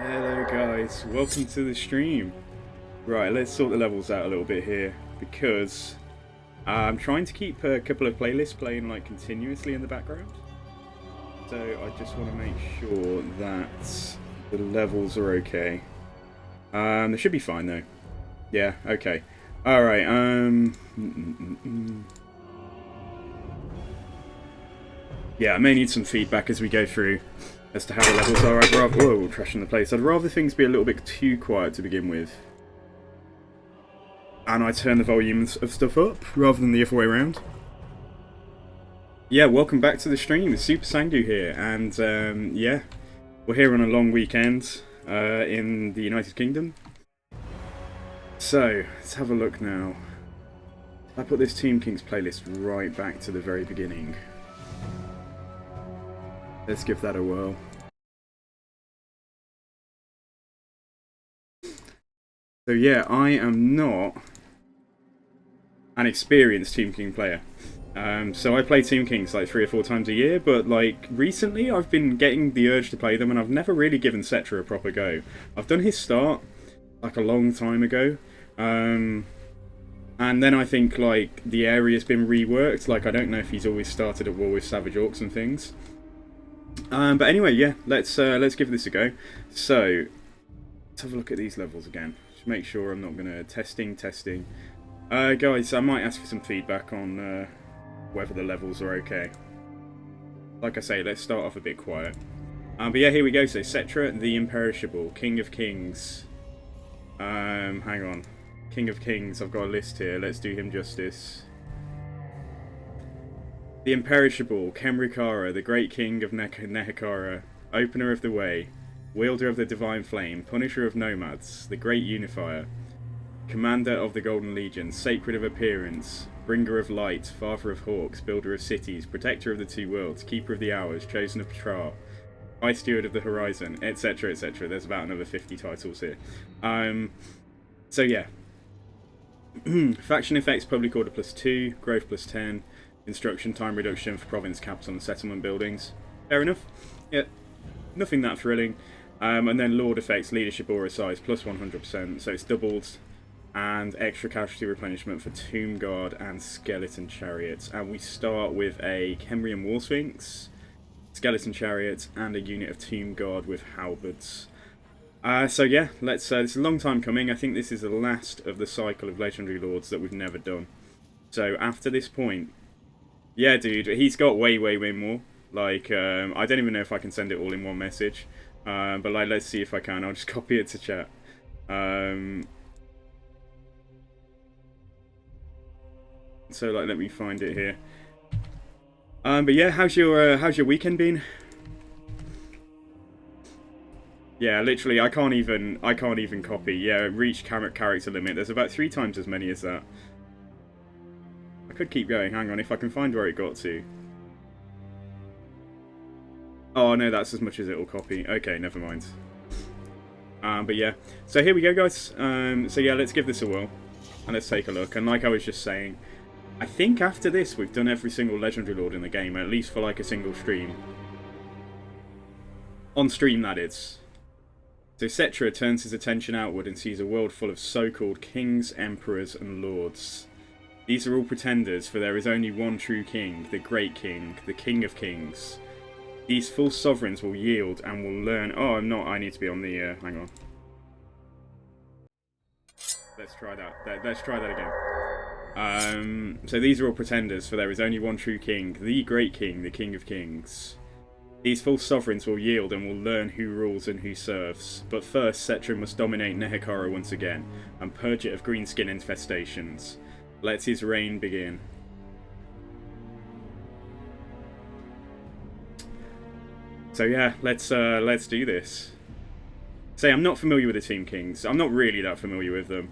Hello guys, welcome to the stream. Right, let's sort the levels out a little bit here because I'm trying to keep a couple of playlists playing like continuously in the background. So I just want to make sure that the levels are okay. They should be fine though. Yeah, okay. Alright, yeah, I may need some feedback as we go through as to how the levels are. I'd rather... Whoa, trashing the place. I'd rather things be a little bit too quiet to begin with. And I turn the volumes of stuff up, rather than the other way around. Yeah, welcome back to the stream. It's Super Sangu here. And, yeah, we're here on a long weekend in the United Kingdom. So, let's have a look now. I put this Team Kings playlist right back to the very beginning. Let's give that a whirl. So yeah, I am not an experienced Team King player. So I play Team Kings like 3 or 4 times a year, but like recently I've been getting the urge to play them and I've never really given Settra a proper go. I've done his start like a long time ago. And then I think like the area's been reworked. Like I don't know if he's always started at war with Savage Orcs and things. But anyway, yeah, let's give this a go. So let's have a look at these levels again. Just make sure I'm not gonna testing. Guys, I might ask for some feedback on whether the levels are okay. Like I say, let's start off a bit quiet. But yeah, here we go. So Settra, the Imperishable, King of Kings. Hang on, King of Kings. I've got a list here. Let's do him justice. The Imperishable, Kemrikara, the Great King of Nehekara, Opener of the Way, Wielder of the Divine Flame, Punisher of Nomads, the Great Unifier, Commander of the Golden Legion, Sacred of Appearance, Bringer of Light, Father of Hawks, Builder of Cities, Protector of the Two Worlds, Keeper of the Hours, Chosen of Ptrar, High Steward of the Horizon, etc, etc. There's about another 50 titles here. So yeah. Faction effects, public order +2, growth +10, construction time reduction for province, capital and settlement buildings. Fair enough. Yeah, nothing that thrilling. And then Lord effects, leadership aura size +100%, so it's doubled. And extra casualty replenishment for Tomb Guard and Skeleton Chariots. And we start with a Kemrian War Sphinx, Skeleton Chariots, and a unit of Tomb Guard with halberds. So yeah, let's. It's a long time coming. I think this is the last of the cycle of Legendary Lords that we've never done. So after this point, yeah, dude, he's got way more. Like, I don't even know if I can send it all in one message. But like, let's see if I can. I'll just copy it to chat. So like, let me find it here. But yeah, how's your weekend been? Yeah, literally, I can't even copy. Yeah, reach character limit. There's about 3 times as many as that. I could keep going. Hang on, if I can find where it got to. Oh no, that's as much as it'll copy. Okay, never mind. But yeah, so here we go, guys. So yeah, let's give this a whirl and let's take a look. And like I was just saying, I think after this we've done every single Legendary Lord in the game, at least for like a single stream. On stream, that is. So Settra turns his attention outward and sees a world full of so-called kings, emperors, and lords. These are all pretenders, for there is only one true king, the Great King, the King of Kings. These false sovereigns will yield and will learn... Oh, I need to be on the... hang on. Let's try that. Let's try that again. So these are all pretenders, for there is only one true king, the Great King, the King of Kings. These false sovereigns will yield and will learn who rules and who serves. But first, Settra must dominate Nehekara once again, and purge it of greenskin infestations. Let his reign begin. So yeah, let's do this. Say, I'm not familiar with the Team Kings. I'm not really that familiar with them.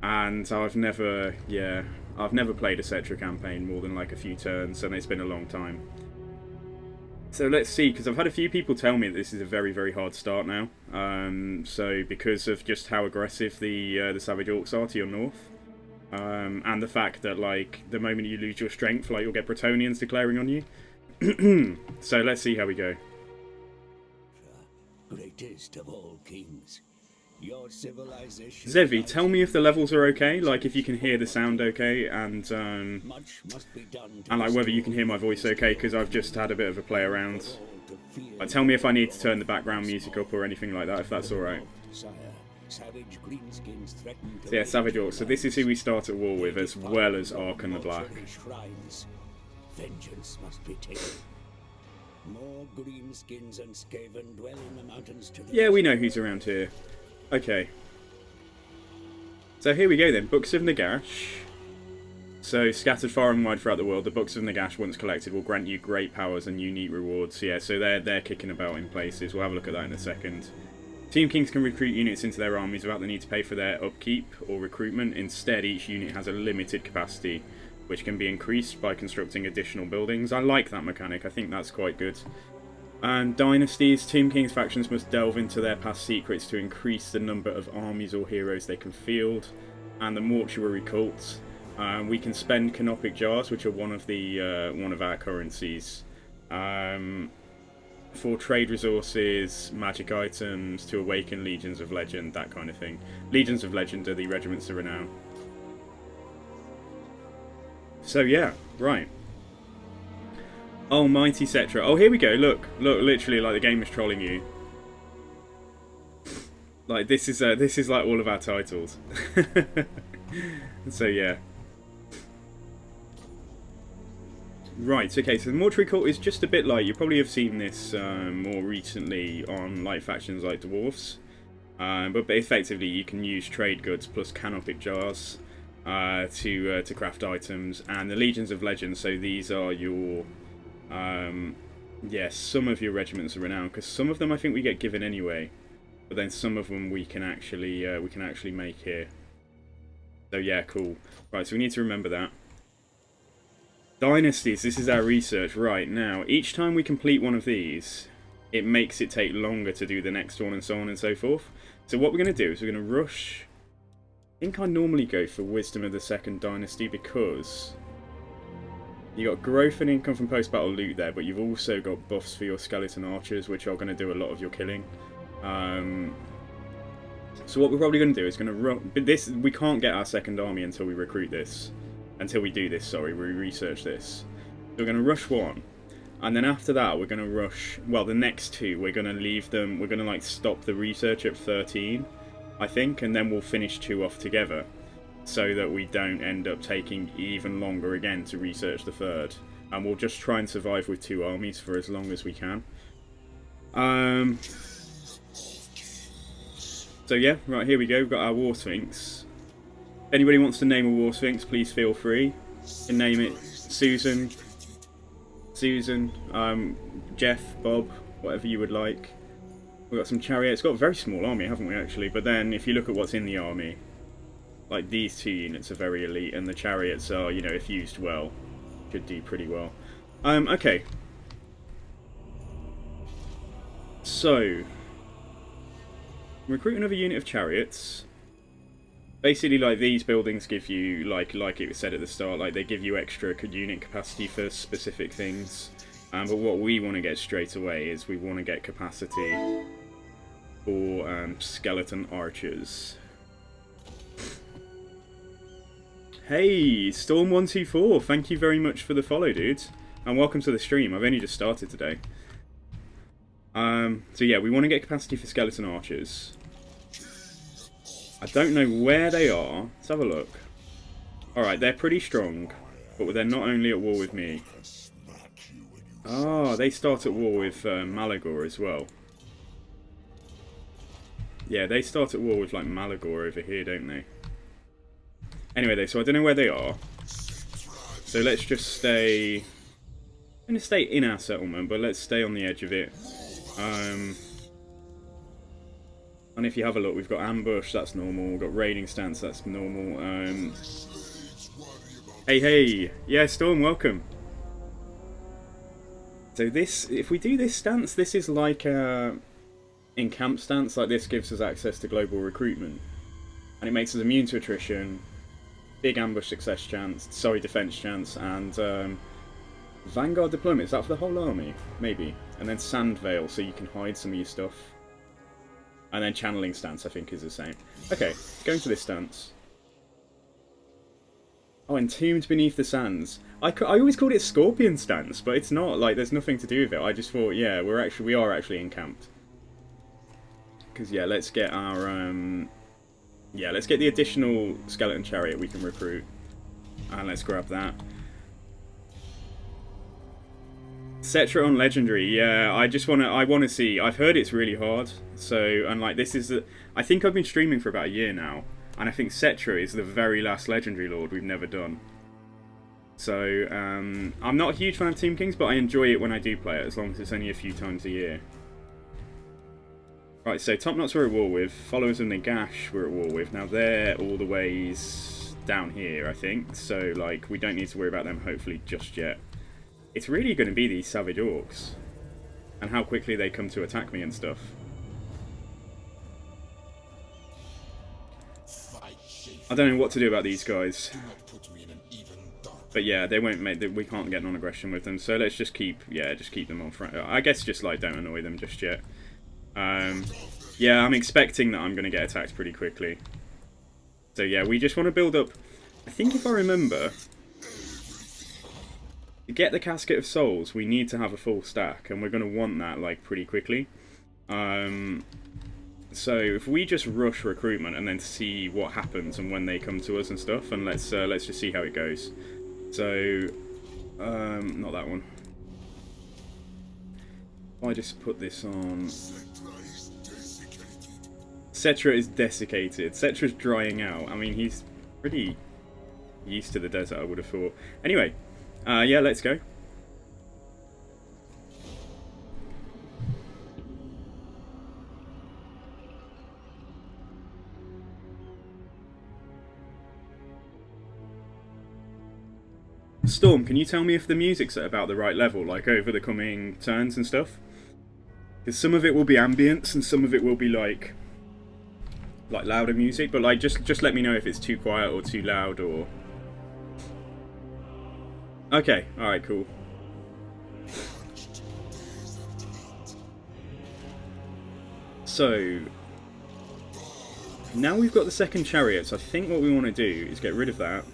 And I've never played a Settra campaign more than like a few turns, and it's been a long time. So let's see, because I've had a few people tell me that this is a very hard start now. So because of just how aggressive the Savage Orcs are to your north, and the fact that like the moment you lose your strength, like you'll get Bretonians declaring on you. So let's see how we go. Great greatest of all kings. Your civilization. Zevi, tell me if the levels are okay, like if you can hear the sound okay, and Much must be done like whether you can hear my voice okay, because I've just had a bit of a play around. Like, tell me if I need to turn the background music up or anything like that, if that's alright. So yeah, Savage Orcs. So this is who we start at war with, as well as Archon the Black. Vengeance must be taken. More greenskins and Skaven dwell in the mountains to the Yeah, we know who's around here. Okay. So here we go then. Books of Nagash. So, scattered far and wide throughout the world, the Books of Nagash, once collected, will grant you great powers and unique rewards. Yeah, so they're kicking about in places. We'll have a look at that in a second. Team Kings can recruit units into their armies without the need to pay for their upkeep or recruitment. Instead, each unit has a limited capacity, which can be increased by constructing additional buildings. I like that mechanic. I think that's quite good. And dynasties. Team Kings factions must delve into their past secrets to increase the number of armies or heroes they can field. And the mortuary cults. We can spend canopic jars, which are one of our currencies, for trade resources, magic items, to awaken legions of legend, that kind of thing. Legions of legend are the regiments of renown. So yeah, right. Almighty Settra. Oh, here we go. Look, literally, like the game is trolling you. Like this is like all of our titles. So yeah. Right, okay, so the Mortuary Cult is just a bit like, you probably have seen this more recently on like factions like Dwarfs, but effectively you can use trade goods plus canopic jars to craft items, and the Legions of Legend, so these are your, some of your regiments of renown, because some of them I think we get given anyway, but then some of them we can actually make here. So yeah, cool. Right, so we need to remember that. Dynasties, this is our research. Right, now, each time we complete one of these, it makes it take longer to do the next one and so on and so forth. So what we're going to do is we're going to rush. I think I normally go for Wisdom of the Second Dynasty because you got growth and income from post-battle loot there, but you've also got buffs for your skeleton archers, which are going to do a lot of your killing. So what we're probably going to do is going to run. But this, we can't get our second army until we recruit this. Until we do this, sorry, we research this. So we're going to rush one, and then after that we're going to rush, well, the next two, we're going to leave them, we're going to like stop the research at 13, I think, and then we'll finish two off together, so that we don't end up taking even longer again to research the third. And we'll just try and survive with two armies for as long as we can. So yeah, right, here we go, we've got our War Sphinx. Anybody wants to name a War Sphinx, please feel free. You can name it Susan, Jeff, Bob, whatever you would like. We've got some chariots. Got a very small army, haven't we, actually? But then, if you look at what's in the army, like these two units are very elite, and the chariots are, you know, if used well, should do pretty well. Okay. So, recruit another unit of chariots. Basically, like, these buildings give you, like it was said at the start, like, they give you extra unit capacity for specific things. But what we want to get straight away is we want to get capacity for skeleton archers. Hey, Storm124, thank you very much for the follow, dude. And welcome to the stream. I've only just started today. So yeah, we want to get capacity for skeleton archers. I don't know where they are. Let's have a look. Alright, they're pretty strong, but they're not only at war with me. Ah, they start at war with Malagor as well. Yeah, they start at war with, like, Malagor over here, don't they? Anyway, though, so I don't know where they are. So let's just stay... I'm going to stay in our settlement, but let's stay on the edge of it. And if you have a look, we've got ambush, that's normal. We've got raiding stance, that's normal. Hey! Yeah, Storm, welcome. So this, if we do this stance, this is like a in-camp stance. Like, this gives us access to global recruitment. And it makes us immune to attrition, big ambush success chance, sorry, defense chance, and Vanguard deployment. Is that for the whole army? Maybe. And then Sand Veil, so you can hide some of your stuff. And then channeling stance, I think, is the same. Okay, going to this stance. Oh, entombed beneath the sands. I always called it scorpion stance, but it's not. Like, there's nothing to do with it. I just thought, yeah, we are actually encamped. Because yeah, let's get our let's get the additional skeleton chariot we can recruit, and let's grab that. Settra on legendary, yeah. I want to see. I've heard it's really hard. So, and like this is, I think I've been streaming for about a year now, and I think Settra is the very last legendary lord we've never done. So, I'm not a huge fan of Team Kings, but I enjoy it when I do play it, as long as it's only a few times a year. Right, so Top Knots we're at war with, Followers of Nagash we're at war with. Now they're all the ways down here, I think. So, like, we don't need to worry about them, hopefully, just yet. It's really going to be these savage orcs. And how quickly they come to attack me and stuff. I don't know what to do about these guys. But yeah, they won't make. We can't get non-aggression with them, so let's just keep them on front. I guess just like don't annoy them just yet. Yeah, I'm expecting that I'm going to get attacked pretty quickly. So yeah, we just want to build up. I think if I remember, to get the Casket of Souls, we need to have a full stack, and we're going to want that like pretty quickly. So if we just rush recruitment and then see what happens and when they come to us and stuff, and let's just see how it goes. So, not that one. I just put this on. Settra is desiccated. Settra's drying out. I mean, he's pretty used to the desert, I would have thought. Anyway, yeah, let's go. Storm, can you tell me if the music's at about the right level, like over the coming turns and stuff? Because some of it will be ambience and some of it will be like louder music, but like just let me know if it's too quiet or too loud or... Okay, alright, cool. So, now we've got the second chariot, so I think what we want to do is get rid of that.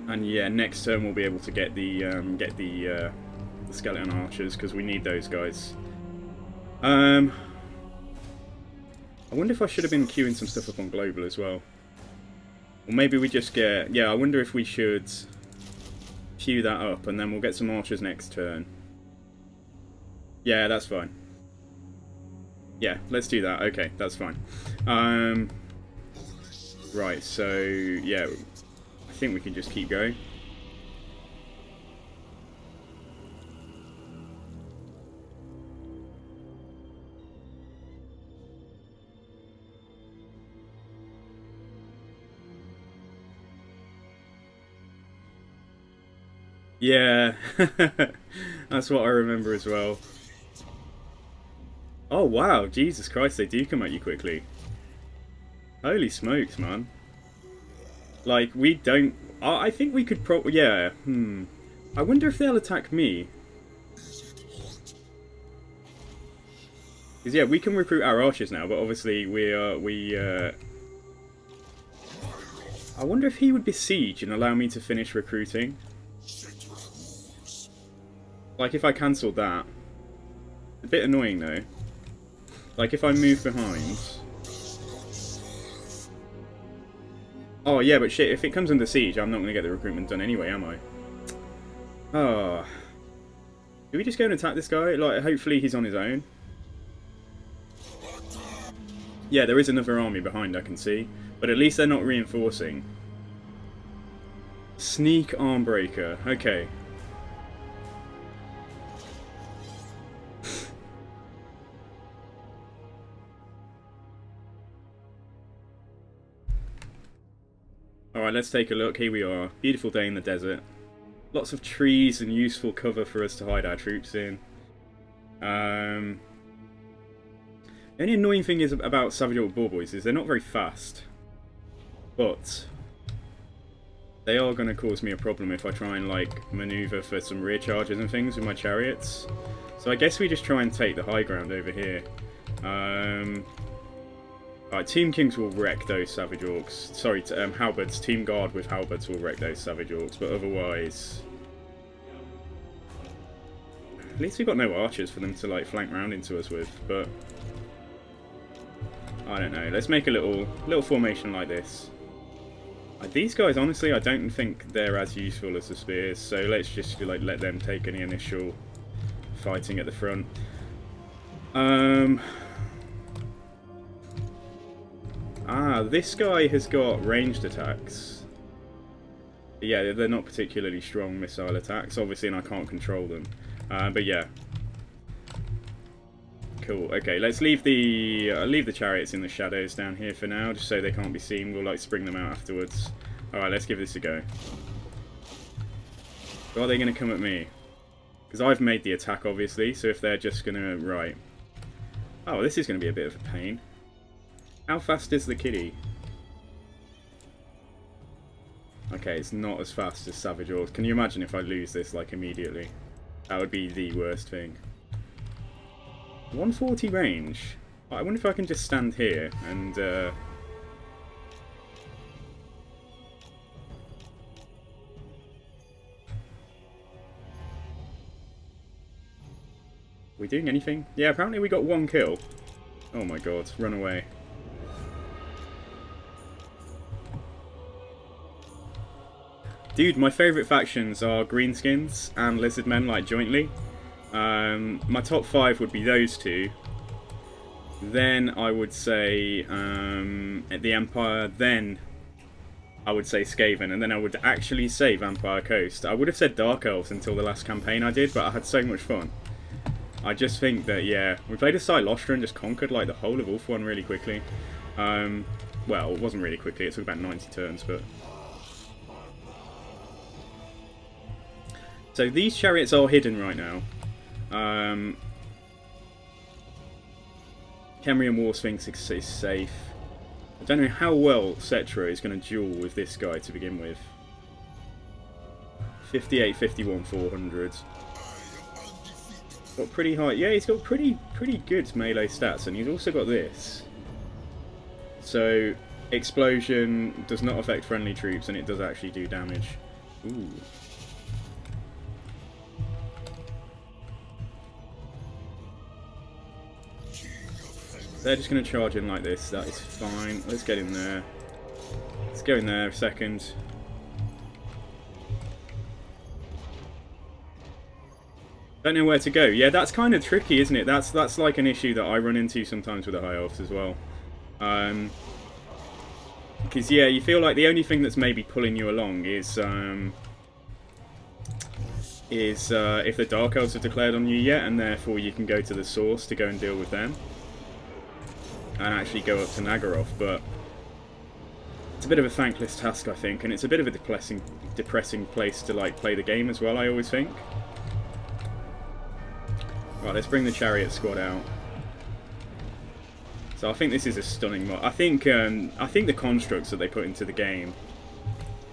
And yeah, next turn we'll be able to get the skeleton archers, because we need those guys. I wonder if I should have been queuing some stuff up on global as well. Or maybe we just get... Yeah, I wonder if we should queue that up, and then we'll get some archers next turn. Yeah, that's fine. Yeah, let's do that. Okay, that's fine. Right, so yeah, I think we can just keep going. Yeah, that's what I remember as well. Oh wow, Jesus Christ, they do come at you quickly. Holy smokes, man. Like, we don't... I think we could probably... Yeah, I wonder if they'll attack me. Because, yeah, we can recruit our archers now, but obviously I wonder if he would besiege and allow me to finish recruiting. Like, if I cancelled that. A bit annoying, though. Like, if I move behind... Oh, yeah, but shit, if it comes under siege, I'm not going to get the recruitment done anyway, am I? Oh. Do we just go and attack this guy? Like, hopefully he's on his own. Yeah, there is another army behind, I can see. But at least they're not reinforcing. Sneak Armbreaker. Okay. Alright, let's take a look. Here we are. Beautiful day in the desert. Lots of trees and useful cover for us to hide our troops in. The only annoying thing is about Savage Orc Boar Boys is they're not very fast. But they are going to cause me a problem if I try and like maneuver for some rear charges and things with my chariots. So I guess we just try and take the high ground over here. Alright, Team Kings will wreck those Savage Orcs. Sorry, Halberds. Team Guard with Halberds will wreck those Savage Orcs, but otherwise... At least we've got no archers for them to like flank round into us with, but... I don't know. Let's make a little formation like this. These guys, honestly, I don't think they're as useful as the spears, so let's just like let them take any initial fighting at the front. This guy has got ranged attacks. Yeah, they're not particularly strong missile attacks, obviously, and I can't control them. But yeah. Cool. Okay, let's leave the chariots in the shadows down here for now, just so they can't be seen. We'll like spring them out afterwards. Alright, let's give this a go. So are they going to come at me? Because I've made the attack, obviously, so if they're just going to... Right. Oh, this is going to be a bit of a pain. How fast is the kitty? Okay, it's not as fast as Savage Orcs. Can you imagine if I lose this, like, immediately? That would be the worst thing. 140 range. I wonder if I can just stand here and... we doing anything? Yeah, apparently we got 1 kill. Oh my god, run away. Dude, my favourite factions are Greenskins and Lizardmen, like, jointly. My top 5 would be those two. Then I would say the Empire, then I would say Skaven, and then I would actually say Vampire Coast. I would have said Dark Elves until the last campaign I did, but I had so much fun. I just think that, yeah, we played a Silostra and just conquered like the whole of Ulthuan really quickly. Well, it wasn't really quickly, it took about 90 turns, but... So these chariots are hidden right now. Khemrian War Sphinx is safe. I don't know how well Settra is going to duel with this guy to begin with. 58, 51, 400. Got pretty high. Yeah, he's got pretty good melee stats, and he's also got this. So explosion does not affect friendly troops, and it does actually do damage. Ooh. They're just going to charge in like this. That is fine. Let's get in there. Let's go in there a second. Don't know where to go. Yeah, that's kind of tricky, isn't it? That's like an issue that I run into sometimes with the High Elves as well. Because yeah, you feel like the only thing that's maybe pulling you along is if the Dark Elves have declared on you yet, and therefore you can go to the source to go and deal with them. And actually go up to Nagaroth, but it's a bit of a thankless task, I think, and it's a bit of a depressing place to like play the game as well, I always think. Right, let's bring the chariot squad out. So I think this is a stunning mod. I think the constructs that they put into the game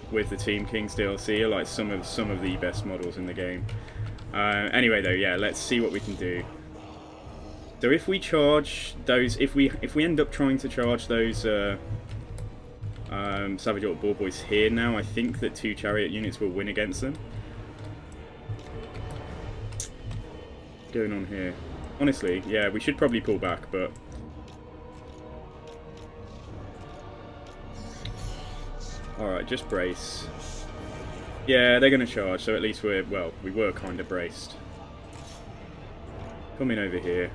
with the Team Kings DLC are like some of the best models in the game. Anyway, though, yeah, let's see what we can do. So if we charge those, if we end up trying to charge those Savage Orc Boar Boys here now, I think that 2 chariot units will win against them. What's going on here? Honestly, yeah, we should probably pull back, but... Alright, just brace. Yeah, they're going to charge, so at least we were kind of braced. Come in over here.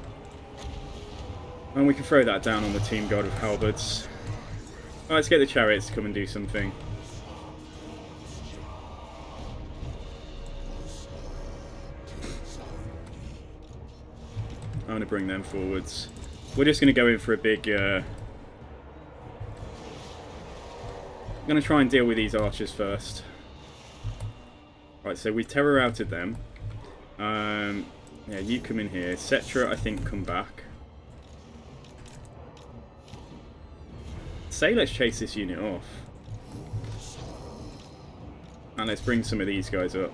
And we can throw that down on the Team Guard of Halberds. Right, let's get the chariots to come and do something. I'm going to bring them forwards. We're just going to go in for a big... I'm going to try and deal with these archers first. Right, so we've terror-outed them. Yeah, you come in here. Settra, I think, come back. Say let's chase this unit off. And let's bring some of these guys up.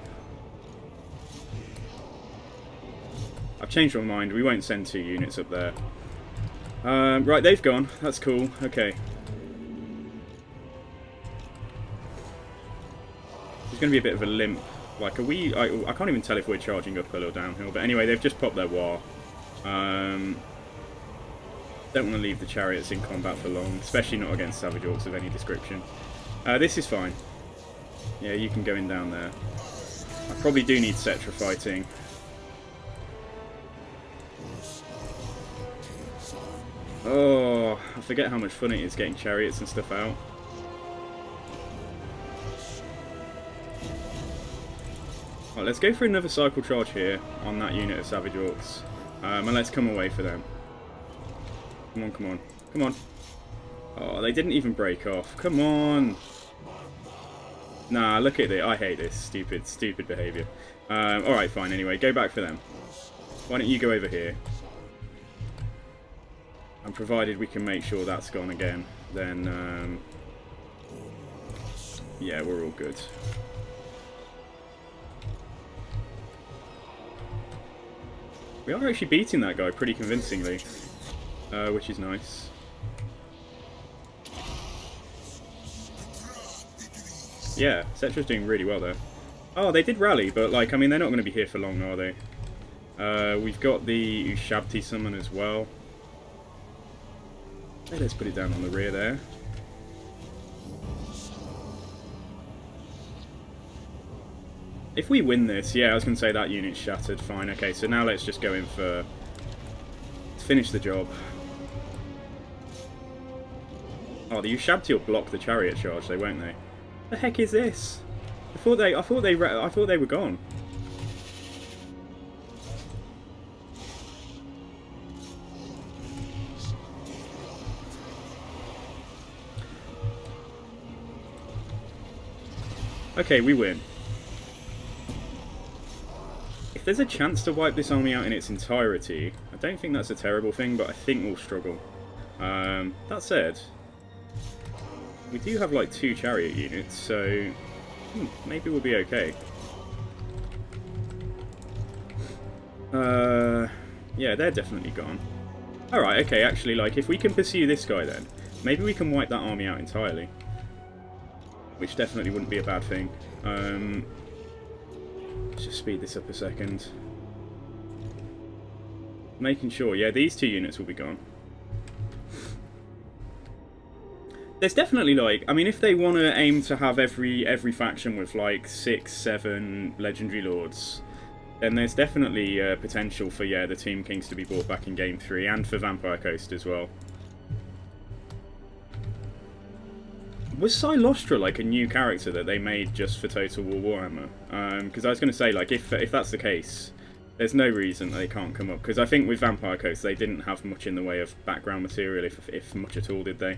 I've changed my mind. We won't send 2 units up there. Right, they've gone. That's cool. Okay. There's going to be a bit of a limp. Like, are we... I can't even tell if we're charging uphill or downhill. But anyway, they've just popped their war. Don't want to leave the chariots in combat for long. Especially not against savage orcs of any description. This is fine. Yeah, you can go in down there. I probably do need Settra fighting. Oh, I forget how much fun it is getting chariots and stuff out. Right, let's go for another cycle charge here on that unit of savage orcs. And let's come away for them. Come on, come on. Come on. Oh, they didn't even break off. Come on. Nah, look at it. I hate this. Stupid behaviour. Alright, fine. Anyway, go back for them. Why don't you go over here? And provided we can make sure that's gone again, then... yeah, we're all good. We are actually beating that guy pretty convincingly, which is nice. Yeah, Settra's doing really well there. Oh, they did rally, but like, I mean, they're not going to be here for long, are they? We've got the Ushabti summon as well. Hey, let's put it down on the rear there. If we win this, yeah, I was going to say that unit's shattered. Fine, okay, so now let's just go in for... Let's finish the job. Oh, the Ushabti will block the chariot charge, though, won't they? The heck is this? I thought they were gone. Okay, we win. If there's a chance to wipe this army out in its entirety, I don't think that's a terrible thing, but I think we'll struggle. That said, we do have like 2 chariot units, so maybe we'll be okay. Yeah, they're definitely gone. Alright, okay, actually, like, if we can pursue this guy then, maybe we can wipe that army out entirely. Which definitely wouldn't be a bad thing. Let's just speed this up a second. Making sure, yeah, these 2 units will be gone. There's definitely, like, I mean, if they want to aim to have every faction with, like, 6, 7 Legendary Lords, then there's definitely potential for, yeah, the Tomb Kings to be brought back in Game 3, and for Vampire Coast as well. Was Silostra, like, a new character that they made just for Total War Warhammer? Because I was going to say, like, if that's the case, there's no reason they can't come up. Because I think with Vampire Coast, they didn't have much in the way of background material, if much at all, did they?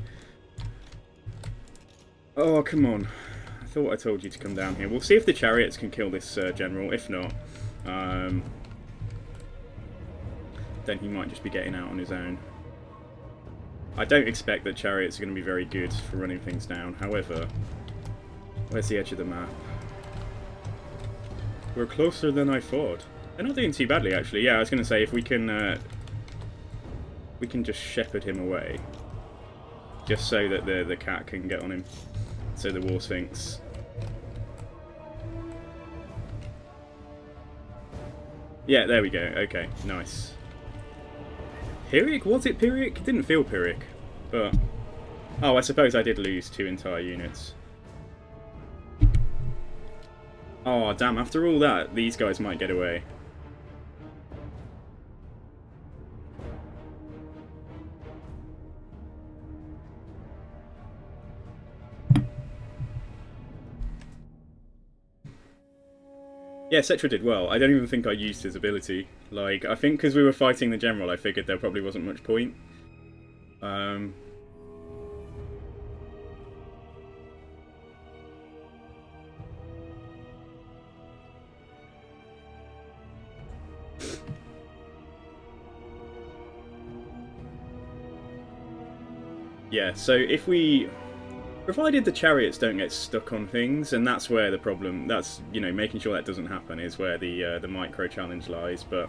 Oh, come on. I thought I told you to come down here. We'll see if the chariots can kill this general. If not, then he might just be getting out on his own. I don't expect that chariots are going to be very good for running things down. However, where's the edge of the map? We're closer than I thought. They're not doing too badly, actually. Yeah, I was going to say, if we can just shepherd him away. Just so that the cat can get on him. So the War Sphinx. Yeah, there we go. Okay, nice. Pyrrhic? Was it Pyrrhic? It didn't feel Pyrrhic, but... Oh, I suppose I did lose 2 entire units. Oh, damn, after all that, these guys might get away. Yeah, Settra did well. I don't even think I used his ability. Like, I think because we were fighting the general, I figured there probably wasn't much point. Yeah, so if we... Provided the chariots don't get stuck on things, and that's where the problem, that's, you know, making sure that doesn't happen is where the micro challenge lies, but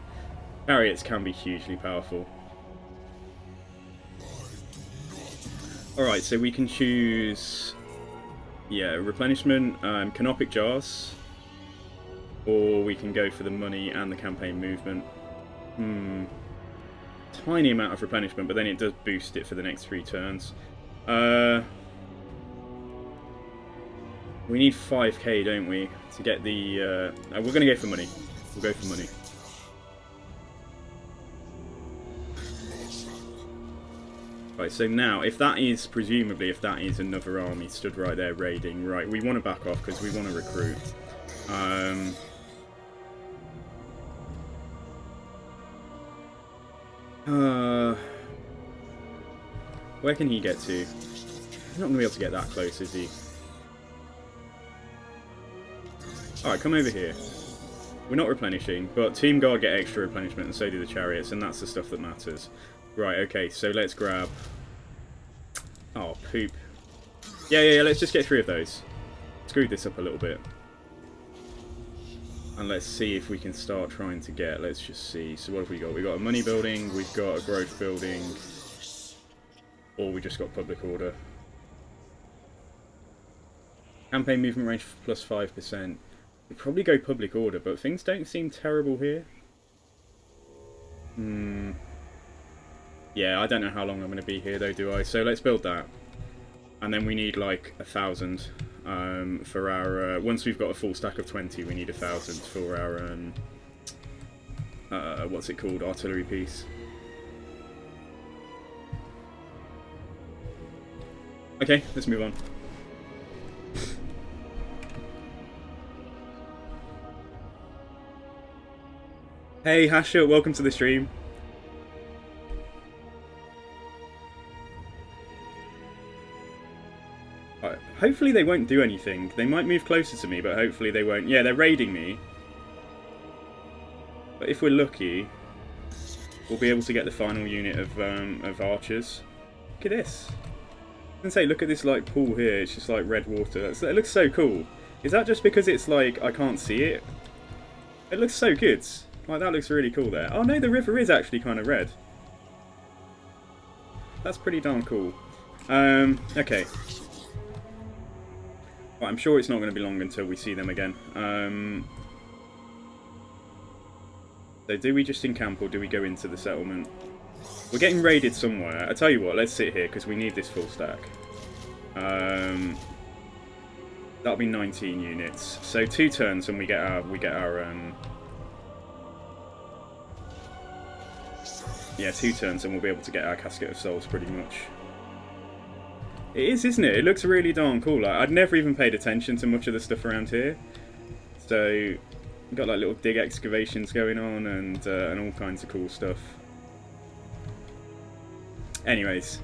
Chariots can be hugely powerful. Alright, so we can choose... yeah, replenishment, canopic jars. Or we can go for the money and the campaign movement. Tiny amount of replenishment, but then it does boost it for the next 3 turns. We need 5k, don't we, to get the... we're going to go for money. We'll go for money. Right, so now, if that is, presumably, if that is another army stood right there raiding, right, we want to back off because we want to recruit. Where can he get to? He's not going to be able to get that close, is he? Alright, come over here. We're not replenishing, but Team Guard get extra replenishment, and so do the chariots, and that's the stuff that matters. Right, okay, so let's grab... oh, poop. Yeah, let's just get 3 of those. Screw this up a little bit. And let's see if we can start trying to get... let's just see. So what have we got? We've got a money building, we've got a growth building, or we just got public order. Campaign movement range plus 5%. We'd probably go public order, but things don't seem terrible here. Yeah, I don't know how long I'm going to be here though, do I? So let's build that. And then we need like 1,000 for our... once we've got a full stack of 20, we need 1,000 for our... what's it called? Artillery piece. Okay, let's move on. Hey Hasher, welcome to the stream. Hopefully they won't do anything. They might move closer to me, but hopefully they won't. Yeah, they're raiding me. But if we're lucky, we'll be able to get the final unit of archers. Look at this. I was gonna say, look at this like pool here. It's just like red water. It looks so cool. Is that just because it's like I can't see it? It looks so good. Like that looks really cool there. Oh no, the river is actually kind of red. That's pretty darn cool. Okay. Well, I'm sure it's not going to be long until we see them again. So do we just encamp or do we go into the settlement? We're getting raided somewhere. I tell you what, let's sit here because we need this full stack. That'll be 19 units. So 2 turns and we get our yeah, 2 turns and we'll be able to get our Casket of Souls pretty much. It is, isn't it? It looks really darn cool. Like, I'd never even paid attention to much of the stuff around here. So, we've got like little dig excavations going on and all kinds of cool stuff. Anyways.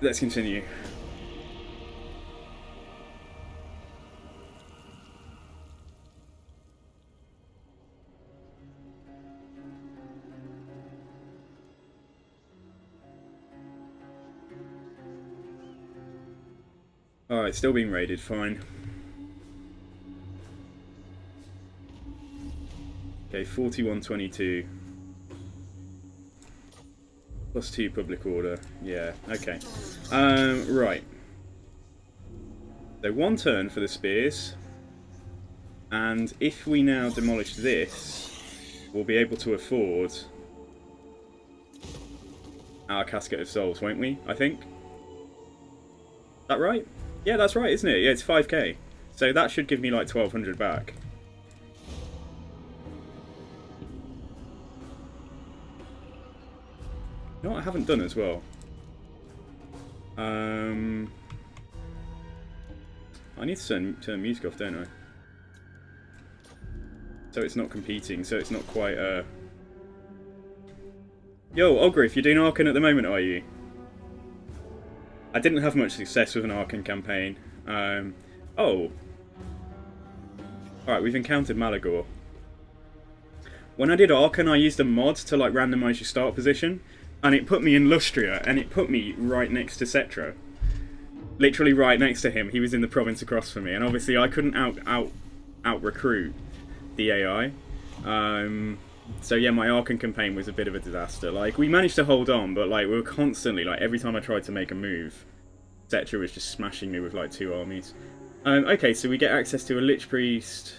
Let's continue. Alright, still being raided, fine. Okay, 4122. Plus 2 public order. Yeah, okay. Right. So 1 turn for the spears. And if we now demolish this, we'll be able to afford our Casket of Souls, won't we? I think. Is that right? Yeah, that's right, isn't it? Yeah, it's 5k. So that should give me like 1,200 back. You know what I haven't done as well? I need to turn music off, don't I? So it's not competing, so it's not quite Yo, Ogrif, you're doing Archon at the moment, are you? I didn't have much success with an Archon campaign. Oh. Alright, we've encountered Malagor. When I did Archon, I used a mod to like randomise your start position, and it put me in Lustria, and it put me right next to Settra. Literally right next to him. He was in the province across from me, and obviously I couldn't out recruit the AI. So yeah, my Archon campaign was a bit of a disaster. Like, we managed to hold on, but like we were constantly, like, every time I tried to make a move, Settra was just smashing me with like 2 armies. Okay, so we get access to a Lich Priest,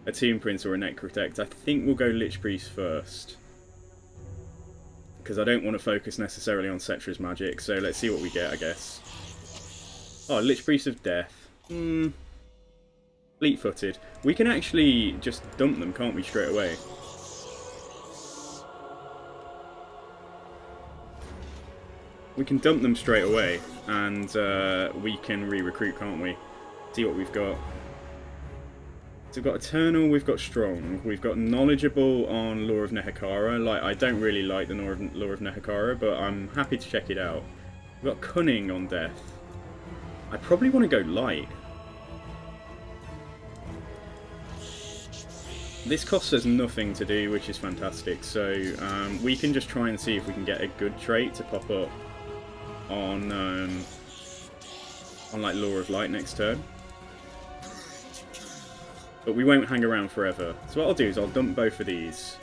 a Tomb Prince, or a Necrotect. I think we'll go Lich Priest first, because I don't want to focus necessarily on Settra's magic. So let's see what we get, I guess. Oh, Lich Priest of Death. Fleet-footed. We can actually just dump them, can't we, straight away? We can dump them straight away, and we can re-recruit, can't we? See what we've got. So we've got Eternal, we've got Strong, we've got Knowledgeable on Lore of Nehekara. Like, I don't really like the Lore of Nehekara, but I'm happy to check it out. We've got Cunning on Death. I probably want to go Light. This costs us nothing to do, which is fantastic. So we can just try and see if we can get a good trait to pop up on like Lore of Light next turn. But we won't hang around forever. So what I'll do is I'll dump both of these.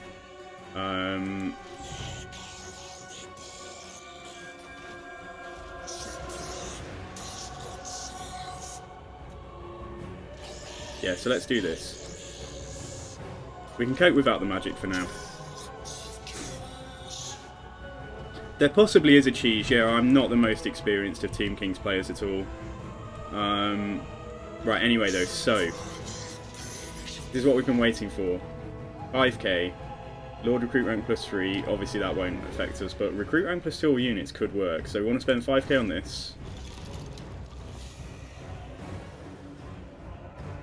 Yeah, so let's do this. We can cope without the magic for now. There possibly is a cheese. Yeah, I'm not the most experienced of Team King's players at all. Right, anyway though, so this is what we've been waiting for. 5k, Lord Recruit Rank +3, obviously that won't affect us, but Recruit Rank +2 all units could work, so we want to spend 5k on this.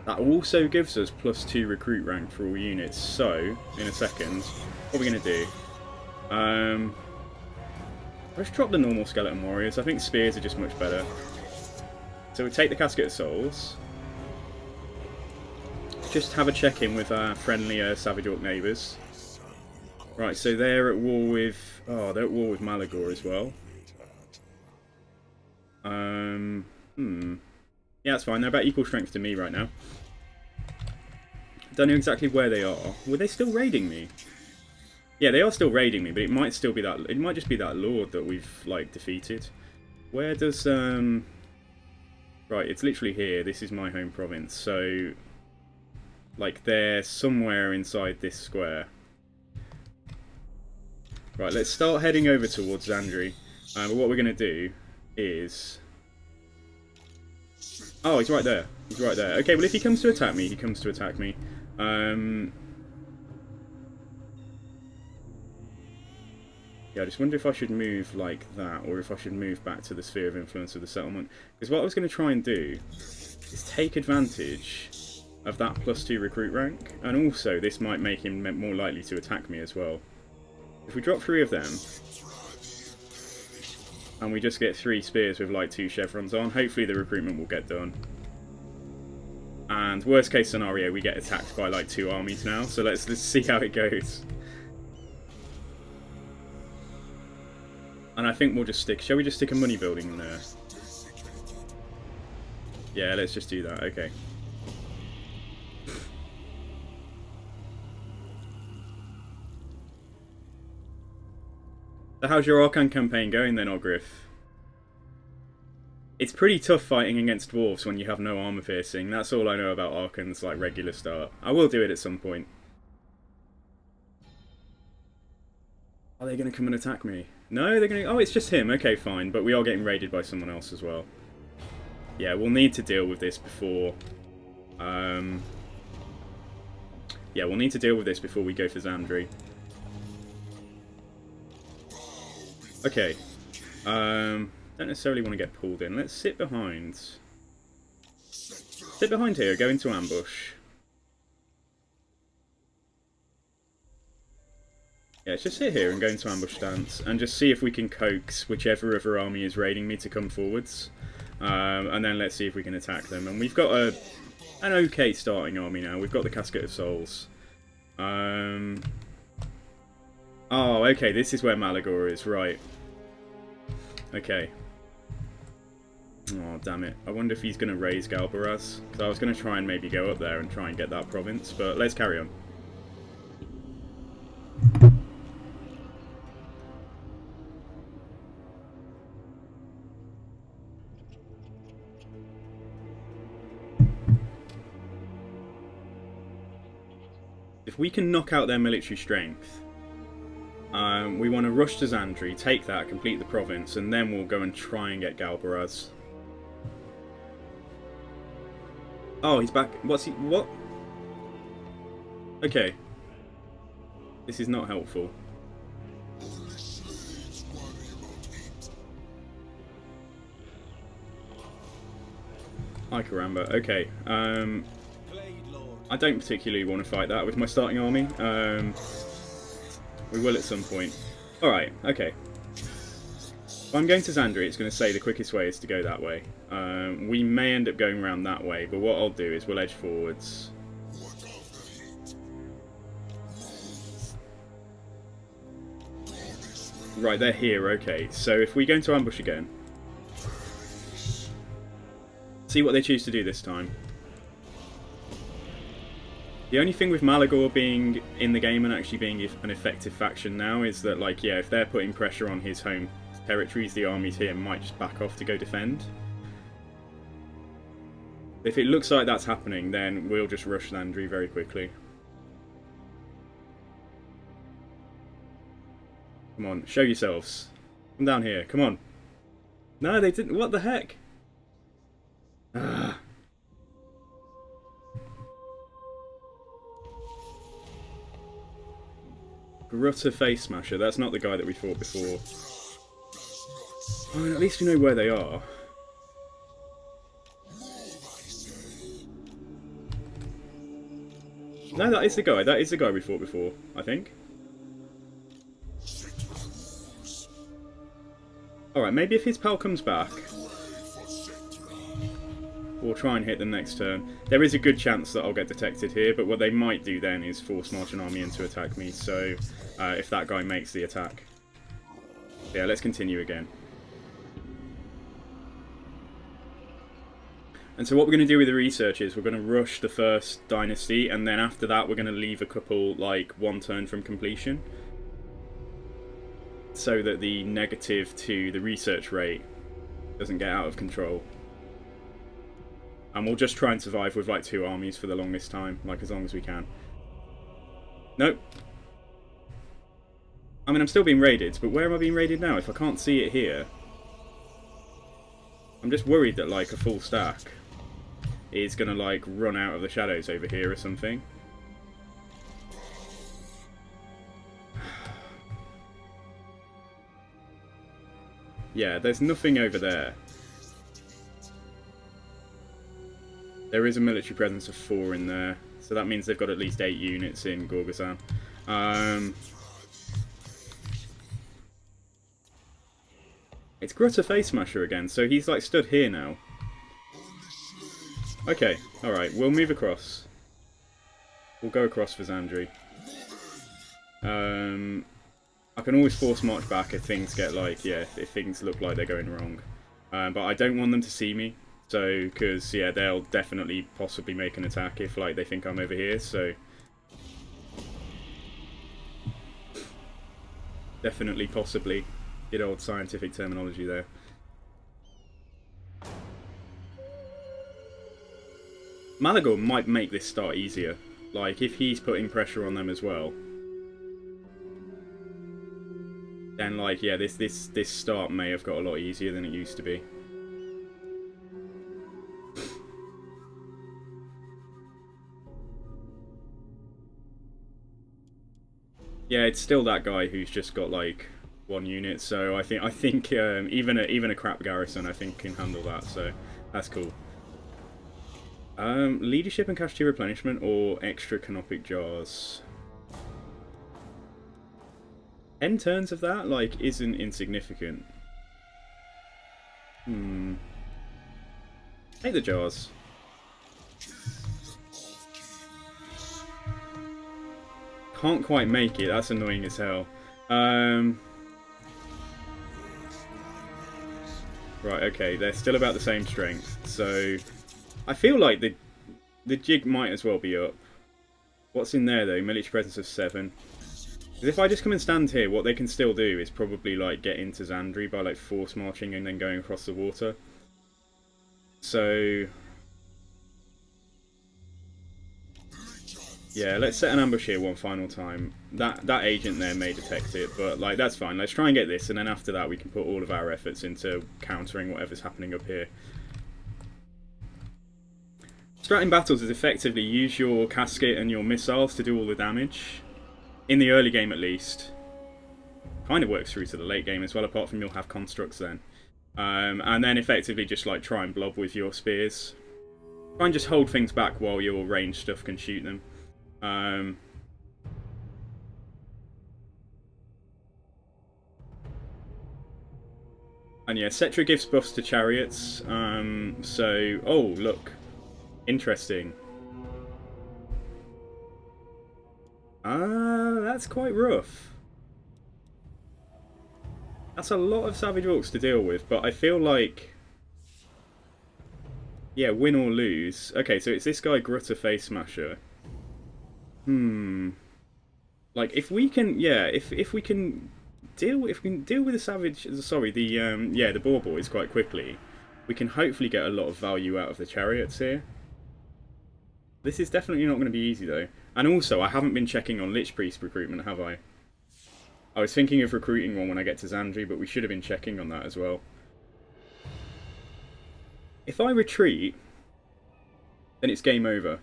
That also gives us +2 Recruit Rank for all units, so, in a second, what are we going to do? Let's drop the normal Skeleton Warriors. I think Spears are just much better. So we take the Casket of Souls. Just have a check-in with our friendly Savage Orc neighbours. Right, so they're at war with... Oh, they're at war with Malagor as well. Yeah, that's fine. They're about equal strength to me right now. Don't know exactly where they are. Were they still raiding me? Yeah, they are still raiding me, but it might still be that... It might just be that Lord that we've, like, defeated. Where does... Right, it's literally here. This is my home province, so... Like, they're somewhere inside this square. Right, let's start heading over towards Zandri. But what we're going to do is... Oh, he's right there. He's right there. Okay, well, if he comes to attack me, he comes to attack me. Yeah, I just wonder if I should move like that, or if I should move back to the sphere of influence of the settlement. Because what I was going to try and do is take advantage of that +2 recruit rank, and also this might make him more likely to attack me as well. If we drop 3 of them, and we just get 3 spears with like 2 chevrons on, hopefully the recruitment will get done. And worst case scenario, we get attacked by like 2 armies now, so let's see how it goes. And I think we'll just stick... Shall we just stick a money building in there? Yeah, let's just do that, okay. So how's your Archon campaign going then, Ogriff? It's pretty tough fighting against dwarves when you have no armor piercing. That's all I know about Archon's like regular start. I will do it at some point. Are they going to come and attack me? No, they're going to... Oh, it's just him. Okay, fine. But we are getting raided by someone else as well. Yeah, we'll need to deal with this before... Yeah, we'll need to deal with this before we go for Zandri. Okay. Don't necessarily want to get pulled in. Let's sit behind. Sit behind here. Go into ambush. Yeah, let's just sit here and go into ambush stance and just see if we can coax whichever other army is raiding me to come forwards. And then let's see if we can attack them. And we've got an okay starting army now. We've got the Casket of Souls. Oh, okay, this is where Malagor is, right. Okay. Oh, damn it. I wonder if he's going to raise Galbaraz. Because I was going to try and maybe go up there and try and get that province, but let's carry on. If we can knock out their military strength, we want to rush to Zandri, take that, complete the province, and then we'll go and try and get Galbaraz. Oh, he's back. What's he... What? Okay. This is not helpful. Hi, Karamba. Okay. I don't particularly want to fight that with my starting army. We will at some point. Alright, okay. If I'm going to Zandri, it's going to say the quickest way is to go that way. We may end up going around that way, but what I'll do is we'll edge forwards. Right, they're here, okay. So if we go into ambush again, see what they choose to do this time. The only thing with Malagor being in the game and actually being an effective faction now is that, like, yeah, if they're putting pressure on his home territories, the armies here might just back off to go defend. If it looks like that's happening, then we'll just rush Landry very quickly. Come on, show yourselves. Come down here, come on. No, they didn't. What the heck? Ah. Grutter Face Smasher, that's not the guy that we fought before. Oh, at least we know where they are. No, that is the guy. That is the guy we fought before, I think. Alright, maybe if his pal comes back, we'll try and hit them next turn. There is a good chance that I'll get detected here, but what they might do then is force march an army in to attack me, so if that guy makes the attack. Yeah, let's continue again. And so what we're going to do with the research is we're going to rush the first dynasty, and then after that we're going to leave a couple, like, one turn from completion, so that the negative to the research rate doesn't get out of control. And we'll just try and survive with, like, 2 armies for the longest time, like, as long as we can. Nope. I mean, I'm still being raided, but where am I being raided now if I can't see it here? I'm just worried that, like, a full stack is gonna, like, run out of the shadows over here or something. Yeah, there's nothing over there. There is a military presence of 4 in there, so that means they've got at least 8 units in Gorgazan. It's Grutter Face Smasher again, so he's, like, stood here now. Okay, alright, we'll move across. We'll go across for Zandri. I can always force march back if things get, like, yeah, if things look like they're going wrong. But I don't want them to see me. So, because, yeah, they'll definitely possibly make an attack if, like, they think I'm over here, so... Definitely, possibly. Good old scientific terminology there. Malagor might make this start easier. Like, if he's putting pressure on them as well. Then, like, yeah, this start may have got a lot easier than it used to be. Yeah, it's still that guy who's just got, like, 1 unit, so I think even a crap garrison I think can handle that, so that's cool. Leadership and casualty replenishment or extra canopic jars. 10 turns of that, like, isn't insignificant. Take the jars. Can't quite make it, that's annoying as hell. Right, okay, they're still about the same strength, so I feel like the jig might as well be up. What's in there though? Military presence of 7. Because if I just come and stand here, what they can still do is probably, like, get into Zandri by, like, force marching and then going across the water. So Yeah, let's set an ambush here one final time. That agent there may detect it, but like that's fine. Let's try and get this, and then after that we can put all of our efforts into countering whatever's happening up here. Strat in battles is effectively use your casket and your missiles to do all the damage. In the early game at least. Kind of works through to the late game as well, apart from you'll have constructs then. And then effectively just like try and blob with your spears. Try and just hold things back while your ranged stuff can shoot them. And yeah, Settra gives buffs to chariots. So, oh look, interesting. That's quite rough. That's a lot of savage orcs to deal with, but I feel like, yeah, win or lose. Okay, so it's this guy Grutter Face Smasher. Like if we can, yeah, if we can deal with the savage, sorry, the boar boys quite quickly, we can hopefully get a lot of value out of the chariots here. This is definitely not going to be easy though. And also, I haven't been checking on Lich Priest recruitment, have I? I was thinking of recruiting one when I get to Zandri, but we should have been checking on that as well. If I retreat, then it's game over.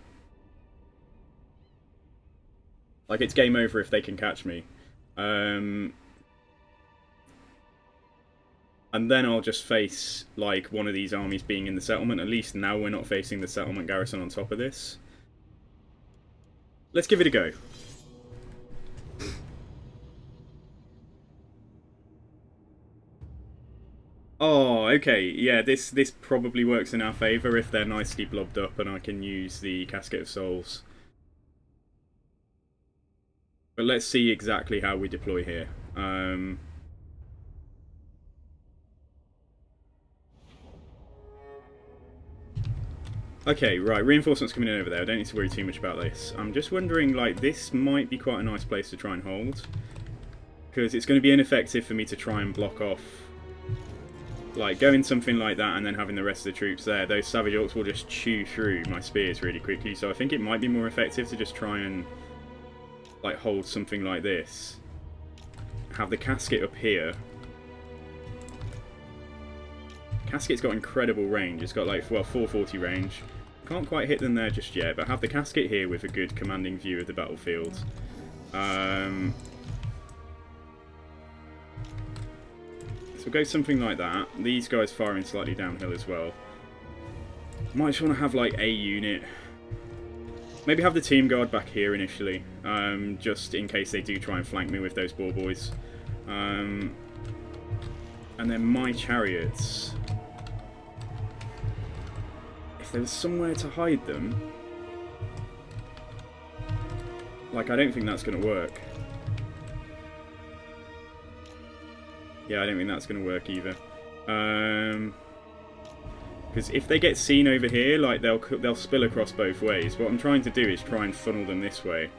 Like, it's game over if they can catch me. And then I'll just face, like, one of these armies being in the settlement. At least now we're not facing the settlement garrison on top of this. Let's give it a go. Oh, okay. Yeah, this probably works in our favour if they're nicely blobbed up and I can use the Casket of Souls. But let's see exactly how we deploy here. Okay, right, reinforcements coming in over there. I don't need to worry too much about this. I'm just wondering, like, this might be quite a nice place to try and hold. Because it's going to be ineffective for me to try and block off. Like, going something like that and then having the rest of the troops there. Those Savage Orcs will just chew through my spears really quickly. So I think it might be more effective to just try and, like, hold something like this. Have the Casket up here. Casket's got incredible range. It's got, like, well, 440 range. Can't quite hit them there just yet, but have the Casket here with a good commanding view of the battlefield. So we'll go something like that. These guys firing slightly downhill as well. Might just want to have like a unit. Maybe have the team guard back here initially, just in case they do try and flank me with those boar boys. And then my chariots. If there was somewhere to hide them, like I don't think that's going to work. Yeah, I don't think that's going to work either. Because if they get seen over here, like they'll spill across both ways. What I'm trying to do is try and funnel them this way.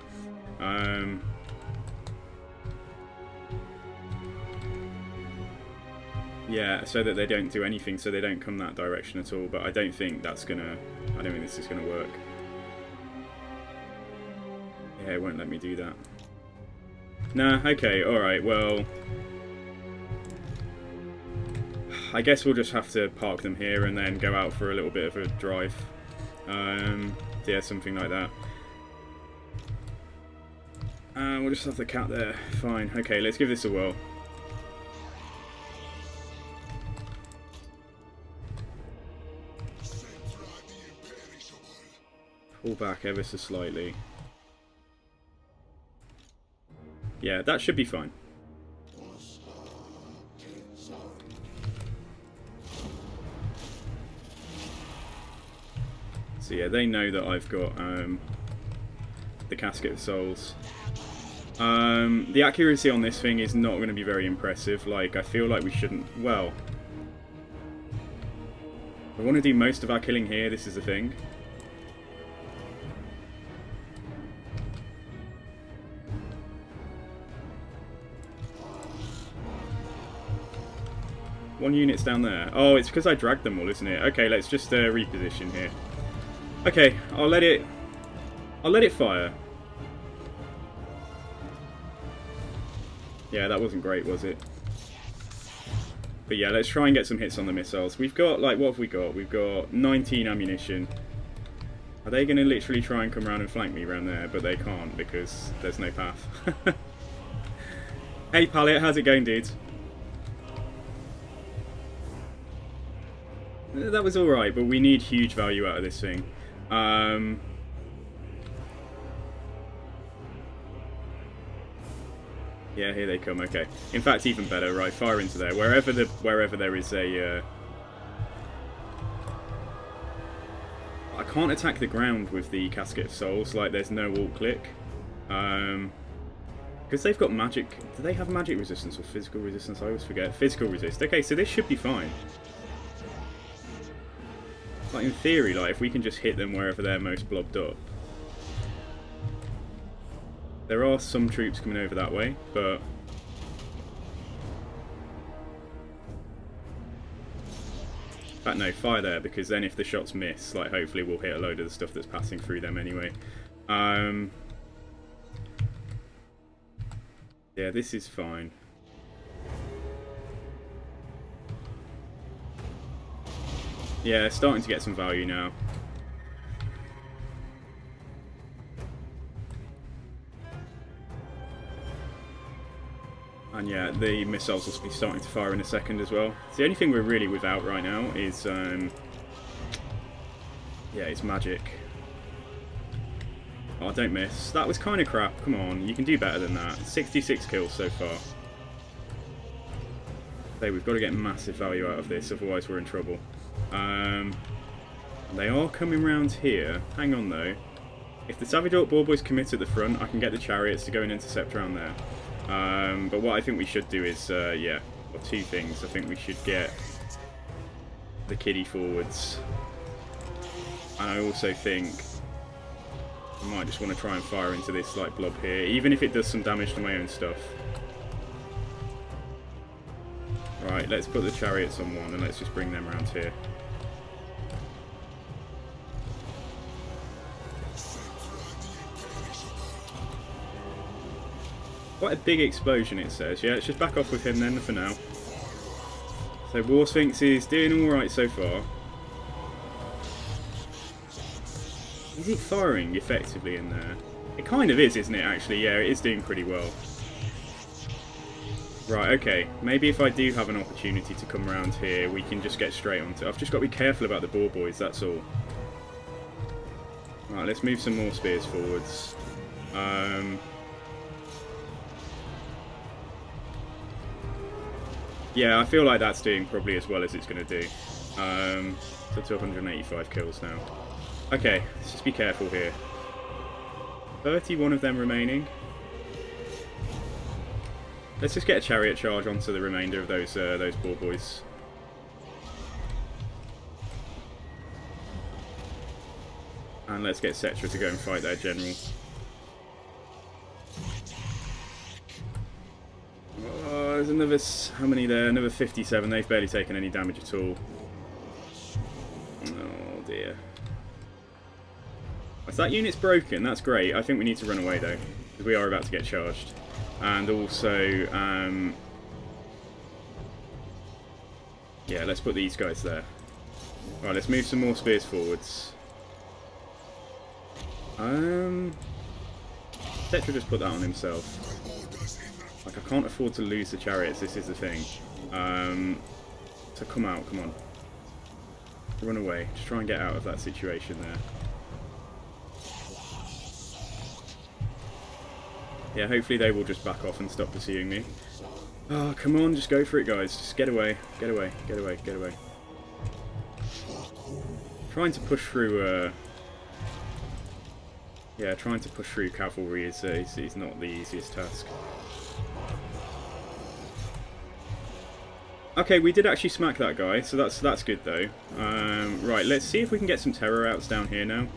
Yeah, so that they don't do anything, so they don't come that direction at all. But I don't think that's gonna. I don't think this is gonna work. Yeah, it won't let me do that. Nah. Okay. All right. Well. I guess we'll just have to park them here and then go out for a little bit of a drive. Yeah, something like that. We'll just have the cat there. Fine. Okay, let's give this a whirl. Pull back ever so slightly. Yeah, that should be fine. So yeah, they know that I've got the Casket of Souls. The accuracy on this thing is not going to be very impressive. Like, I feel like we shouldn't... Well... I want to do most of our killing here, this is the thing. One unit's down there. Oh, it's because I dragged them all, isn't it? Okay, let's just reposition here. Okay, I'll let it fire. Yeah, that wasn't great, was it? But yeah, let's try and get some hits on the missiles. We've got, like, what have we got? We've got 19 ammunition. Are they going to literally try and come around and flank me around there? But they can't because there's no path. Hey, Pallet, how's it going, dudes? That was alright, but we need huge value out of this thing. Yeah, here they come. Okay. In fact, even better. Right, fire into there. Wherever there is a. I can't attack the ground with the Casket of Souls. Like, there's no alt click. Because they've got magic. Do they have magic resistance or physical resistance? I always forget. Physical resist. Okay, so this should be fine. Like, in theory, like, if we can just hit them wherever they're most blobbed up. There are some troops coming over that way, but... In fact, no, fire there, because then if the shots miss, like, hopefully we'll hit a load of the stuff that's passing through them anyway. Yeah, this is fine. Yeah, starting to get some value now. And yeah, the missiles will be starting to fire in a second as well. So the only thing we're really without right now is, yeah, it's magic. Oh, don't miss. That was kind of crap. Come on, you can do better than that. 66 kills so far. Okay, we've got to get massive value out of this, otherwise we're in trouble. They are coming round here. Hang on though. If the Savage Orc Ball Boys commit at the front, I can get the chariots to go and intercept around there. But what I think we should do is, yeah, well, two things. I think we should get the kiddie forwards. And I also think I might just want to try and fire into this like blob here, even if it does some damage to my own stuff. Right, let's put the chariots on one and let's just bring them around here. Quite a big explosion, it says. Yeah, let's just back off with him then for now. So War Sphinx is doing alright so far. Is it firing effectively in there? It kind of is, isn't it, actually? Yeah, it is doing pretty well. Right, okay. Maybe if I do have an opportunity to come around here, we can just get straight onto it. I've just got to be careful about the Boar Boys, that's all. Right, let's move some more spears forwards. Yeah, I feel like that's doing probably as well as it's going to do. So 285 kills now. Okay, let's just be careful here. 31 of them remaining. Let's just get a chariot charge onto the remainder of those Boar Boys. And let's get Settra to go and fight their general. Oh, there's another... How many there? Another 57. They've barely taken any damage at all. Oh dear. If that unit's broken, that's great. I think we need to run away though, because we are about to get charged. And also, yeah, let's put these guys there. Right, let's move some more spears forwards. Settra just put that on himself. Like, I can't afford to lose the chariots, this is the thing. So come out, come on. Run away, just try and get out of that situation there. Yeah, hopefully they will just back off and stop pursuing me. Oh, come on, just go for it, guys. Just get away, get away, get away, get away. Trying to push through, yeah, trying to push through cavalry is not the easiest task. Okay, we did actually smack that guy, so that's good though. Right, let's see if we can get some terror outs down here now.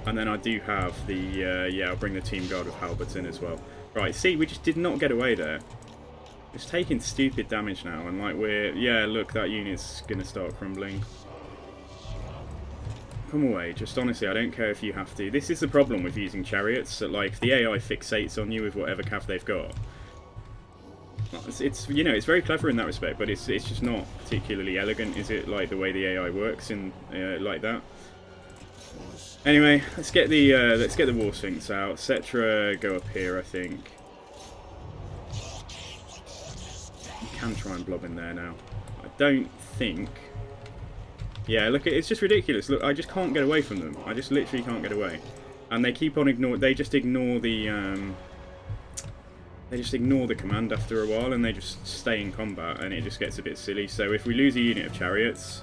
And then I do have the, yeah, I'll bring the Team Guard of Halberts in as well. Right, see, we just did not get away there. It's taking stupid damage now, and like we're, yeah, look, that unit's gonna start crumbling. Come away, just honestly, I don't care if you have to. This is the problem with using chariots, that like, the AI fixates on you with whatever cav they've got. It's you know, it's very clever in that respect, but it's just not particularly elegant, is it? Like the way the AI works in like that. Anyway, let's get the War Sphinx out. Settra, go up here, I think. You can try and blob in there now. I don't think. Yeah, look, it's just ridiculous. Look, I just can't get away from them. I just literally can't get away, and they keep on ignore. They just ignore the. They just ignore the command after a while, and they just stay in combat, and it just gets a bit silly. So if we lose a unit of chariots,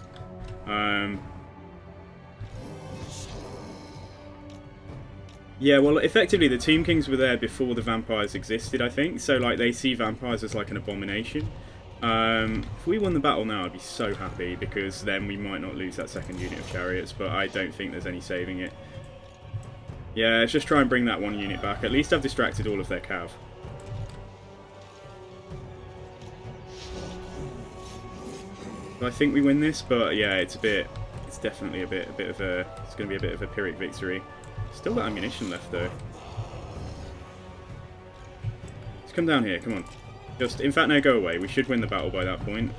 yeah, well, effectively the Tomb Kings were there before the vampires existed, I think. So like they see vampires as like an abomination. If we won the battle now, I'd be so happy, because then we might not lose that second unit of chariots, but I don't think there's any saving it. Yeah, let's just try and bring that one unit back. At least I've distracted all of their cav. I think we win this, but yeah, it's definitely it's going to be a bit of a Pyrrhic victory. Still got ammunition left though. Let's come down here, come on. Just, in fact, no, go away. We should win the battle by that point.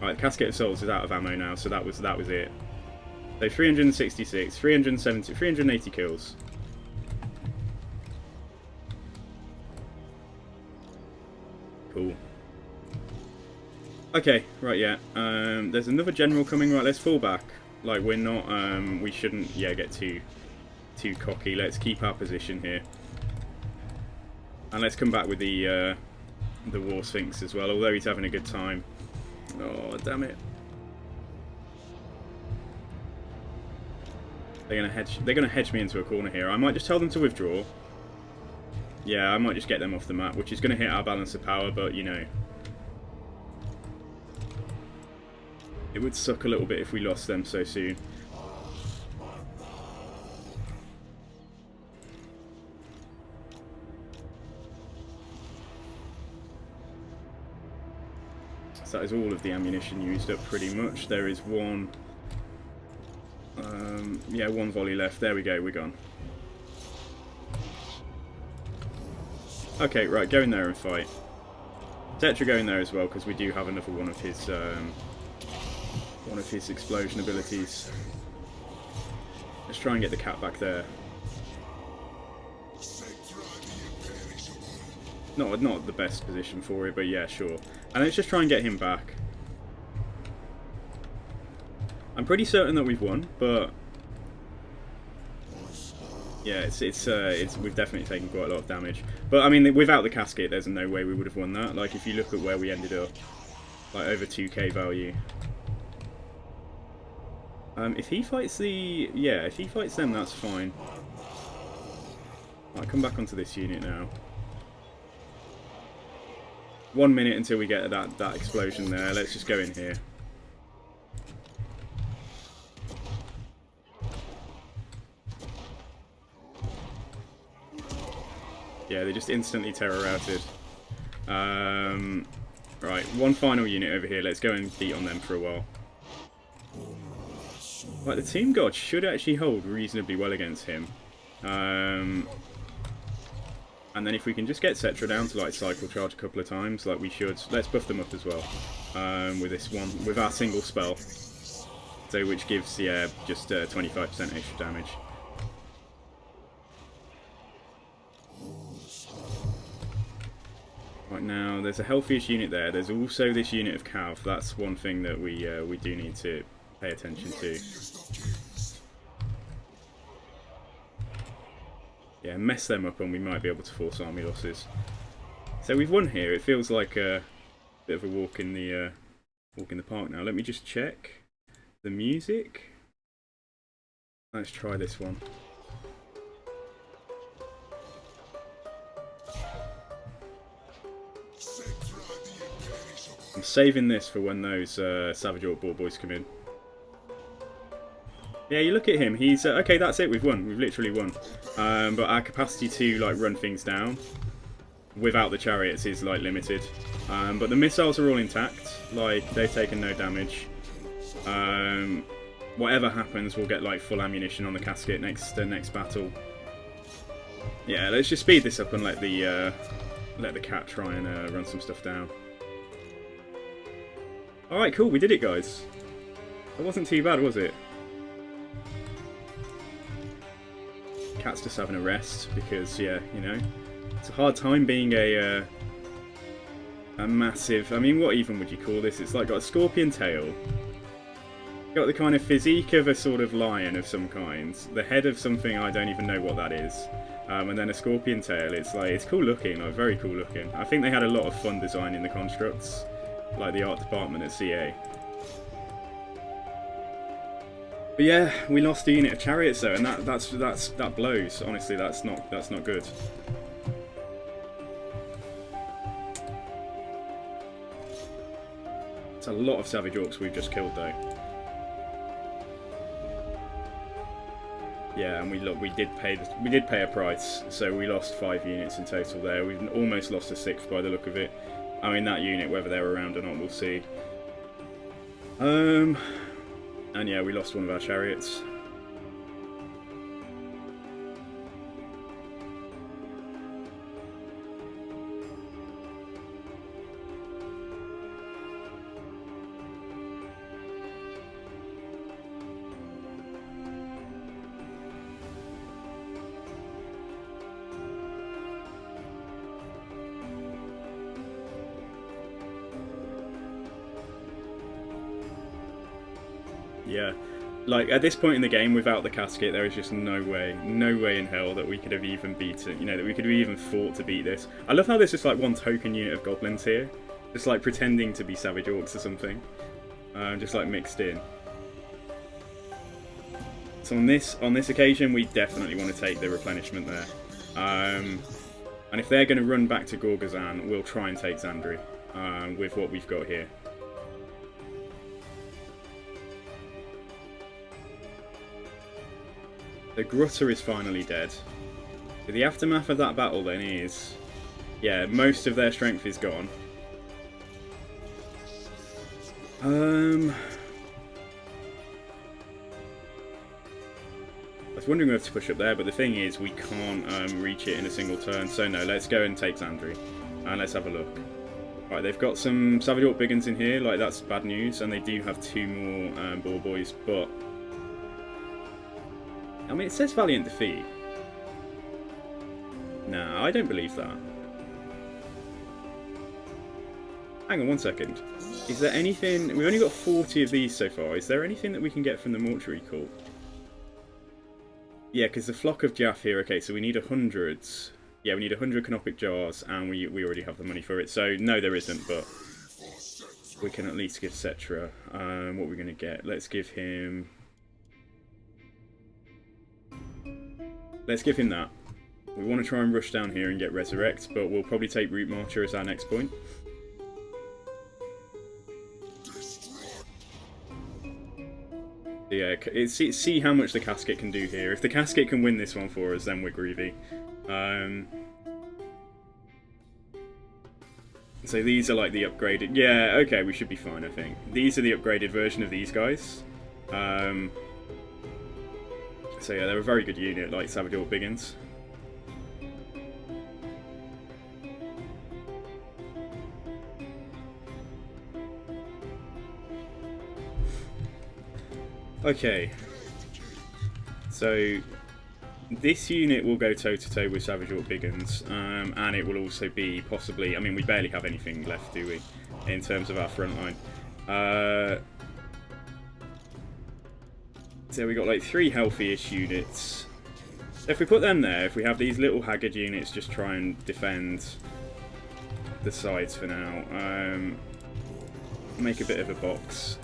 Right, the Cascade of Souls is out of ammo now, so that was it. So 366, 370, 380 kills. Cool. Okay, right, yeah. There's another general coming. Right, let's fall back. Like, we're not, we shouldn't, yeah, get too cocky. Let's keep our position here. And let's come back with the War Sphinx as well, although he's having a good time. Oh, damn it. They're gonna hedge me into a corner here. I might just tell them to withdraw. Yeah, I might just get them off the map, which is going to hit our balance of power, but, you know. It would suck a little bit if we lost them so soon. So that is all of the ammunition used up, pretty much. There is one... yeah, one volley left. There we go, we're gone. Okay, right, go in there and fight. Settra go in there as well, because we do have another one of his explosion abilities. Let's try and get the cat back there. Not the best position for it, but yeah, sure. And let's just try and get him back. I'm pretty certain that we've won, but yeah, we've definitely taken quite a lot of damage. But I mean, without the casket, there's no way we would have won that. Like, if you look at where we ended up, like over 2k value. If he fights if he fights them, that's fine. I'll come back onto this unit now. 1 minute until we get that explosion there. Let's just go in here. Yeah, they just instantly terror routed. Right, one final unit over here. Let's go and beat on them for a while. Right, the Team God should actually hold reasonably well against him. And then if we can just get Settra down to like cycle charge a couple of times, like we should, let's buff them up as well. With this one, with our single spell. So which gives, yeah, just 25% extra damage. Right, now, there's a healthiest unit there. There's also this unit of Cav. That's one thing that we do need to pay attention to. Yeah, mess them up and we might be able to force army losses. So we've won here. It feels like a bit of a walk in the park now. Let me just check the music. Let's try this one. I'm saving this for when those Savage Orc Boar boys come in. Yeah, you look at him. He's okay. That's it. We've won. We've literally won. But our capacity to like run things down without the chariots is like limited. But the missiles are all intact. Like they've taken no damage. Whatever happens, we'll get like full ammunition on the casket next battle. Yeah, let's just speed this up and let the cat try and run some stuff down. Alright, cool, we did it, guys. It wasn't too bad, was it? Cat's just having a rest because, yeah, you know, it's a hard time being a massive... I mean, what even would you call this? It's like got a scorpion tail. Got the kind of physique of a sort of lion of some kind. The head of something I don't even know what that is. And then a scorpion tail. It's like, it's cool looking, like very cool looking. I think they had a lot of fun designing the constructs, like the art department at CA. But yeah, we lost a unit of chariots though, and that blows. Honestly, that's not good. It's a lot of savage orcs we've just killed though. Yeah, and we did pay a price, so we lost 5 units in total there. We've almost lost a 6th by the look of it. I mean, that unit, whether they're around or not, we'll see. And yeah, we lost one of our chariots. Yeah, like at this point in the game, without the casket, there is just no way in hell that we could have even beaten, you know, that we could have even fought to beat this. I love how there's just like one token unit of goblins here, just like pretending to be savage orcs or something, just like mixed in. So on this occasion, we definitely want to take the replenishment there, and if they're going to run back to Gorgazan, we'll try and take Zandri with what we've got here. The Grutter is finally dead. The aftermath of that battle then is... yeah, most of their strength is gone. I was wondering whether to push up there, but the thing is we can't reach it in a single turn. So no, let's go and take Zandri. And let's have a look. Right, they've got some Savage Orc Biggins in here, like that's bad news. And they do have 2 more Boar Boys, but... I mean, it says Valiant Defeat. No, I don't believe that. Hang on one second. Is there anything... we've only got 40 of these so far. Is there anything that we can get from the Mortuary Cult? Yeah, because the Flock of Jaff here... okay, so we need 100. Yeah, we need 100 Canopic Jars, and we already have the money for it. So, no, there isn't, but... we can at least give Settra. What we're going to get? Let's give him... let's give him that. We want to try and rush down here and get Resurrect, but we'll probably take Root Marcher as our next point. Yeah, see how much the Casket can do here. If the Casket can win this one for us, then we're groovy. So these are like the upgraded... yeah, okay, we should be fine, I think. These are the upgraded version of these guys. So yeah, they're a very good unit, like Savage Orc Biggins. Okay. So this unit will go toe-to-toe with Savage Orc Biggins, and it will also be possibly... I mean, we barely have anything left, do we, in terms of our front line. So we got like 3 healthy-ish units. If we put them there, if we have these little haggard units just try and defend the sides for now, make a bit of a box.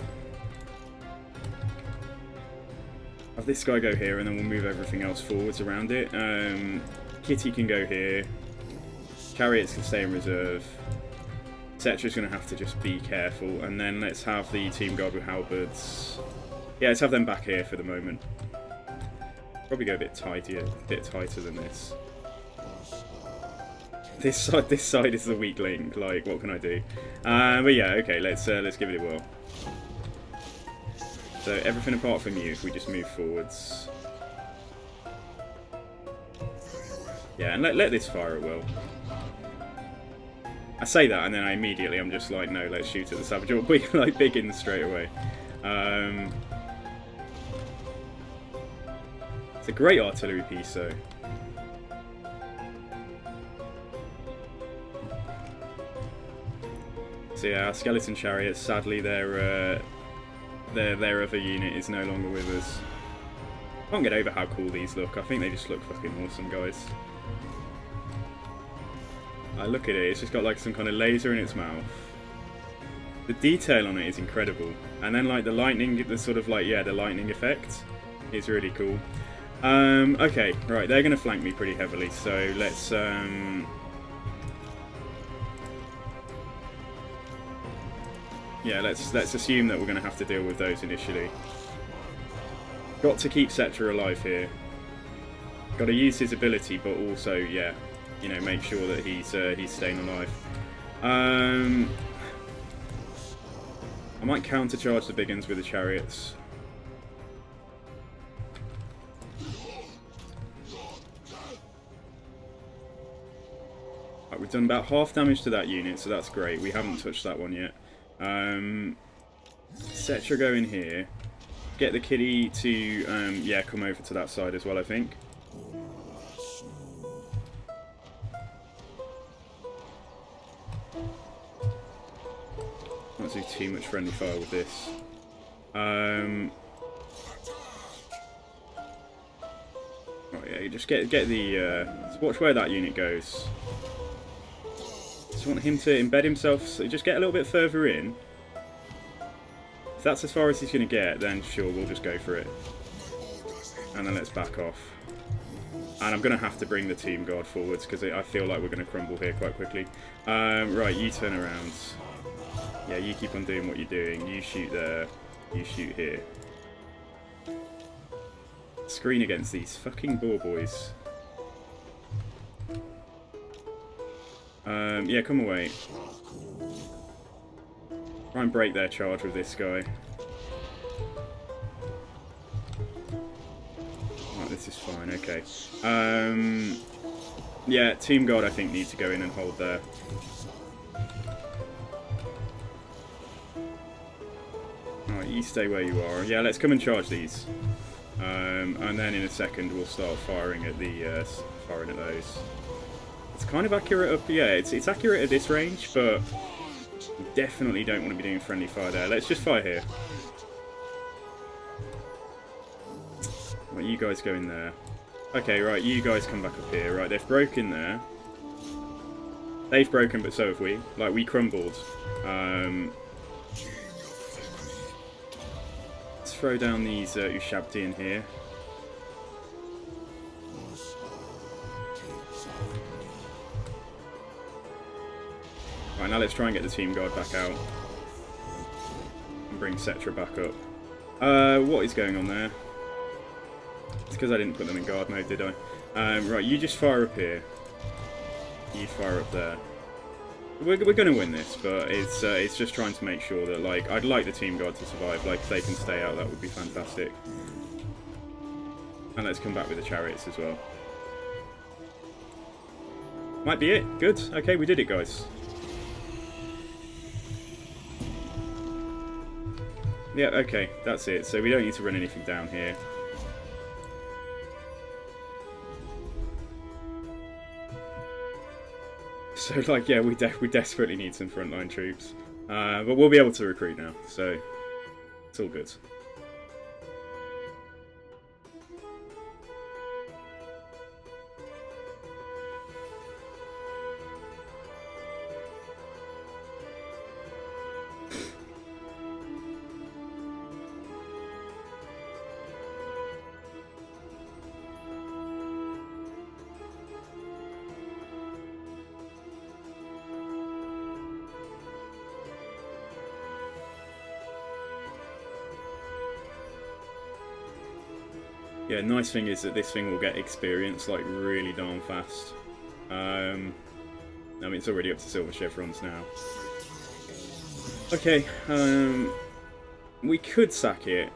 Have this guy go here and then we'll move everything else forwards around it. Kitty can go here. Chariots can stay in reserve. Settra's going to have to just be careful, and then let's have the Team Guard with Halberds. Yeah, let's have them back here for the moment. Probably go a bit tighter than this. This side is the weak link. Like, what can I do? But yeah, okay. Let's give it a whirl. So everything apart from you, if we just move forwards. Yeah, and let this fire at will. I say that, and then I'm just like, no, let's shoot at the Savage Orc. But like Biggins straight away. It's a great artillery piece, though. So yeah, our Skeleton Chariots, sadly their other unit is no longer with us. I can't get over how cool these look. I think they just look fucking awesome, guys. I look at it, it's just got like some kind of laser in its mouth. The detail on it is incredible. And then like the lightning, the sort of like, yeah, the lightning effect is really cool. Okay, right, they're going to flank me pretty heavily, so let's... yeah, let's assume that we're going to have to deal with those initially. Got to keep Settra alive here. Got to use his ability, but also, yeah, you know, make sure that he's staying alive. I might countercharge the big uns with the chariots. Right, we've done about half damage to that unit, so that's great. We haven't touched that one yet. Settra go in here. Get the kitty to, yeah, come over to that side as well, I think. Not do too much friendly fire with this. Oh yeah, you just get the. Just watch where that unit goes. Just want him to embed himself. So just get a little bit further in. If that's as far as he's going to get, then sure, we'll just go for it. And then let's back off. And I'm going to have to bring the Team Guard forwards because I feel like we're going to crumble here quite quickly. Right, you turn around. Yeah, you keep on doing what you're doing. You shoot there. You shoot here. Screen against these fucking boar boys. Yeah, come away. Try and break their charge with this guy. Right, this is fine, okay. Yeah, Team Guard I think need to go in and hold there. Alright, you stay where you are. Yeah, let's come and charge these. And then in a second we'll start firing at the firing at those. It's kind of accurate up, yeah, it's accurate at this range, but we definitely don't want to be doing friendly fire there. Let's just fire here. Right, you guys go in there. Okay, right, you guys come back up here. Right, they've broken there. They've broken, but so have we. Like, we crumbled. Let's throw down these Ushabti in here. Right, now let's try and get the Team Guard back out. And bring Settra back up. What is going on there? It's because I didn't put them in guard mode, did I? Right, you just fire up here. You fire up there. We're going to win this, but it's just trying to make sure that, like, I'd like the Team Guard to survive. Like, if they can stay out, that would be fantastic. And let's come back with the chariots as well. Might be it. Good. Okay, we did it, guys. Yeah, okay, that's it. So we don't need to run anything down here. So, like, yeah, we desperately need some frontline troops. But we'll be able to recruit now, so it's all good. Yeah, nice thing is that this thing will get experience like really darn fast. I mean, it's already up to silver chevrons now. Okay, we could sack it.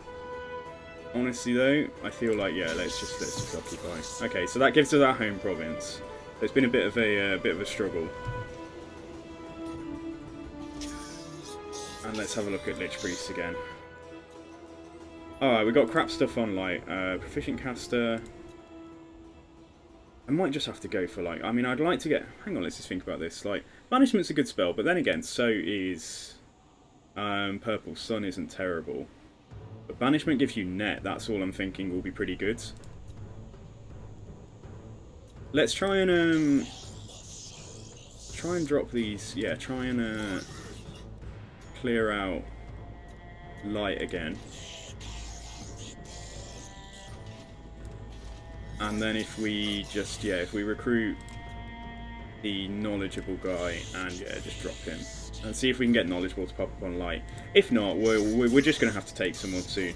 Honestly though, I feel like yeah, let's just occupy. Okay, so that gives us our home province. So it's been a bit of a struggle. And let's have a look at Lich Priest again. Alright, we got crap stuff on like Proficient Caster. I might just have to go for like, I mean, I'd like to get, hang on, let's just think about this. Like, Banishment's a good spell, but then again, so is Purple Sun isn't terrible. But Banishment gives you net, that's all I'm thinking will be pretty good. Let's try and drop these, yeah, try and clear out light again. And then if we just, yeah, if we recruit the knowledgeable guy and yeah, just drop him. And see if we can get knowledgeable to pop up on light. If not, we're just going to have to take someone soon.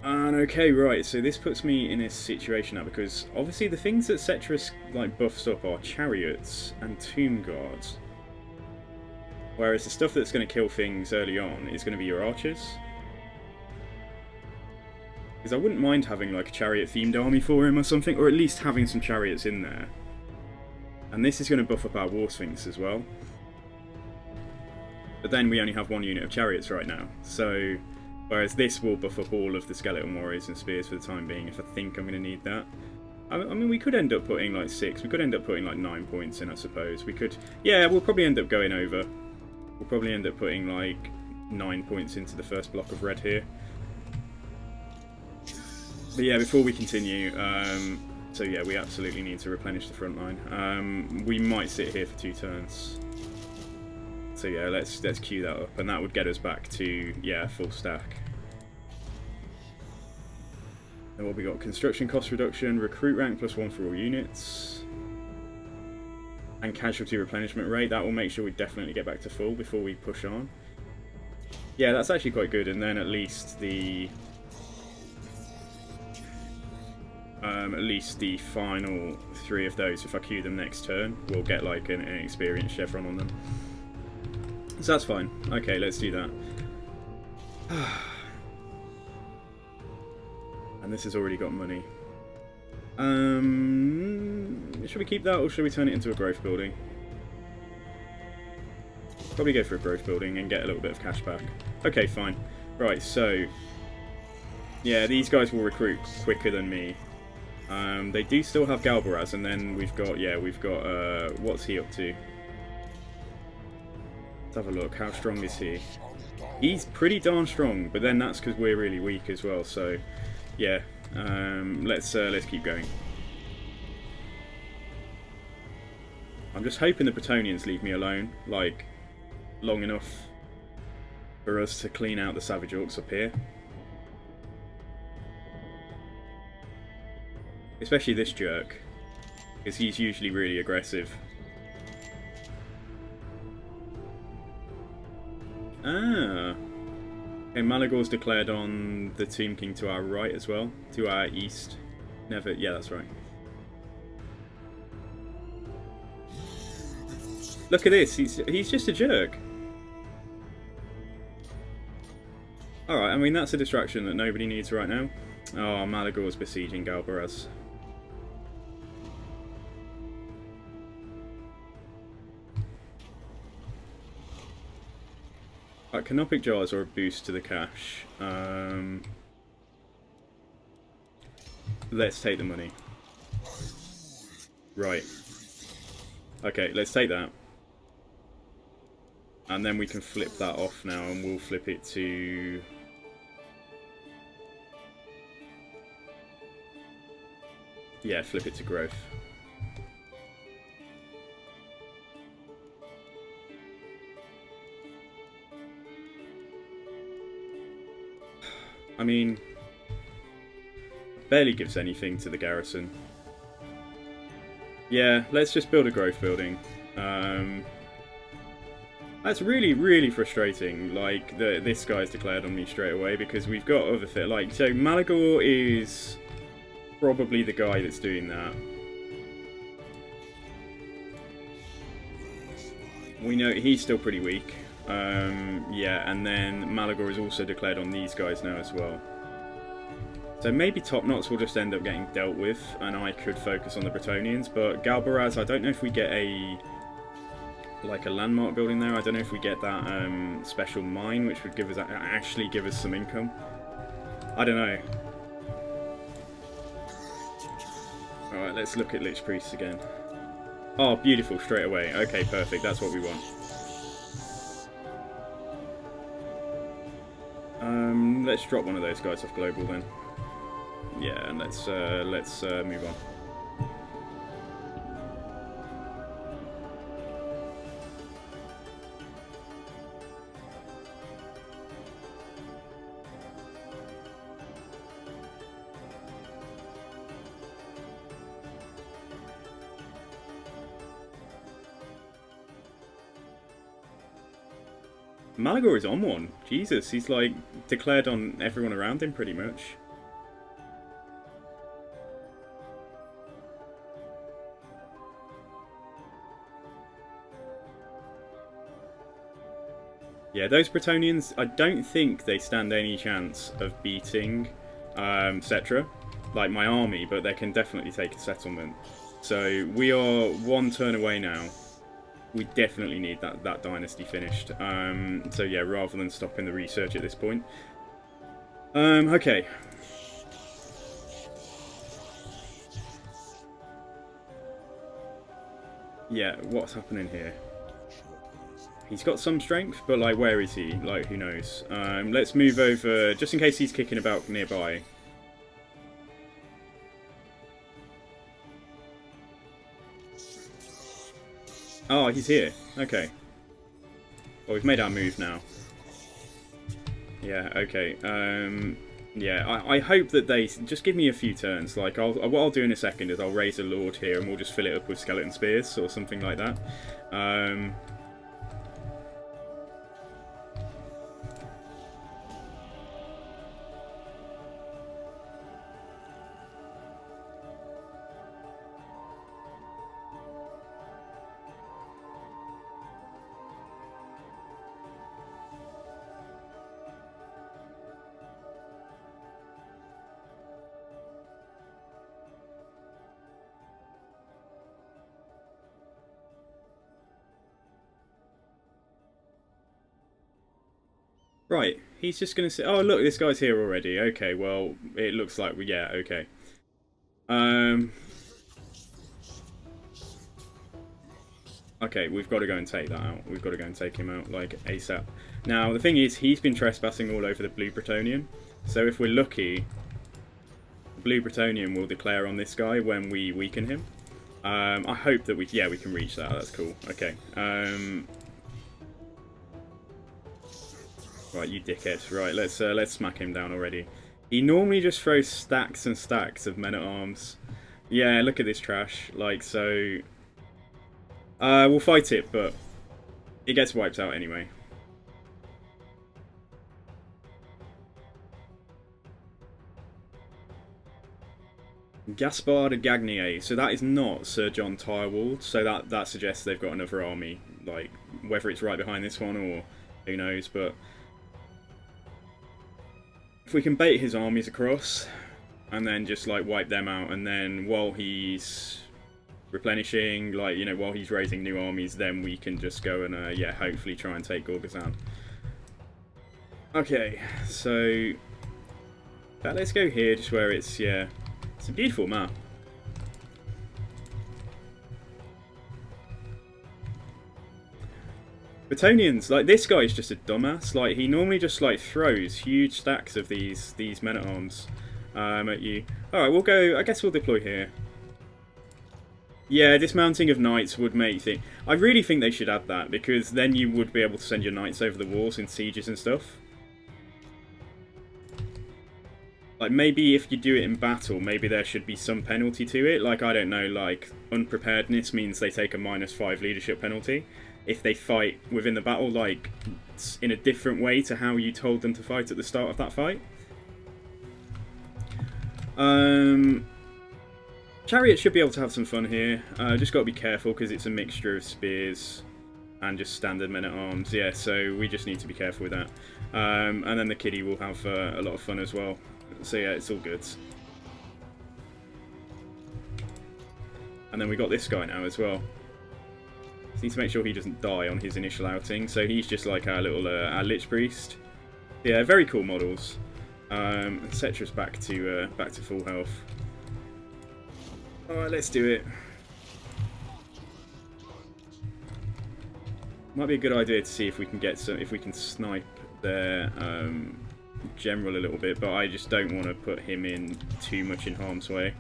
And okay, right, so this puts me in a situation now, because obviously the things that Settra like buffs up are chariots and tomb guards. Whereas the stuff that's going to kill things early on is going to be your archers. Because I wouldn't mind having like a chariot-themed army for him or something, or at least having some chariots in there. And this is going to buff up our War Sphinx as well. But then we only have one unit of chariots right now, so... Whereas this will buff up all of the skeleton warriors and spears for the time being, if I think I'm going to need that. I mean, we could end up putting like 6, we could end up putting like 9 points in, I suppose. We could... Yeah, we'll probably end up going over. We'll probably end up putting like 9 points into the first block of red here. But yeah, before we continue, so yeah, we absolutely need to replenish the front line. We might sit here for 2 turns. So yeah, let's queue that up, and that would get us back to, yeah, full stack. And what we got? Construction cost reduction, recruit rank +1 for all units, and casualty replenishment rate. That will make sure we definitely get back to full before we push on. Yeah, that's actually quite good, and then at least the final 3 of those, if I queue them next turn, we'll get like an experience chevron on them. So that's fine. Okay, let's do that. And this has already got money. Should we keep that, or should we turn it into a growth building? Probably go for a growth building and get a little bit of cash back. Okay, fine. Right, so... Yeah, these guys will recruit quicker than me. They do still have Galbaraz, and then we've got, yeah, what's he up to? Let's have a look. How strong is he? He's pretty darn strong, but then that's because we're really weak as well. So, yeah, let's keep going. I'm just hoping the Bretonnians leave me alone, like, long enough for us to clean out the Savage Orcs up here. Especially this jerk, because he's usually really aggressive. Ah. Okay, Malagor's declared on the Tomb King to our right as well. To our east. Never. Yeah, that's right. Look at this. He's just a jerk. Alright, I mean, that's a distraction that nobody needs right now. Oh, Malagor's besieging Galbaraz. Canopic jars are a boost to the cash. Let's take the money. Right. Okay, let's take that. And then we can flip that off now, and we'll flip it to... Yeah, flip it to growth. I mean, barely gives anything to the garrison. Yeah, let's just build a growth building. That's really, really frustrating. Like, this guy's declared on me straight away because we've got other things. Like, so Malagor is probably the guy that's doing that. We know he's still pretty weak. Yeah, and then Malagor is also declared on these guys now as well. So maybe Top Knots will just end up getting dealt with, and I could focus on the Bretonnians. But Galbaraz, I don't know if we get a landmark building there. I don't know if we get that special mine, which would give us actually give us some income. I don't know. All right, let's look at Lich Priests again. Oh, beautiful, straight away. Okay, perfect. That's what we want. Let's drop one of those guys off global then. Yeah, and let's move on. Malagor is on one. Jesus, he's like declared on everyone around him pretty much. Yeah, those Bretonnians, I don't think they stand any chance of beating Settra, like my army, but they can definitely take a settlement. So we are one turn away now. We definitely need that dynasty finished. So yeah, rather than stopping the research at this point. Okay. Yeah, what's happening here? He's got some strength, but like, where is he? Like, who knows? Let's move over, just in case he's kicking about nearby. Oh, he's here. Okay. Well, we've made our move now. Yeah, okay. Yeah, I hope that they just give me a few turns. Like, what I'll do in a second is I'll raise a lord here and we'll just fill it up with skeleton spears or something like that. Right, he's just going to say, oh look, this guy's here already. Okay, well, it looks like yeah, okay. Okay, we've got to go and take that out. We've got to go and take him out, like, ASAP. Now, the thing is, he's been trespassing all over the Blue Bretonnian. So if we're lucky, the Blue Bretonnian will declare on this guy when we weaken him. I hope that we can reach that. That's cool. Okay. Right, you dickhead. Right, let's smack him down already. He normally just throws stacks and stacks of men-at-arms. Yeah, look at this trash. Like, so... we'll fight it, but it gets wiped out anyway. Gaspard de Gagnier. So that is not Sir John Tyrewald. So that suggests they've got another army. Like, whether it's right behind this one or who knows, but... if we can bait his armies across and then just like wipe them out, and then while he's replenishing, like, you know, while he's raising new armies, then we can just go and yeah, hopefully try and take Gorgazan. Okay, so let's go here, just where it's, yeah, it's a beautiful map. Bretonnians, like, this guy's just a dumbass. Like, he normally just like throws huge stacks of these men-at-arms at you. Alright, we'll go, I guess we'll deploy here. Yeah, dismounting of knights would make things... I really think they should add that, because then you would be able to send your knights over the walls in sieges and stuff. Like, maybe if you do it in battle, maybe there should be some penalty to it. Like, I don't know, like, unpreparedness means they take a -5 leadership penalty if they fight within the battle, like, in a different way to how you told them to fight at the start of that fight. Chariot should be able to have some fun here. Just got to be careful because it's a mixture of spears. and just standard men-at-arms. Yeah, so we just need to be careful with that. And then the kiddie will have a lot of fun as well. So yeah, it's all good. And then we got this guy now as well. Just need to make sure he doesn't die on his initial outing. So he's just like our little our Lich Priest. Yeah, very cool models. Settra's back to full health. Alright, let's do it. Might be a good idea to see if we can get some, if we can snipe their general a little bit, but I just don't want to put him in too much in harm's way.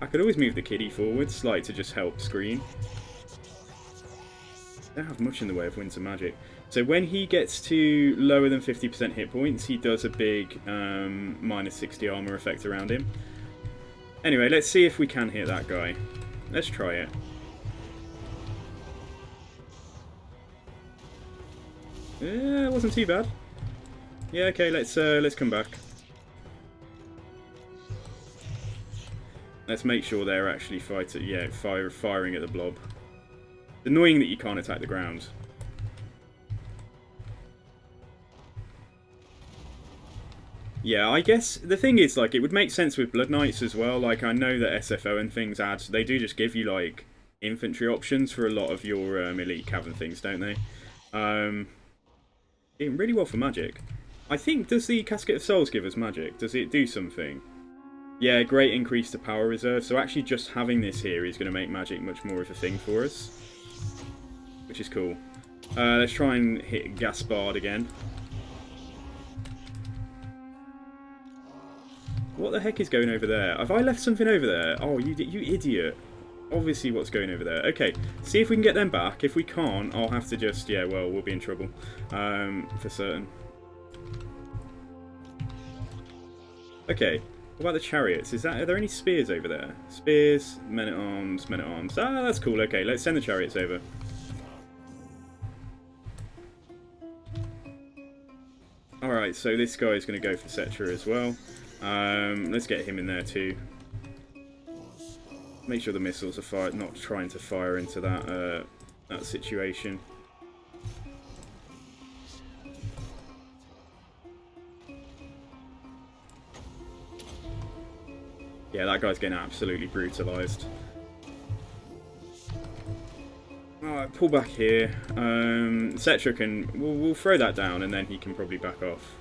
I could always move the kiddie forwards, like to just help screen. Don't have much in the way of Winter Magic. So when he gets to lower than 50% hit points, he does a big minus 60 armor effect around him. Anyway, let's see if we can hit that guy. Let's try it. Yeah, it wasn't too bad. Yeah, okay, let's come back. Let's make sure they're actually firing at the blob. It's annoying that you can't attack the ground. Yeah, I guess the thing is, like, it would make sense with Blood Knights as well. Like, I know that SFO and things add, they do just give you, like, infantry options for a lot of your elite cavern things, don't they? Doing really well for magic. I think, does the Casket of Souls give us magic? Does it do something? Yeah, great increase to power reserve. So actually just having this here is going to make magic much more of a thing for us. Which is cool. Let's try and hit Gaspard again. What the heck is going over there? Have I left something over there? Oh, you idiot. Obviously what's going over there. Okay, see if we can get them back. If we can't, I'll have to just... Yeah, well, we'll be in trouble. For certain. Okay, what about the chariots? Are there any spears over there? Spears, men-at-arms, men-at-arms. Ah, that's cool. Okay, let's send the chariots over. Alright, so this guy is going to go for Settra as well. Let's get him in there too. Make sure the missiles are not trying to fire into that situation. Yeah, that guy's getting absolutely brutalised. Alright, pull back here. Settra can... We'll throw that down and then he can probably back off.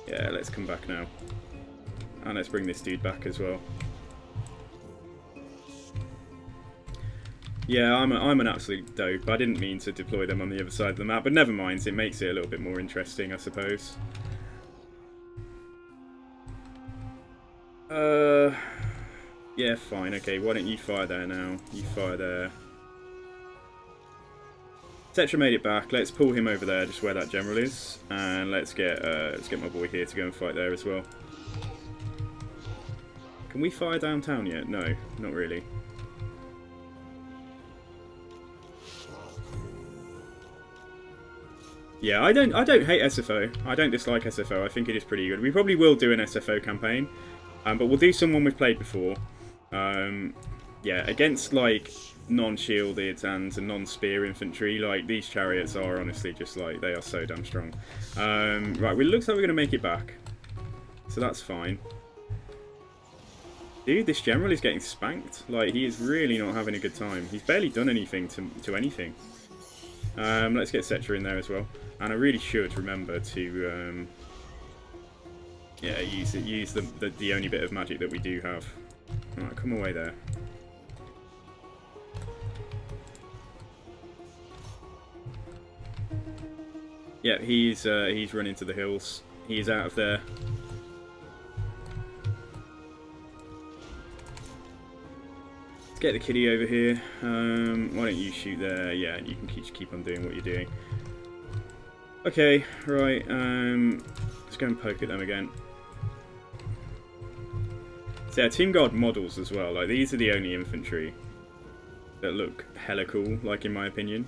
Yeah, let's come back now. And let's bring this dude back as well. Yeah, I'm an absolute dope. I didn't mean to deploy them on the other side of the map, but never mind. It makes it a little bit more interesting, I suppose. Yeah, fine. Okay, why don't you fire there now? You fire there. Settra made it back. Let's pull him over there, just where that general is, and let's get my boy here to go and fight there as well. Can we fire downtown yet? No, not really. Yeah, I don't hate SFO. I don't dislike SFO. I think it is pretty good. We probably will do an SFO campaign, but we'll do someone we've played before. Yeah, against like non-shielded and non-spear infantry, like these chariots are honestly just like, they are so damn strong. Right, well, it looks like we're going to make it back, so that's fine. Dude, this general is getting spanked. Like, he is really not having a good time. He's barely done anything to anything. Let's get Settra in there as well. And I really should remember to yeah, use the only bit of magic that we do have. Alright, come away there. Yeah, he's run into the hills. He's out of there. Let's get the kiddie over here. Why don't you shoot there? Yeah, you can keep on doing what you're doing. Okay, right. Let's go and poke at them again. So yeah, Team Guard models as well. Like, these are the only infantry that look hella cool, like, in my opinion.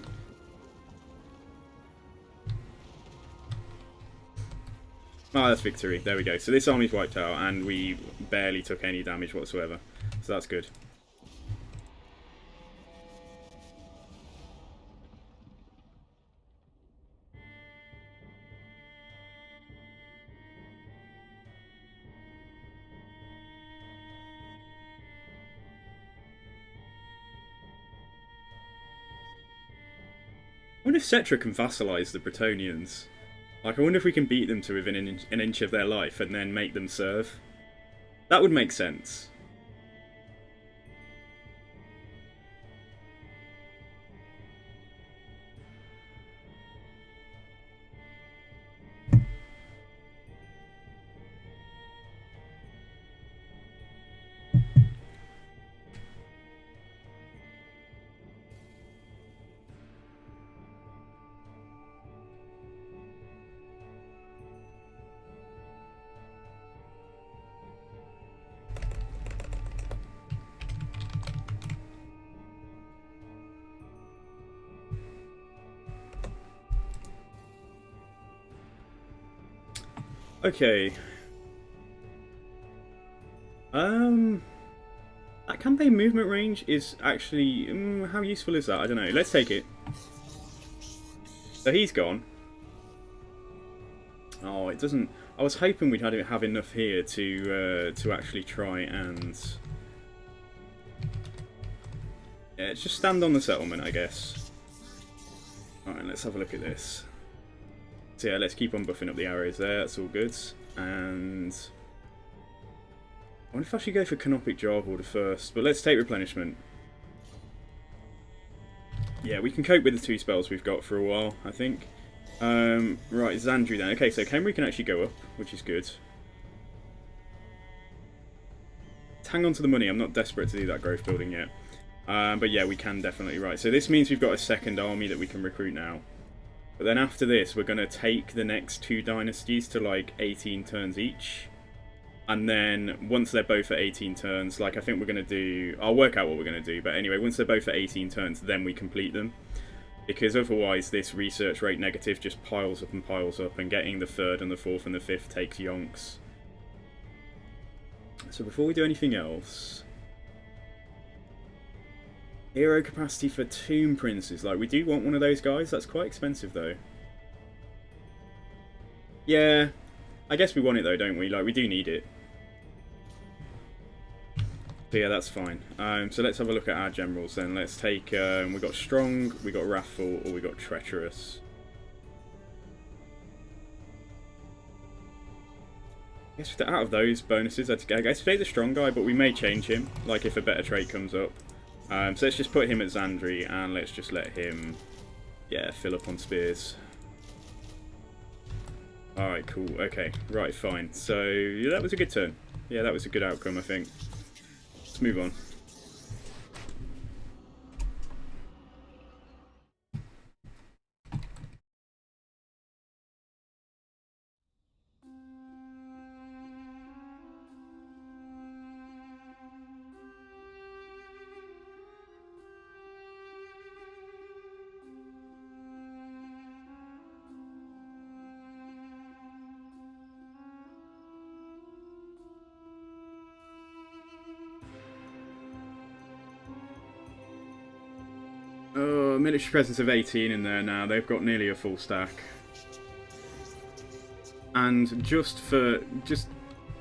Ah, that's victory. There we go. So this army's wiped out, and we barely took any damage whatsoever. So that's good. wonder if Settra can vassalize the Bretonnians. Like, I wonder if we can beat them to within an inch of their life and then make them serve. That would make sense. Okay. That campaign movement range is actually... how useful is that? I don't know. Let's take it. So he's gone. Oh, it doesn't... I was hoping we'd have enough here to actually try and... Yeah, just stand on the settlement, I guess. Alright, let's have a look at this. So yeah, let's keep on buffing up the arrows there, that's all good. And... I wonder if I should go for Canopic Jar Hoarder first, but let's take replenishment. Yeah, we can cope with the 2 spells we've got for a while, I think. Right, Xandri then. Okay, so Khemri can actually go up, which is good. Hang on to the money, I'm not desperate to do that growth building yet. But yeah, we can definitely. Right, so this means we've got a second army that we can recruit now. But then after this, we're going to take the next 2 dynasties to like 18 turns each. And then once they're both at 18 turns, like I think we're going to do... I'll work out what we're going to do. But anyway, once they're both at 18 turns, then we complete them. Because otherwise this research rate negative just piles up and piles up. And getting the 3rd and the 4th and the 5th takes yonks. So before we do anything else... Hero capacity for Tomb Princes. Like, we do want one of those guys. That's quite expensive, though. Yeah. I guess we want it, though, don't we? Like, we do need it. So yeah, that's fine. So let's have a look at our generals, then. Let's take... we got Strong, we got Wrathful, or we got Treacherous. I guess out of those bonuses, I guess take the Strong guy, but we may change him. Like, if a better trait comes up. So let's just put him at Xandri, and let's just let him, yeah, fill up on spears. Alright, cool, okay, right, fine. So, yeah, that was a good turn. Yeah, that was a good outcome, I think. Let's move on. Oh, military presence of 18 in there now. They've got nearly a full stack. And just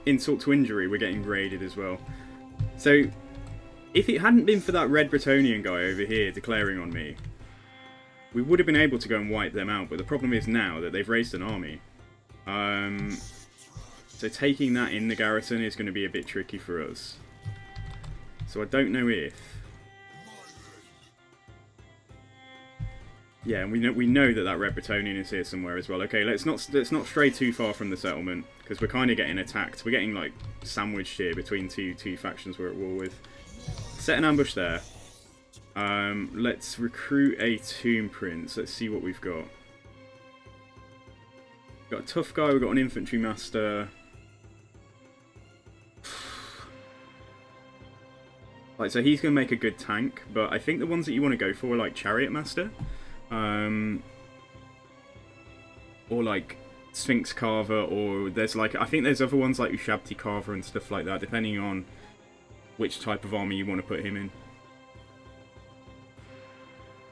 insult to injury, we're getting raided as well. So, if it hadn't been for that red Bretonnian guy over here declaring on me, we would have been able to go and wipe them out. But the problem is now that they've raised an army. So taking that in the garrison is going to be a bit tricky for us. So I don't know if... Yeah, and we know that that red Bretonnian is here somewhere as well. Okay, let's not stray too far from the settlement, because we're kind of getting attacked. We're getting like sandwiched here between two factions we're at war with. Set an ambush there. Let's recruit a Tomb Prince. Let's see what we've got. We've got a tough guy. We've got an infantry master. Like, so he's going to make a good tank, but I think the ones that you want to go for are like Chariot Master. Or like Sphinx Carver, or there's like, I think there's other ones like Ushabti Carver and stuff like that, depending on which type of army you want to put him in.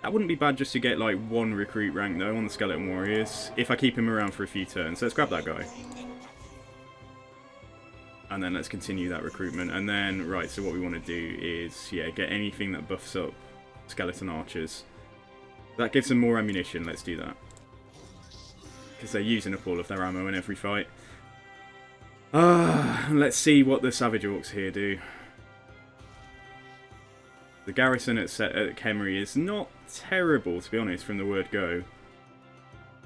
That wouldn't be bad just to get like one recruit rank though on the Skeleton Warriors, if I keep him around for a few turns. So let's grab that guy. And then let's continue that recruitment. And then, right, so what we want to do is, yeah, get anything that buffs up Skeleton Archers. That gives them more ammunition. Let's do that. Because they're using up all of their ammo in every fight. Let's see what the Savage Orcs here do. The garrison at Khemri is not terrible, to be honest, from the word go.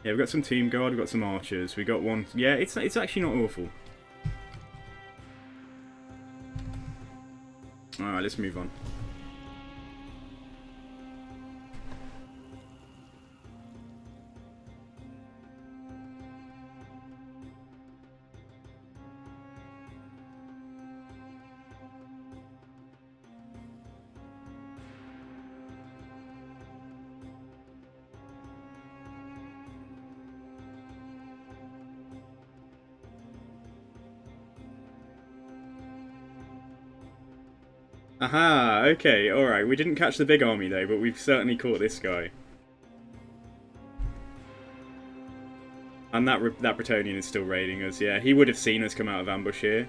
Yeah, we've got some Team Guard, we've got some Archers, we got one... Yeah, it's actually not awful. Alright, let's move on. Aha, okay, alright. We didn't catch the big army though, but we've certainly caught this guy. And that Bretonnian is still raiding us, yeah. He would have seen us come out of ambush here.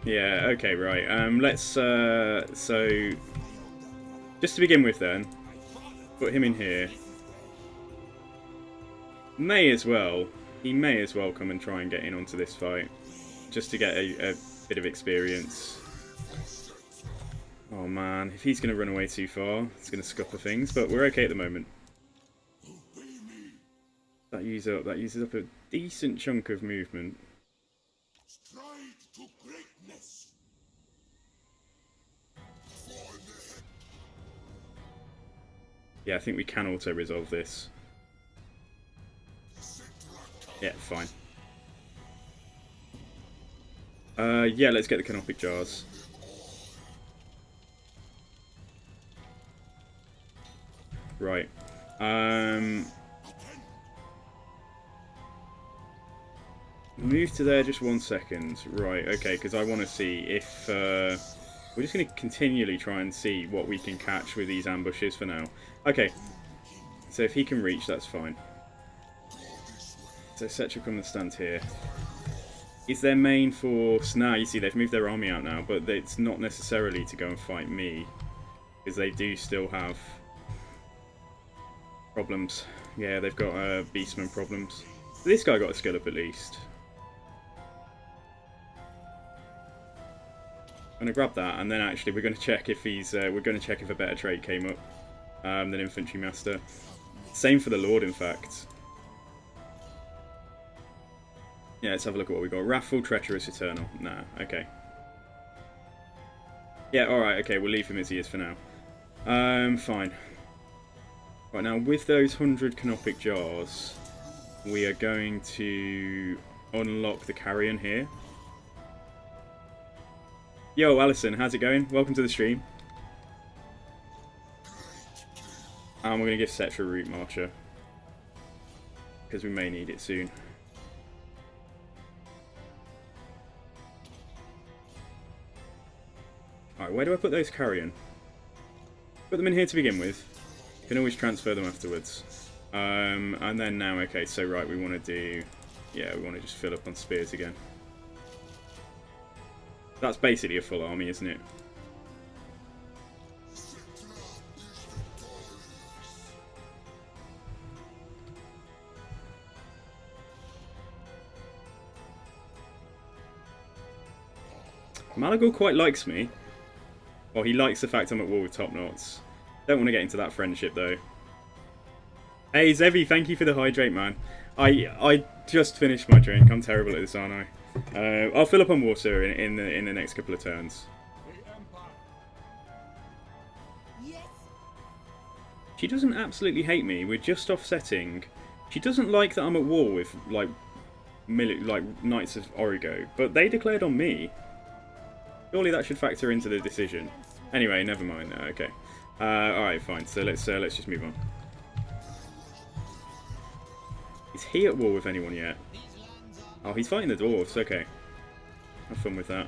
Yeah, okay, right. Let's, so... Just to begin with then, put him in here. May as well. He may as well come and try and get in onto this fight. Just to get a bit of experience. Oh man, if he's going to run away too far, it's going to scupper things, but we're okay at the moment. That uses up a decent chunk of movement. Yeah, I think we can auto-resolve this. Yeah, fine. Yeah, let's get the canopic jars. Right. Move to there just 1 second. Right, okay, because I want to see if... we're just going to continually try and see what we can catch with these ambushes for now. Okay, so if he can reach, that's fine. So Settra come and stand here. Is their main force... Nah, you see, they've moved their army out now, but it's not necessarily to go and fight me. Because they do still have problems. Yeah, they've got beastman problems. This guy got a skill up at least. I'm going to grab that, and then actually we're going to check if he's... we're going to check if a better trait came up than Infantry Master. Same for the Lord, in fact. Yeah, let's have a look at what we got. Wrathful, Treacherous, Eternal. Nah, okay. Yeah, alright, okay, we'll leave him as he is for now. Fine. Right, now with those 100 canopic jars, we are going to unlock the carrion here. Yo, Alison, how's it going? Welcome to the stream. And we're going to give Settra a Route Marcher. Because we may need it soon. Alright, where do I put those carrion? Put them in here to begin with. You can always transfer them afterwards. And then now, okay, so right, we want to do... Yeah, we want to just fill up on spears again. That's basically a full army, isn't it? Malagor quite likes me. Well, he likes the fact I'm at war with Top Knots. Don't want to get into that friendship, though. Hey, Zevi, thank you for the hydrate, man. I just finished my drink. I'm terrible at this, aren't I? I'll fill up on water in the next couple of turns. She doesn't absolutely hate me. We're just offsetting. She doesn't like that I'm at war with like Knights of Origo, but they declared on me. Surely that should factor into the decision. Anyway, never mind. Okay. All right, fine. So let's just move on. Is he at war with anyone yet? Oh, he's fighting the dwarves. Okay. Have fun with that.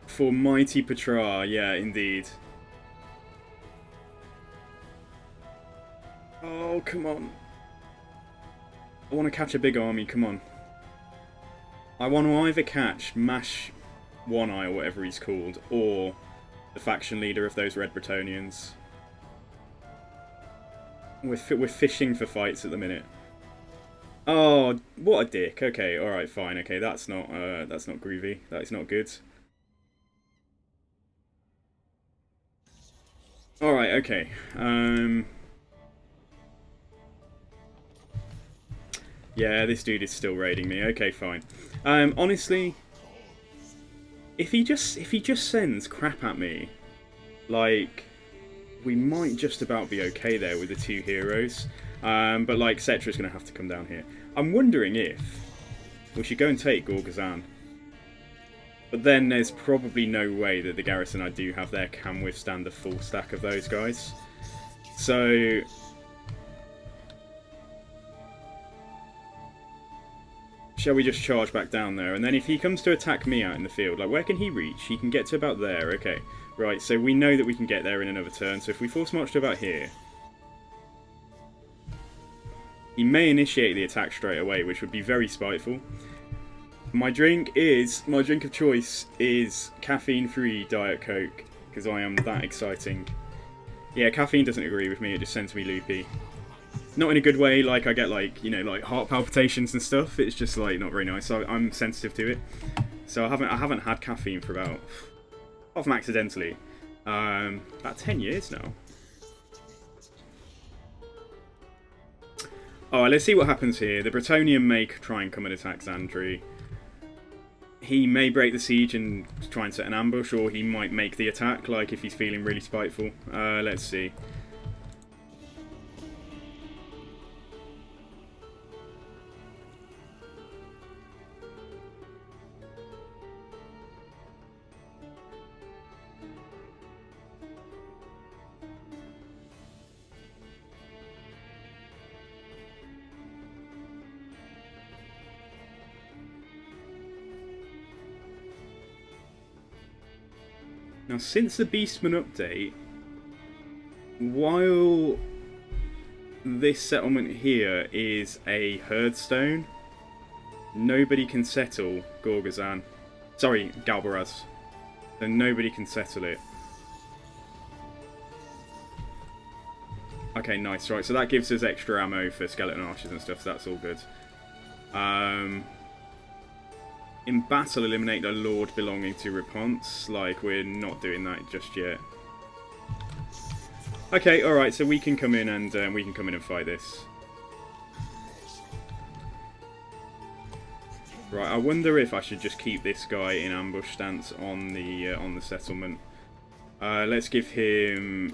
For mighty Petra, yeah, indeed. Oh, come on. I want to catch a big army, come on. I want to either catch Mash One Eye, or whatever he's called, or the faction leader of those Red Bretonians. We're fishing for fights at the minute. Oh, what a dick. Okay, alright, fine. Okay, that's not groovy. That is not good. Alright, okay. Yeah, this dude is still raiding me. Okay, fine. Honestly, if he just sends crap at me, like, we might just about be okay there with the 2 heroes. But like, Settra's going to have to come down here. I'm wondering if we should go and take Gorgazan. But then there's probably no way that the garrison I do have there can withstand the full stack of those guys. So shall we just charge back down there? And then if he comes to attack me out in the field, like, where can he reach? He can get to about there. Okay, right, so we know that we can get there in another turn. So if we force march to about here, he may initiate the attack straight away, which would be very spiteful. My drink of choice is caffeine-free Diet Coke, because I am that exciting. Yeah, caffeine doesn't agree with me, it just sends me loopy. Not in a good way, like I get, like, you know, like heart palpitations and stuff. It's just like not very nice. So I'm sensitive to it. So I haven't had caffeine for about, apart from accidentally, about 10 years now. Alright, let's see what happens here. The Bretonian may try and come and attack Xandri. He may break the siege and try and set an ambush, or he might make the attack, like if he's feeling really spiteful. Let's see. Now, since the Beastman update, while this settlement here is a herdstone, nobody can settle Gorgazan. Sorry, Galbaraz. So nobody can settle it. Okay, nice. Right, so that gives us extra ammo for skeleton archers and stuff, so that's all good. In battle, eliminate the lord belonging to Reponse. Like, we're not doing that just yet. Okay, alright, so we can come in and fight this. Right, I wonder if I should just keep this guy in ambush stance on the settlement. Let's give him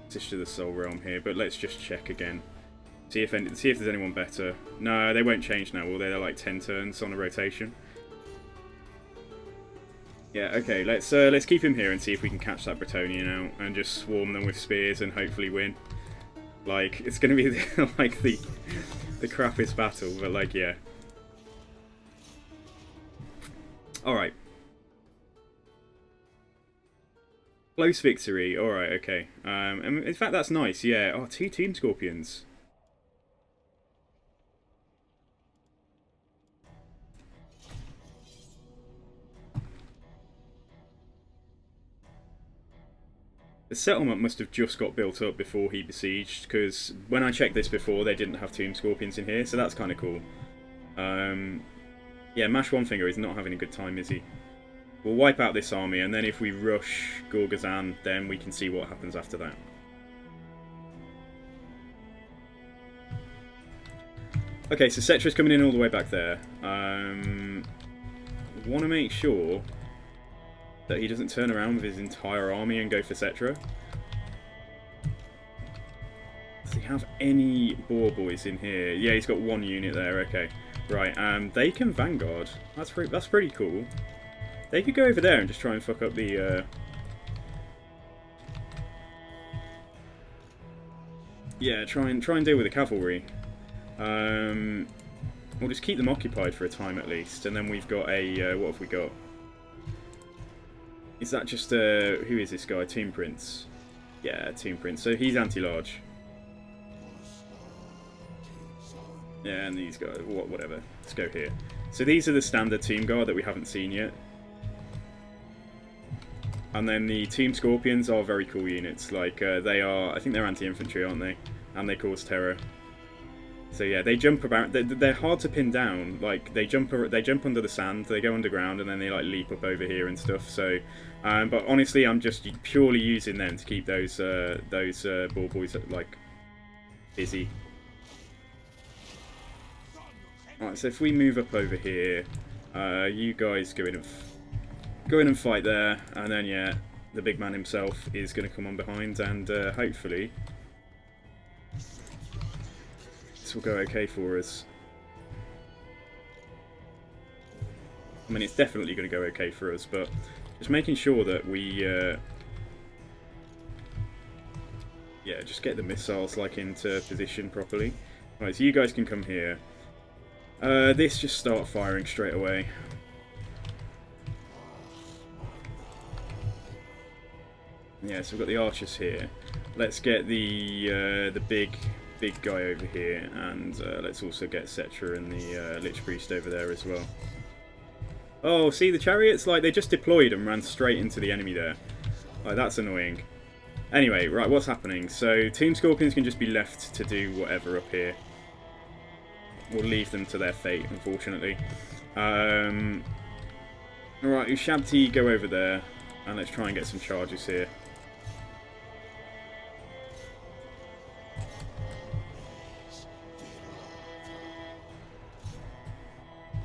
Sister of the Soul Realm here, but let's just check again. See if there's anyone better. No, they won't change now, will they? They're like 10 turns on a rotation. Yeah, okay, let's keep him here and see if we can catch that Bretonian out and just swarm them with spears and hopefully win. Like, it's gonna be like the crappiest battle, but like, yeah. Alright. Close victory, alright, okay. And in fact, that's nice, yeah. Oh, 2 Team Scorpions. The settlement must have just got built up before he besieged, because when I checked this before, they didn't have Tomb Scorpions in here, so that's kind of cool. Yeah, Mash One Finger is not having a good time, is he? We'll wipe out this army, and then if we rush Gorgazan, then we can see what happens after that. Okay, so Settra's coming in all the way back there. Want to make sure that he doesn't turn around with his entire army and go for Settra. Does he have any boar boys in here? Yeah, he's got 1 unit there, okay. Right, they can Vanguard. That's pretty cool. They could go over there and just try and fuck up the... Yeah, try and deal with the cavalry. We'll just keep them occupied for a time at least, and then we've got a... what have we got? Is that just who is this guy? Team Prince. Yeah, Team Prince. So he's anti-large. Yeah, and these guys, whatever. Let's go here. So these are the standard team guard that we haven't seen yet. And then the Team Scorpions are very cool units. Like, they are, I think they're anti-infantry, aren't they? And they cause terror. So yeah, they jump about. They're hard to pin down. Like, they jump under the sand, they go underground, and then they like leap up over here and stuff. So, but honestly, I'm just purely using them to keep those ball boys like busy. Alright, so if we move up over here, you guys go in and fight there, and then yeah, the big man himself is going to come on behind, and hopefully this will go okay for us. I mean, it's definitely going to go okay for us, but just making sure that we yeah, just get the missiles like into position properly. Right, so you guys can come here. This just start firing straight away. Yeah, so we've got the archers here. Let's get the big guy over here, and let's also get Settra and the Lich Priest over there as well. Oh, see the chariots? Like, they just deployed and ran straight into the enemy there. Like, that's annoying. Anyway, right, what's happening? So, Team Scorpions can just be left to do whatever up here. We'll leave them to their fate, unfortunately. Alright, Ushabti, go over there, and let's try and get some charges here.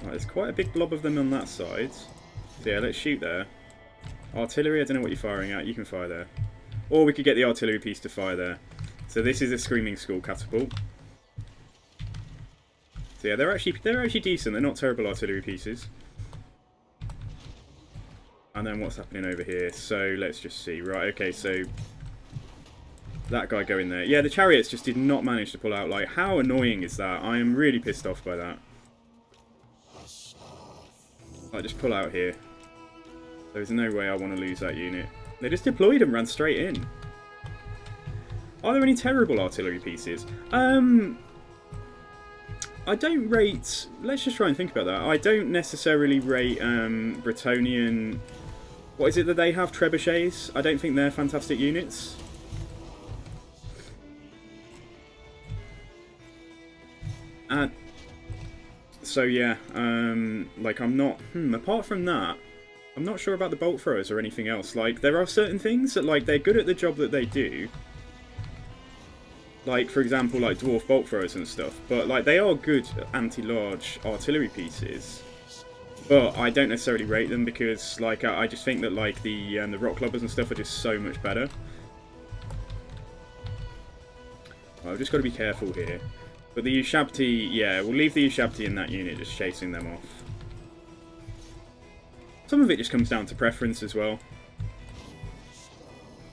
Right, there's quite a big blob of them on that side. So yeah, let's shoot there. Artillery, I don't know what you're firing at, you can fire there. Or we could get the artillery piece to fire there. So this is a Screaming Skull catapult. So yeah, they're actually decent. They're not terrible artillery pieces. And then what's happening over here? So let's just see. Right, okay, so that guy going there. Yeah, the chariots just did not manage to pull out. Like, how annoying is that? I am really pissed off by that. Like, just pull out here. There's no way I want to lose that unit. They just deployed and ran straight in. Are there any terrible artillery pieces? I don't rate... Let's just try and think about that. I don't necessarily rate Bretonnian... What is it that they have? Trebuchets? I don't think they're fantastic units. So yeah, like I'm not... apart from that, I'm not sure about the bolt throwers or anything else. Like, there are certain things that, like, they're good at the job that they do. Like, for example, like dwarf bolt throwers and stuff. But, like, they are good anti-large artillery pieces. But I don't necessarily rate them because, like, I just think that, like, the rock clubbers and stuff are just so much better. I've just got to be careful here. But the Ushabti, yeah, we'll leave the Ushabti in that unit, just chasing them off. Some of it just comes down to preference as well.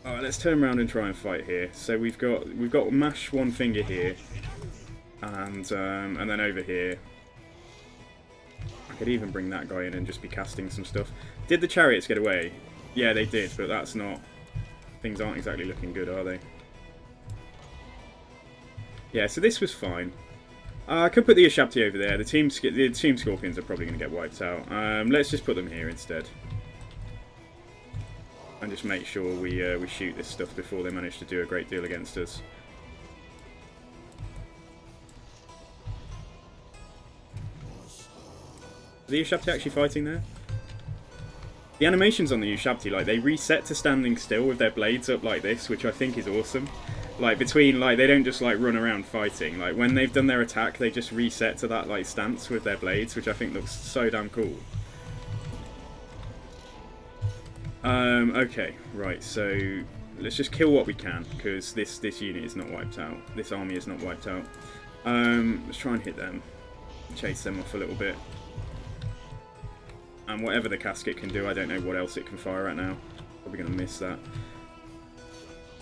Alright, let's turn around and try and fight here. So we've got mash one finger here, and then over here. I could even bring that guy in and just be casting some stuff. Did the chariots get away? Yeah, they did, but that's not... Things aren't exactly looking good, are they? Yeah, so this was fine. I could put the Ushabti over there. The team Scorpions are probably going to get wiped out. Let's just put them here instead. And just make sure we shoot this stuff before they manage to do a great deal against us. Are the Ushabti actually fighting there? The animations on the Ushabti, like, they reset to standing still with their blades up like this, which I think is awesome. Like, between, like, they don't just, like, run around fighting. Like, when they've done their attack, they just reset to that, like, stance with their blades, which I think looks so damn cool. Okay, right, so let's just kill what we can, because this unit is not wiped out. This army is not wiped out. Let's try and hit them. Chase them off a little bit. And whatever the casket can do, I don't know what else it can fire at now. Probably going to miss that.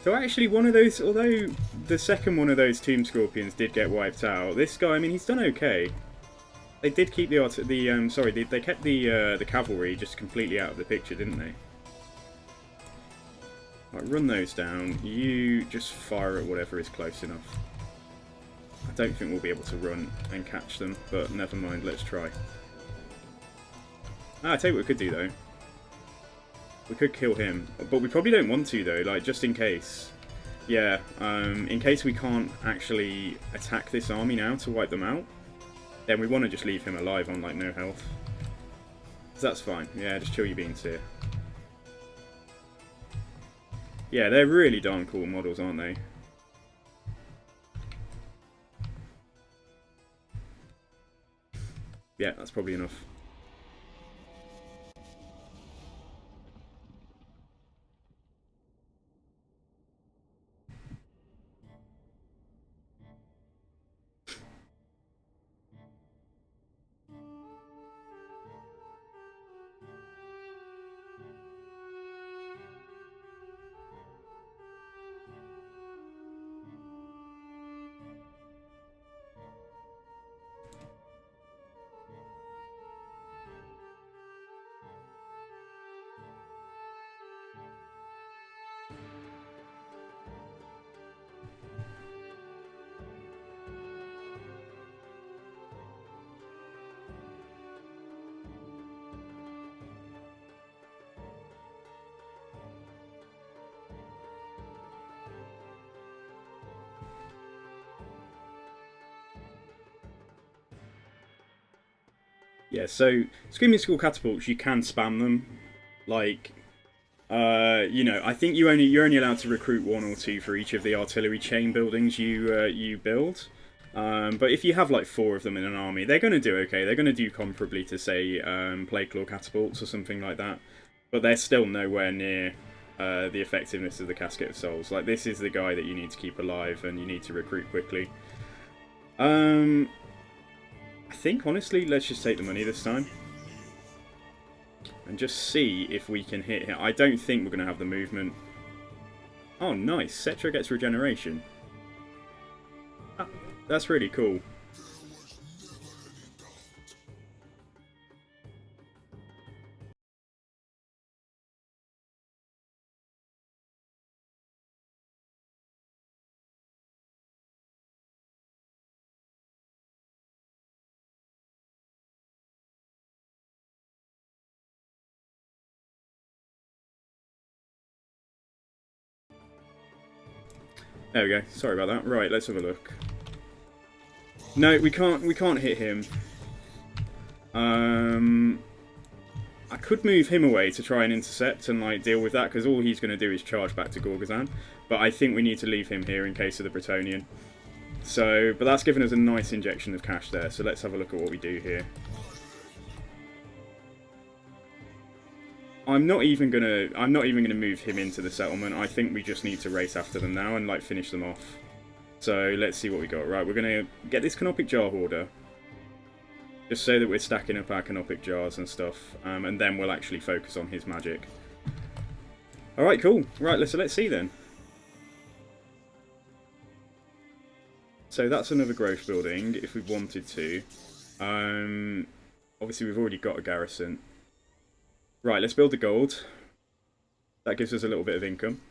So actually, one of those, although the second one of those Team Scorpions did get wiped out, this guy, I mean, he's done okay. They did keep they kept the cavalry just completely out of the picture, didn't they? Right, run those down. You just fire at whatever is close enough. I don't think we'll be able to run and catch them, but never mind, let's try. Ah, I tell you what we could do though. We could kill him, but we probably don't want to though, like just in case. Yeah, in case we can't actually attack this army now to wipe them out, then we want to just leave him alive on like no health. So that's fine, yeah, just chill your beans here. Yeah, they're really darn cool models, aren't they? Yeah, that's probably enough. Yeah, so Screaming Skull catapults, you can spam them. Like, you know, I think you're only allowed to recruit 1 or 2 for each of the artillery chain buildings you build. But if you have like 4 of them in an army, they're going to do okay. They're going to do comparably to say Plague Claw catapults or something like that. But they're still nowhere near the effectiveness of the Casket of Souls. Like, this is the guy that you need to keep alive and you need to recruit quickly. I think, honestly, let's just take the money this time. And just see if we can hit him. I don't think we're going to have the movement. Oh, nice. Settra gets regeneration. Ah, that's really cool. There we go. Sorry about that. Right, let's have a look. No, we can't hit him. I could move him away to try and intercept and like deal with that, because all he's going to do is charge back to Gorgazan. But I think we need to leave him here in case of the Bretonnian. So, but that's given us a nice injection of cash there. So let's have a look at what we do here. I'm not even gonna move him into the settlement. I think we just need to race after them now and like finish them off. So let's see what we got. Right, we're gonna get this Canopic Jar Hoarder, just so that we're stacking up our Canopic Jars and stuff, and then we'll actually focus on his magic. All right, cool. Right, let's see then. So that's another growth building if we wanted to. Obviously we've already got a garrison. Right, let's build the gold. That gives us a little bit of income.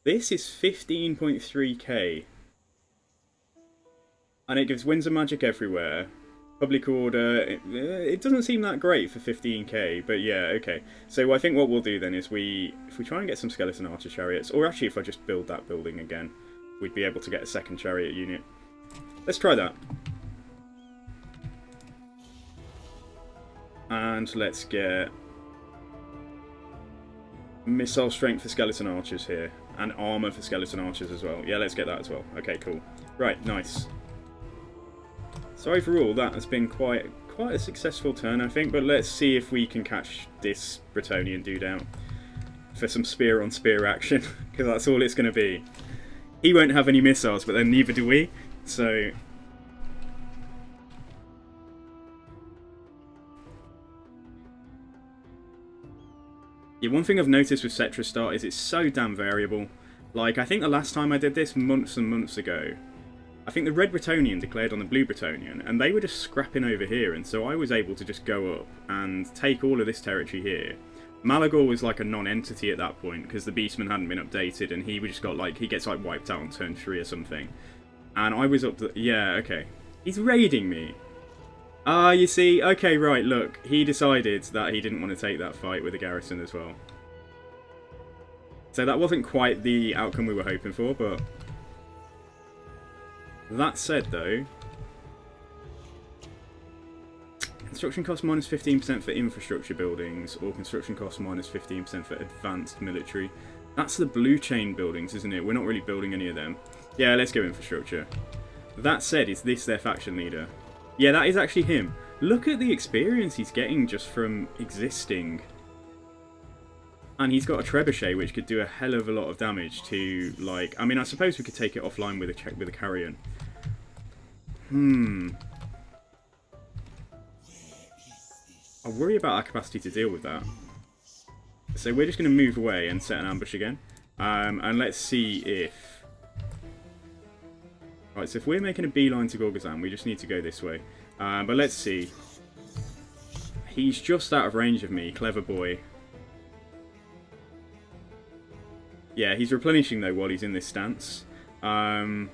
This is 15.3k. And it gives winds of magic everywhere. Public order. It doesn't seem that great for 15k, but yeah, okay. So I think what we'll do then is if we try and get some skeleton archer chariots, or actually if I just build that building again, we'd be able to get a second chariot unit. Let's try that. And let's get missile strength for skeleton archers here. And armour for skeleton archers as well. Yeah, let's get that as well. Okay, cool. Right, nice. So overall, that has been quite a successful turn, I think. But let's see if we can catch this Bretonnian dude out for some spear on spear action. Because that's all it's going to be. He won't have any missiles, but then neither do we. So... yeah, one thing I've noticed with Settra Start is it's so damn variable. Like, I think the last time I did this, months and months ago, I think the Red Bretonnian declared on the Blue Bretonnian, and they were just scrapping over here, and so I was able to just go up and take all of this territory here. Malagor was like a non-entity at that point, because the Beastman hadn't been updated, and he just got like, he gets like wiped out on turn 3 or something. And I was up to... Yeah, okay. He's raiding me. Ah, you see, okay, right, look. He decided that he didn't want to take that fight with the garrison as well. So that wasn't quite the outcome we were hoping for, but... That said, though... Construction cost minus 15% for infrastructure buildings, or construction cost minus 15% for advanced military. That's the blue chain buildings, isn't it? We're not really building any of them. Yeah, let's go infrastructure. That said, is this their faction leader? Yeah, that is actually him. Look at the experience he's getting just from existing. And he's got a trebuchet, which could do a hell of a lot of damage to, like... I mean, I suppose we could take it offline with a carrion. I worry about our capacity to deal with that. So we're just going to move away and set an ambush again. And let's see if... Right, so if we're making a beeline to Gorgazan, we just need to go this way. But let's see. He's just out of range of me, clever boy. Yeah, he's replenishing though while he's in this stance. Right,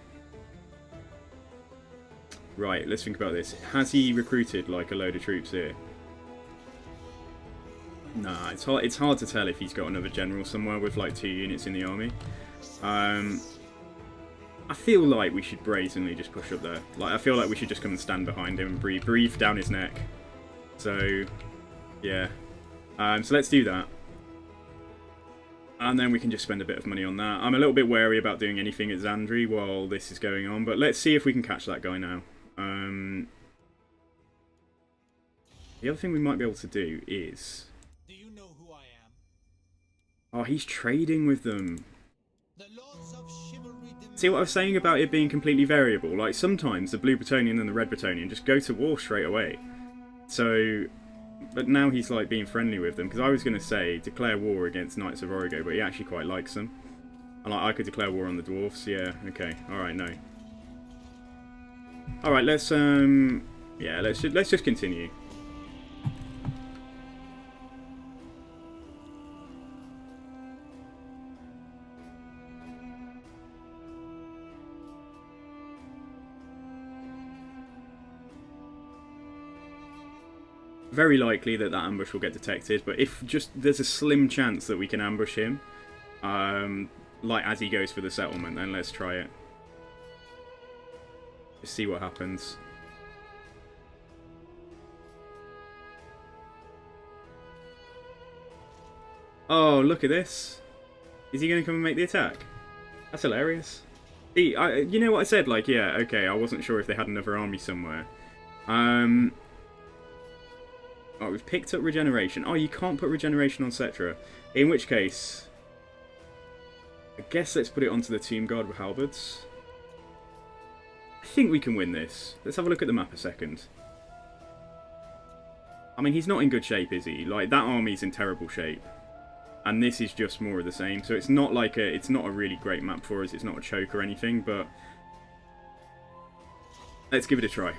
let's think about this. Has he recruited like a load of troops here? Nah, it's hard to tell if he's got another general somewhere with like 2 units in the army. I feel like we should brazenly just push up there. Like, I feel like we should just come and stand behind him and breathe down his neck. So, yeah. So let's do that. And then we can just spend a bit of money on that. I'm a little bit wary about doing anything at Zandri while this is going on, but let's see if we can catch that guy now. The other thing we might be able to do is... Do you know who I am? Oh, he's trading with them. The lords of chivalry. See what I was saying about it being completely variable? Like, sometimes the Blue Bretonnian and the Red Bretonnian just go to war straight away. So... But now he's like being friendly with them, because I was going to say declare war against Knights of Origo, but he actually quite likes them. And like, I could declare war on the dwarfs. Yeah, okay. Alright, no. Alright, let's yeah, let's just continue. Very likely that ambush will get detected, but if just there's a slim chance that we can ambush him, like as he goes for the settlement, then let's try it. Just see what happens. Oh, look at this. Is he going to come and make the attack? That's hilarious. See, you know what I said? Like, yeah, okay, I wasn't sure if they had another army somewhere. Oh, we've picked up regeneration. Oh, you can't put regeneration on Settra. In which case, I guess let's put it onto the Tomb Guard with halberds. I think we can win this. Let's have a look at the map a second. I mean, he's not in good shape, is he? Like, that army's in terrible shape. And this is just more of the same. So it's not like it's not a really great map for us. It's not a choke or anything, but let's give it a try.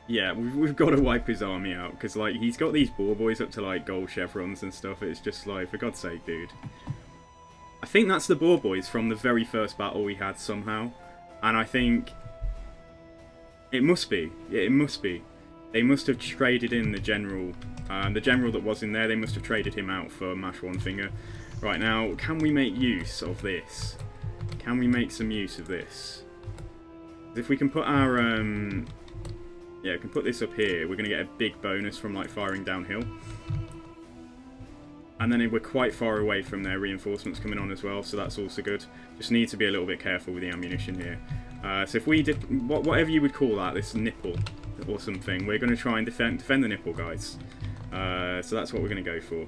Yeah, we've got to wipe his army out, because like he's got these boar boys up to like gold chevrons and stuff. It's just like, for God's sake, dude. I think that's the boar boys from the very first battle we had somehow, and I think it must be. Yeah, it must be. They must have traded in the general that was in there. They must have traded him out for Mash One Finger. Right, now, can we make use of this? Can we make some use of this? If we can put our yeah, we can put this up here. We're going to get a big bonus from like firing downhill. And then we're quite far away from their reinforcements coming on as well, so that's also good. Just need to be a little bit careful with the ammunition here. So if we did, whatever you would call that, this nipple or something, we're going to try and defend the nipple, guys. So that's what we're going to go for.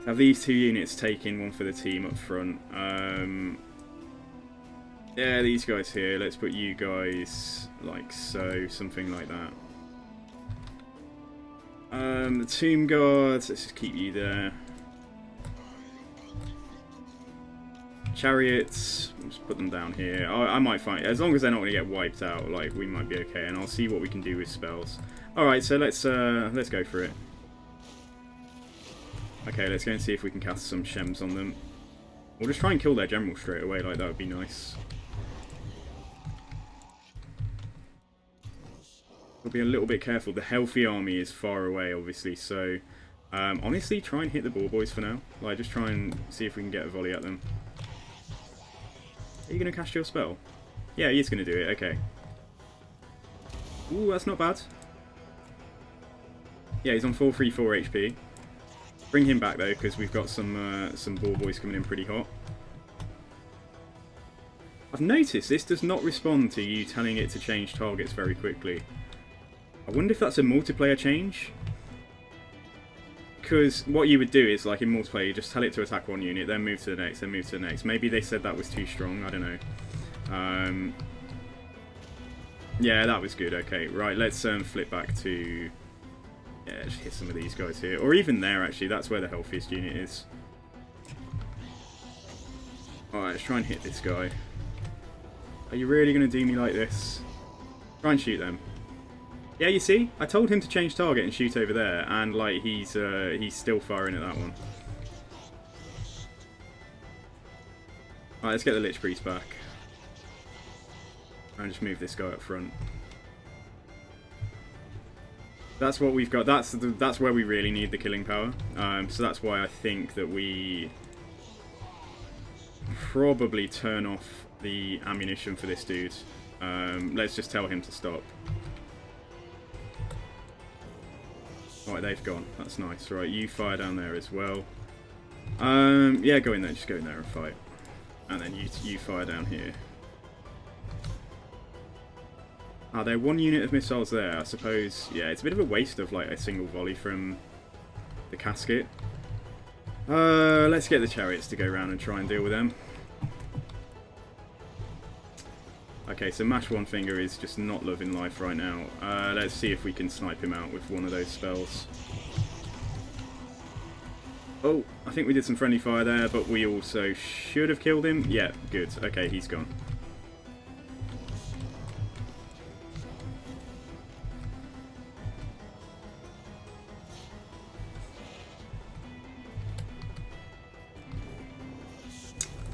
Have these two units taking one for the team up front. Yeah, these guys here. Let's put you guys like so, something like that. The Tomb Guards, let's just keep you there. Chariots, just put them down here. I might find, as long as they're not going to get wiped out, like, we might be okay. And I'll see what we can do with spells. Alright, so let's go for it. Okay, let's go and see if we can cast some shems on them. We'll just try and kill their general straight away, like, that would be nice. We'll be a little bit careful. The healthy army is far away, obviously, so... honestly, try and hit the ball boys for now. Like, just try and see if we can get a volley at them. Are you going to cast your spell? Yeah, he's going to do it, okay. Ooh, that's not bad. Yeah, he's on 434 HP. Bring him back, though, because we've got some ball boys coming in pretty hot. I've noticed this does not respond to you telling it to change targets very quickly. I wonder if that's a multiplayer change? Because what you would do is, like in multiplayer, you just tell it to attack one unit, then move to the next, then move to the next. Maybe they said that was too strong, I don't know. Yeah, that was good, okay. Right, let's flip back to... Yeah, just hit some of these guys here. Or even there, actually, that's where the healthiest unit is. Alright, let's try and hit this guy. Are you really going to do me like this? Try and shoot them. Yeah, you see? I told him to change target and shoot over there, and like he's still firing at that one. Alright, let's get the Lich Priest back. And just move this guy up front. That's what we've got. That's where we really need the killing power. So that's why I think that we probably turn off the ammunition for this dude. Let's just tell him to stop. Right, they've gone. That's nice. Right, you fire down there as well. Yeah, go in there. Just go in there and fight. And then you fire down here. Are there one unit of missiles there? I suppose, yeah, it's a bit of a waste of like a single volley from the casket. Let's get the chariots to go around and try and deal with them. Okay, so Mash One Finger is just not loving life right now. Let's see if we can snipe him out with one of those spells. Oh, I think we did some friendly fire there, but we also should have killed him. Yeah, good. Okay, he's gone.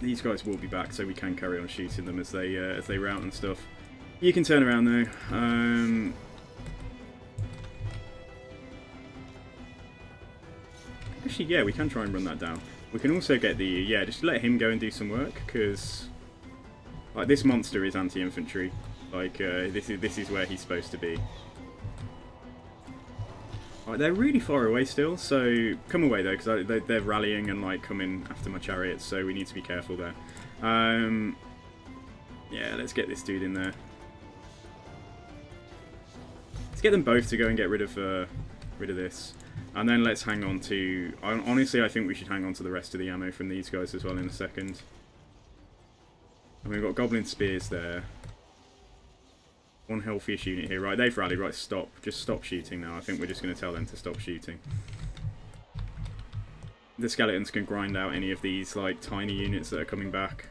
These guys will be back, so we can carry on shooting them as they rout and stuff. You can turn around though. Actually, yeah, we can try and run that down. We can also get the just let him go and do some work, because like this monster is anti-infantry. Like this is where he's supposed to be. Right, they're really far away still, so come away though, because they're rallying and like coming after my chariots, so we need to be careful there. Yeah, let's get this dude in there. Let's get them both to go and get rid of this, and then let's hang on to. Honestly, I think we should hang on to the rest of the ammo from these guys as well in a second. And we've got goblin spears there. One healthiest unit here. Right, they've rallied. Right, stop. Just stop shooting now. I think we're just going to tell them to stop shooting. The skeletons can grind out any of these, like, tiny units that are coming back.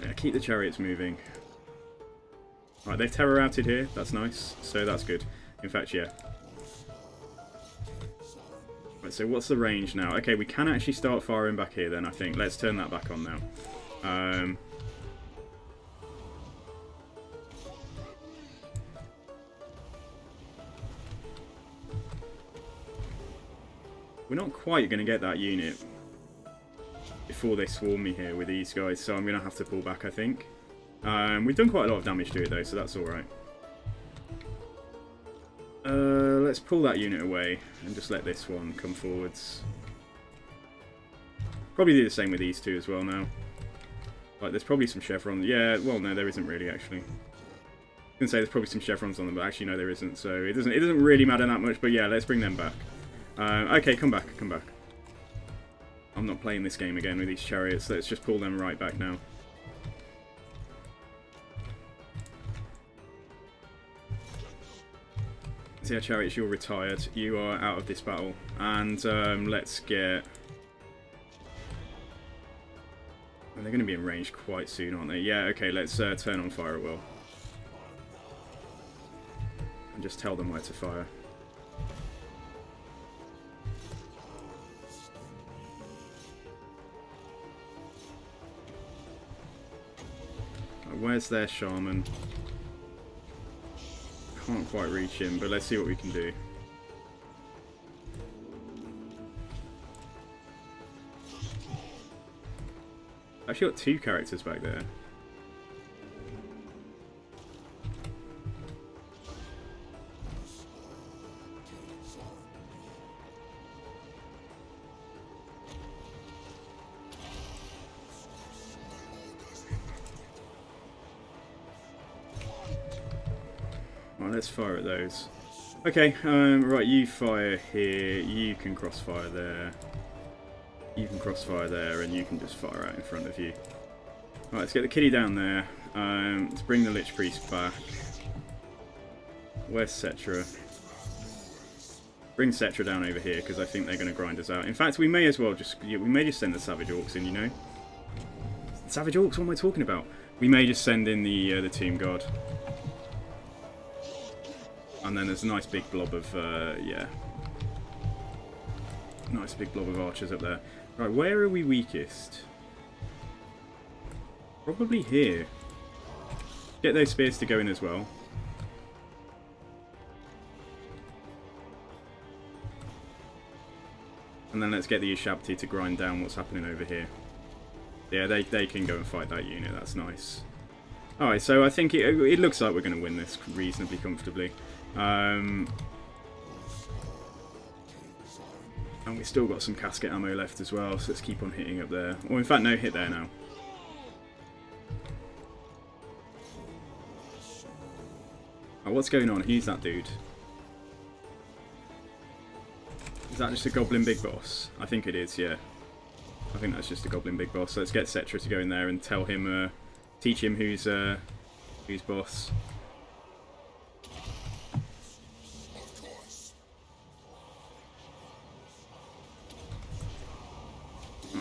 Yeah, keep the chariots moving. Right, they've terror routed here. That's nice. So that's good. In fact, yeah. Right, so what's the range now? Okay, we can actually start firing back here then, I think. Let's turn that back on now. We're not quite going to get that unit before they swarm me here with these guys, so I'm going to have to pull back, I think. We've done quite a lot of damage to it, though, so that's alright. Let's pull that unit away and just let this one come forwards. Probably do the same with these two as well now. Like, there's probably some chevrons. Yeah, well, no, there isn't really, actually. I was going to say there's probably some chevrons on them, but actually, no, there isn't, so it doesn't really matter that much, but yeah, let's bring them back. Okay, come back, come back. I'm not playing this game again with these chariots. Let's just pull them right back now. See how chariots, you're retired. You are out of this battle. And let's get... They're going to be in range quite soon, aren't they? Yeah, okay, let's turn on fire at will. And just tell them where to fire. Where's their shaman? Can't quite reach him, but let's see what we can do. Actually got 2 characters back there. Right, let's fire at those. Okay, right, you fire here, you can crossfire there. You can crossfire there, and you can just fire out in front of you. Right, let's get the kitty down there. Let's bring the Lich Priest back. Where's Settra? Bring Settra down over here, because I think they're going to grind us out. In fact, we may as well just... we may just send the Savage Orcs in, you know? Savage Orcs, what am I talking about? We may just send in the Tomb Guard. And then there's a nice big blob of, yeah. Nice big blob of archers up there. Right, where are we weakest? Probably here. Get those spears to go in as well. And then let's get the Ushabti to grind down what's happening over here. Yeah, they can go and fight that unit, that's nice. Alright, so I think it looks like we're going to win this reasonably comfortably. And we've still got some casket ammo left as well, so let's keep on hitting up there. Or in fact, no, hit there now. Oh, what's going on? Who's that dude? Is that just a Goblin Big Boss? I think it is, yeah. I think that's just a Goblin Big Boss. So let's get Settra to go in there and tell him, teach him who's boss.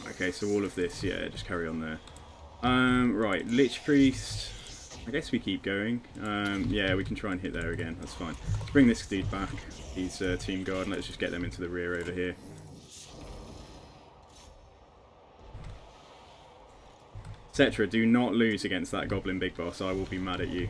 Okay, so all of this, yeah, just carry on there. Right, Lich Priest. I guess we keep going. Yeah, we can try and hit there again. That's fine. Let's bring this dude back. He's Team Guard, and let's just get them into the rear over here. Settra, do not lose against that Goblin Big Boss. I will be mad at you.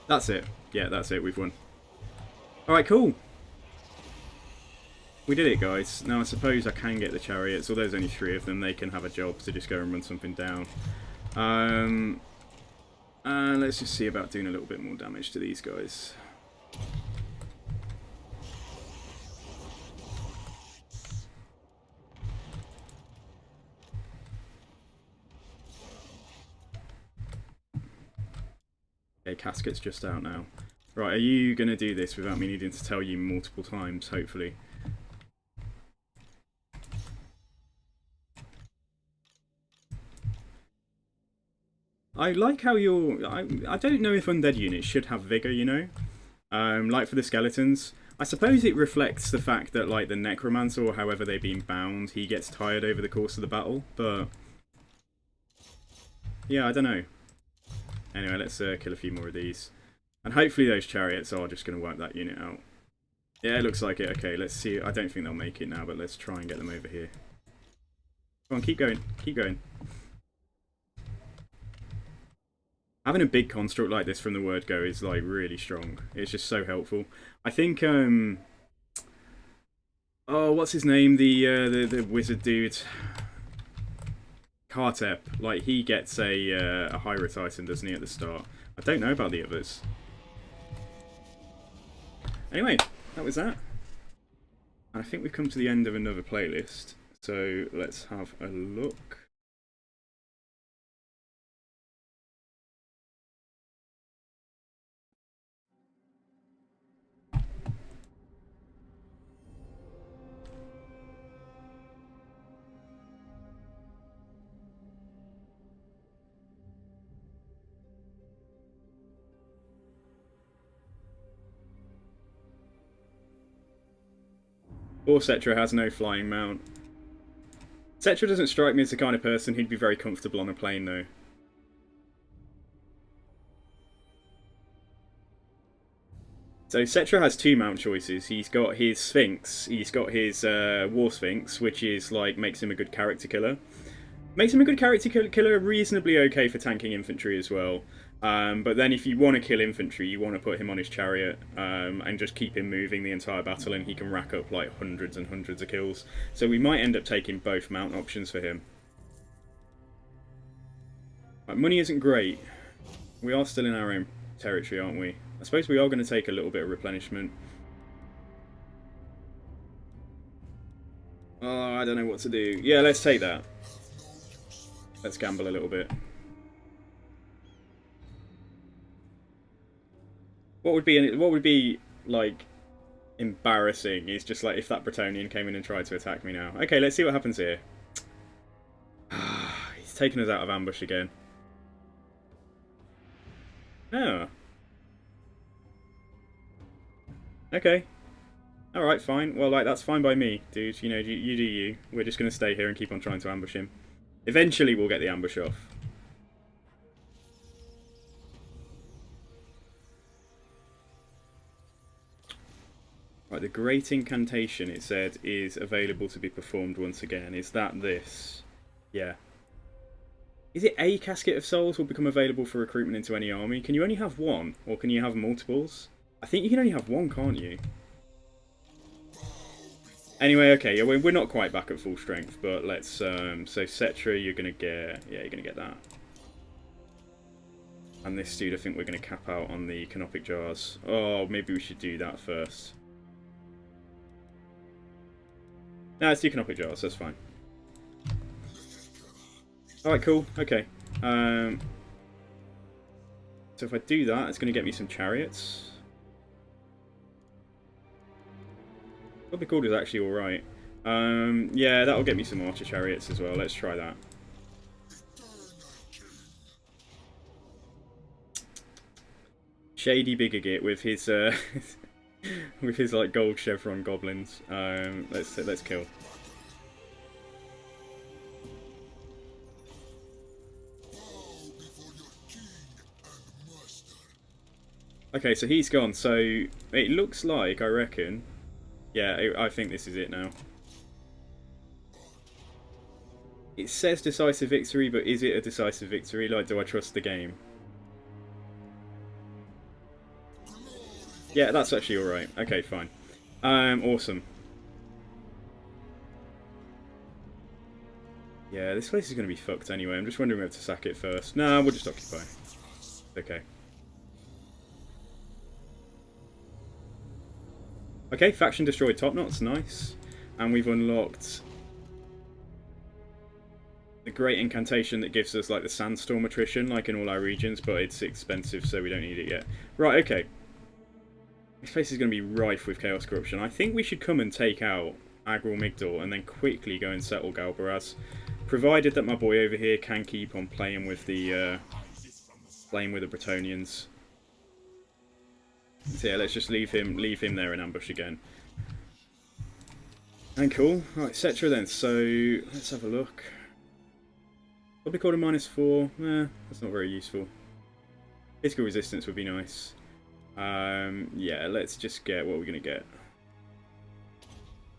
That's it. Yeah, that's it. We've won. Alright, cool. We did it, guys. Now, I suppose I can get the chariots. Although there's only 3 of them, they can have a job to just go and run something down. Let's just see about doing a little bit more damage to these guys. Okay, Casket's just out now. Right, are you going to do this without me needing to tell you multiple times, hopefully? I like how you're... I don't know if undead units should have vigour, you know? Like for the skeletons. I suppose it reflects the fact that, like, the necromancer, or however they've been bound, he gets tired over the course of the battle, but... yeah, I don't know. Anyway, let's kill a few more of these. And hopefully those chariots are just going to wipe that unit out. Yeah, it looks like it. Okay, let's see. I don't think they'll make it now, but let's try and get them over here. Come on, keep going. Keep going. Having a big construct like this from the word go is, like, really strong. It's just so helpful. I think, oh, what's his name? The wizard dude. Kartep, like, he gets a Hyrule item, doesn't he, at the start? I don't know about the others. Anyway, that was that. And I think we've come to the end of another playlist, so let's have a look. Or Settra has no flying mount. Settra doesn't strike me as the kind of person who'd be very comfortable on a plane, though. So Settra has two mount choices. He's got his Sphinx. He's got his War Sphinx, which is like makes him a good character killer. Makes him a good character killer, reasonably okay for tanking infantry as well. But then if you want to kill infantry, you want to put him on his chariot and just keep him moving the entire battle, and he can rack up like hundreds and hundreds of kills. So we might end up taking both mount options for him. Right, money isn't great. We are still in our own territory, aren't we? I suppose we are going to take a little bit of replenishment. Oh, I don't know what to do. Yeah, let's take that. Let's gamble a little bit. What would be like embarrassing is just like if that Bretonnian came in and tried to attack me now. Okay, let's see what happens here. He's taken us out of ambush again. Oh. Okay. Alright, fine. Well, like, that's fine by me, dude. You know, you do you. We're just going to stay here and keep on trying to ambush him. Eventually, we'll get the ambush off. Right, the Great Incantation, it said, is available to be performed once again. Is that this? Yeah. Is it a Casket of Souls will become available for recruitment into any army? Can you only have one? Or can you have multiples? I think you can only have one, can't you? Anyway, okay, yeah, we're not quite back at full strength, but let's, so Settra, you're going to get, yeah, you're going to get that. And this dude, I think we're going to cap out on the Canopic Jars. Oh, maybe we should do that first. No, let's do Canopic Jars, that's fine. Alright, cool, okay. So if I do that, it's going to get me some chariots. What they called is actually alright. Yeah, that'll get me some archer chariots as well. Let's try that. Shady Bigagit with his with his like gold chevron goblins. Let's kill. Okay, so he's gone. So it looks like, I reckon. Yeah, I think this is it now. It says decisive victory, but is it a decisive victory? Like, do I trust the game? Yeah, that's actually alright. Okay, fine. Awesome. Yeah, this place is going to be fucked anyway. I'm just wondering whether to sack it first. Nah, we'll just occupy. Okay. Okay, faction destroyed top knots, nice. And we've unlocked the Great Incantation that gives us like the Sandstorm attrition, like in all our regions, but it's expensive, so we don't need it yet. Right, okay. This place is going to be rife with Chaos Corruption. I think we should come and take out Agral Migdal and then quickly go and settle Galbaraz, provided that my boy over here can keep on playing with the Bretonnians. So yeah, let's just leave him there in ambush again. And cool. Right, Settra then. So let's have a look. Probably called a -4. That's not very useful. Physical resistance would be nice. Yeah, let's just get what we're gonna get.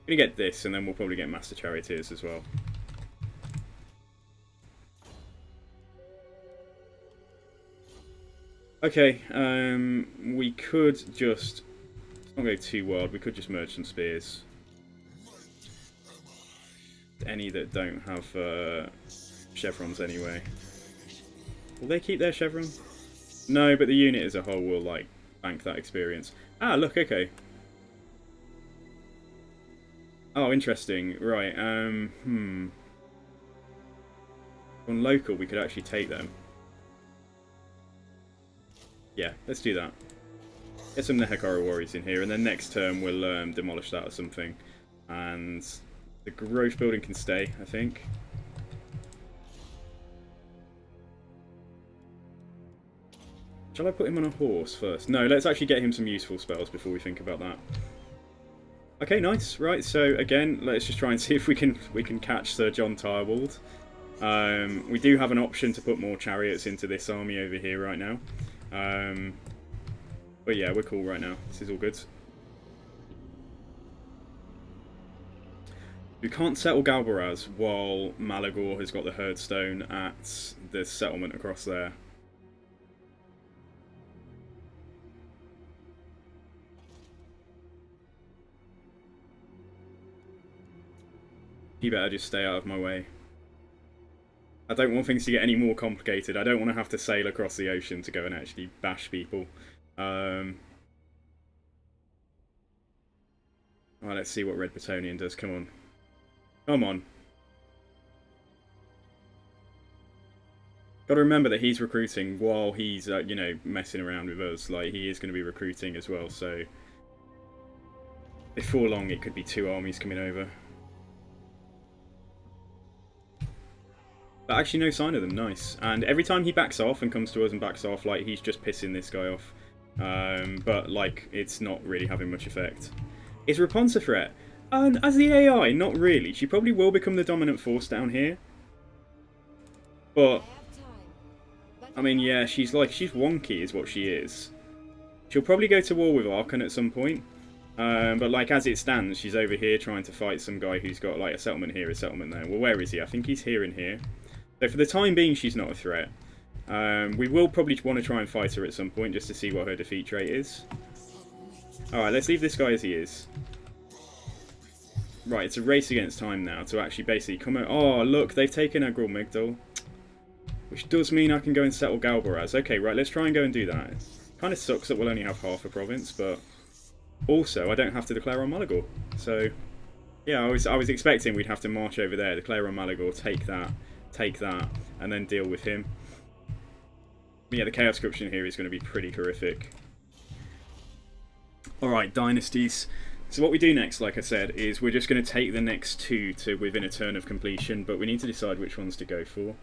We're gonna get this, and then we'll probably get Master Charioteers as well. Okay, we could just, let's not go too wild, we could just merge some spears. Any that don't have chevrons anyway. Will they keep their chevron? No, but the unit as a whole will like bank that experience. Ah, look, okay. Oh, interesting. Right, On local, we could actually take them. Yeah, let's do that. Get some Nehekara warriors in here, and then next turn we'll demolish that or something. And the growth building can stay, I think. Shall I put him on a horse first? No, let's actually get him some useful spells before we think about that. Okay, nice. Right, so again, let's just try and see if we can catch Sir John Tirewald. We do have an option to put more chariots into this army over here right now. But yeah, we're cool right now. This is all good. We can't settle Galbaraz while Malagor has got the Herdstone at the settlement across there. He better just stay out of my way. I don't want things to get any more complicated. I don't want to have to sail across the ocean to go and actually bash people. Alright, let's see what Red Bretonnian does. Come on. Come on. Got to remember that he's recruiting while he's, you know, messing around with us. Like, he is going to be recruiting as well, so... before long, it could be 2 armies coming over. But actually no sign of them, nice. And every time he backs off and comes to us and backs off, like, he's just pissing this guy off. But, like, it's not really having much effect. Is Rapunzel a threat? As the AI, not really. She probably will become the dominant force down here. But, I mean, yeah, she's wonky is what she is. She'll probably go to war with Archon at some point. But, like, as it stands, she's over here trying to fight some guy who's got, like, a settlement here, a settlement there. Well, where is he? I think he's here and here. So for the time being, she's not a threat. We will probably want to try and fight her at some point just to see what her defeat rate is. Alright, let's leave this guy as he is. Right, it's a race against time now to actually basically come out. Oh, look, they've taken Agrul Migdal. Which does mean I can go and settle Galbaraz. Okay, right, let's try and go and do that. Kind of sucks that we'll only have half a province, but also I don't have to declare on Malagor. So, yeah, I was expecting we'd have to march over there, declare on Malagor, take that, and then deal with him. But yeah, the Chaos Corruption here is going to be pretty horrific. Alright, dynasties. So what we do next, like I said, is we're just going to take the next 2 to within a turn of completion, but we need to decide which ones to go for.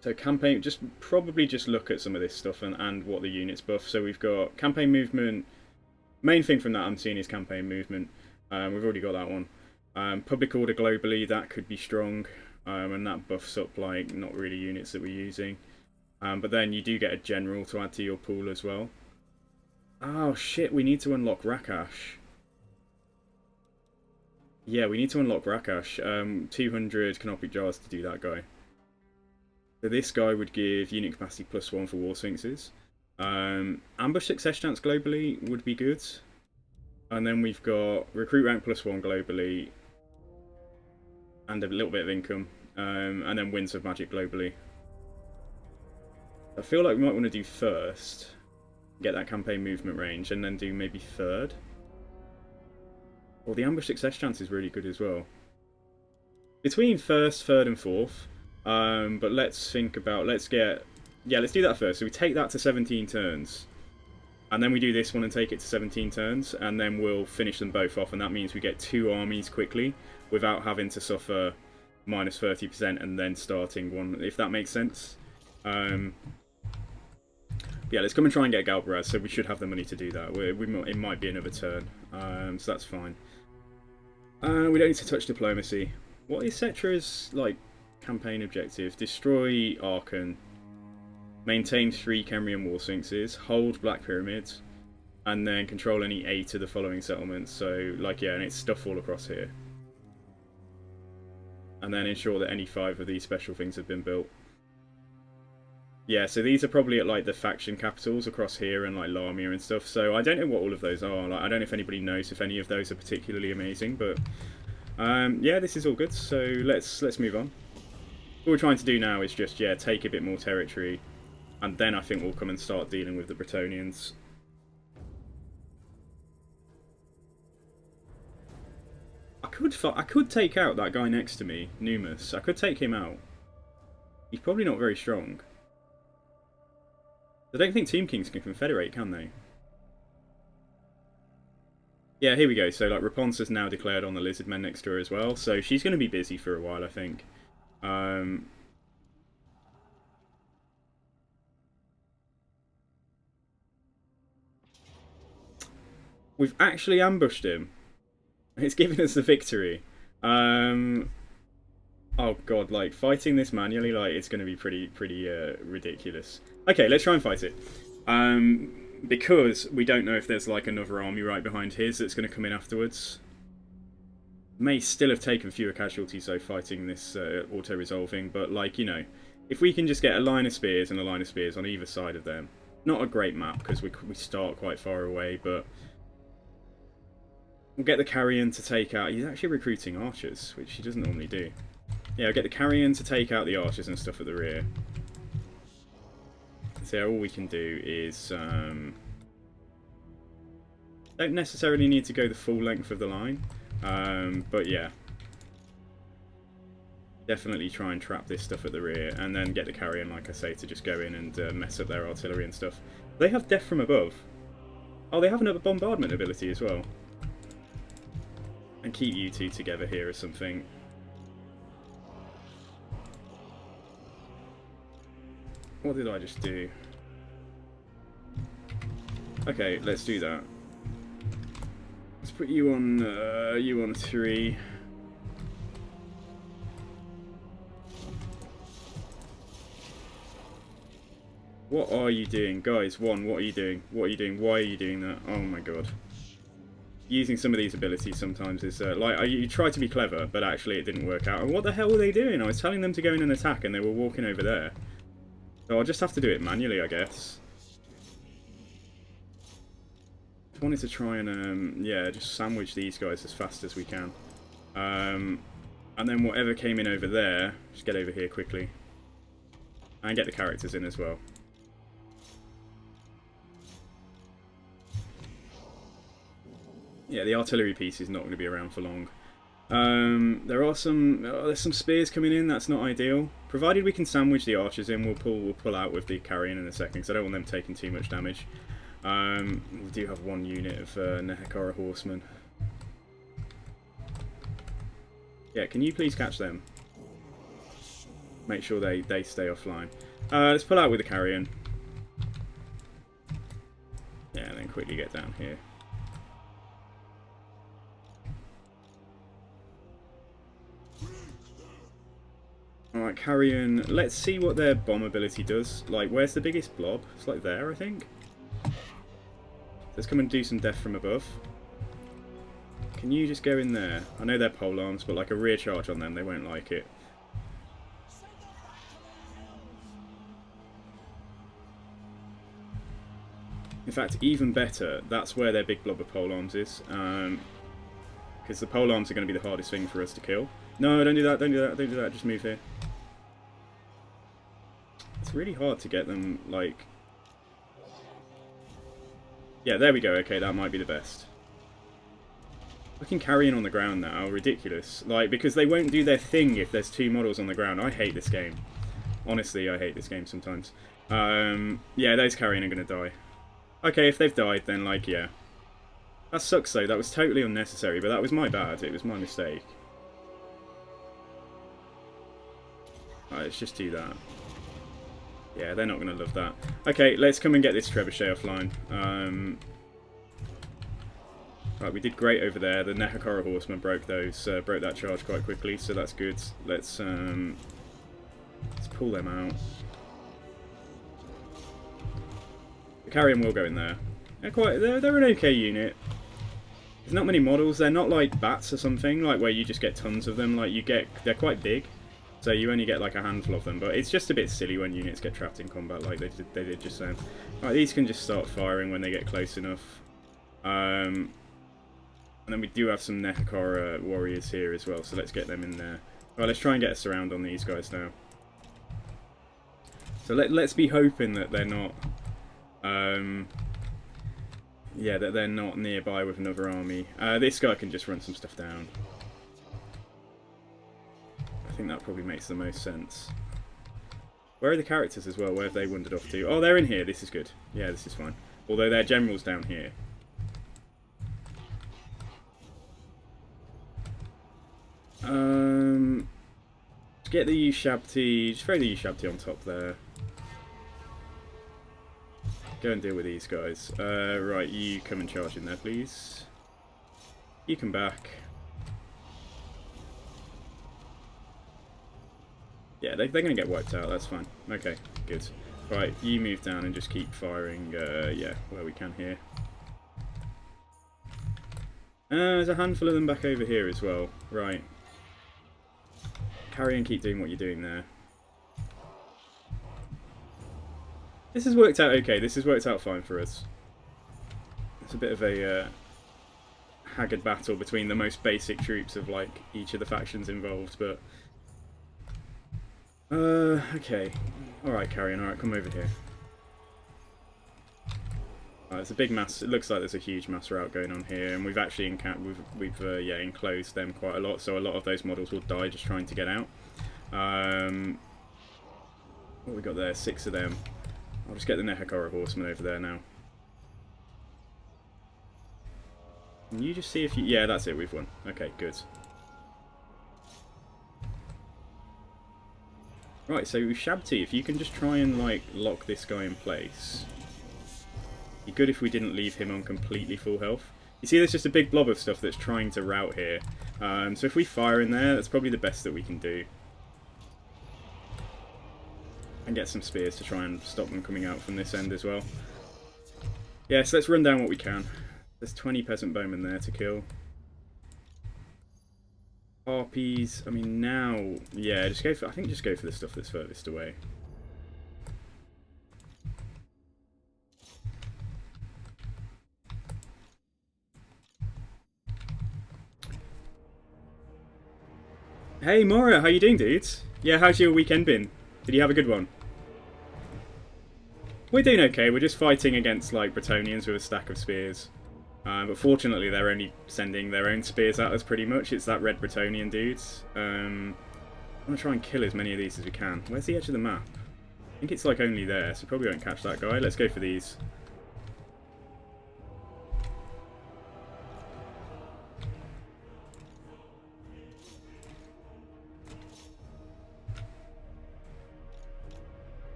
So campaign, probably just look at some of this stuff and what the units buff. So we've got campaign movement. Main thing from that I'm seeing is campaign movement. We've already got that one. Public order globally, that could be strong, and that buffs up like not really units that we're using. But then you do get a general to add to your pool as well. Oh shit, we need to unlock Rakash. Yeah, we need to unlock Rakash. 200 Canopic Jars to do that guy. So this guy would give unit capacity +1 for War Sphinxes. Ambush success chance globally would be good. And then we've got recruit rank +1 globally. And a little bit of income. And then Winds of Magic globally. I feel like we might want to do first. Get that campaign movement range. And then do maybe third. Well, the ambush success chance is really good as well. Between first, third and fourth. But let's think about, let's do that first. So we take that to 17 turns. And then we do this one and take it to 17 turns. And then we'll finish them both off. And that means we get 2 armies quickly without having to suffer minus 30% and then starting one, if that makes sense. Yeah, let's come and try and get Galbaraz. So we should have the money to do that. It might be another turn. So that's fine. We don't need to touch diplomacy. What is Settra's, like, campaign objective? Destroy Archon. Maintain 3 Kemrian War Sphinxes. Hold Black Pyramids. And then control any 8 of the following settlements. So, like, yeah, and it's stuff all across here. And then ensure that any 5 of these special things have been built. Yeah, so these are probably at, like, the faction capitals across here and, like, Lamia and stuff. So I don't know what all of those are. Like, I don't know if anybody knows if any of those are particularly amazing, but yeah, this is all good. So let's move on. What we're trying to do now is just, yeah, take a bit more territory, and then I think we'll come and start dealing with the Bretonnians. I could take out that guy next to me, Numus. I could take him out. He's probably not very strong. I don't think Team Kings can confederate, can they? Yeah, here we go. So, like, Rapunzel's now declared on the Lizard Men next to her as well. So she's going to be busy for a while, I think. We've actually ambushed him. It's giving us the victory. Oh god, like, fighting this manually, like, it's going to be pretty ridiculous. Okay, let's try and fight it. Because we don't know if there's, like, another army right behind his that's going to come in afterwards. May still have taken fewer casualties, though, fighting this auto-resolving, but, like, you know, if we can just get a line of spears and a line of spears on either side of them. Not a great map, because we start quite far away, but we'll get the carrion to take out... He's actually recruiting archers, which he doesn't normally do. Yeah, I'll get the carrion to take out the archers and stuff at the rear. So yeah, all we can do is... don't necessarily need to go the full length of the line. But yeah. Definitely try and trap this stuff at the rear, and then get the carrion, like I say, to just go in and mess up their artillery and stuff. They have death from above. Oh, they have a bombardment ability as well. And keep you two together here or something. What did I just do? Okay, let's do that. Let's put you on 3. What are you doing? Guys, 1, what are you doing? What are you doing? Why are you doing that? Oh my god. Using some of these abilities sometimes is, you try to be clever, but actually it didn't work out. And what the hell were they doing? I was telling them to go in and attack, and they were walking over there. So I'll just have to do it manually, I guess. Just wanted to try and, yeah, just sandwich these guys as fast as we can. And then whatever came in over there, just get over here quickly. And get the characters in as well. Yeah, the artillery piece is not going to be around for long. There's some spears coming in. That's not ideal. Provided we can sandwich the archers in, we'll pull out with the carrion in a second, because I don't want them taking too much damage. We do have 1 unit of Nehekara horsemen. Yeah, can you please catch them? Make sure they stay offline. Let's pull out with the carrion. Yeah, and then quickly get down here. Alright, carrion. Let's see what their bomb ability does. Like, where's the biggest blob? It's like there, I think. Let's come and do some death from above. Can you just go in there? I know they're pole arms, but like a rear charge on them, they won't like it. In fact, even better, that's where their big blob of pole arms is. Because the pole arms are going to be the hardest thing for us to kill. No, don't do that, don't do that, don't do that, just move here. It's really hard to get them, like... Yeah, there we go, okay, that might be the best. Fucking carrion on the ground now, ridiculous. Like, because they won't do their thing if there's 2 models on the ground. I hate this game. Honestly, I hate this game sometimes. Yeah, those carrion are going to die. Okay, if they've died, then, like, yeah. That sucks, though. That was totally unnecessary, but that was my bad. It was my mistake. Alright, let's just do that. Yeah, they're not going to love that. Okay, let's come and get this trebuchet offline. Right, we did great over there. The Nehekara horsemen broke that charge quite quickly, so that's good. Let's pull them out. The carrion will go in there. They're an okay unit. There's not many models. They're not like bats or something, like where you just get tons of them. Like they're quite big. So you only get like a handful of them, but it's just a bit silly when units get trapped in combat like they did just then. Right, these can just start firing when they get close enough. And then we do have some Nehekara warriors here as well, so let's get them in there. Right, let's try and get a surround on these guys now. So let's be hoping that they're not... yeah, that they're not nearby with another army. This guy can just run some stuff down. I think that probably makes the most sense. Where are the characters as well? Where have they wandered off to? Oh, they're in here. This is good. Yeah, this is fine. Although their general's down here. Get the Ushabti. Just throw the Ushabti on top there. Go and deal with these guys. Right, you come and charge in there, please. You come back. Yeah, they're going to get wiped out, that's fine. Okay, good. Right, you move down and just keep firing, yeah, where we can here. There's a handful of them back over here as well. Right. Carry and keep doing what you're doing there. This has worked out okay. This has worked out fine for us. It's a bit of a haggard battle between the most basic troops of like each of the factions involved, but okay. Alright, Carrion, alright, come over here. There's a big mass. It looks like there's a huge mass route going on here, and we've actually yeah, enclosed them quite a lot. So a lot of those models will die just trying to get out. What we got there? 6 of them. I'll just get the Nehekara Horsemen over there now. Can you just see if you... Yeah, that's it. We've won. Okay, good. Right, so Shabti, if you can just try and like lock this guy in place. Be good if we didn't leave him on completely full health. You see, there's just a big blob of stuff that's trying to rout here. So if we fire in there, that's probably the best that we can do. And get some spears to try and stop them coming out from this end as well. Yeah, so let's run down what we can. There's 20 peasant bowmen there to kill. Harpies, I mean now, yeah, just go for, I think just go for the stuff that's furthest away. Hey Mora, how you doing, dudes? Yeah, how's your weekend been? Did you have a good one? We're doing okay, we're just fighting against like Bretonnians with a stack of spears. But fortunately they're only sending their own spears at us pretty much. It's that red Bretonnian dudes. I want to try and kill as many of these as we can. Where's the edge of the map? I think it's like only there, so probably won't catch that guy. Let's go for these.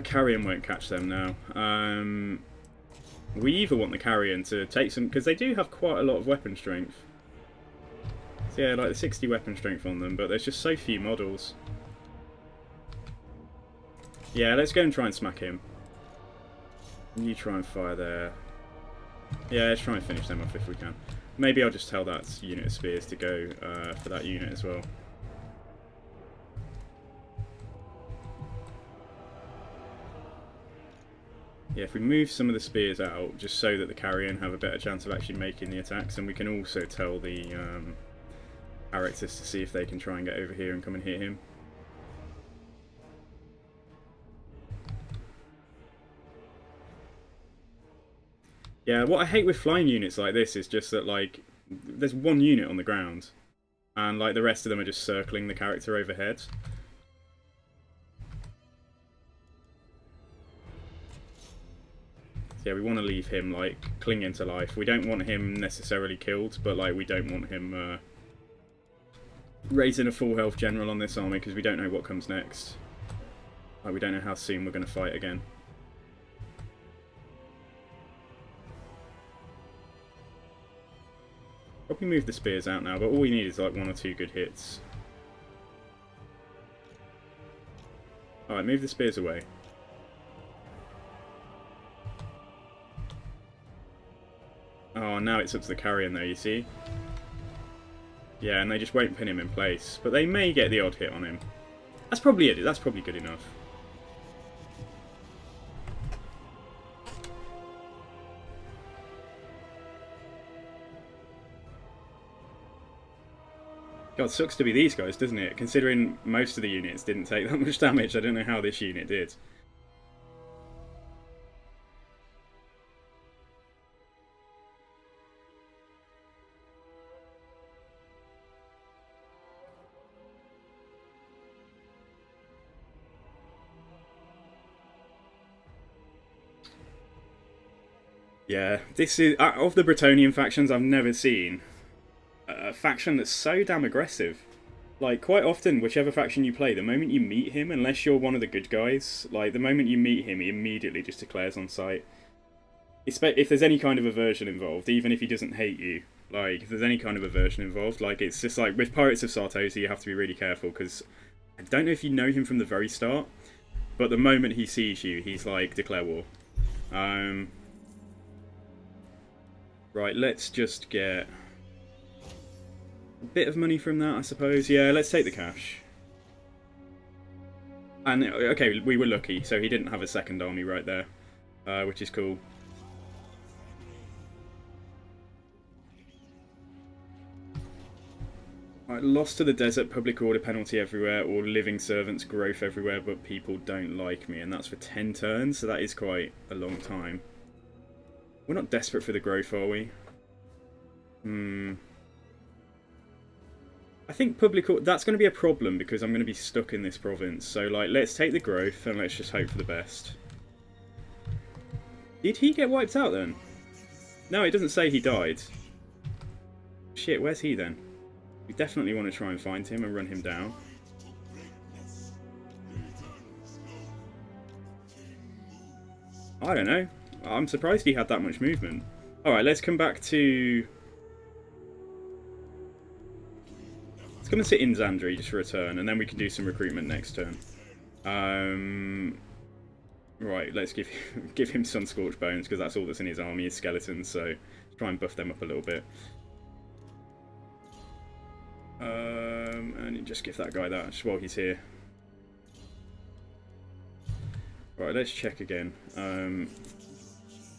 Carrion won't catch them now. We either want the Carrion to take some... Because they do have quite a lot of weapon strength. So yeah, like the 60 weapon strength on them, but there's just so few models. Yeah, let's go and try and smack him. You try and fire there. Yeah, let's try and finish them off if we can. Maybe I'll just tell that unit of spears to go for that unit as well. Yeah, if we move some of the spears out, just so that the Carrion have a better chance of actually making the attacks, and we can also tell the Arrectors to see if they can try and get over here and come and hit him. Yeah, what I hate with flying units like this is just that, like, there's one unit on the ground, and like the rest of them are just circling the character overhead. Yeah, we want to leave him, like, clinging to life. We don't want him necessarily killed, but, like, we don't want him raising a full health general on this army, because we don't know what comes next. Like, we don't know how soon we're going to fight again. Probably move the spears out now, but all we need is, like, 1 or 2 good hits. Alright, move the spears away. Oh, now it's up to the Carrion though, you see? Yeah, and they just won't pin him in place. But they may get the odd hit on him. That's probably it. That's probably good enough. God, sucks to be these guys, doesn't it? Considering most of the units didn't take that much damage, I don't know how this unit did. Yeah, this is, of the Bretonnian factions, I've never seen a faction that's so damn aggressive. Like, quite often, whichever faction you play, the moment you meet him, unless you're one of the good guys, like, the moment you meet him, he immediately just declares on sight. if there's any kind of aversion involved, even if he doesn't hate you, like if there's any kind of aversion involved, like it's just like with Pirates of Sartosa, you have to be really careful because I don't know if you know him from the very start, but the moment he sees you, he's like, declare war. Right, let's just get a bit of money from that, I suppose. Yeah, let's take the cash. And, okay, we were lucky, so he didn't have a second army right there, which is cool. Right, lost to the desert, public order penalty everywhere, or living servants, growth everywhere, but people don't like me, and that's for 10 turns, so that is quite a long time. We're not desperate for the growth, are we? I think public order, that's going to be a problem because I'm going to be stuck in this province, so like, let's take the growth and let's just hope for the best. Did he get wiped out then? No, it doesn't say he died. Shit, where's he then? We definitely want to try and find him and run him down. I don't know. I'm surprised he had that much movement. Alright, let's come back to... Let's come and sit in Xandri just for a turn, and then we can do some recruitment next turn. Right, let's give him Sunscorched Bones, because that's all that's in his army is skeletons, so try and buff them up a little bit. And just give that guy that just while he's here. Right, let's check again.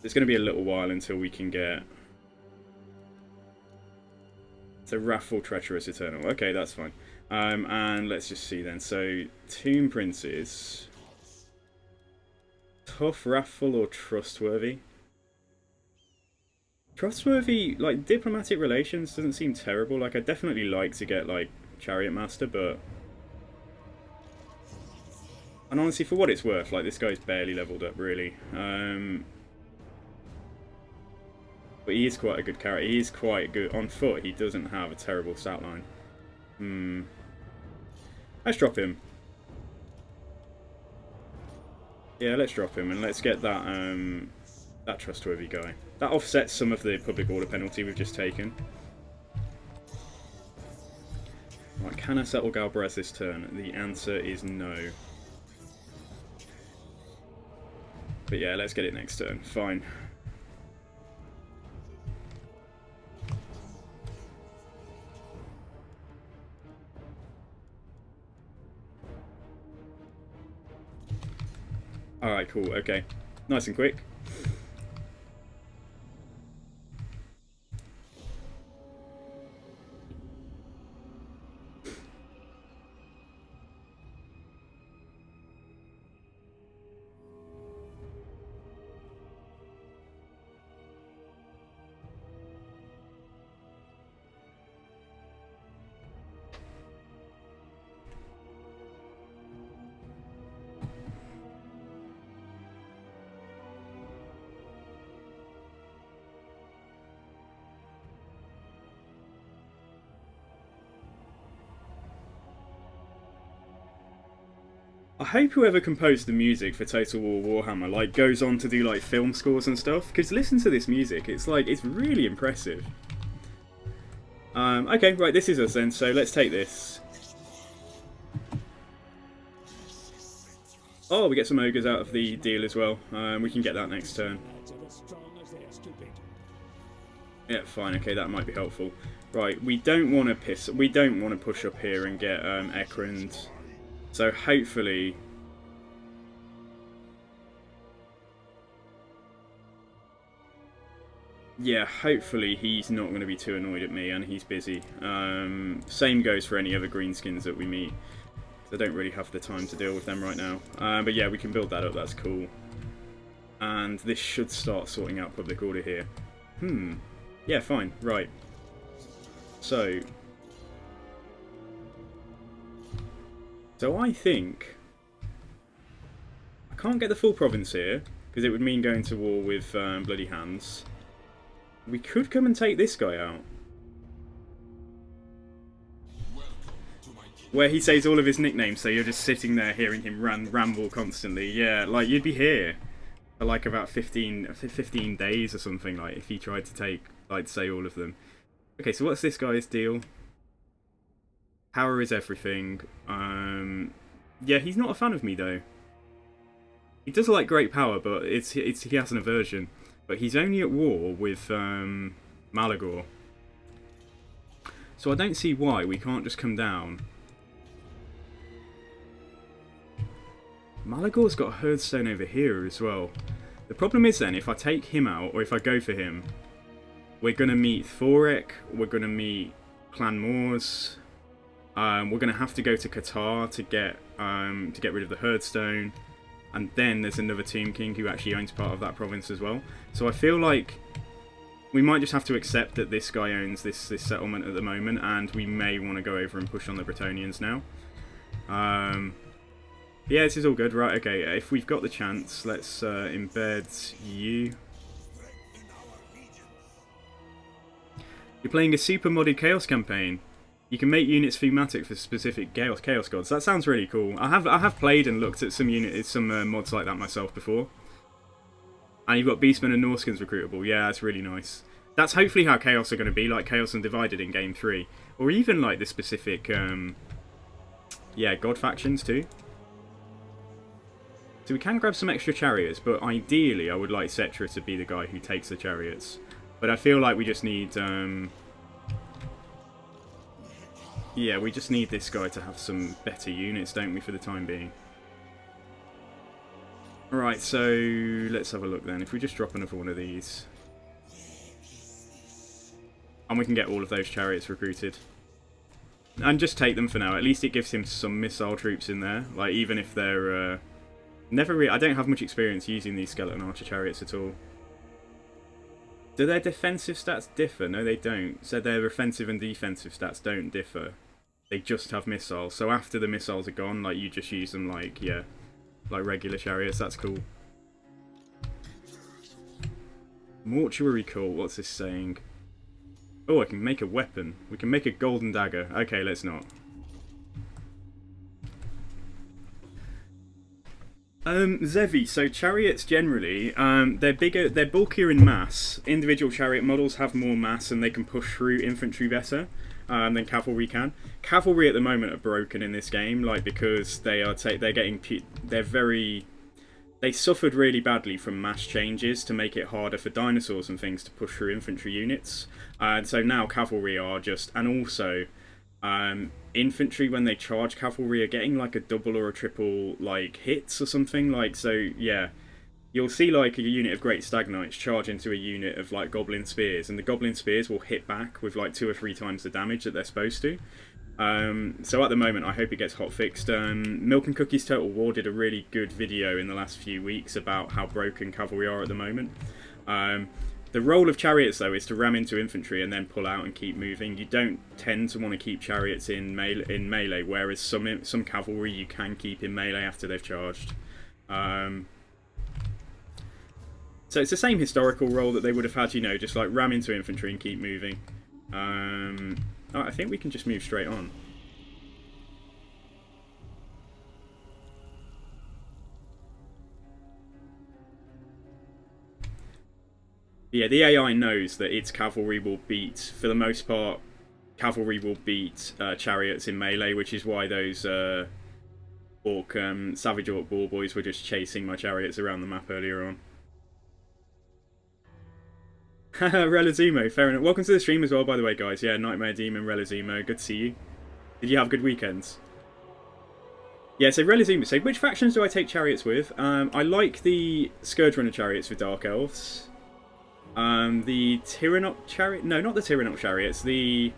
It's going to be a little while until we can get... It's a Wrathful, Treacherous, Eternal. Okay, that's fine. And let's just see then. So, Tomb Princes. Tough, Wrathful, or Trustworthy? Trustworthy, like, diplomatic relations doesn't seem terrible. Like, I'd definitely like to get, like, Chariot Master, but... And honestly, for what it's worth, like, this guy's barely leveled up, really. But he is quite a good character. He is quite good. On foot, he doesn't have a terrible stat line. Let's drop him. Yeah, let's drop him, and let's get that, that Trustworthy guy. That offsets some of the public order penalty we've just taken. Right, can I settle Galbraith this turn? The answer is no. But yeah, let's get it next turn. Fine. Alright, cool, okay. Nice and quick. I hope whoever composed the music for Total War Warhammer like goes on to do like film scores and stuff, because listen to this music, it's like, it's really impressive. Okay, right, this is us then, so let's take this. Oh, we get some ogres out of the deal as well. We can get that next turn. Yeah, fine, okay, that might be helpful. Right, we don't want to push up here and get Ekrund. So hopefully... Yeah, hopefully he's not going to be too annoyed at me and he's busy. Same goes for any other greenskins that we meet. I don't really have the time to deal with them right now. But yeah, we can build that up, that's cool. And this should start sorting out public order here. Yeah, fine, right. So I think... I can't get the full province here, because it would mean going to war with Bloody Hands. We could come and take this guy out. Where he says all of his nicknames, so you're just sitting there hearing him ramble constantly. Yeah, like, you'd be here. for like about 15 days or something, like if he tried to take, like, say all of them. Okay, so what's this guy's deal? Power is everything. Yeah, he's not a fan of me though. He does like great power, but he has an aversion. But he's only at war with Malagor. So I don't see why we can't just come down. Malagor's got a Hearthstone over here as well. The problem is then, if I take him out, or if I go for him, we're going to meet Thorek, we're going to meet Clan Moors, we're going to have to go to Qatar to get rid of the Hearthstone, and then there's another Tomb King who actually owns part of that province as well. So I feel like we might just have to accept that this guy owns this settlement at the moment, and we may want to go over and push on the Bretonnians now. Yeah, this is all good. Right, okay, if we've got the chance, let's embed you. You're playing a super modded Chaos campaign. You can make units thematic for specific Chaos gods. That sounds really cool. I have played and looked at some mods like that myself before. And you've got Beastmen and Norskins recruitable. Yeah, that's really nice. That's hopefully how Chaos are going to be, like Chaos Undivided in Game 3. Or even like the specific, yeah, god factions too. So we can grab some extra chariots, but ideally I would like Settra to be the guy who takes the chariots. But I feel like we just need, yeah, we just need this guy to have some better units, don't we, for the time being. Alright, so let's have a look then. If we just drop another one of these. And we can get all of those chariots recruited. And just take them for now. At least it gives him some missile troops in there. Like, even if they're, I don't have much experience using these skeleton archer chariots at all. Do their defensive stats differ? No, they don't. So their offensive and defensive stats don't differ. They just have missiles. So after the missiles are gone, like, you just use them like, yeah, like regular chariots. That's cool. Mortuary cult. What's this saying? Oh, I can make a weapon. We can make a golden dagger. Okay, let's not. Zevi, so chariots generally, they're bigger, they're bulkier in mass. Individual chariot models have more mass and they can push through infantry better than cavalry can. Cavalry at the moment are broken in this game, like, because they suffered really badly from mass changes to make it harder for dinosaurs and things to push through infantry units. And so now cavalry are just, and also infantry, when they charge cavalry, are getting like a double or a triple like hits or something. Like, so yeah, you'll see like a unit of Great Stag Knights charge into a unit of like Goblin Spears, and the Goblin Spears will hit back with like 2 or 3 times the damage that they're supposed to. So at the moment, I hope it gets hotfixed. Milk and Cookies Total War did a really good video in the last few weeks about how broken cavalry are at the moment. The role of chariots, though, is to ram into infantry and then pull out and keep moving. You don't tend to want to keep chariots in melee, whereas some cavalry you can keep in melee after they've charged. So it's the same historical role that they would have had, you know, just like ram into infantry and keep moving. Oh, I think we can just move straight on. Yeah, the AI knows that its cavalry will beat, for the most part, cavalry will beat chariots in melee, which is why those Savage Orc Ball Boys were just chasing my chariots around the map earlier on. Haha, Relazimo, fair enough. Welcome to the stream as well, by the way, guys. Yeah, Nightmare Demon, Relazimo, good to see you. Did you have good weekends? Yeah, so Relazimo, so which factions do I take chariots with? I like the Scourge Runner chariots with Dark Elves. The Tyrannop chariot? No, not the Tyrannop chariots. The...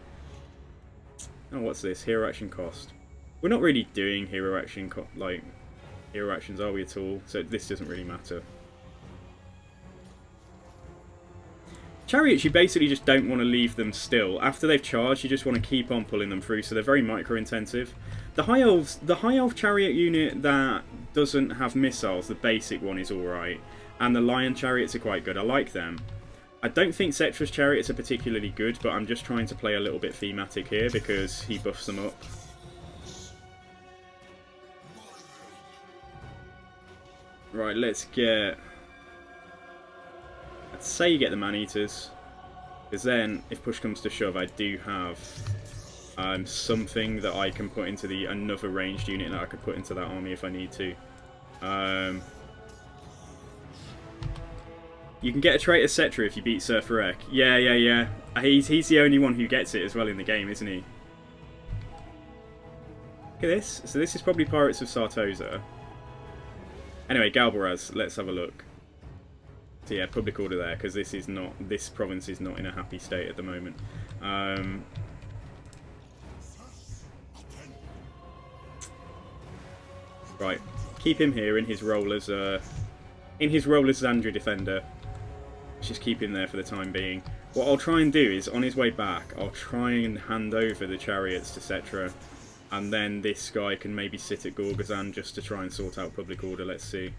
Oh, what's this? Hero action cost. We're not really doing hero action, hero actions, are we at all? So this doesn't really matter. Chariots, you basically just don't want to leave them still. After they've charged, you just want to keep on pulling them through, so they're very micro-intensive. The High Elf chariot unit that doesn't have missiles, the basic one, is alright. And the Lion chariots are quite good. I like them. I don't think Settra's chariots are particularly good, but I'm just trying to play a little bit thematic here because he buffs them up. Right, let's get I'd say you get the man-eaters. Because then, if push comes to shove, I do have something that I can put into another ranged unit that I could put into that army if I need to. You can get a trait as Settra if you beat Settra FRESH. Yeah. He's the only one who gets it as well in the game, isn't he? Look at this. So this is probably Pirates of Sartosa. Anyway, Galbaraz, let's have a look. So yeah, public order there, because this province is not in a happy state at the moment. Right, keep him here in his role as Xandria defender. Let's just keep him there for the time being. What I'll try and do is, on his way back, I'll try and hand over the chariots to Settra, and then this guy can maybe sit at Gorgazan just to try and sort out public order. Let's see.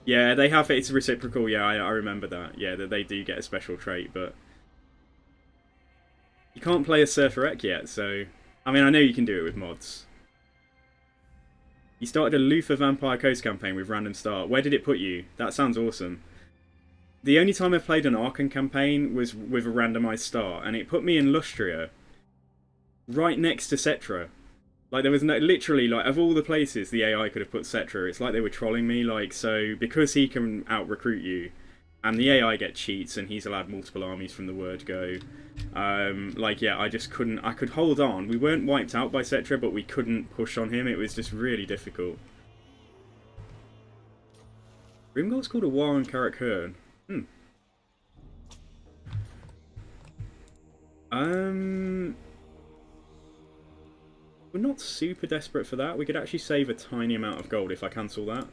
Yeah, they have it. It's reciprocal. Yeah, I remember that. Yeah, that they do get a special trait, but you can't play as Settra FRESH yet. So, I mean, I know you can do it with mods. You started a Luther Vampire Coast campaign with random start. Where did it put you? That sounds awesome. The only time I've played an Archon campaign was with a randomised start, and it put me in Lustria, right next to Settra. Like, there was no, literally, like, of all the places the AI could have put Settra, it's like they were trolling me, like, so, because he can out-recruit you, and the AI get cheats, and he's allowed multiple armies from the word go, like, yeah, I just couldn't, I could hold on. We weren't wiped out by Settra, but we couldn't push on him. It was just really difficult. Grimgol's called a war on Karak-Hurn. We're not super desperate for that. We could actually save a tiny amount of gold if I cancel that.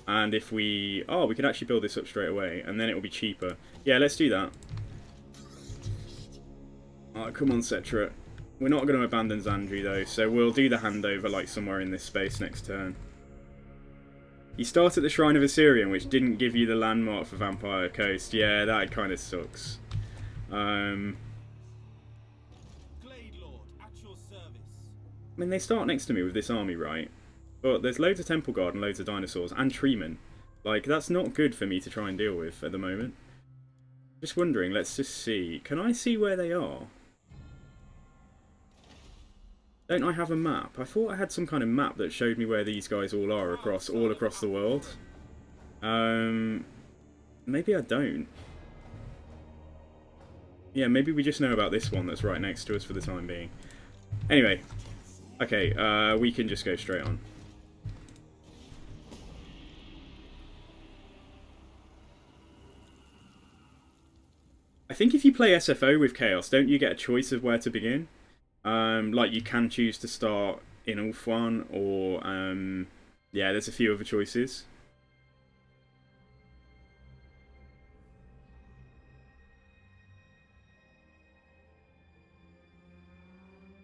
And if we... Oh, we could actually build this up straight away, and then it will be cheaper. Yeah, let's do that. Oh, come on, Settra. We're not going to abandon Xandria, though, so we'll do the handover, like, somewhere in this space next turn. You start at the Shrine of Assyrian, which didn't give you the landmark for Vampire Coast. Yeah, that kind of sucks. I mean, they start next to me with this army, right? But there's loads of Temple Guard and loads of dinosaurs and treemen. Like, that's not good for me to try and deal with at the moment. Just wondering, let's just see. Can I see where they are? Don't I have a map? I thought I had some kind of map that showed me where these guys all are all across the world. Maybe I don't. Yeah, maybe we just know about this one that's right next to us for the time being. Anyway. Okay, we can just go straight on. I think if you play SFO with Chaos, don't you get a choice of where to begin? Like, you can choose to start in Ulthuan, or, yeah, there's a few other choices.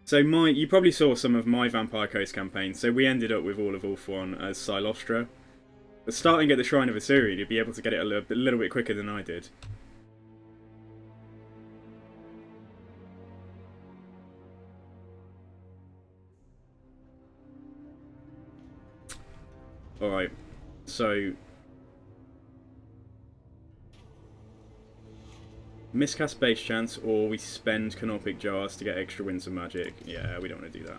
So you probably saw some of my Vampire Coast campaign, so we ended up with all of Ulthuan as Silostra. But starting at the Shrine of Assyrian, you'd be able to get it a little bit quicker than I did. Alright, so... Miscast base chance, or we spend Canopic Jars to get extra Winds of Magic. Yeah, we don't want to do that.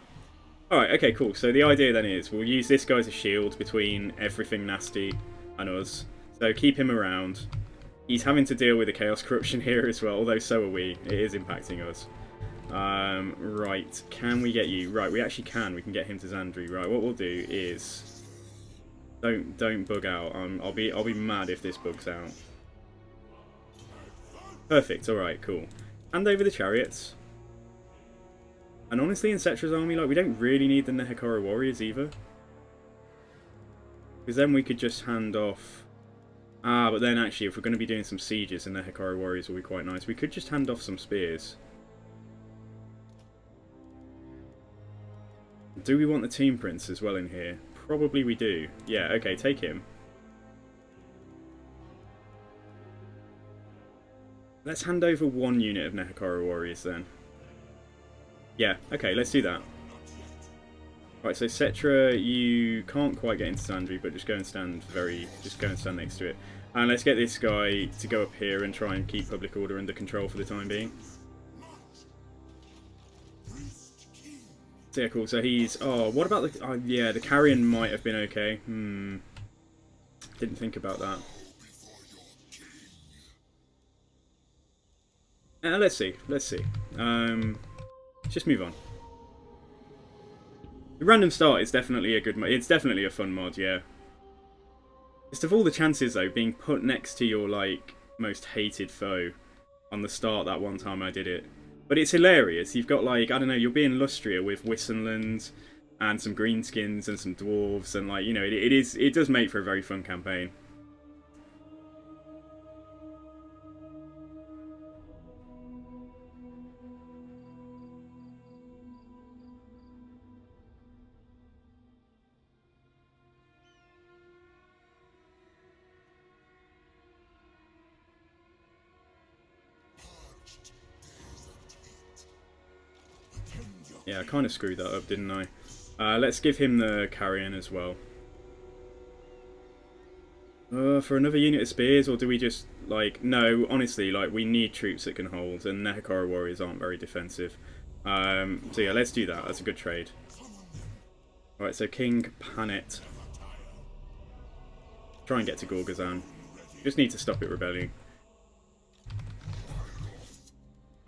Alright, okay, cool. So the idea then is, we'll use this guy as a shield between everything nasty and us. So keep him around. He's having to deal with the Chaos Corruption here as well, although so are we. It is impacting us. Right, can we get you? Right, we actually can. We can get him to Xandria. Right, what we'll do is... Don't bug out. I'll be mad if this bugs out. Perfect, alright, cool. Hand over the chariots. And honestly, in Settra's army, like, we don't really need the Nehekara warriors either. Because then we could just hand off... Ah, but then actually, if we're going to be doing some sieges, the Nehekara warriors will be quite nice. We could just hand off some spears. Do we want the Team Prince as well in here? Probably we do. Yeah, okay, take him. Let's hand over one unit of Nehekara warriors then. Yeah, okay, let's do that. Right, so Settra, you can't quite get into Xandria, but just go and stand next to it. And let's get this guy to go up here and try and keep public order under control for the time being. So yeah, cool. So he's... Oh, what about the... Oh, yeah, the carrion might have been okay. Didn't think about that. Let's see. Let's see. Let's just move on. The random start is definitely a good mod. It's definitely a fun mod, yeah. Just of all the chances, though, being put next to your, like, most hated foe on the start that one time I did it. But it's hilarious. You've got, like, I don't know, you'll be in Lustria with Wissenland and some greenskins and some dwarves, and, like, you know, it does make for a very fun campaign. Yeah, I kind of screwed that up, didn't I? Let's give him the carrion as well. For another unit of spears, or do we just, like... No, honestly, like, we need troops that can hold, and Nehekara warriors aren't very defensive. So yeah, let's do that. That's a good trade. Alright, so King Panet. Try and get to Gorgazan. Just need to stop it rebelling.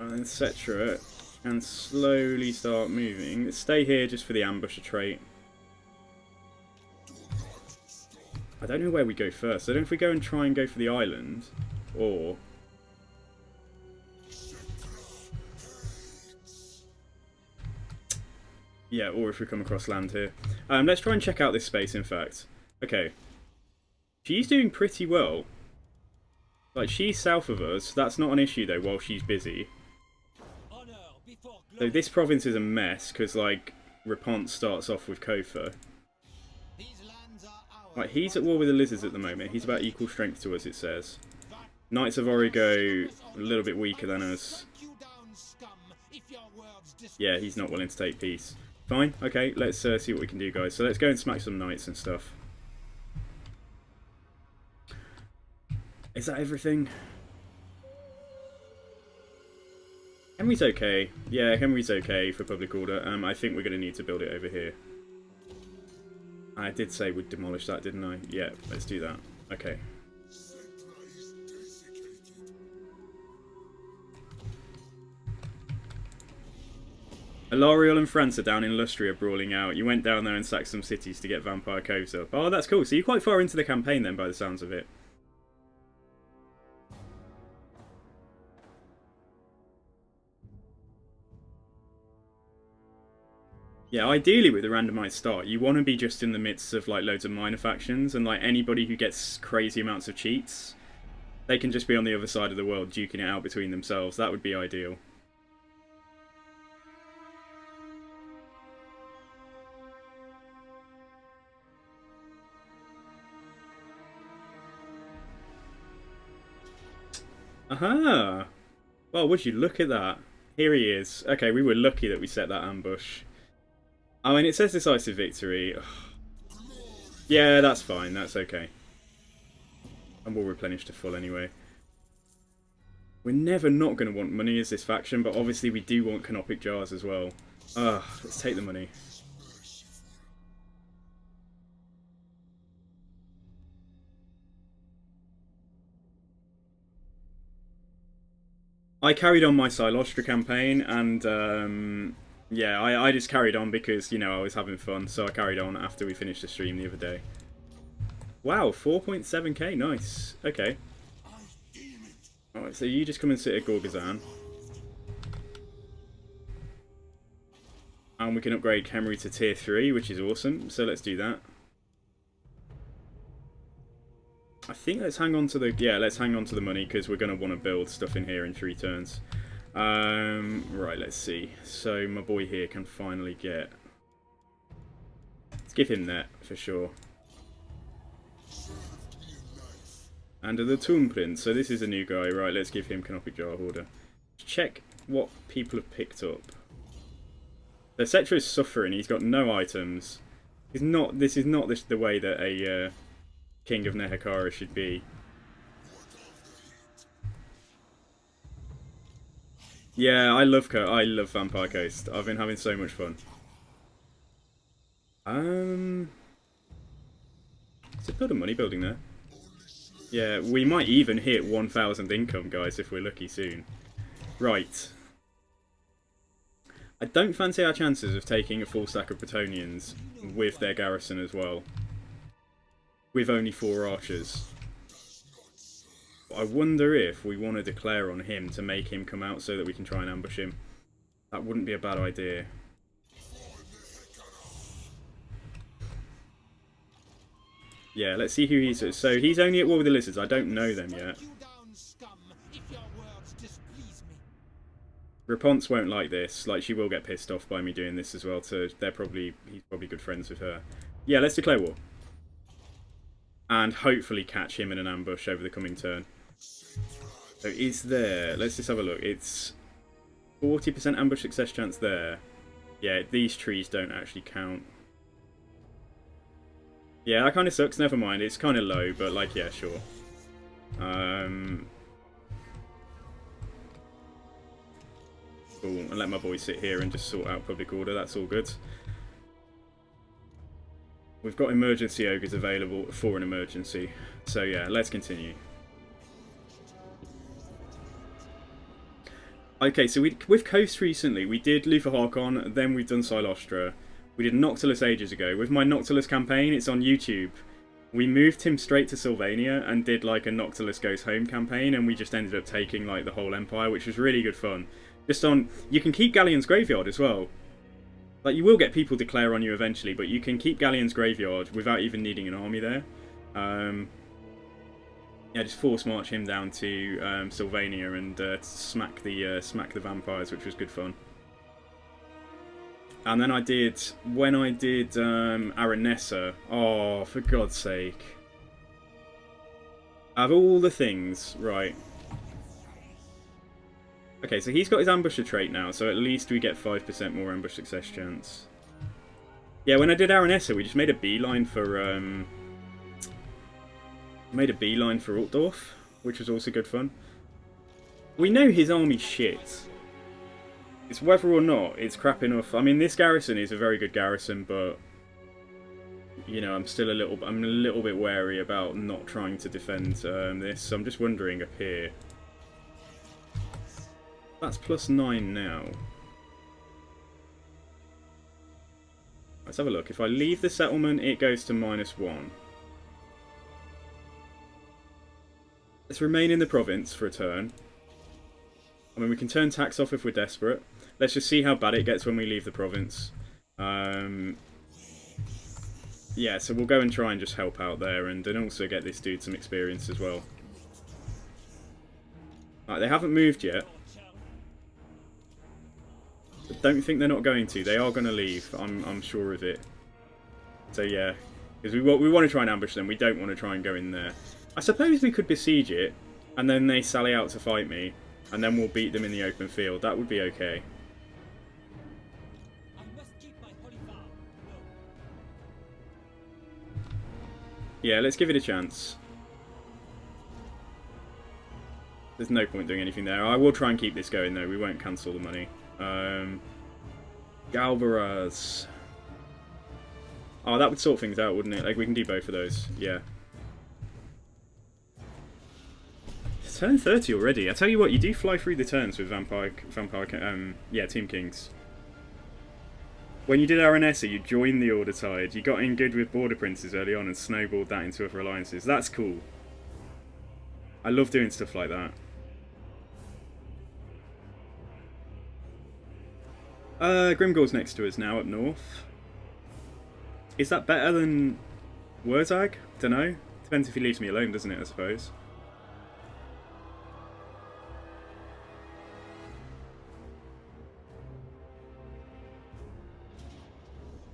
And Settra and slowly start moving. Let's stay here just for the ambusher trait. I don't know where we go first. I don't know if we go and try and go for the island, or... Yeah, or if we come across land here. Let's try and check out this space, in fact. Okay. She's doing pretty well. Like, she's south of us. That's not an issue, though, while she's busy. So this province is a mess, because, like, Rapont starts off with Kofa. Right, he's at war with the lizards at the moment. He's about equal strength to us, it says. Knights of Origo, a little bit weaker than us. Yeah, he's not willing to take peace. Fine, okay, let's see what we can do, guys. So let's go and smack some knights and stuff. Is that everything? Henry's okay. Yeah, Henry's okay for public order. I think we're going to need to build it over here. I did say we'd demolish that, didn't I? Yeah, let's do that. Okay. Alariel and France are down in Lustria brawling out. You went down there and sacked some cities to get Vampire Coves up. Oh, that's cool. So you're quite far into the campaign then, by the sounds of it. Yeah, ideally with a randomized start, you want to be just in the midst of like loads of minor factions, and like anybody who gets crazy amounts of cheats, they can just be on the other side of the world duking it out between themselves. That would be ideal. Aha! Well, would you look at that? Here he is. Okay, we were lucky that we set that ambush. I mean, it says decisive victory. Ugh. Yeah, that's fine. That's okay. And we'll replenish to full anyway. We're never not going to want money as this faction, but obviously we do want canopic jars as well. Ugh, let's take the money. I carried on my Silostra campaign, and yeah, I just carried on because, you know, I was having fun, so I carried on after we finished the stream the other day. Wow, 4.7k, nice. Okay. Alright, so you just come and sit at Gorgazan. And we can upgrade Khemri to tier 3, which is awesome, so let's do that. I think let's hang on to the... Yeah, let's hang on to the money, because we're going to want to build stuff in here in 3 turns. Right, let's see. So my boy here can finally get... Let's give him that, for sure. And the Tomb Prince. So this is a new guy. Right, let's give him Canopic Jar Hoarder. Check what people have picked up. The Settra is suffering. He's got no items. This is not the way that a King of Nehekara should be. Yeah, I love Vampire Coast. I've been having so much fun. Is it build a money building there? Yeah, we might even hit 1,000 income, guys, if we're lucky soon. Right. I don't fancy our chances of taking a full stack of Bretonians with their garrison as well. With only 4 archers. I wonder if we want to declare on him to make him come out so that we can try and ambush him. That wouldn't be a bad idea. Yeah, let's see who he's... So he's only at war with the lizards. I don't know them yet. Raponce won't like this. Like, she will get pissed off by me doing this as well. So he's probably good friends with her. Yeah, let's declare war. And hopefully catch him in an ambush over the coming turn. So is there... Let's just have a look. It's 40% ambush success chance there. Yeah, these trees don't actually count. Yeah, that kind of sucks. Never mind. It's kind of low, but like, yeah, sure. Cool. And let my boy sit here and just sort out public order. That's all good. We've got emergency ogres available for an emergency. So yeah, let's continue. Okay, so with Coast recently, we did Luther Harkon, then we've done Silostra. We did Noctilus ages ago. With my Noctilus campaign, it's on YouTube. We moved him straight to Sylvania and did like a Noctilus Goes Home campaign, and we just ended up taking like the whole empire, which was really good fun. Just on, you can keep Galleon's Graveyard as well. Like, you will get people declare on you eventually, but you can keep Galleon's Graveyard without even needing an army there. Yeah, just force march him down to Sylvania and smack the vampires, which was good fun. And then when I did Aranessa, oh, for God's sake. Out of all the things, right. Okay, so he's got his ambusher trait now, so at least we get 5% more ambush success chance. Yeah, when I did Aranessa, we just made a beeline for Altdorf, which was also good fun. We know his army's shit. It's whether or not it's crap enough. I mean, this garrison is a very good garrison, but you know, I'm a little bit wary about not trying to defend this. So I'm just wondering up here. That's +9 now. Let's have a look. If I leave the settlement, it goes to -1. Let's remain in the province for a turn. I mean, we can turn tax off if we're desperate. Let's just see how bad it gets when we leave the province. Yeah, so we'll go and try and just help out there and also get this dude some experience as well. Right, they haven't moved yet. I don't think they're not going to. They are going to leave. I'm sure of it. So yeah, because we want to try and ambush them. We don't want to try and go in there. I suppose we could besiege it, and then they sally out to fight me, and then we'll beat them in the open field. That would be okay. Yeah, let's give it a chance. There's no point doing anything there. I will try and keep this going though. We won't cancel the money. Galvaraz. Oh, that would sort things out, wouldn't it? Like, we can do both of those. Yeah. It's turn 30 already. I tell you what, you do fly through the turns with Vampire, yeah, Team Kings. When you did Aranessa, you joined the Order Tide. You got in good with Border Princes early on and snowballed that into other alliances. That's cool. I love doing stuff like that. Grimgor's next to us now up north. Is that better than Wurzag? Dunno. Depends if he leaves me alone, doesn't it, I suppose.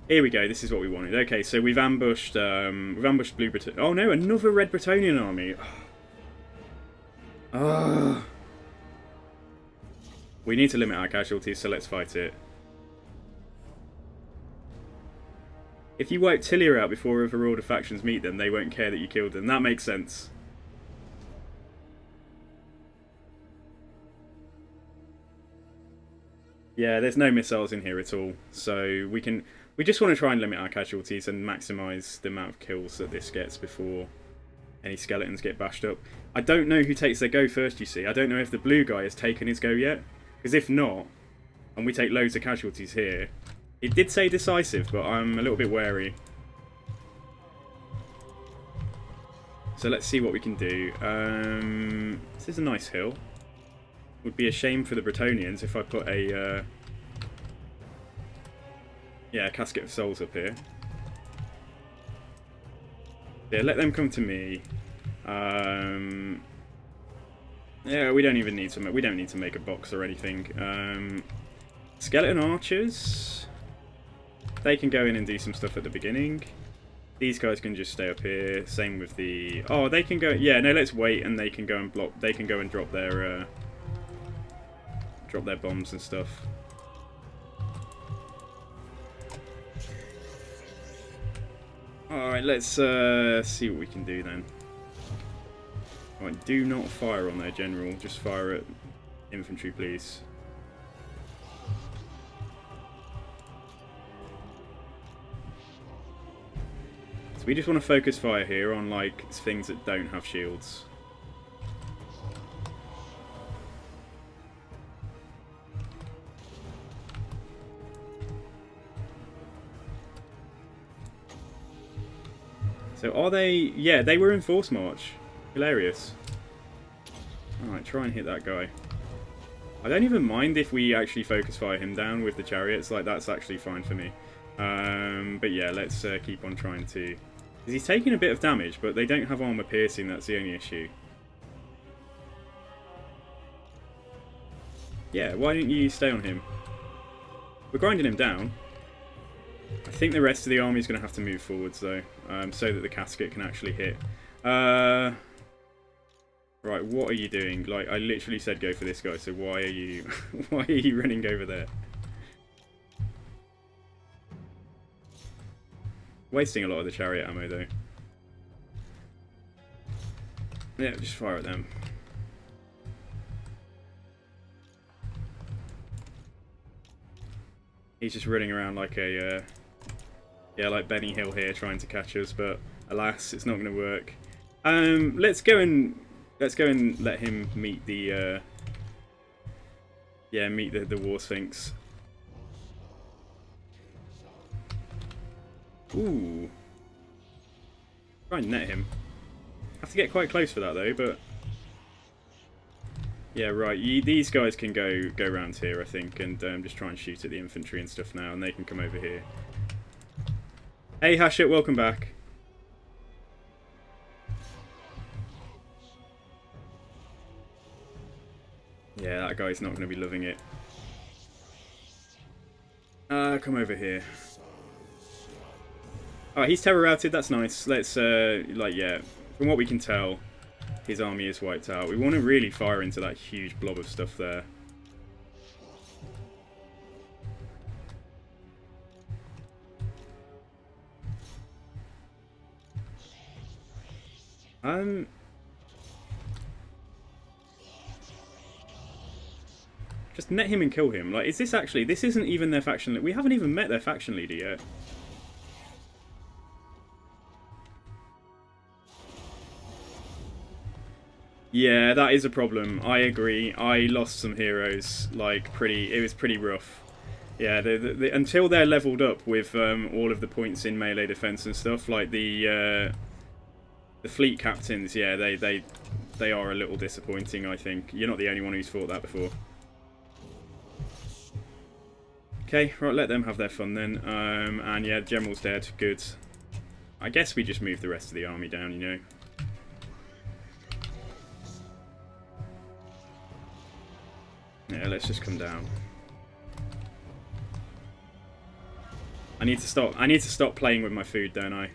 Here we go, this is what we wanted. Okay, so we've ambushed Blue Breton. Oh no, another Red Bretonian army. Ah. We need to limit our casualties, so let's fight it. If you wipe Tilia out before other Order factions meet them, they won't care that you killed them. That makes sense. Yeah, there's no missiles in here at all, so we just want to try and limit our casualties and maximise the amount of kills that this gets before any skeletons get bashed up. I don't know who takes their go first, you see. I don't know if the blue guy has taken his go yet, because if not, and we take loads of casualties here, it did say decisive, but I'm a little bit wary. So let's see what we can do. This is a nice hill. Would be a shame for the Bretonians if I put a yeah, Casket of Souls up here. Yeah, let them come to me. Yeah, we don't even need to. We don't need to make a box or anything. Skeleton archers. They can go in and do some stuff at the beginning. These guys can just stay up here. Same with the. Oh, they can go. Yeah, no, let's wait, and they can go and block. They can go and drop their bombs and stuff. Alright, let's see what we can do then. Alright, do not fire on their general, just fire at infantry, please. So we just want to focus fire here on like things that don't have shields. So are they... Yeah, they were in force march. Hilarious. Alright, try and hit that guy. I don't even mind if we actually focus fire him down with the chariots. Like, that's actually fine for me. But yeah, let's keep on trying to... Because he's taking a bit of damage, but they don't have armor piercing. That's the only issue. Yeah, why don't you stay on him? We're grinding him down. I think the rest of the army is going to have to move forwards, though, so that the casket can actually hit. Right, what are you doing? Like, I literally said go for this guy, so why are you... why are you running over there? Wasting a lot of the chariot ammo, though. Yeah, just fire at them. He's just running around like a... yeah, like Benny Hill here, trying to catch us, but alas, it's not going to work. Let's go and let him meet the yeah, meet the War Sphinx. Ooh, try and net him. Have to get quite close for that though, but yeah, right. These guys can go around here, I think, and just try and shoot at the infantry and stuff now, and they can come over here. Hey Hashit, welcome back. Yeah, that guy's not going to be loving it. Come over here. Oh, he's terror routed, that's nice. Let's, like, yeah, from what we can tell, his army is wiped out. We want to really fire into that huge blob of stuff there. Just net him and kill him. Like, is this actually... This isn't even their faction... We haven't even met their faction leader yet. Yeah, that is a problem. I agree. I lost some heroes. Like, it was pretty rough. Yeah, until they're leveled up with all of the points in melee defense and stuff, like the fleet captains, yeah, they are a little disappointing, I think. You're not the only one who's fought that before. Okay, right, let them have their fun then. And yeah, General's dead. Good. I guess we just move the rest of the army down, you know. Yeah, let's just come down. I need to stop playing with my food, don't I?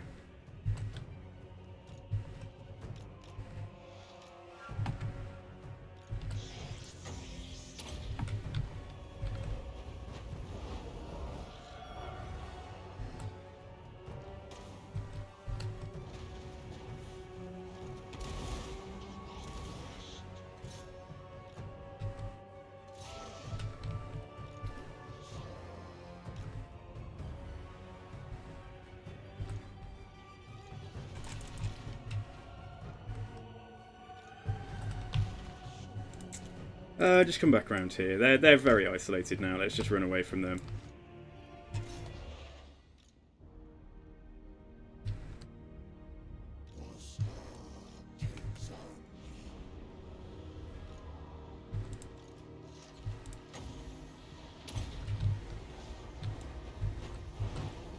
Just come back around here. They're very isolated now. Let's just run away from them.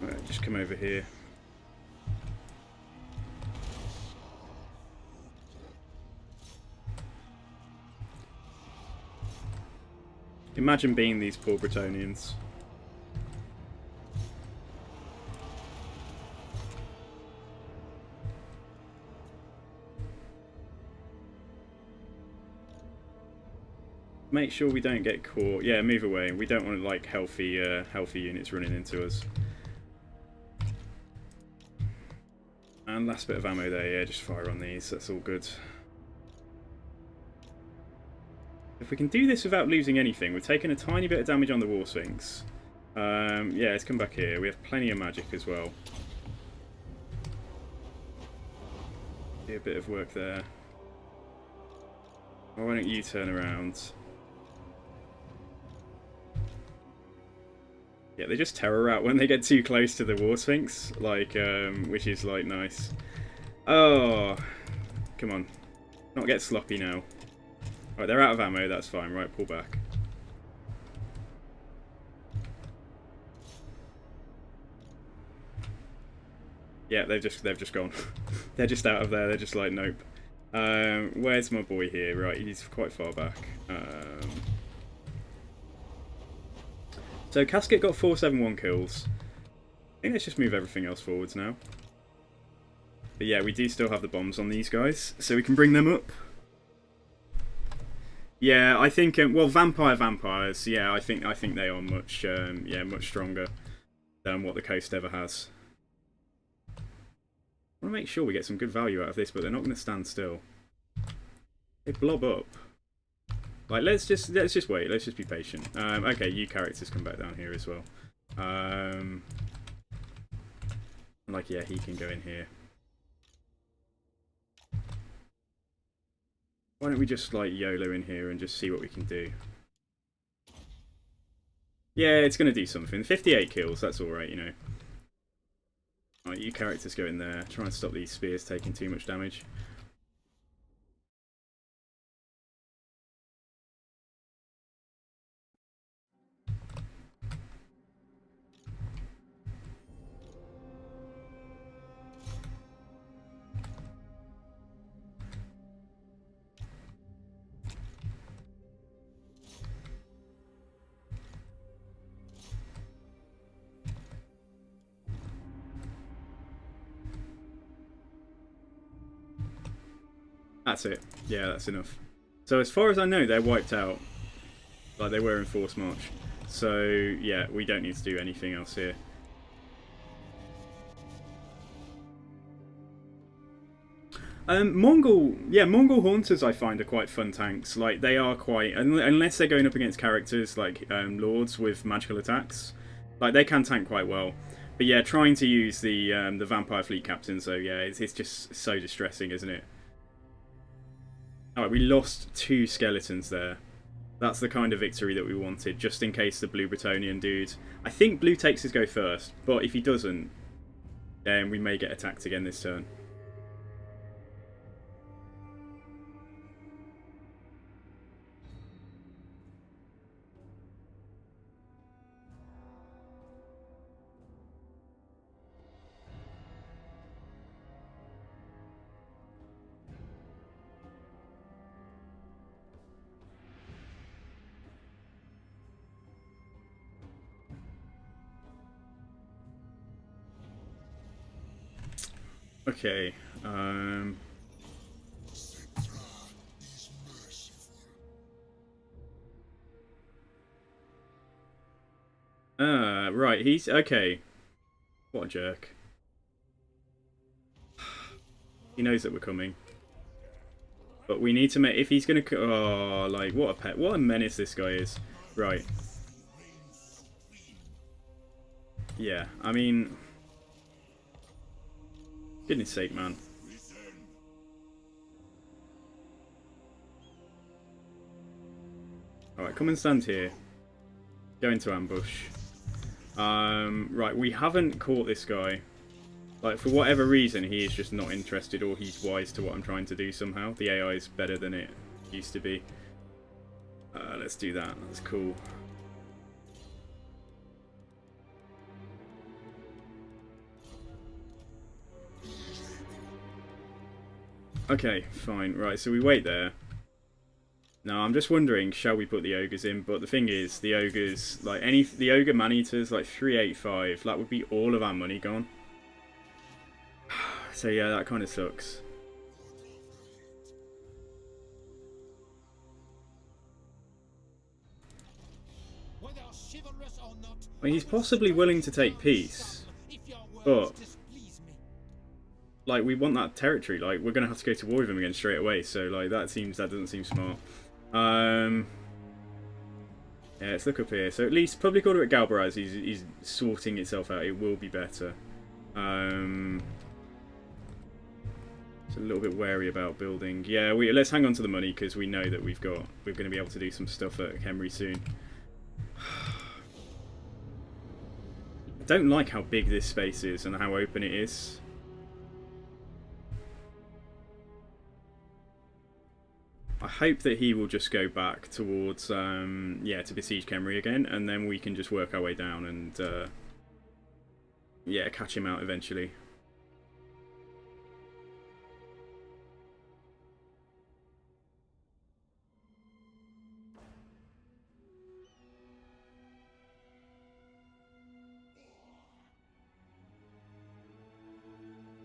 Right, just come over here. Imagine being these poor Bretonians. Make sure we don't get caught. Yeah, move away. We don't want like healthy units running into us. And last bit of ammo there. Yeah, just fire on these. That's all good. If we can do this without losing anything, we've taken a tiny bit of damage on the War Sphinx. Yeah, let's come back here. We have plenty of magic as well. Do a bit of work there. Why don't you turn around? Yeah, they just terror out when they get too close to the War Sphinx, like, which is like nice. Oh, come on, not get sloppy now. Right, they're out of ammo. That's fine. Right, pull back. Yeah, they've just gone. They're just out of there. They're just like, nope. Where's my boy here? Right, he's quite far back. So Casket got 471 kills. I think let's just move everything else forwards now. But yeah, we do still have the bombs on these guys, so we can bring them up. Yeah, I think well, vampires. Yeah, I think they are much much stronger than what the coast ever has. I want to make sure we get some good value out of this, but they're not going to stand still. They blob up. Like let's just wait. Let's just be patient. Okay, you characters come back down here as well. Like yeah, he can go in here. Why don't we just like YOLO in here and just see what we can do? Yeah, it's going to do something. 58 kills, that's alright, you know. Alright, you characters go in there. Try and stop these spears taking too much damage. That's it. Yeah, that's enough. So as far as I know, they're wiped out. Like they were in forced march. So yeah, we don't need to do anything else here. Mongol Haunters I find are quite fun tanks. Like they are quite, unless they're going up against characters like Lords with magical attacks, like they can tank quite well. But yeah, trying to use the Vampire Fleet Captain, so yeah, it's just so distressing, isn't it? Alright, we lost 2 skeletons there. That's the kind of victory that we wanted, just in case the Blue Bretonian dude... I think Blue takes his go first, but if he doesn't, then we may get attacked again this turn. Okay, right, he's... Okay. What a jerk. He knows that we're coming. But we need to make... If he's gonna... Oh, like, what a pet. What a menace this guy is. Right. Yeah, I mean... Goodness sake, man. Alright, come and stand here. Go into ambush. Right, we haven't caught this guy. Like, for whatever reason, he is just not interested, or he's wise to what I'm trying to do somehow. The AI is better than it used to be. Let's do that. That's cool. Okay, fine. Right, so we wait there. Now, I'm just wondering, shall we put the ogres in? But the thing is, the ogres, like, the ogre man-eaters, like 385, that would be all of our money gone. So yeah, that kind of sucks. Whether chivalrous or not, Well, he's possibly willing to take peace, but like, we want that territory. Like, we're gonna have to go to war with him again straight away. So like, that doesn't seem smart. Yeah, let's look up here. So at least public order at Galbaraz is sorting itself out. It will be better. It's a little bit wary about building. Yeah, let's hang on to the money because we know that we're going to be able to do some stuff at Khemri soon. I don't like how big this space is and how open it is. I hope that he will just go back towards, yeah, to besiege Khemri again, and then we can just work our way down and, yeah, catch him out eventually.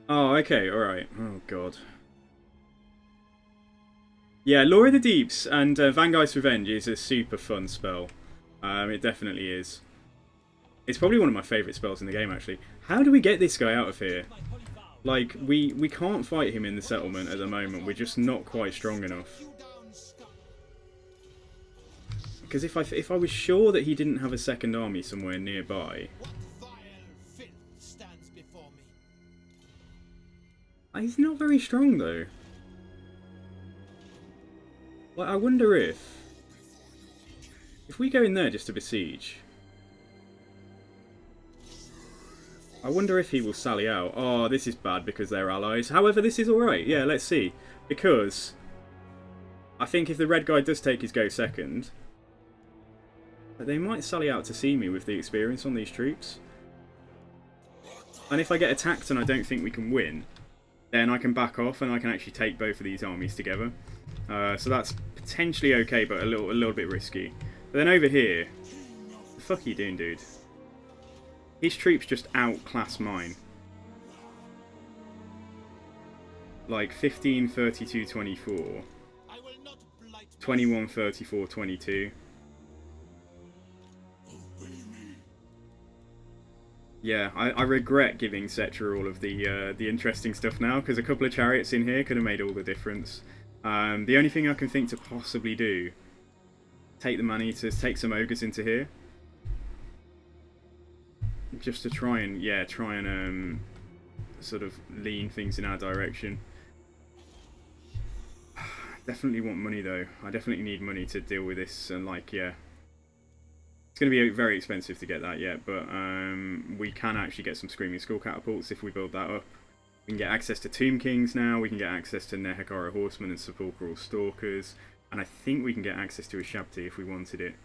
Oh, okay, alright. Oh, God. Yeah, Law of the Deeps and Vanguard's Revenge is a super fun spell. It definitely is. It's probably one of my favourite spells in the game, actually. How do we get this guy out of here? Like, we can't fight him in the settlement at the moment. We're just not quite strong enough. Because if I was sure that he didn't have a second army somewhere nearby... He's not very strong, though. Like, I wonder if we go in there just to besiege, I wonder if he will sally out. Oh, this is bad because they're allies. However, this is alright. Yeah, let's see. Because I think if the red guy does take his go second, they might sally out to see me with the experience on these troops. And if I get attacked and I don't think we can win, then I can back off and I can actually take both of these armies together. So that's potentially okay, but a little bit risky. But then over here, the fuck are you doing, dude? His troops just outclass mine. Like 15, 32, 24. 21, 34, 22. Yeah, I regret giving Settra all of the interesting stuff now, because a couple of chariots in here could have made all the difference. The only thing I can think to possibly do, take the money to take some ogres into here, just to try and sort of lean things in our direction. Definitely want money though. I definitely need money to deal with this, and like, yeah, it's going to be very expensive to get that yet, but we can actually get some Screaming Skull catapults if we build that up. We can get access to Tomb Kings now, we can get access to Nehekara Horsemen and Sepulchral Stalkers, and I think we can get access to a Shabti if we wanted it.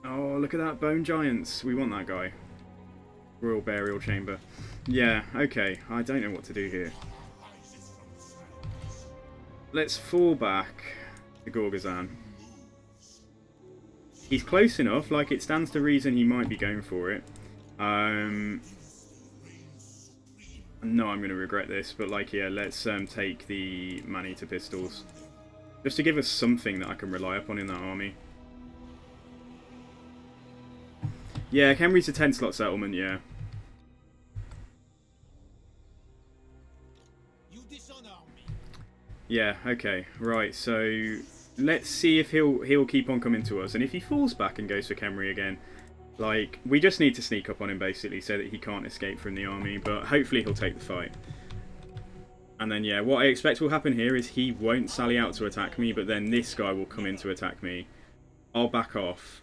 Oh, look at that, Bone Giants! We want that guy. Royal Burial Chamber. Yeah, okay, I don't know what to do here. Let's fall back to Gorgazan. He's close enough, like it stands to reason he might be going for it. I know I'm going to regret this, but like, yeah, let's take the man-eater pistols. Just to give us something that I can rely upon in that army. Yeah, Khemri's a 10-slot settlement, yeah. Yeah, okay, right, so let's see if he'll keep on coming to us, and if he falls back and goes for Khemri again, like, we just need to sneak up on him basically so that he can't escape from the army, but hopefully he'll take the fight. And then, yeah, what I expect will happen here is he won't sally out to attack me, but then this guy will come in to attack me. I'll back off.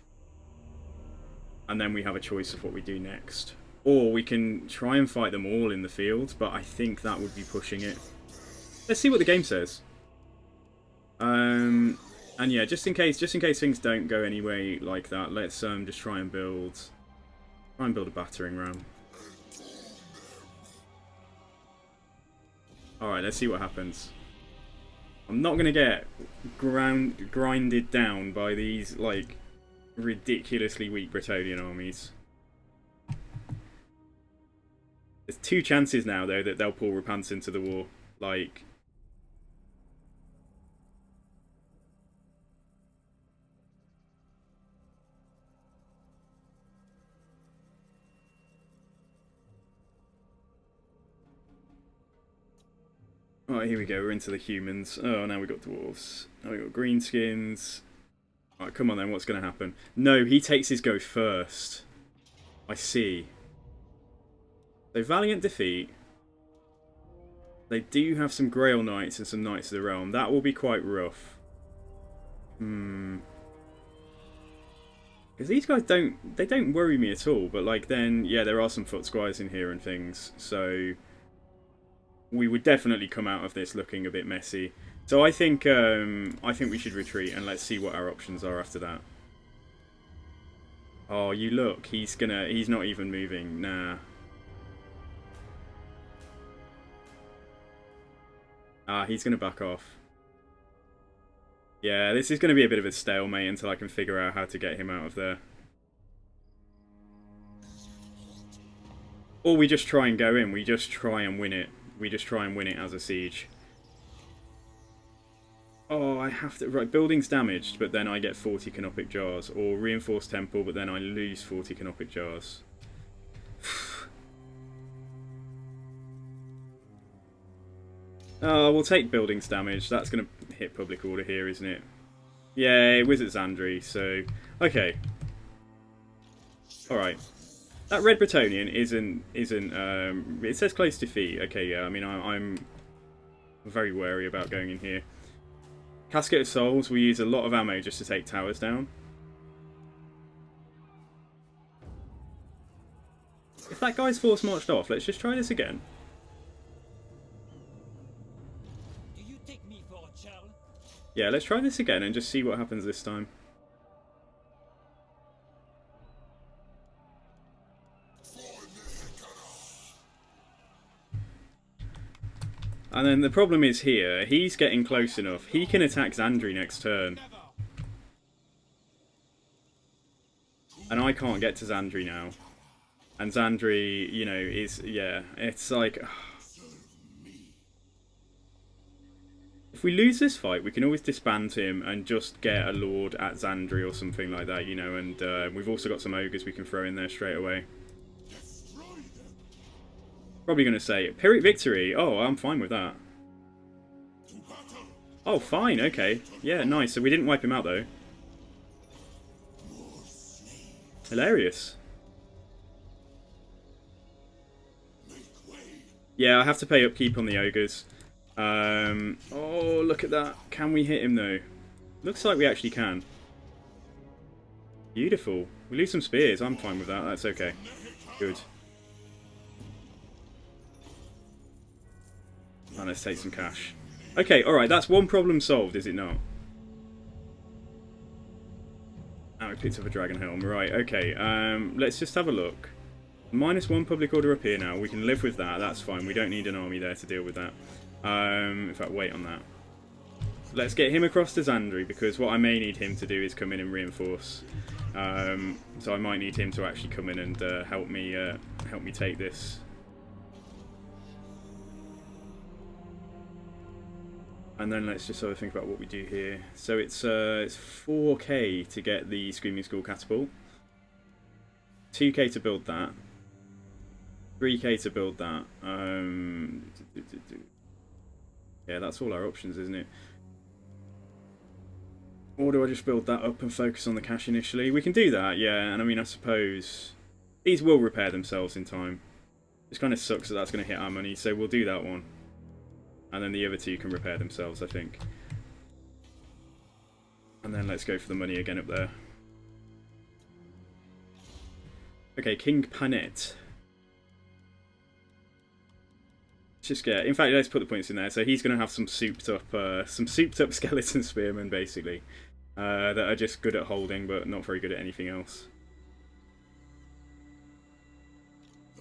And then we have a choice of what we do next. Or we can try and fight them all in the field, but I think that would be pushing it. Let's see what the game says. And yeah, just in case things don't go anyway like that, let's just try and build a battering ram. Alright, let's see what happens. I'm not going to get grinded down by these, like, ridiculously weak Bretonnian armies. There's 2 chances now, though, that they'll pull Rapance into the war. Like... Alright, here we go, we're into the humans. Oh, now we've got dwarves. Now we've got greenskins. Alright, come on then, what's going to happen? No, he takes his go first. I see. So, valiant defeat. They do have some Grail Knights and some Knights of the Realm. That will be quite rough. Because these guys don't worry me at all. But, like, then, yeah, there are some foot squires in here and things. So... we would definitely come out of this looking a bit messy. So I think we should retreat and let's see what our options are after that. Oh, you look, he's not even moving. Nah. Ah, he's gonna back off. Yeah, this is gonna be a bit of a stalemate until I can figure out how to get him out of there. Or we just try and go in, we just try and win it. We just try and win it as a siege. Oh, I have to... Right, building's damaged, but then I get 40 canopic jars. Or reinforced temple, but then I lose 40 canopic jars. Oh, we'll take building's damage. That's going to hit public order here, isn't it? Yeah, it was at Zandri, so... Okay. Alright. That Red Bretonnian isn't it says close defeat. Okay, yeah, I mean, I'm very wary about going in here. Casket of Souls, we use a lot of ammo just to take towers down. If that guy's force marched off, let's just try this again. Do you take me for a child? Yeah, let's try this again and just see what happens this time. And then the problem is here, he's getting close enough. He can attack Zandri next turn. And I can't get to Zandri now. And Zandri, you know, is... yeah, it's like... If we lose this fight, we can always disband him and just get a Lord at Zandri or something like that, you know. And we've also got some Ogres we can throw in there straight away. Probably going to say, Pyrrhic Victory. Oh, I'm fine with that. Oh, fine, okay. Yeah, nice. So we didn't wipe him out, though. Hilarious. Yeah, I have to pay upkeep on the Ogres. Oh, look at that. Can we hit him, though? Looks like we actually can. Beautiful. We lose some spears. I'm fine with that. That's okay. Good. And let's take some cash. Okay, alright, that's one problem solved, is it not? Oh, we picked up a Dragon Helm. Right, okay, let's just have a look. -1 public order up here now. We can live with that, that's fine. We don't need an army there to deal with that. In fact, wait on that. Let's get him across to Zandri, because what I may need him to do is come in and reinforce. So I might need him to actually come in and help me take this. And then let's just sort of think about what we do here. So it's 4k to get the Screaming Skull Catapult. 2k to build that. 3k to build that. Yeah, that's all our options, isn't it? Or do I just build that up and focus on the cash initially? We can do that, yeah. And I mean, I suppose these will repair themselves in time. It kind of sucks that that's going to hit our money, so we'll do that one. And then the other two can repair themselves, I think. And then let's go for the money again up there. Okay, King Panet. Just get. In fact, let's put the points in there. So he's going to have some souped up skeleton spearmen, basically, that are just good at holding, but not very good at anything else.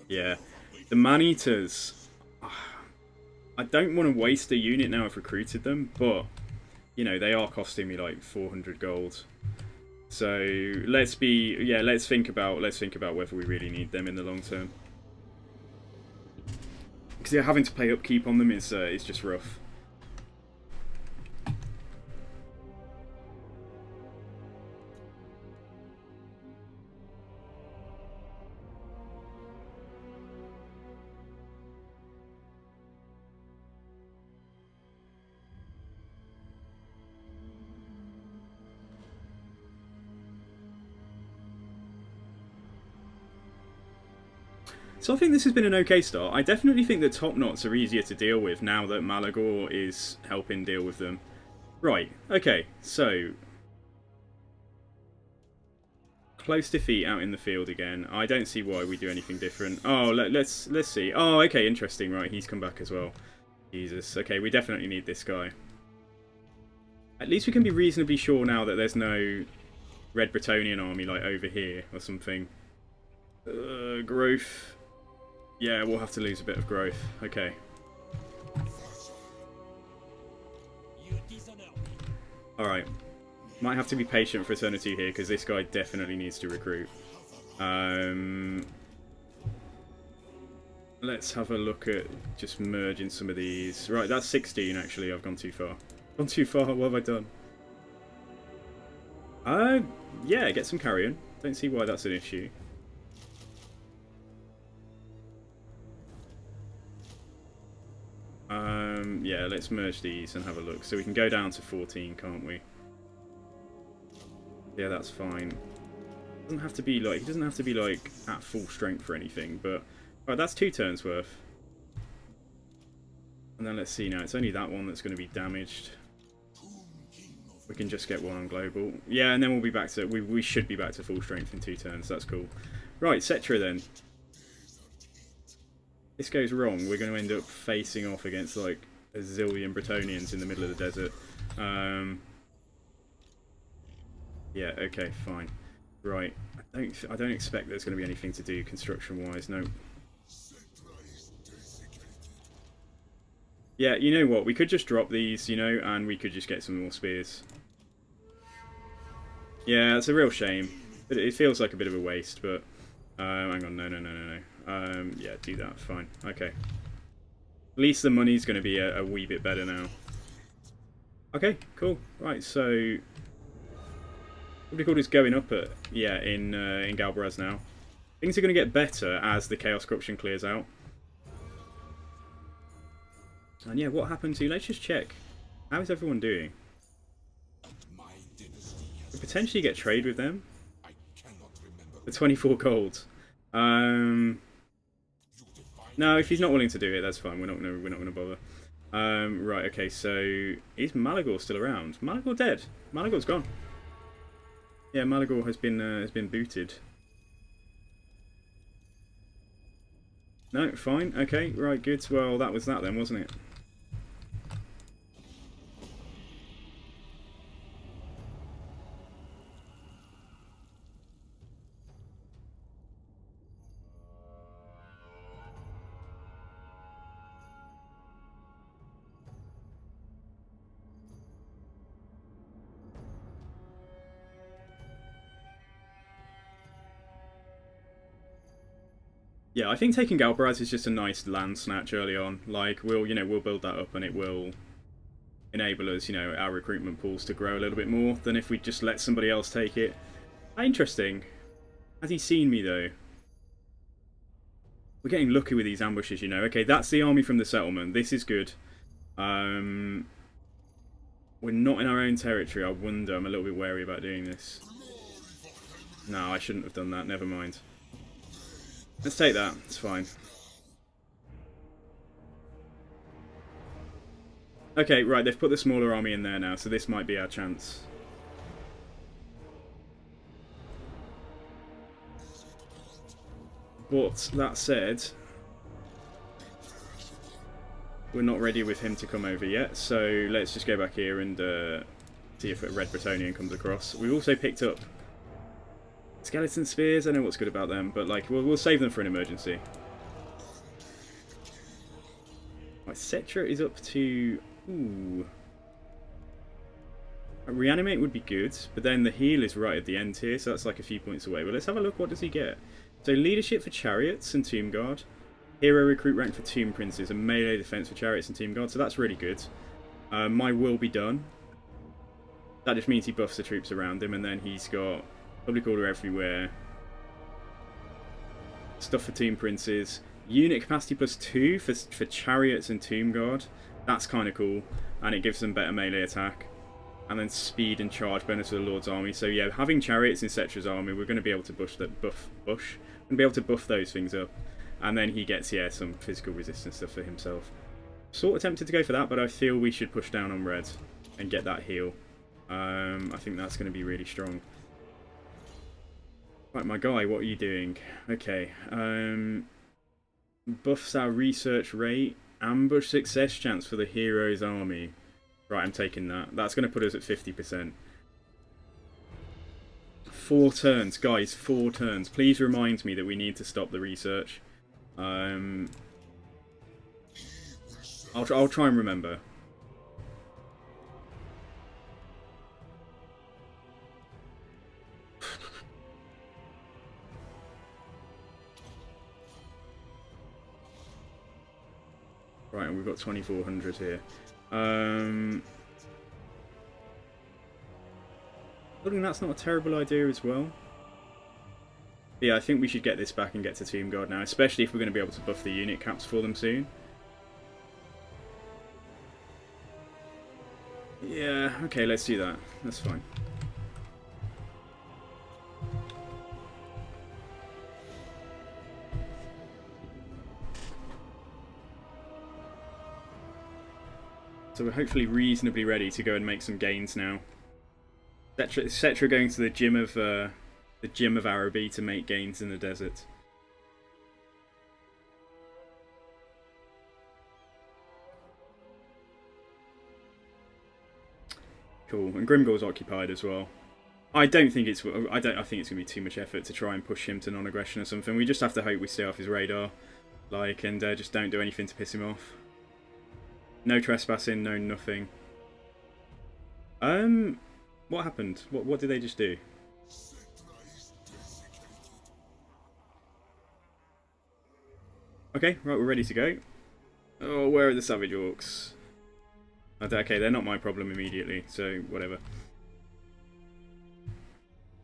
Yeah, the man-eaters. I don't want to waste a unit now. I've recruited them, but you know they are costing me like 400 gold. So let's think about whether we really need them in the long term. Because yeah, having to pay upkeep on them is just rough. So I think this has been an okay start. I definitely think that top knots are easier to deal with now that Malagor is helping deal with them. Right, okay, so close defeat out in the field again. I don't see why we do anything different. Oh, let's see. Oh, okay, interesting. Right, he's come back as well. Jesus. Okay, we definitely need this guy. At least we can be reasonably sure now that there's no Red Bretonnian army like over here or something. Growth. Yeah, we'll have to lose a bit of growth. Okay. Alright. Might have to be patient for a turn or two here, because this guy definitely needs to recruit. Let's have a look at just merging some of these. Right, that's 16 actually. I've gone too far. Gone too far. What have I done? Yeah, get some carrion. Don't see why that's an issue. Yeah, let's merge these and have a look. So we can go down to 14, can't we? Yeah, that's fine. Doesn't have to be like, he doesn't have to be like at full strength or anything, but right, that's 2 turns worth. And then let's see now, it's only that one that's going to be damaged. We can just get one on global. Yeah, and then we'll be back to, we should be back to full strength in 2 turns. That's cool. Right, Settra then. This goes wrong, we're going to end up facing off against like a zillion Bretonnians in the middle of the desert. Yeah, okay, fine. Right, I don't expect there's going to be anything to do construction-wise. No. Yeah, you know what? We could just drop these, you know, and we could just get some more spears. Yeah, it's a real shame. It feels like a bit of a waste, but hang on, no. Yeah, do that. Fine. Okay. At least the money's going to be a wee bit better now. Okay, cool. Right, so what called is going up at in Galbaraz now. Things are going to get better as the Chaos Corruption clears out. And yeah, what happened to? Let's just check. How is everyone doing? We potentially get trade with them for 24 gold. No, if he's not willing to do it, that's fine. We're not gonna bother. Right, okay. So is Malagor still around? Malagor dead. Malagor's gone. Yeah, Malagor has been booted. No, fine. Okay, right, good. Well, that was that then, wasn't it? Yeah, I think taking Galbaraz is just a nice land snatch early on. Like, we'll build that up and it will enable us, our recruitment pools to grow a little bit more than if we just let somebody else take it. Interesting. Has he seen me, though? We're getting lucky with these ambushes, Okay, that's the army from the settlement. This is good. We're not in our own territory, I wonder. I'm a little bit wary about doing this. No, I shouldn't have done that. Never mind. Let's take that. It's fine. Okay, right, they've put the smaller army in there now, so this might be our chance. But, that said, we're not ready with him to come over yet, so let's just go back here and see if a Red Bretonnian comes across. We've also picked up Skeleton Spears. I know what's good about them, but like we'll save them for an emergency. Right, Settra is up to... Ooh. A Reanimate would be good, but then the heal is right at the end here, so that's like a few points away. But let's have a look, what does he get? So Leadership for Chariots and Tomb Guard. Hero Recruit rank for Tomb Princes and Melee Defense for Chariots and Tomb Guard, so that's really good. My Will Be Done. That just means he buffs the troops around him, and then he's got Public Order everywhere. Stuff for Tomb Princes. Unit capacity +2 for Chariots and Tomb Guard. That's kind of cool, and it gives them better melee attack. And then speed and charge bonus for the Lord's army. So yeah, having Chariots in Settra's army, we're going to be able to buff those things up. And then he gets, yeah, some physical resistance stuff for himself. Sort of tempted to go for that, but I feel we should push down on red and get that heal. I think that's going to be really strong. Right, my guy, what are you doing? Okay. Buffs our research rate. Ambush success chance for the hero's army. Right, I'm taking that. That's going to put us at 50%. 4 turns. Guys, 4 turns. Please remind me that we need to stop the research. I'll try and remember. Right, and we've got 2,400 here. I think that's not a terrible idea as well. Yeah, I think we should get this back and get to Tomb Guard now, especially if we're going to be able to buff the unit caps for them soon. Yeah, okay, let's do that. That's fine. So we're hopefully reasonably ready to go and make some gains now. Settra going to the gym of Araby to make gains in the desert. Cool, and Grimgor's occupied as well. I think it's going to be too much effort to try and push him to non-aggression or something. We just have to hope we stay off his radar, like, and just don't do anything to piss him off. No trespassing, no nothing. What happened? What did they just do? Okay, right, we're ready to go. Oh, where are the Savage Orcs? Okay, they're not my problem immediately, so whatever.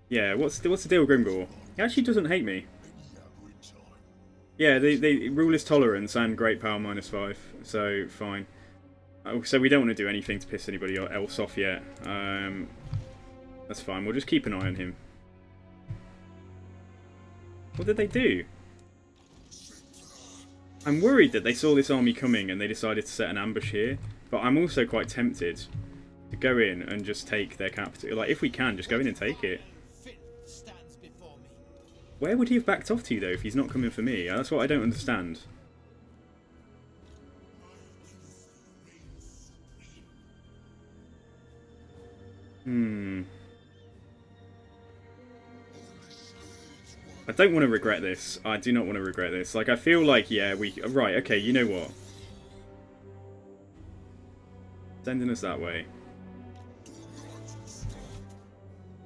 Yeah, what's the deal with Grimgor? He actually doesn't hate me. Yeah, they rule his tolerance and great power -5, so fine. So we don't want to do anything to piss anybody else off yet. That's fine, we'll just keep an eye on him. What did they do? I'm worried that they saw this army coming and they decided to set an ambush here, but I'm also quite tempted to go in and just take their capital. Like, if we can, just go in and take it. Where would he have backed off to, though, if he's not coming for me? That's what I don't understand. I don't want to regret this. I do not want to regret this. Like, I feel like, yeah, right, okay, you know what? Sending us that way.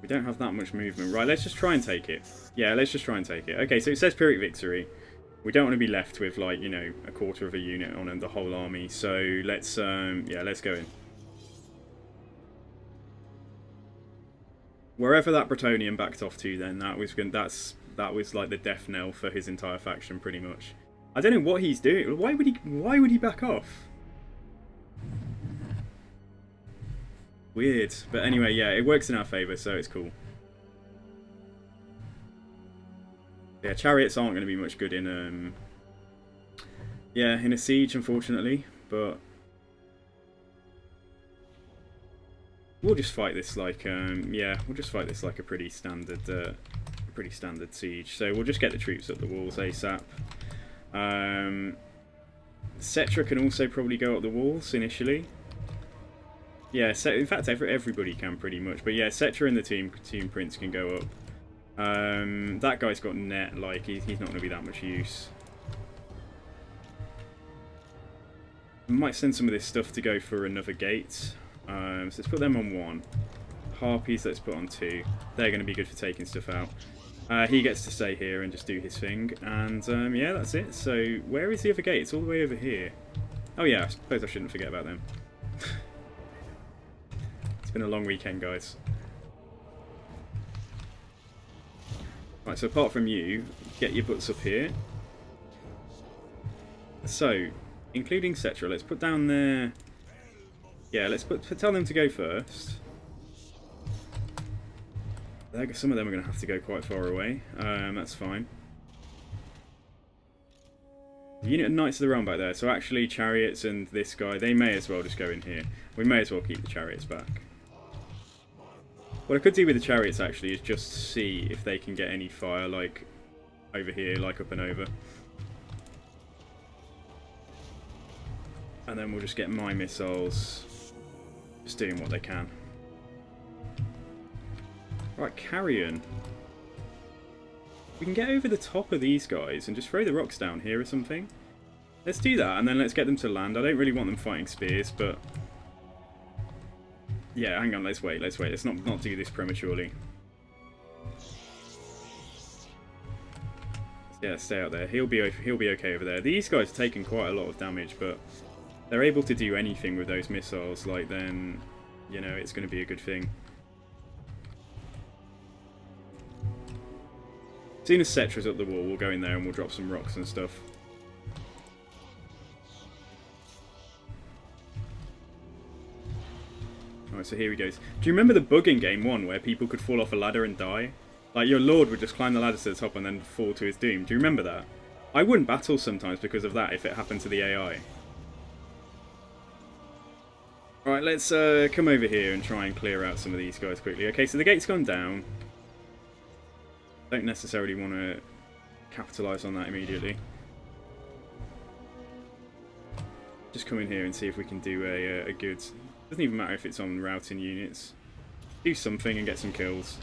We don't have that much movement. Right, let's just try and take it. Yeah, let's just try and take it. Okay, so it says Pyrrhic victory. We don't want to be left with, like, you know, a quarter of a unit on the whole army. So let's, yeah, let's go in. Wherever that Bretonnian backed off to, then that was like the death knell for his entire faction, pretty much. I don't know what he's doing. Why would he back off? Weird. But anyway, yeah, it works in our favour, so it's cool. Yeah, chariots aren't going to be much good in yeah, in a siege, unfortunately, but We'll just fight this like, yeah, we'll just fight this like a pretty standard siege. So we'll just get the troops up the walls ASAP. Settra can also probably go up the walls initially. Yeah, so in fact everybody can pretty much. But yeah, Settra and the Tomb Prince can go up. That guy's got net, like he's not going to be that much use. We might send some of this stuff to go for another gate. So let's put them on 1. Harpies, let's put on 2. They're going to be good for taking stuff out. He gets to stay here and just do his thing. And yeah, that's it. So where is the other gate? It's all the way over here. Oh yeah, I suppose I shouldn't forget about them. It's been a long weekend, guys. Right, so apart from you, get your butts up here. So, including Settra, let's put down there. Yeah, let's tell them to go first. Some of them are going to have to go quite far away. That's fine. The unit of Knights of the Realm back there. So actually, Chariots and this guy, they may as well just go in here. We may as well keep the Chariots back. What I could do with the Chariots actually is just see if they can get any fire, like over here, like up and over. And then we'll just get my missiles just doing what they can. Right, Carrion. We can get over the top of these guys and just throw the rocks down here or something. Let's do that, and then let's get them to land. I don't really want them fighting spears, but... yeah, hang on, let's wait. Let's not do this prematurely. Yeah, stay out there. He'll be okay over there. These guys are taking quite a lot of damage, but they're able to do anything with those missiles, like then, you know, it's going to be a good thing. As soon as Settra's up the wall, we'll go in there and we'll drop some rocks and stuff. Alright, so here he goes. Do you remember the bug in Game 1 where people could fall off a ladder and die? Like, your lord would just climb the ladder to the top and then fall to his doom. Do you remember that? I wouldn't battle sometimes because of that if it happened to the AI. Alright, let's come over here and try and clear out some of these guys quickly. Okay, so the gate's gone down. Don't necessarily want to capitalise on that immediately. Just come in here and see if we can do a good... doesn't even matter if it's on routing units. Do something and get some kills.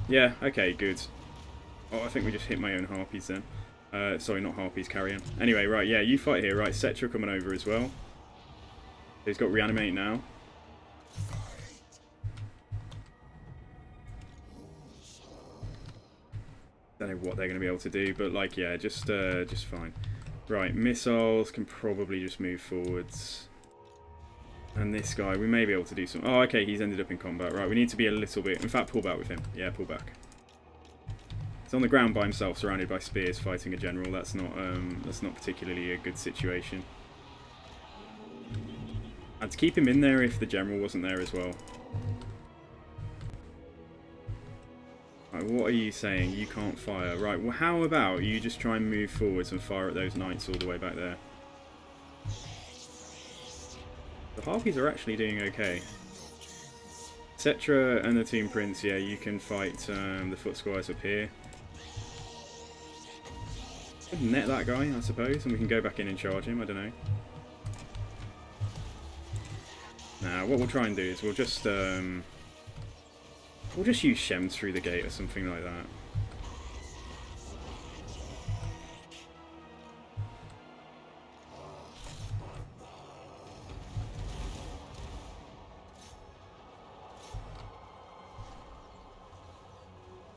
Yeah, okay, good. Oh, I think we just hit my own harpies then. Sorry, not harpies, Carrion. Anyway, right, yeah, you fight here. Right, Settra coming over as well. He's got reanimate now. Don't know what they're going to be able to do, but like, yeah, just fine. Right, missiles can probably just move forwards. And this guy, we may be able to do some... oh, okay, he's ended up in combat. Right, we need to be a little bit... in fact, pull back with him. Yeah, pull back. He's on the ground by himself, surrounded by spears, fighting a general. That's not particularly a good situation. And to keep him in there if the general wasn't there as well. Right, what are you saying? You can't fire. Right, well, how about you just try and move forwards and fire at those knights all the way back there? The harpies are actually doing okay. Settra and the Tomb Prince, yeah, you can fight the foot squires up here. Net that guy, I suppose, and we can go back in and charge him, I don't know. Now, what we'll try and do is we'll just use Shems through the gate or something like that.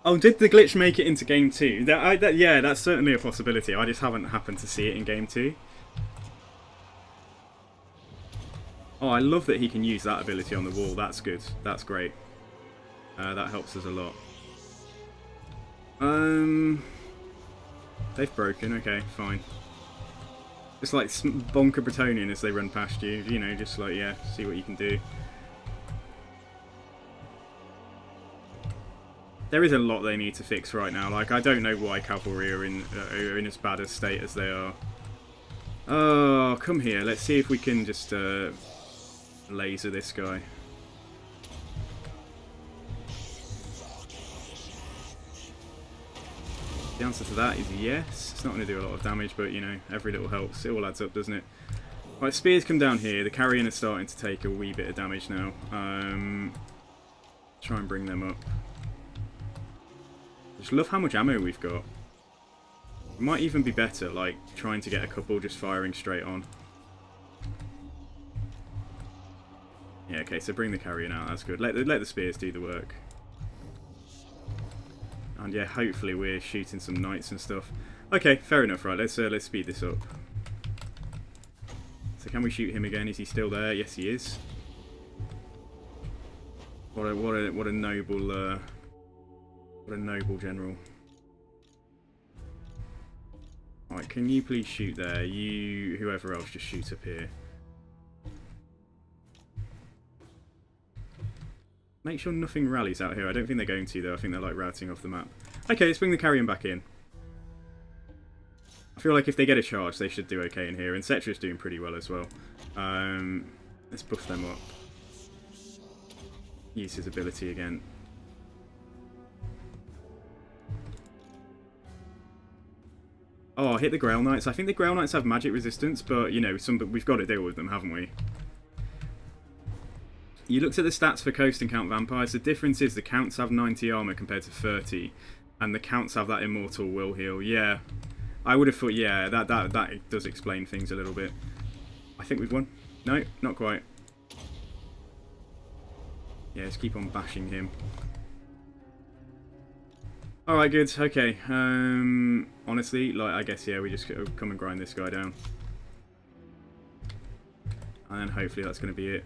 Oh, did the glitch make it into Game 2? Yeah, that's certainly a possibility. I just haven't happened to see it in Game 2. Oh, I love that he can use that ability on the wall. That's good. That's great. That helps us a lot. They've broken. Okay, fine. Just like bonk a Bretonian as they run past you. You know, just like, yeah, see what you can do. There is a lot they need to fix right now. Like, I don't know why cavalry are in as bad a state as they are. Oh, come here. Let's see if we can just laser this guy. The answer to that is yes. It's not going to do a lot of damage, but, you know, every little helps. It all adds up, doesn't it? Right, spears come down here. The carrion is starting to take a wee bit of damage now. Try and bring them up. Just love how much ammo we've got. It might even be better, like, trying to get a couple just firing straight on. Yeah, okay, so bring the carrion out. That's good. Let the spears do the work. And yeah, hopefully we're shooting some knights and stuff. Okay, fair enough. Right, let's speed this up. So can we shoot him again? Is he still there? Yes, he is. What a noble general. Alright, can you please shoot there? You, whoever else, just shoot up here. Make sure nothing rallies out here. I don't think they're going to, though. I think they're, like, routing off the map. Okay, let's bring the carrion back in. I feel like if they get a charge, they should do okay in here. And Settra's doing pretty well as well. Let's buff them up. Use his ability again. Oh, hit the Grail Knights. I think the Grail Knights have magic resistance, but, you know, we've got to deal with them, haven't we? You looked at the stats for Coast and Count Vampires. The difference is the Counts have 90 armor compared to 30, and the Counts have that Immortal Will Heal. Yeah, I would have thought, yeah, that does explain things a little bit. I think we've won. No, not quite. Yeah, let's keep on bashing him. Alright, good. Okay. Honestly, like, I guess, yeah, we just come and grind this guy down. And then hopefully that's going to be it.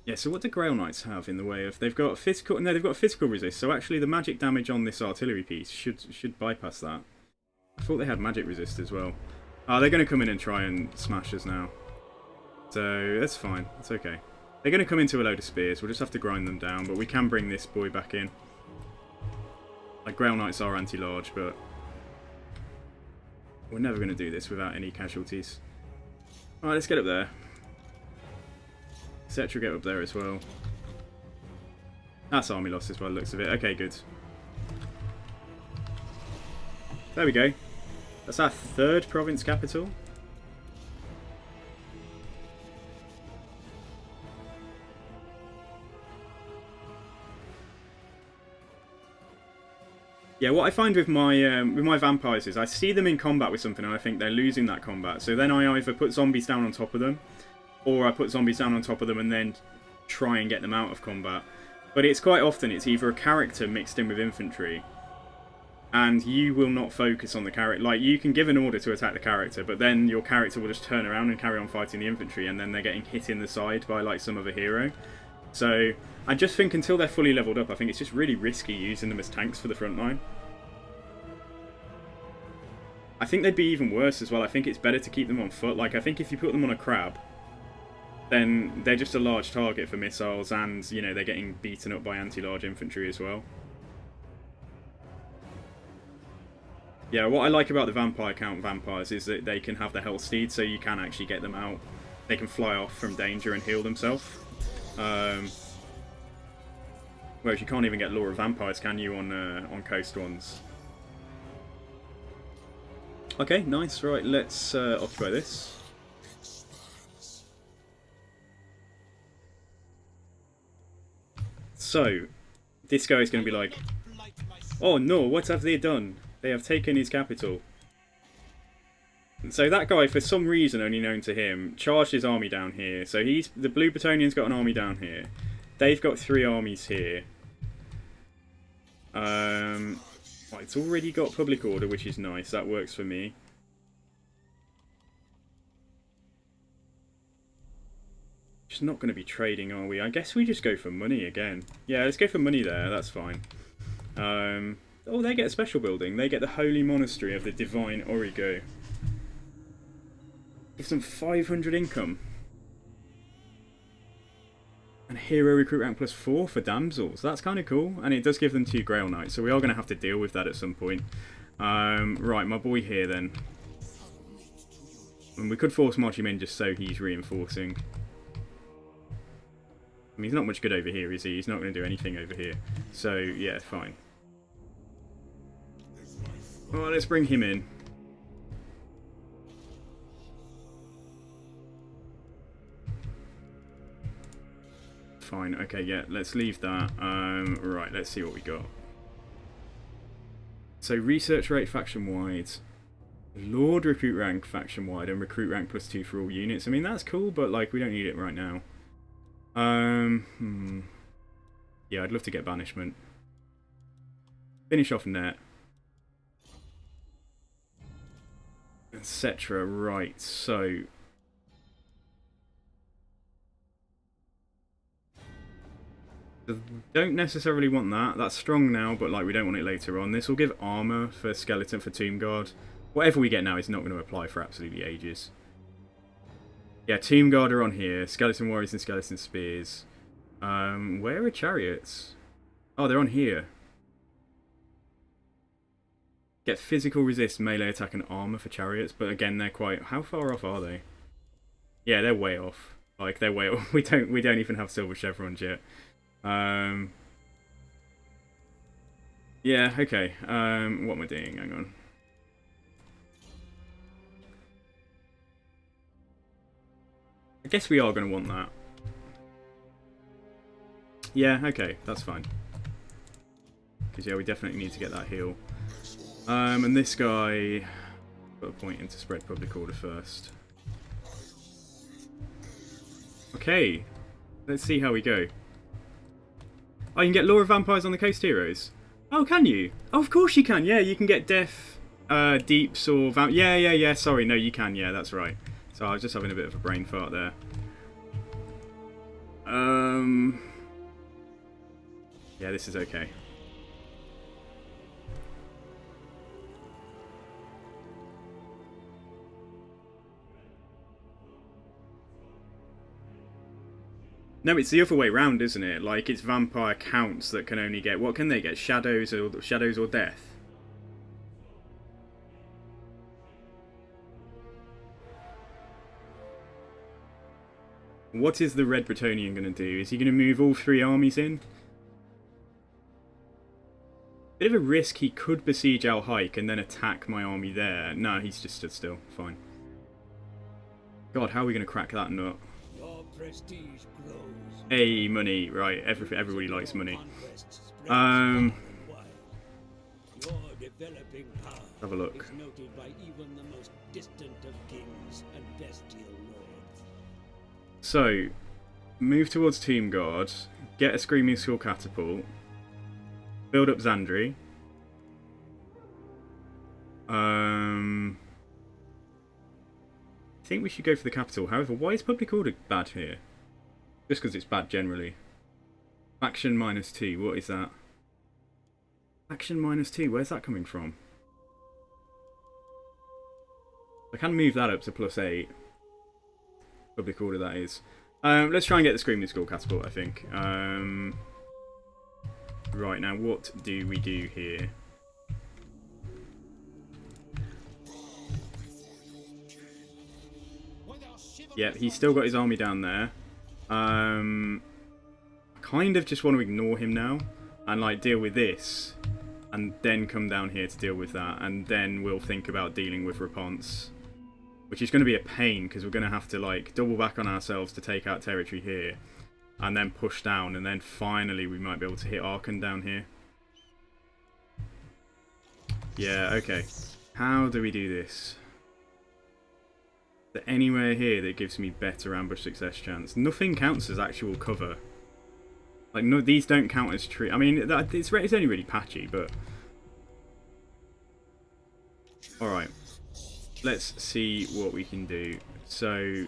Yeah, so what do Grail Knights have in the way of... They've got physical... No, they've got physical resist, so actually the magic damage on this artillery piece should bypass that. I thought they had magic resist as well. Oh, they're going to come in and try and smash us now. So, that's fine. It's okay. They're going to come into a load of spears. We'll just have to grind them down, but we can bring this boy back in. Like, Grail Knights are anti-large, but... we're never going to do this without any casualties. Alright, let's get up there. Settra get up there as well. That's army losses by the looks of it. Okay, good. There we go. That's our third province capital. Yeah, what I find with my vampires is I see them in combat with something and I think they're losing that combat. So then I either put zombies down on top of them, or I put zombies down on top of them and then try and get them out of combat. But it's quite often it's either a character mixed in with infantry, and you will not focus on the character. Like, you can give an order to attack the character, but then your character will just turn around and carry on fighting the infantry, and then they're getting hit in the side by, like, some other hero. So I just think until they're fully leveled up, I think it's just really risky using them as tanks for the front line. I think they'd be even worse as well. I think it's better to keep them on foot. Like, I think if you put them on a crab, then they're just a large target for missiles, and, you know, they're getting beaten up by anti-large infantry as well. Yeah, what I like about the Vampire Count Vampires is that they can have the Hell Steed, so you can actually get them out. They can fly off from danger and heal themselves. Whereas you can't even get Law of Vampires, can you, on coast ones? Okay, nice. Right, let's occupy this. So, this guy is going to be like, oh no, what have they done? They have taken his capital. And so that guy, for some reason only known to him, charged his army down here. So the Blue Bretonnian's got an army down here. They've got 3 armies here. Right, it's already got public order, which is nice. That works for me. Just not going to be trading, are we? I guess we just go for money again. Yeah, let's go for money there. That's fine. Oh, they get a special building. They get the Holy Monastery of the Divine Origo. Gives them 500 income. And Hero Recruit Rank +4 for Damsels. That's kind of cool. And it does give them 2 Grail Knights, so we are going to have to deal with that at some point. Right, my boy here then. And we could force march him in just so he's reinforcing. I mean, he's not much good over here, is he? He's not going to do anything over here. So, yeah, fine. Well, let's bring him in. Fine, okay, yeah, let's leave that. Right, let's see what we got. So, research rate faction-wide. Lord recruit rank faction-wide and recruit rank +2 for all units. I mean, that's cool, but, like, we don't need it right now. Yeah, I'd love to get banishment. Finish off net. Etc. Right, so... don't necessarily want that. That's strong now, but like we don't want it later on. This will give armor for skeleton for Tomb Guard. Whatever we get now is not going to apply for absolutely ages. Yeah, Tomb Guard are on here. Skeleton Warriors and Skeleton Spears. Where are chariots? Oh, they're on here. Get physical resist, melee attack, and armor for chariots. But again, they're quite... how far off are they? Yeah, they're way off. Like they're way off. We don't even have silver chevrons yet. Yeah, okay. What am I doing? Hang on. I guess we are going to want that. Yeah, okay, that's fine. Because, yeah, we definitely need to get that heal. And this guy... got a point into spread public order first. Okay. Let's see how we go. Oh, you can get Lore of Vampires on the Coast Heroes. Oh, can you? Oh, of course you can. Yeah, you can get Death, Deeps, or yeah. Sorry, no, you can. Yeah, that's right. So I was just having a bit of a brain fart there. Yeah, this is okay. No, it's the other way round, isn't it? Like, it's vampire counts that can only get... what can they get? Shadows or death? What is the Red Bretonian going to do? Is he going to move all 3 armies in? Bit of a risk. He could besiege Al Hike and then attack my army there. No, he's just stood still. Fine. God, how are we going to crack that nut? Your prestige grows. Hey, money. Right, everybody likes money. Your developing power Have a look. is noted by even the most distant of kings and bestial lords. So, move towards Tomb Guard, get a Screaming Skull Catapult, build up Xandri. I think we should go for the capital. However, why is public order bad here? Just because it's bad generally. Faction -2, what is that? Faction -2, where's that coming from? I can move that up to +8. Public order, that is. Let's try and get the Screaming Skull Catapult, I think. Right, now what do we do here? Yep, he's still got his army down there. I kind of just want to ignore him now and like deal with this and then come down here to deal with that, and then we'll think about dealing with Raponce, which is going to be a pain because we're going to have to like double back on ourselves to take out territory here and then push down, and then finally we might be able to hit Aachen down here. Yeah, okay. How do we do this? Is there anywhere here that gives me better ambush success chance? Nothing counts as actual cover. Like, no, these don't count as tree. I mean, it's only really patchy, but... Alright. Let's see what we can do. So,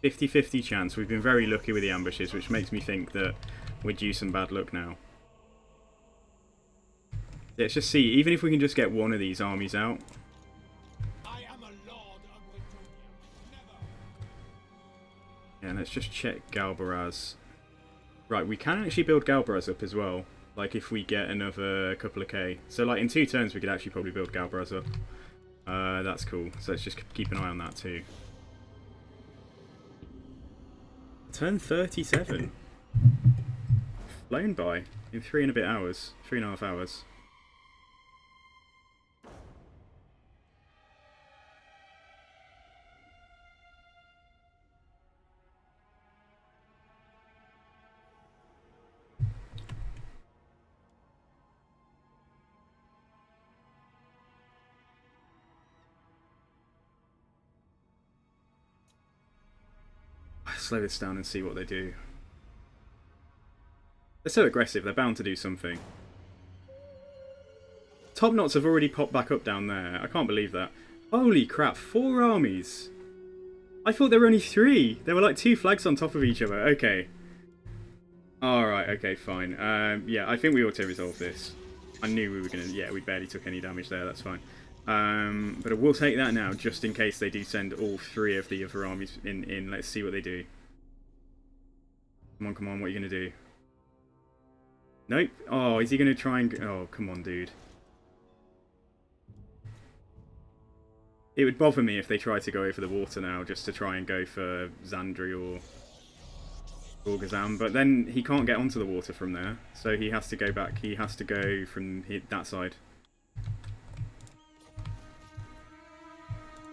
50-50 chance. We've been very lucky with the ambushes, which makes me think that we're due some bad luck now. Let's just see. Even if we can just get one of these armies out. Yeah, let's just check Galbaraz. Right, we can actually build Galbaraz up as well. Like, if we get another couple of K. So, like, in 2 turns, we could actually probably build Galbaraz up. That's cool. So, let's just keep an eye on that, too. Turn 37. Flown by in 3 and a bit hours. 3.5 hours. slow this down and see what they do. They're so aggressive, they're bound to do something. Top knots have already popped back up down there. I can't believe that. Holy crap, 4 armies. I thought there were only 3. There were like 2 flags on top of each other. Okay. Alright, okay, fine. Yeah, I think we ought to resolve this. I knew we were going to... Yeah, we barely took any damage there, that's fine. But we'll take that now, just in case they do send all 3 of the other armies in. Let's see what they do. Come on, what are you going to do? Nope. Oh, is he going to try and... Oh, come on, dude. It would bother me if they tried to go over the water now, just to try and go for Zandri or Gorgazam, but then he can't get onto the water from there, so he has to go back. He has to go from that side.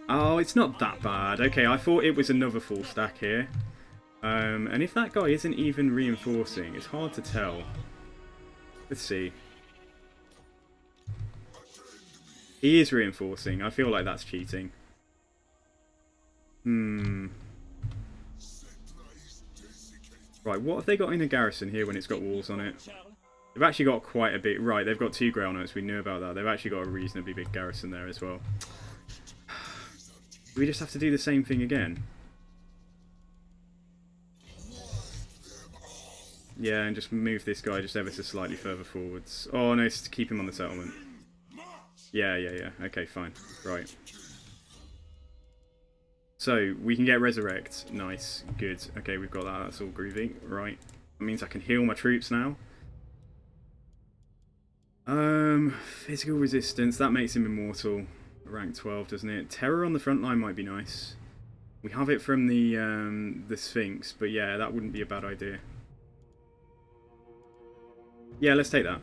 Oh, it's not that bad. Okay, I thought it was another full stack here. And if that guy isn't even reinforcing, it's hard to tell. Let's see. He is reinforcing. I feel like that's cheating. Right, what have they got in a garrison here when it's got walls on it? They've actually got quite a bit. Right, they've got 2 Grail Knights. We knew about that. They've actually got a reasonably big garrison there as well. We just have to do the same thing again. Yeah, and just move this guy just ever so slightly further forwards. Oh no, it's to keep him on the settlement. Yeah. Okay, fine. Right. So, we can get Resurrect. Nice. Good. Okay, we've got that. That's all groovy. Right. That means I can heal my troops now. Physical resistance. That makes him immortal. Rank 12, doesn't it? Terror on the front line might be nice. We have it from the Sphinx, but yeah, that wouldn't be a bad idea. Yeah, let's take that.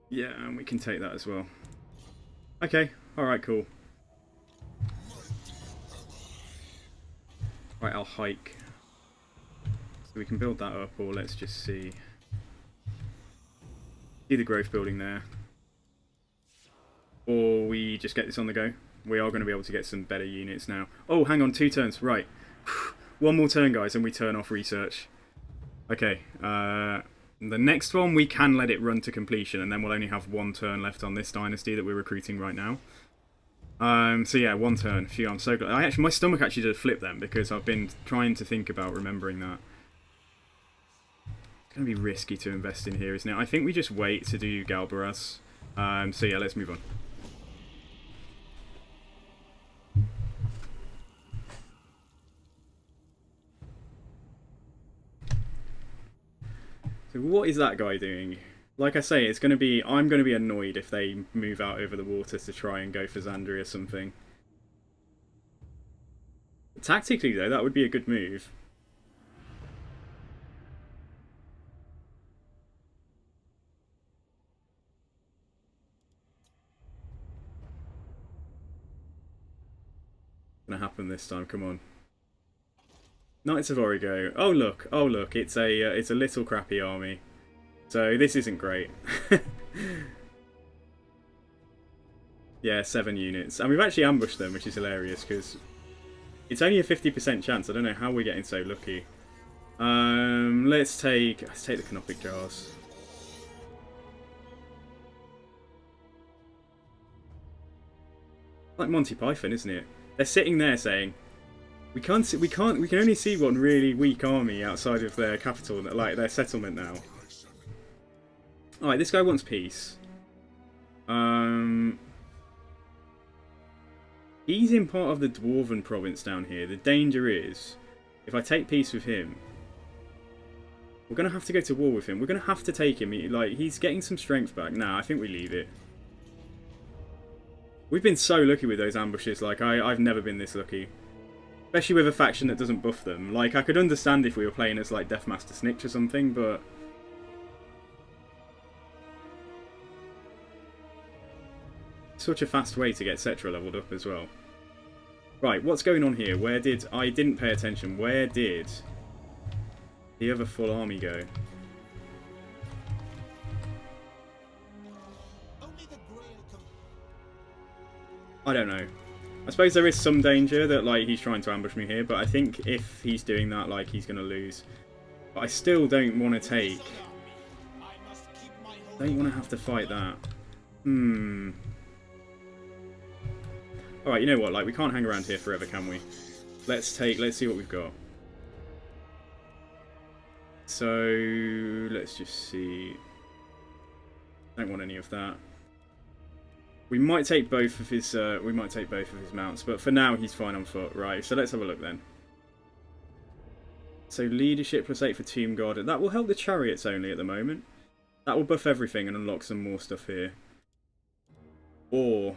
Yeah, and we can take that as well. Okay, alright, cool. Right, I'll hike. So we can build that up, or let's just see. See the growth building there. Or we just get this on the go. We are going to be able to get some better units now. Oh, hang on, 2 turns. Right. 1 more turn, guys, and we turn off research. Okay, the next one, we can let it run to completion, and then we'll only have 1 turn left on this dynasty that we're recruiting right now. So yeah, 1 turn. Phew, I'm so glad. My stomach actually did flip then, because I've been trying to think about remembering that. It's going to be risky to invest in here, isn't it? I think we just wait to do Galbaras. So yeah, let's move on. So what is that guy doing? Like I say, it's going to be... I'm going to be annoyed if they move out over the water to try and go for Zandri or something. Tactically, though, that would be a good move. Gonna happen this time, come on. Knights of Origo. Oh look, it's a little crappy army. So this isn't great. Yeah, 7 units. And we've actually ambushed them, which is hilarious, because it's only a 50% chance. I don't know how we're getting so lucky. Let's take the Canopic Jars. Like Monty Python, isn't it? They're sitting there saying, we can only see one really weak army outside of their capital, like their settlement now. Alright, this guy wants peace. He's in part of the Dwarven province down here. The danger is, if I take peace with him, we're going to have to go to war with him. We're going to have to take him. Like, he's getting some strength back. Nah, I think we leave it. We've been so lucky with those ambushes. Like, I've never been this lucky. Especially with a faction that doesn't buff them. Like, I could understand if we were playing as, like, Deathmaster Snitch or something, but... such a fast way to get Settra leveled up as well. Right, what's going on here? Where did... I didn't pay attention. Where did the other full army go? I don't know. I suppose there is some danger that like he's trying to ambush me here, but I think if he's doing that, like he's going to lose. But I still don't want to take... Don't want to have to fight that. Alright, you know what, like we can't hang around here forever, can we? Let's see what we've got. So let's just see. Don't want any of that. We might take both of his mounts, but for now he's fine on foot, right? So let's have a look then. So leadership +8 for Team God. That will help the chariots only at the moment. That will buff everything and unlock some more stuff here. Or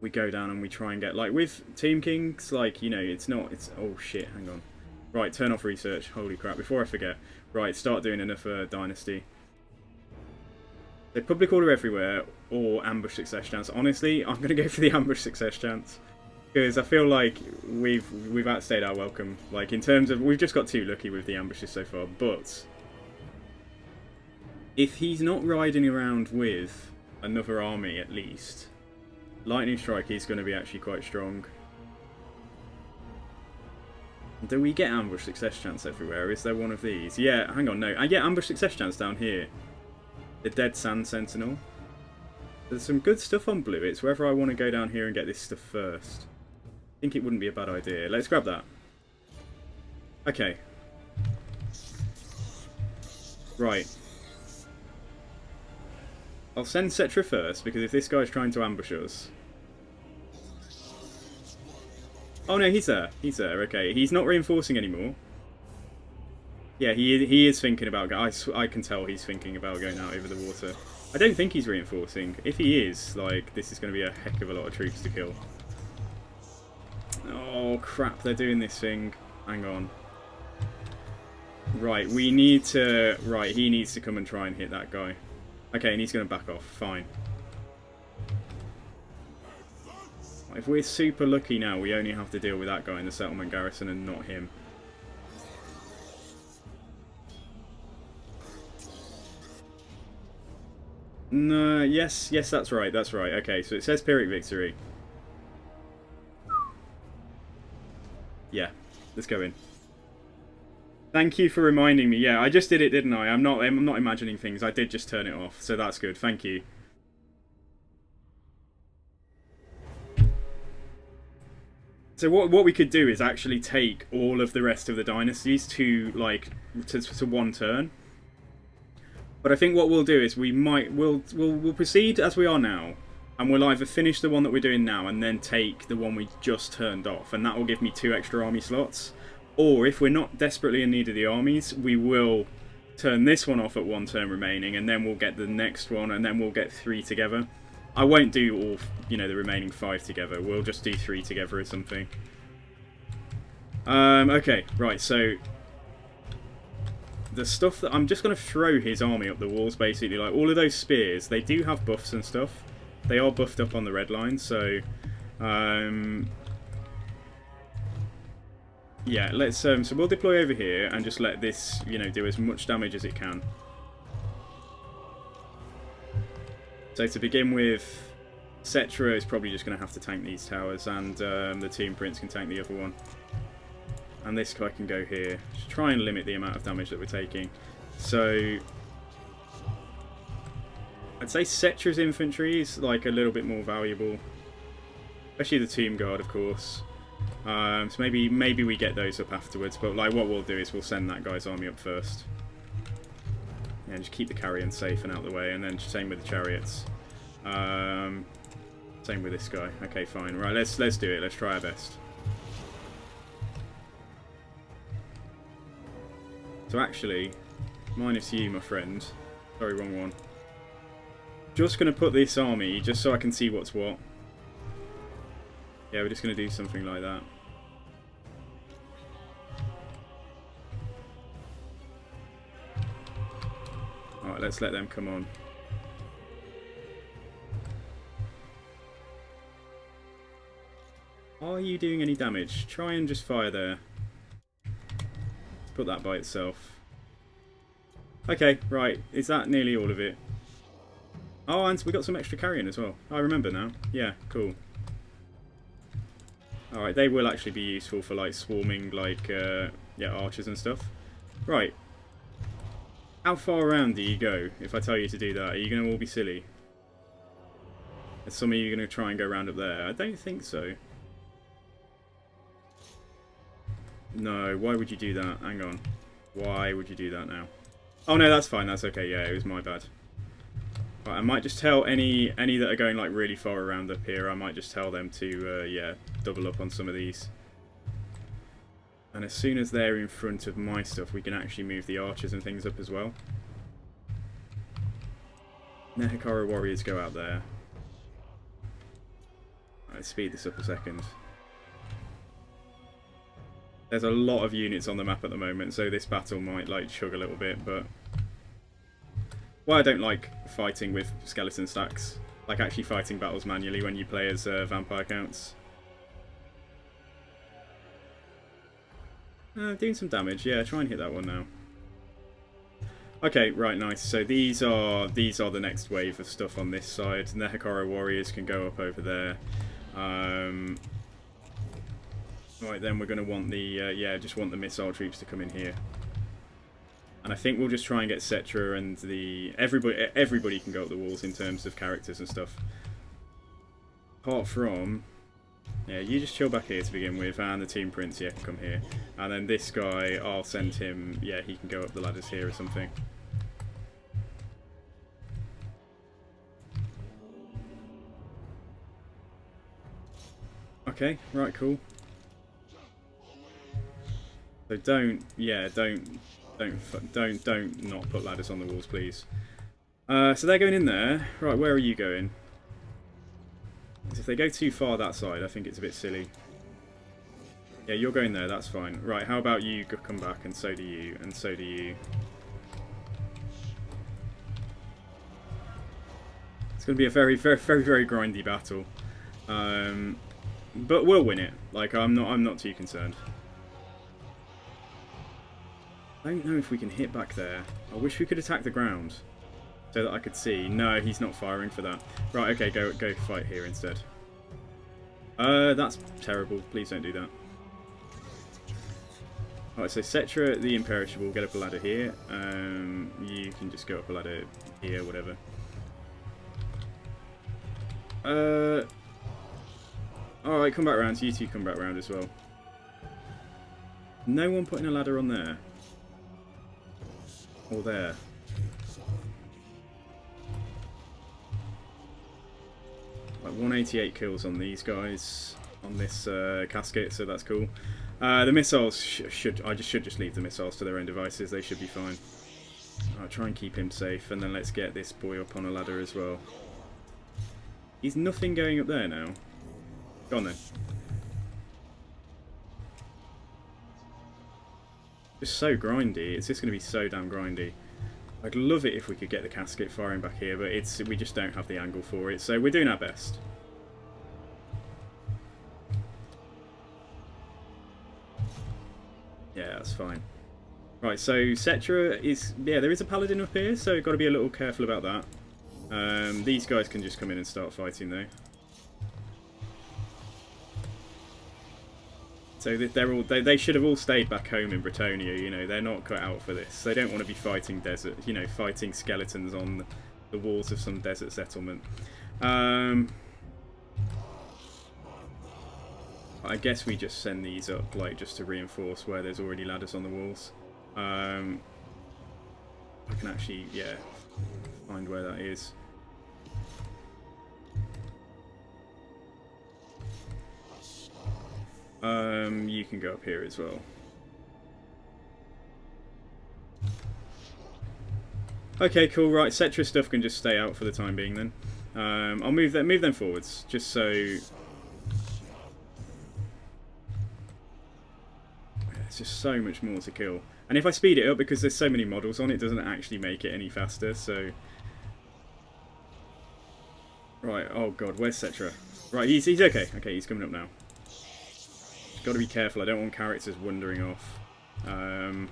we go down and we try and get, like with Team Kings, like, you know, it's oh shit, hang on. Right, turn off research. Holy crap, before I forget. Right, start doing enough Dynasty. So public order everywhere or ambush success chance. Honestly, I'm going to go for the ambush success chance. Because I feel like we've outstayed our welcome. Like, in terms of, we've just got too lucky with the ambushes so far. But if he's not riding around with another army at least, Lightning Strike is going to be actually quite strong. Do we get ambush success chance everywhere? Is there one of these? Yeah, hang on, no. I get ambush success chance down here. The Dead Sand Sentinel. There's some good stuff on blue. It's whether I want to go down here and get this stuff first. I think it wouldn't be a bad idea. Let's grab that. Okay. Right. I'll send Settra first, because if this guy's trying to ambush us... Oh no, he's there. He's there, okay. He's not reinforcing anymore. Yeah, he is thinking about... I can tell he's thinking about going out over the water. I don't think he's reinforcing. If he is, like, this is going to be a heck of a lot of troops to kill. Oh, crap, they're doing this thing. Hang on. Right, we need to... Right, he needs to come and try and hit that guy. Okay, and he's going to back off. Fine. If we're super lucky now, we only have to deal with that guy in the settlement garrison and not him. No, yes, that's right, that's right. Okay, so it says Pyrrhic victory. Yeah, let's go in. Thank you for reminding me. Yeah, I just did it, didn't I? I'm not imagining things. I did just turn it off, so that's good. Thank you. So what we could do is actually take all of the rest of the dynasties to like to one turn. But I think what we'll do is we'll proceed as we are now, and we'll either finish the one that we're doing now and then take the one we just turned off, and that will give me 2 extra army slots. Or if we're not desperately in need of the armies, we will turn this one off at 1 turn remaining, and then we'll get the next one, and then we'll get 3 together. I won't do all, you know, the remaining 5 together. We'll just do 3 together or something. Okay, right, so the stuff that I'm just going to throw his army up the walls, basically. Like, all of those spears, they do have buffs and stuff. They are buffed up on the red line, so yeah, let's so we'll deploy over here and just let this, you know, do as much damage as it can. So to begin with, Settra is probably just going to have to tank these towers, and the Team Prince can tank the other one. And this guy can go here. Just try and limit the amount of damage that we're taking. So I'd say Settra's infantry is like a little bit more valuable, especially the Team Guard, of course. So maybe we get those up afterwards. But like what we'll do is we'll send that guy's army up first. Yeah, just keep the carrion safe and out of the way, and then same with the chariots. Same with this guy. Okay, fine. Right, let's do it. Let's try our best. So actually, minus you, my friend. Sorry, wrong one. Just going to put this army, just so I can see what's what. Yeah, we're just going to do something like that. Alright, let's let them come on. Are you doing any damage? Try and just fire there. Put that by itself. Okay, right. Is that nearly all of it? Oh, and we got some extra carrion as well. I remember now. Yeah, cool. Alright, they will actually be useful for, like, swarming, like, yeah, archers and stuff. Right. How far around do you go if I tell you to do that? Are you going to all be silly? Are some of you going to try and go round up there? I don't think so. No, why would you do that? Hang on. Why would you do that now? Oh no, that's fine, that's okay, yeah, it was my bad. Right, I might just tell any that are going like really far around up here, I might just tell them to, yeah, double up on some of these. And as soon as they're in front of my stuff, we can actually move the archers and things up as well. Nehekara warriors go out there. Let's speed this up a second. There's a lot of units on the map at the moment, so this battle might like chug a little bit, but... Well, I don't like fighting with skeleton stacks. Like actually fighting battles manually when you play as vampire counts. Doing some damage, yeah, try and hit that one now. Okay, right, nice. So these are the next wave of stuff on this side. Nehekara warriors can go up over there. Right, then we're going to want the, yeah, just want the missile troops to come in here. And I think we'll just try and get Settra and the... Everybody can go up the walls in terms of characters and stuff. Apart from... Yeah, you just chill back here to begin with, and the Team Prince, yeah, can come here. And then this guy, I'll send him... Yeah, he can go up the ladders here or something. Okay, right, cool. So don't not put ladders on the walls, please. So they're going in there. Right, where are you going? If they go too far that side, I think it's a bit silly. Yeah, you're going there, that's fine. Right, how about you come back, and so do you, and so do you. It's going to be a very, very, very, very grindy battle. But we'll win it. Like, I'm not too concerned. I don't know if we can hit back there. I wish we could attack the ground so that I could see. No, he's not firing for that. Right, okay, go fight here instead. That's terrible. Please don't do that. Alright, so Settra, the Imperishable, get up a ladder here. You can just go up a ladder here, whatever. Alright, come back round. So you two come back round as well. No one putting a ladder on there. Or there. Like 188 kills on these guys on this casket, so that's cool. The missiles I should just leave the missiles to their own devices. They should be fine. I'll try and keep him safe, and then let's get this boy up on a ladder as well. He's nothing going up there now. Go on then. Just so grindy. It's just going to be so damn grindy. I'd love it if we could get the casket firing back here, but we just don't have the angle for it, so we're doing our best. Yeah, that's fine. Right, so Settra is... Yeah, there is a paladin up here, so got to be a little careful about that. These guys can just come in and start fighting, though. So they should have all stayed back home in Bretonnia, you know, they're not cut out for this. They don't want to be fighting desert, you know, fighting skeletons on the walls of some desert settlement. I guess we just send these up, like, just to reinforce where there's already ladders on the walls. I can actually, yeah, find where that is. You can go up here as well. Okay, cool. Right, Settra stuff can just stay out for the time being then. I'll move them forwards, just so. There's just so much more to kill, and if I speed it up because there's so many models on it, doesn't actually make it any faster. So. Right. Oh God, where's Settra? Right, he's okay. Okay, he's coming up now. Got to be careful. I don't want characters wandering off, and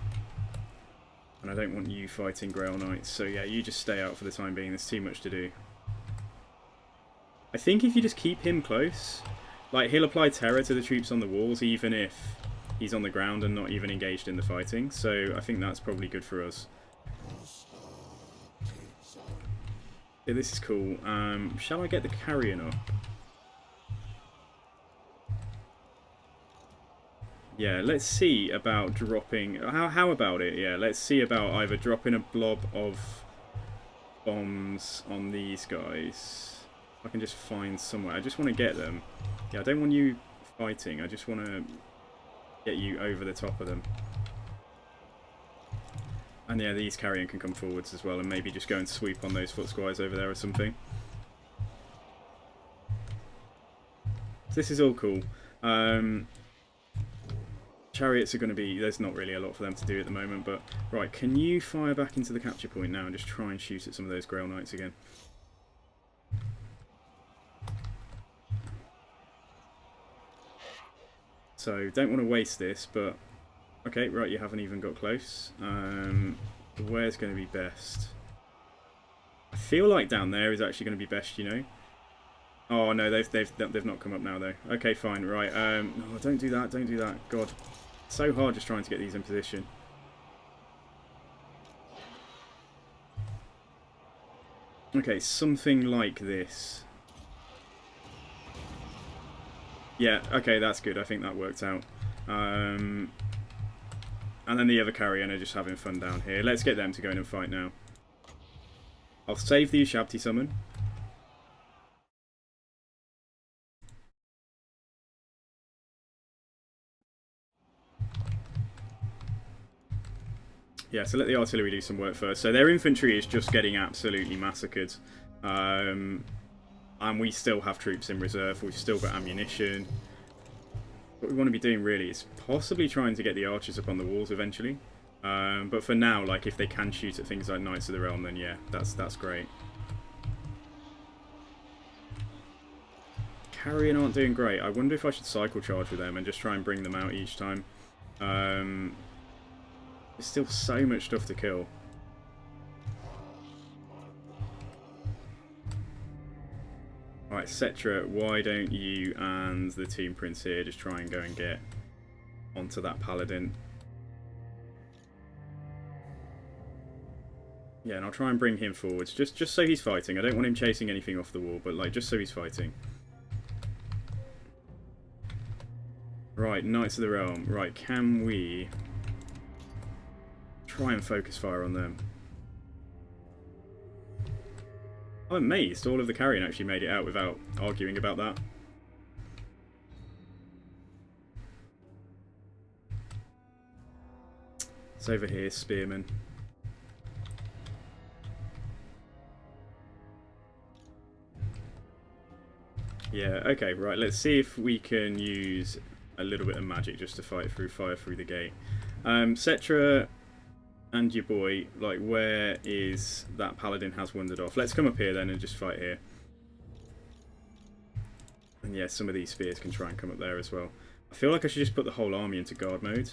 I don't want you fighting Grail Knights. So yeah, you just stay out for the time being. There's too much to do. I think if you just keep him close, like, he'll apply terror to the troops on the walls, even if he's on the ground and not even engaged in the fighting. So I think that's probably good for us. Yeah, this is cool. Shall I get the carrion up? Yeah, let's see about dropping... How about it? Yeah, let's see about either dropping a blob of bombs on these guys. I can just find somewhere. I just want to get them. Yeah, I don't want you fighting. I just want to get you over the top of them. And yeah, these carrion can come forwards as well and maybe just go and sweep on those foot squires over there or something. So this is all cool. Chariots are going to be... There's not really a lot for them to do at the moment, but... Right, can you fire back into the capture point now and just try and shoot at some of those Grail Knights again? So, don't want to waste this, but... Okay, right, you haven't even got close. Where's going to be best? I feel like down there is actually going to be best, you know? Oh, no, they've not come up now, though. Okay, fine, right. Oh, don't do that, don't do that. God. So hard just trying to get these in position. Okay, something like this. Yeah, okay, that's good. I think that worked out. And then the other carrion are just having fun down here. Let's get them to go in and fight now. I'll save the Ushabti summon. Yeah, so let the artillery do some work first. So their infantry is just getting absolutely massacred. And we still have troops in reserve. We've still got ammunition. What we want to be doing really is possibly trying to get the archers up on the walls eventually. But for now, like, if they can shoot at things like Knights of the Realm, then yeah, that's great. Carrion aren't doing great. I wonder if I should cycle charge with them and just try and bring them out each time. There's still so much stuff to kill. Alright, Settra, why don't you and the Tomb Prince here just try and go and get onto that Paladin. Yeah, and I'll try and bring him forwards, just so he's fighting. I don't want him chasing anything off the wall, but like just so he's fighting. Right, Knights of the Realm. Right, can we try and focus fire on them? I'm amazed all of the carrion actually made it out without arguing about that. It's over here, Spearman. Yeah, okay, right, let's see if we can use a little bit of magic just to fight through fire through the gate. Settra and your boy, like, where is that Paladin has wandered off? Let's come up here then and just fight here. And yeah, some of these spears can try and come up there as well. I feel like I should just put the whole army into guard mode.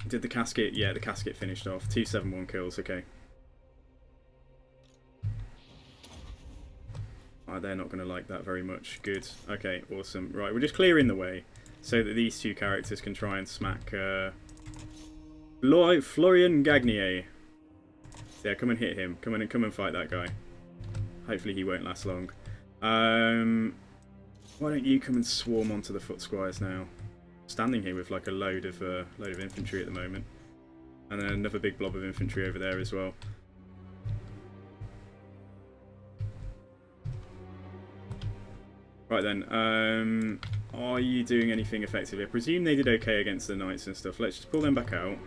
Did the casket? Yeah, the casket finished off. 271 kills, okay. Oh, they're not going to like that very much. Good. Okay, awesome. Right, we're just clearing the way so that these two characters can try and smack Florian Gagnier. Yeah, come and hit him. Come and fight that guy. Hopefully he won't last long. Why don't you come and swarm onto the foot squires now? Standing here with like a load of infantry at the moment, and then another big blob of infantry over there as well. Right then, are you doing anything effectively? I presume they did okay against the knights and stuff. Let's just pull them back out,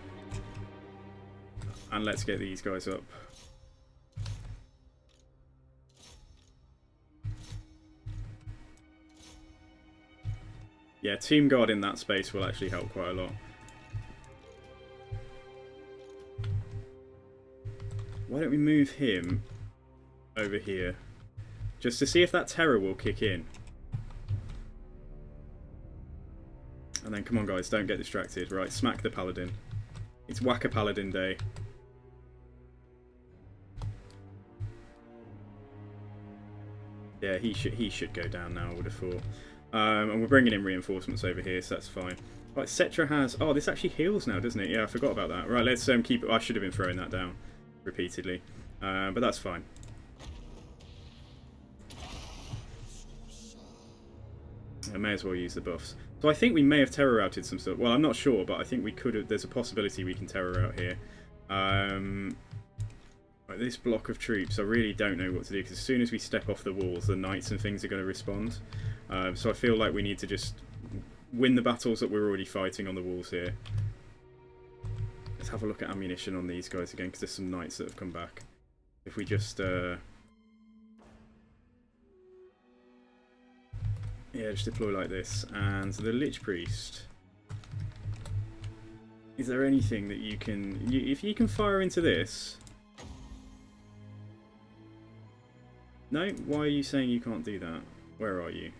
and let's get these guys up. Yeah, Team Guard in that space will actually help quite a lot. Why don't we move him over here, just to see if that terror will kick in. And then, come on guys, don't get distracted. Right, smack the Paladin. It's Whack-a-Paladin day. Yeah, he should go down now, I would have thought. And we're bringing in reinforcements over here, so that's fine. Right, Settra has... Oh, this actually heals now, doesn't it? Yeah, I forgot about that. Right, let's keep... I should have been throwing that down repeatedly. But that's fine. I may as well use the buffs. So I think we may have terror routed some stuff. Well, I'm not sure, but I think we could have... There's a possibility we can terror out here. Right, this block of troops, I really don't know what to do, because as soon as we step off the walls, the knights and things are going to respond. So I feel like we need to just win the battles that we're already fighting on the walls here. Let's have a look at ammunition on these guys again, because there's some knights that have come back. If we just... Yeah, just deploy like this. And the Lich Priest. Is there anything that you can... if you can fire into this... No? Why are you saying you can't do that? Where are you?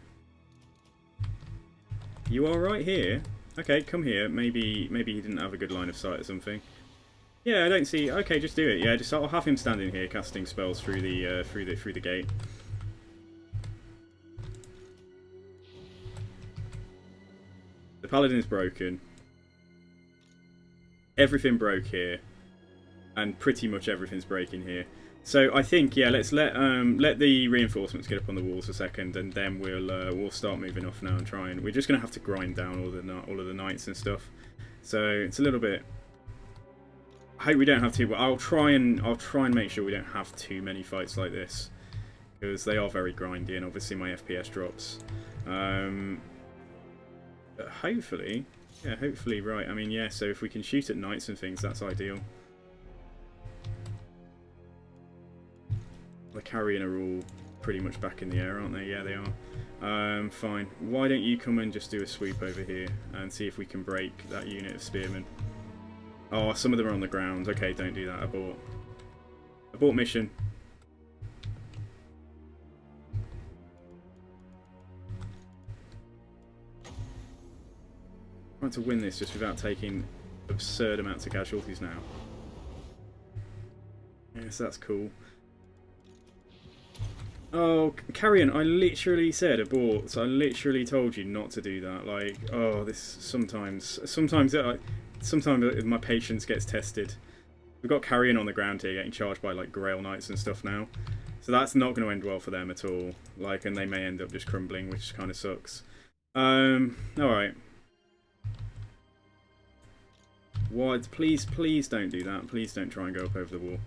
You are right here. Okay, come here. Maybe he didn't have a good line of sight or something. Yeah, I don't see... Okay, just do it. Yeah, just I'll have him standing here casting spells through the through the gate. The paladin's broken. Everything broke here, and pretty much everything's breaking here. So I think, yeah, let's let the reinforcements get up on the walls a second, and then we'll start moving off now and try and... We're just gonna have to grind down all of the knights and stuff. So it's a little bit... I hope we don't have to, but I'll try and make sure we don't have too many fights like this, because they are very grindy, and obviously my FPS drops. But hopefully, yeah, hopefully, right. I mean, yeah. So if we can shoot at knights and things, that's ideal. The carrion are all pretty much back in the air, aren't they? Yeah, they are. Fine. Why don't you come and just do a sweep over here and see if we can break that unit of spearmen? Oh, some of them are on the ground. Okay, don't do that. Abort. Abort mission. Trying to win this just without taking absurd amounts of casualties now. Yes, that's cool. Oh, Carrion, I literally said abort. So I literally told you not to do that. Like, oh, this sometimes my patience gets tested. We've got Carrion on the ground here getting charged by like Grail Knights and stuff now. So that's not going to end well for them at all. Like, and they may end up just crumbling, which kind of sucks. Alright. What? Please don't do that. Please don't try and go up over the wall.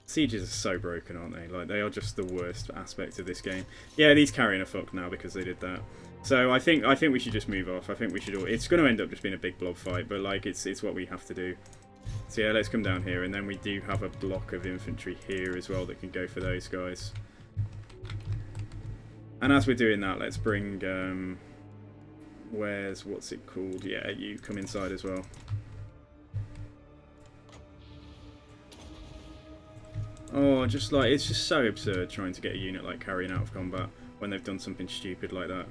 Sieges are so broken, aren't they? Like, they are just the worst aspect of this game. Yeah, these Carrion are fucked now because they did that. So I think we should just move off. I think we should all... It's going to end up just being a big blob fight, but like it's what we have to do. So yeah, let's come down here, and then we do have a block of infantry here as well that can go for those guys. And as we're doing that, let's bring... what's it called? Yeah, you come inside as well. Oh, just like, it's just so absurd trying to get a unit like Carrion out of combat when they've done something stupid like that.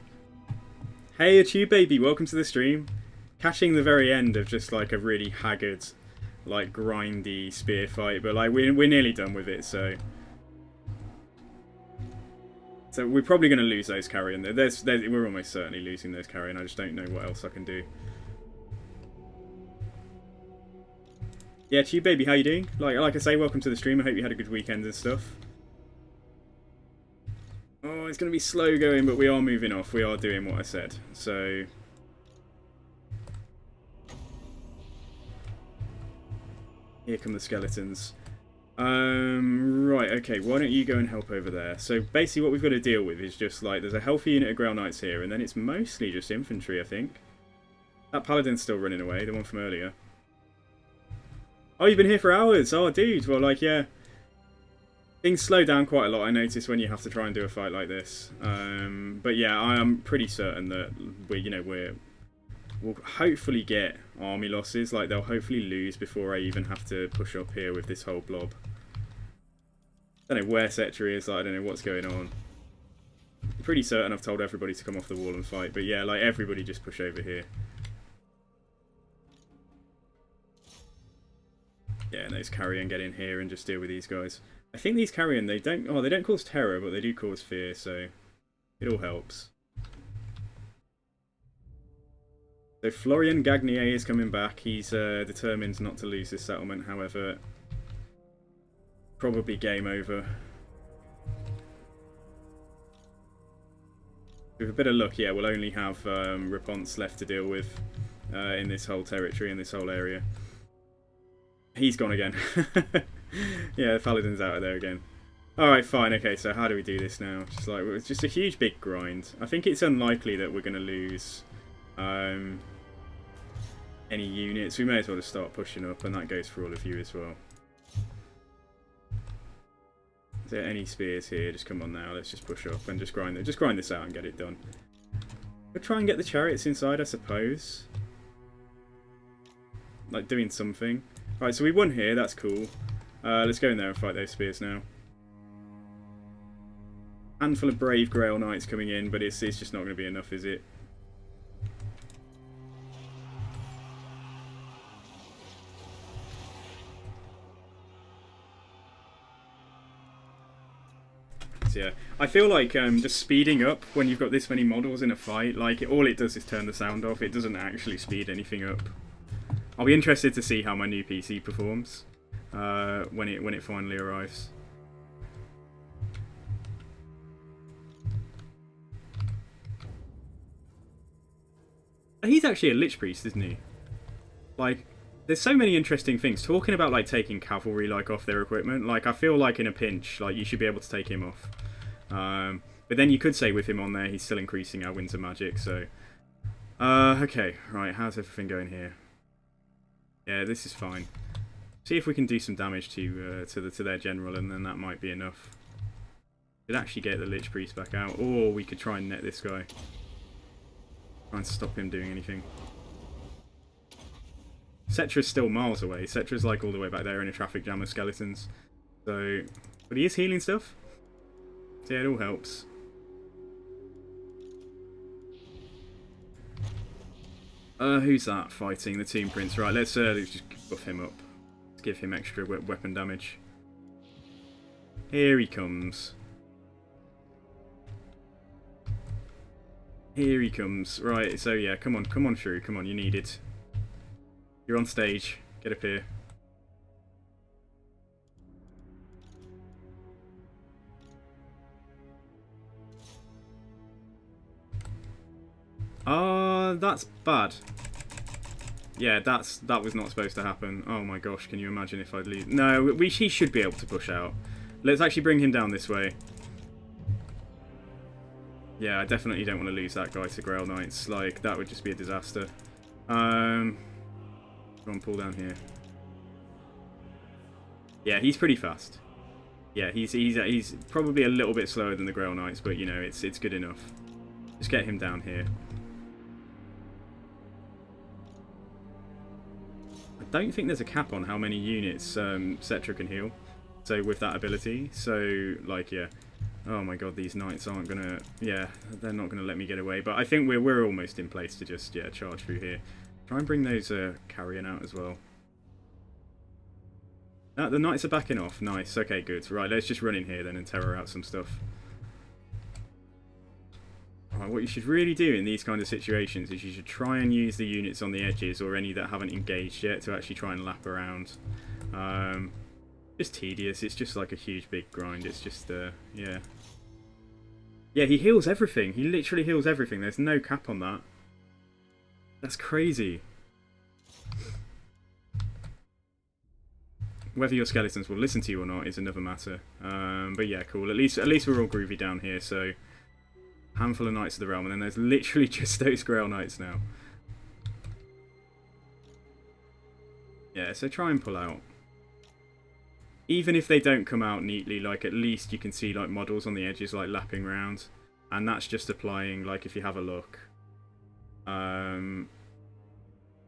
Hey, it's you, baby. Welcome to the stream. Catching the very end of just like a really haggard, like grindy spear fight, but like we're nearly done with it, so we're probably going to lose those Carrion. We're almost certainly losing those Carrion. I just don't know what else I can do. Yeah, to you, baby, how you doing? Like I say, welcome to the stream. I hope you had a good weekend and stuff. Oh, it's going to be slow going, but we are moving off. We are doing what I said. So here come the skeletons. Right, okay, why don't you go and help over there? So basically what we've got to deal with is just like, there's a healthy unit of Grail Knights here, and then it's mostly just infantry, I think. That Paladin's still running away, the one from earlier. Oh, you've been here for hours! Oh, dude, well, like, yeah. Things slow down quite a lot, I notice, when you have to try and do a fight like this. But yeah, I am pretty certain that we'll hopefully get army losses. Like, they'll hopefully lose before I even have to push up here with this whole blob. I don't know where Settra is, like, I don't know what's going on. I'm pretty certain I've told everybody to come off the wall and fight, but yeah, like, everybody just push over here. Yeah, and those Carrion get in here and just deal with these guys. I think these carrion, they don't cause terror, but they do cause fear, so it all helps. So Florian Gagnier is coming back. He's determined not to lose this settlement, however, probably game over. With a bit of luck, yeah, we'll only have Raponce left to deal with in this whole territory, in this whole area. He's gone again. Yeah, Paladin's out of there again. Alright, fine, okay, so how do we do this now? Just like, it's just a huge big grind. I think it's unlikely that we're going to lose any units. We may as well just start pushing up, and that goes for all of you as well. Is there any spears here? Just come on now, let's just push up and just grind this out and get it done. We'll try and get the chariots inside, I suppose. Like, doing something. Right, so we won here, that's cool. Let's go in there and fight those spears now. Handful of brave Grail Knights coming in, but it's just not going to be enough, is it? So yeah, I feel like just speeding up when you've got this many models in a fight, like all it does is turn the sound off. It doesn't actually speed anything up. I'll be interested to see how my new PC performs when it finally arrives. He's actually a Lich Priest, isn't he? Like, there's so many interesting things. Talking about like taking cavalry like off their equipment, like I feel like in a pinch, like you should be able to take him off. But then you could say with him on there, he's still increasing our winter magic. So, okay, right. How's everything going here? Yeah, this is fine. See if we can do some damage to their general, and then that might be enough. Could actually get the Lich Priest back out, or we could try and net this guy. Try and stop him doing anything. Settra's still miles away. Settra's like all the way back there in a traffic jam of skeletons. So, but he is healing stuff. So yeah, it all helps. Who's that fighting? The Tomb Prince. Right, let's just buff him up. Let's give him extra weapon damage. Here he comes. Here he comes. Right, so yeah, come on through. Come on, you need it. You're on stage. Get up here. That's bad. Yeah, that was not supposed to happen. Oh my gosh, can you imagine if I'd leave? No, he should be able to push out. Let's actually bring him down this way. Yeah, I definitely don't want to lose that guy to Grail Knights. Like, that would just be a disaster. Go on, pull down here. Yeah, he's pretty fast. Yeah, he's probably a little bit slower than the Grail Knights, but you know, it's good enough. Just get him down here. I don't think there's a cap on how many units Settra can heal. So with that ability, so like yeah. Oh my god, these knights aren't gonna... Yeah, they're not gonna let me get away. But I think we're almost in place to just, yeah, charge through here. Try and bring those carrion out as well. The knights are backing off. Nice, okay, good. Right, let's just run in here then and terror out some stuff. Right, what you should really do in these kind of situations is you should try and use the units on the edges or any that haven't engaged yet to actually try and lap around. Just tedious. It's just like a huge big grind. It's just, yeah. Yeah, he heals everything. He literally heals everything. There's no cap on that. That's crazy. Whether your skeletons will listen to you or not is another matter. But yeah, cool. At least we're all groovy down here. So, handful of Knights of the Realm, and then there's literally just those Grail Knights now. Yeah, so try and pull out. Even if they don't come out neatly, like at least you can see like models on the edges like lapping around, and that's just applying like if you have a look.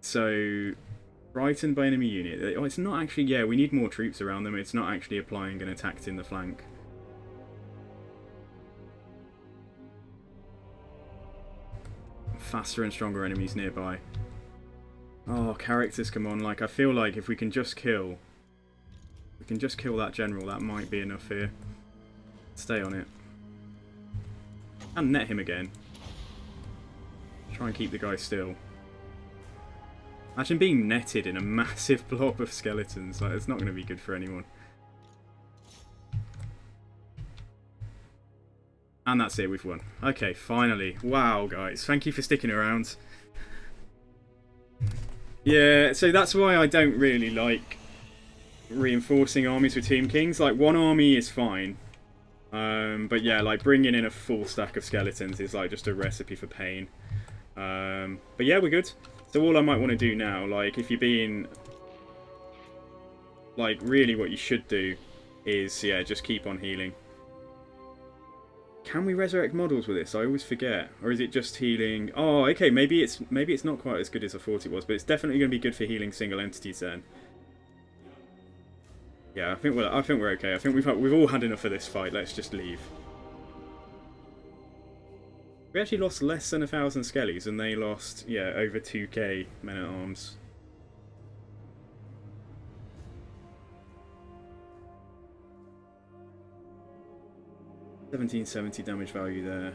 So frightened by enemy unit. Oh, it's not actually. Yeah, we need more troops around them. It's not actually applying an attack in the flank. Faster and stronger enemies nearby. Oh, characters come on. Like I feel like if we can just kill. We can just kill that general. That might be enough here. Stay on it. And net him again. Try and keep the guy still. Imagine being netted in a massive blob of skeletons. Like, it's not going to be good for anyone. And that's it, we've won. Okay, finally. Wow, guys. Thank you for sticking around. Yeah, so that's why I don't really like reinforcing armies with Team Kings. Like, one army is fine. But yeah, like, bringing in a full stack of skeletons is, like, just a recipe for pain. But yeah, we're good. So all I might want to do now, like, if you're being... Like, really what you should do is, yeah, just keep on healing. Can we resurrect models with this? I always forget. Or is it just healing? Oh, okay, maybe it's not quite as good as I thought it was, but it's definitely going to be good for healing single entities then. Yeah, I think we're okay. I think we've all had enough of this fight. Let's just leave. We actually lost less than 1,000 skellies, and they lost, yeah, over 2k men at arms. $1770 damage value there.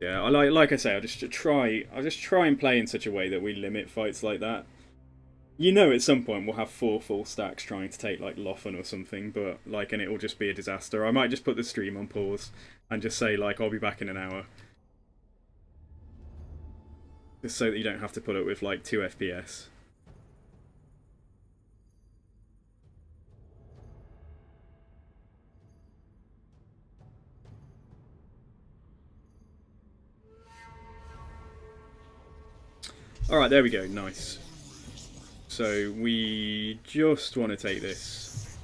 Yeah, like I say, I'll just try and play in such a way that we limit fights like that. You know, at some point we'll have 4 full stacks trying to take like Loffen or something, but like, and it will just be a disaster. I might just put the stream on pause and just say like, I'll be back in an hour. Just so that you don't have to put it with like 2 FPS. Alright, there we go, nice. So we just want to take this.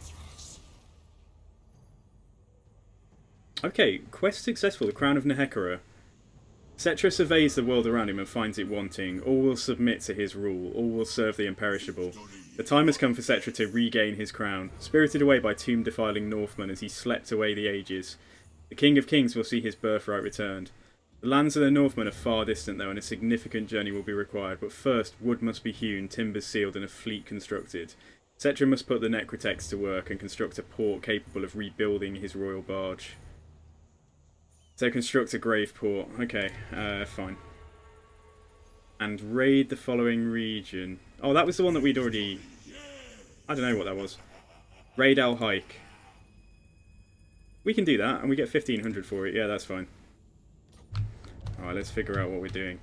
Okay, quest successful, the Crown of Nehekara. Settra surveys the world around him and finds it wanting. All will submit to his rule. All will serve the imperishable. The time has come for Settra to regain his crown. Spirited away by tomb-defiling Northmen as he slept away the ages, the King of Kings will see his birthright returned. The lands of the Northmen are far distant though, and a significant journey will be required. But first, wood must be hewn, timbers sealed, and a fleet constructed. Settra must put the Necrotex to work and construct a port capable of rebuilding his royal barge. So construct a grave port. Okay, fine. And raid the following region. Oh, that was the one that we'd already... I don't know what that was. Raid Al Hike. We can do that, and we get 1,500 for it. Yeah, that's fine. Alright, let's figure out what we're doing.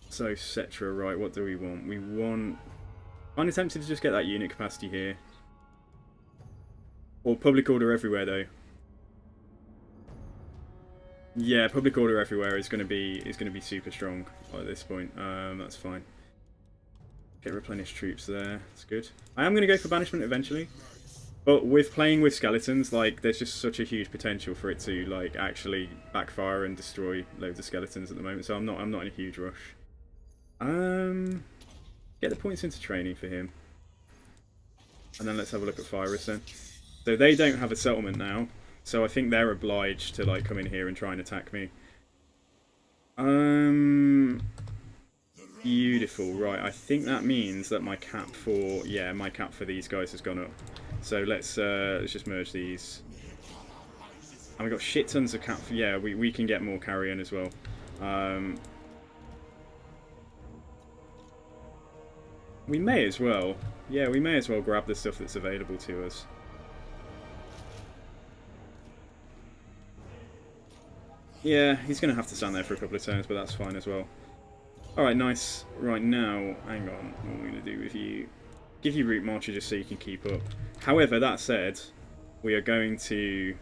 So, Settra, right, what do we want? We want... I'm tempted to just get that unit capacity here. Or public order everywhere, though. Yeah, public order everywhere is going to be super strong at this point. That's fine. Get replenished troops there. That's good. I am going to go for banishment eventually, but with playing with skeletons, like, there's just such a huge potential for it to like actually backfire and destroy loads of skeletons at the moment. So I'm not in a huge rush. Get the points into training for him, and then let's have a look at Fyrus then. So they don't have a settlement now, so I think they're obliged to like come in here and try and attack me. Beautiful, right, I think that means that my cap for, yeah, my cap for these guys has gone up. So let's just merge these. And we've got shit tons of cap for, yeah, we can get more carrion as well. We may as well, yeah, we may as well grab the stuff that's available to us. Yeah, he's going to have to stand there for a couple of turns, but that's fine as well. Alright, nice. Right, now, hang on, what am I going to do with you? Give you Route Marcher just so you can keep up. However, that said, we are going to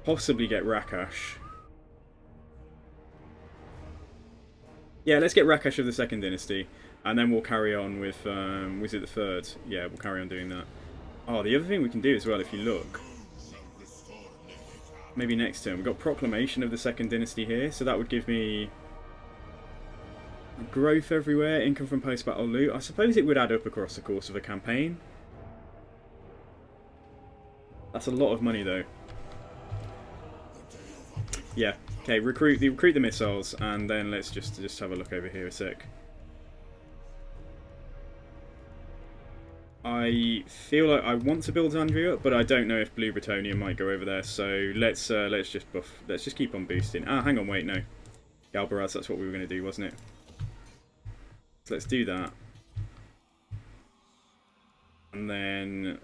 possibly get Rakash. Yeah, let's get Rakash of the Second Dynasty, and then we'll carry on with, was it the Third? Yeah, we'll carry on doing that. Oh, the other thing we can do as well, if you look... Maybe next turn. We've got Proclamation of the Second Dynasty here, so that would give me growth everywhere, income from post-battle loot. I suppose it would add up across the course of a campaign. That's a lot of money, though. Yeah. Okay, recruit the missiles, and then let's just have a look over here a sec. I feel like I want to build Andrea up, but I don't know if Blue Bretonnia might go over there. So let's just buff. Let's just keep on boosting. Ah, hang on, wait, no. Galbaraz, that's what we were going to do, wasn't it? So let's do that. And then...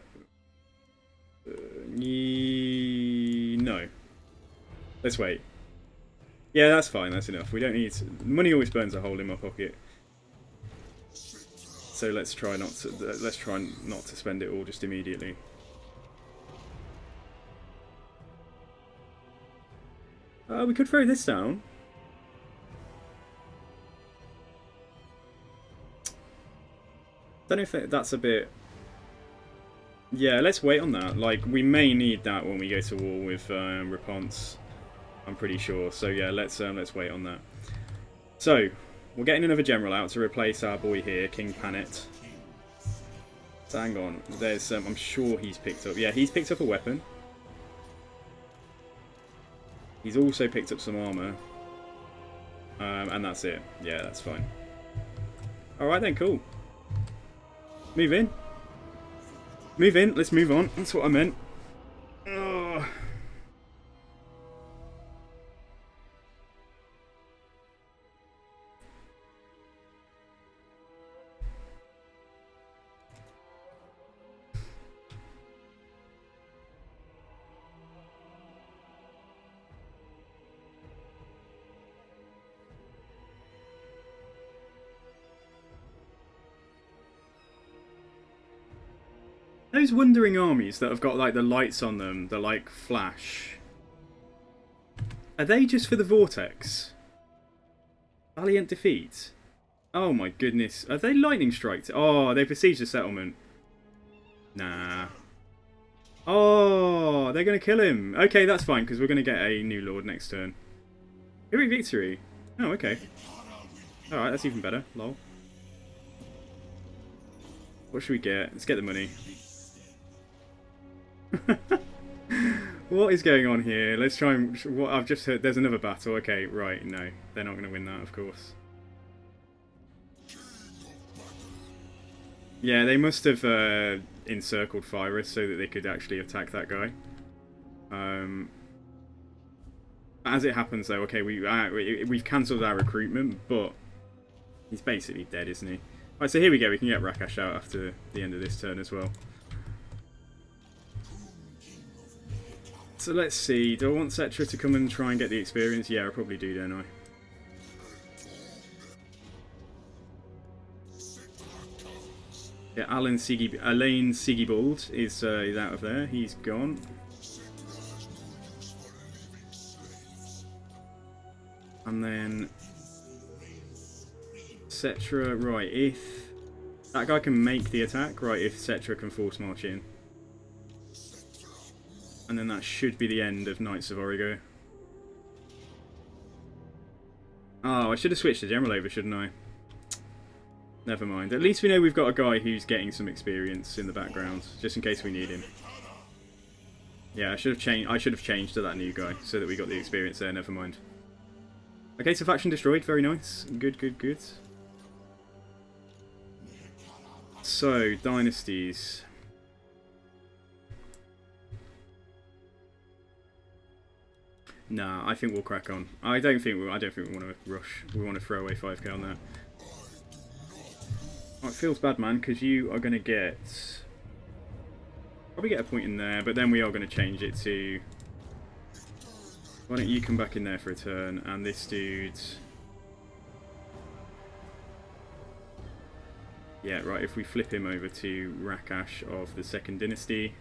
no. Let's wait. Yeah, that's fine, that's enough. We don't need... Money always burns a hole in my pocket. So let's try not to spend it all just immediately. We could throw this down. Don't know if that's a bit... Yeah, let's wait on that. Like, we may need that when we go to war with Raponce. I'm pretty sure. So yeah, let's wait on that. So, we're getting another general out to replace our boy here, King Panet. So hang on, there's I'm sure he's picked up... Yeah, he's picked up a weapon. He's also picked up some armour. And that's it. Yeah, that's fine. Alright then, cool. Move in. Move in, let's move on. That's what I meant. Ugh. Those wandering armies that have got like the lights on them, the like flash. Are they just for the vortex? Valiant defeat. Oh my goodness. Are they lightning strikes? Oh, they besieged the settlement. Nah. Oh, they're going to kill him. Okay, that's fine, because we're going to get a new lord next turn. Heroic victory. Oh, okay. Alright, that's even better. Lol. What should we get? Let's get the money. What is going on here? Let's try and... What I've just heard... There's another battle. Okay, right. No, they're not going to win that, of course. Yeah, they must have encircled Fyrus so that they could actually attack that guy. As it happens, though, okay, we've cancelled our recruitment, but he's basically dead, isn't he? Right, so here we go. We can get Rakash out after the end of this turn as well. So let's see. Do I want Settra to come and try and get the experience? Yeah, I probably do, don't I? Yeah, Alain Sigibald is out of there. He's gone. And then Settra, right, if that guy can make the attack, right, if Settra can force march in. And then that should be the end of Knights of Origo. Oh, I should have switched the general over, shouldn't I? Never mind. At least we know we've got a guy who's getting some experience in the background, just in case we need him. Yeah, I should have changed to that new guy so that we got the experience there. Never mind. Okay, so faction destroyed. Very nice. Good, good, good. So dynasties. Nah, I think we'll crack on. I don't think we want to rush. We want to throw away 5k on that. Oh, it feels bad, man, because you are going to get... Probably get a point in there, but then we are going to change it to... Why don't you come back in there for a turn, and this dude... Yeah, right, if we flip him over to Rakash of the Second Dynasty...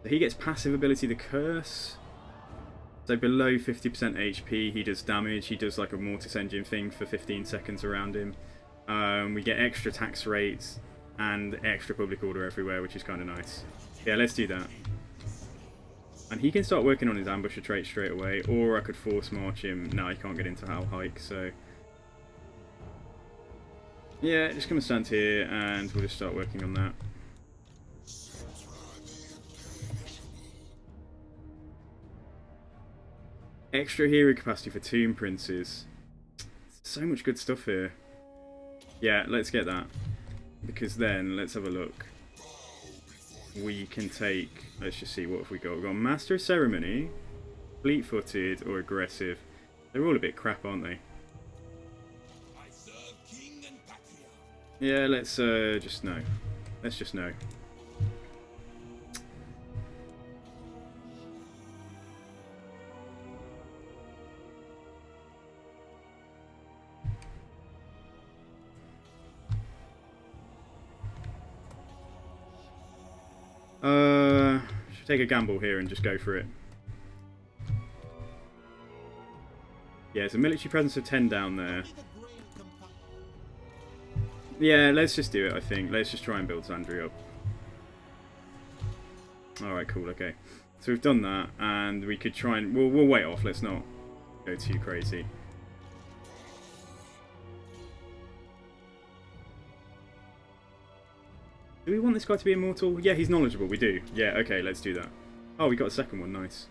He gets passive ability, the Curse... So below 50% HP, he does damage. He does like a Mortis Engine thing for 15 seconds around him. We get extra tax rates and extra public order everywhere, which is kind of nice. Yeah, let's do that. And he can start working on his ambusher trait straight away, or I could force march him. No, he can't get into Hal Hike, so... Yeah, just going to stand here and we'll just start working on that. Extra hero capacity for Tomb Princes. So much good stuff here. Yeah, let's get that. Because then, let's have a look. We can take... Let's just see, what have we got? We've got Master of Ceremony, Fleet-footed, or Aggressive. They're all a bit crap, aren't they? I serve king and patria. Yeah, let's just no. Let's just no. Should take a gamble here and just go for it. Yeah, there's a military presence of 10 down there. Yeah, let's just do it, I think. Let's just try and build Zandri up. Alright, cool, okay. So we've done that, and we could try and... We'll wait off, let's not go too crazy. Do we want this guy to be immortal? Yeah, he's knowledgeable, we do. Yeah, okay, let's do that. Oh, we got a second one, nice.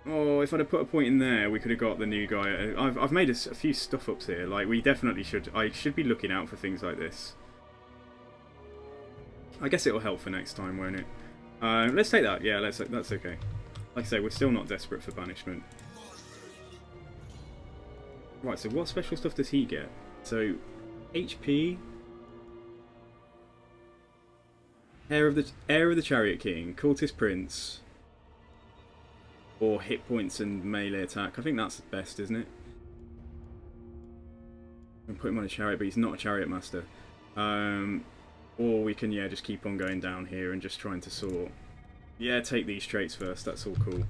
Oh, if I'd have put a point in there, we could have got the new guy. I've made a few stuff-ups here. Like, we definitely should... I should be looking out for things like this. I guess it'll help for next time, won't it? Let's take that. Yeah, that's okay. Like I say, we're still not desperate for banishment. Right, so what special stuff does he get? So, HP... Heir of the Chariot King, Cultist Prince... Or hit points and melee attack. I think that's best, isn't it? I'm put him on a chariot, but he's not a chariot master. Or we can, yeah, just keep on going down here and just trying to sort. Yeah, take these traits first. That's all cool.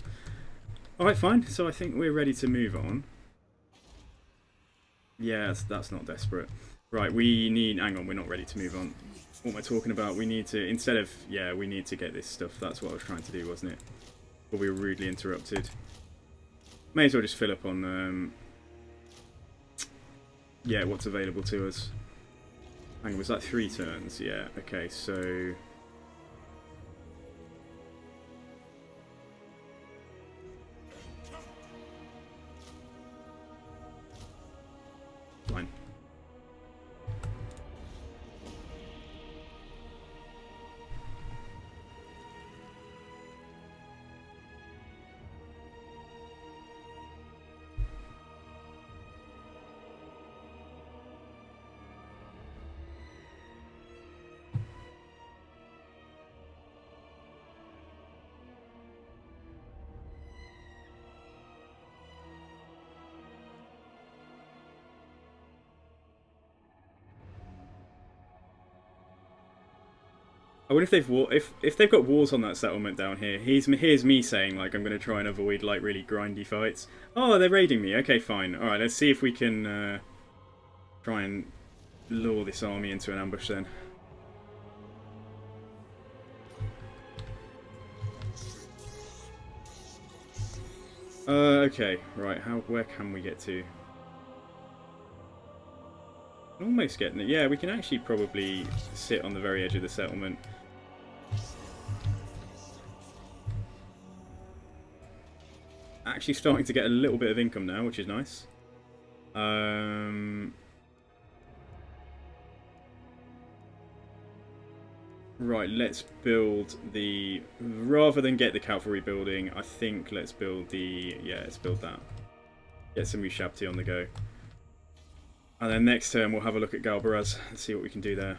Alright, fine. So I think we're ready to move on. Yeah, that's not desperate. Right, we need... Hang on, we're not ready to move on. What am I talking about? We need to... Instead of... Yeah, we need to get this stuff. That's what I was trying to do, wasn't it? But we were rudely interrupted. May as well just fill up on... yeah, what's available to us. Hang on, was that 3 turns? Yeah, okay, so... Fine. I wonder if if they've got walls on that settlement down here. Here's me saying like I'm going to try and avoid like really grindy fights. Oh, they're raiding me. Okay, fine. All right, let's see if we can try and lure this army into an ambush then. Okay, right. Where can we get to? Almost getting it. Yeah, we can actually probably sit on the very edge of the settlement. Actually starting to get a little bit of income now, which is nice. Right, let's build the... Rather than get the cavalry building, I think let's build the... Yeah, let's build that. Get some Ushabti on the go. And then next turn we'll have a look at Galbaraz and see what we can do there.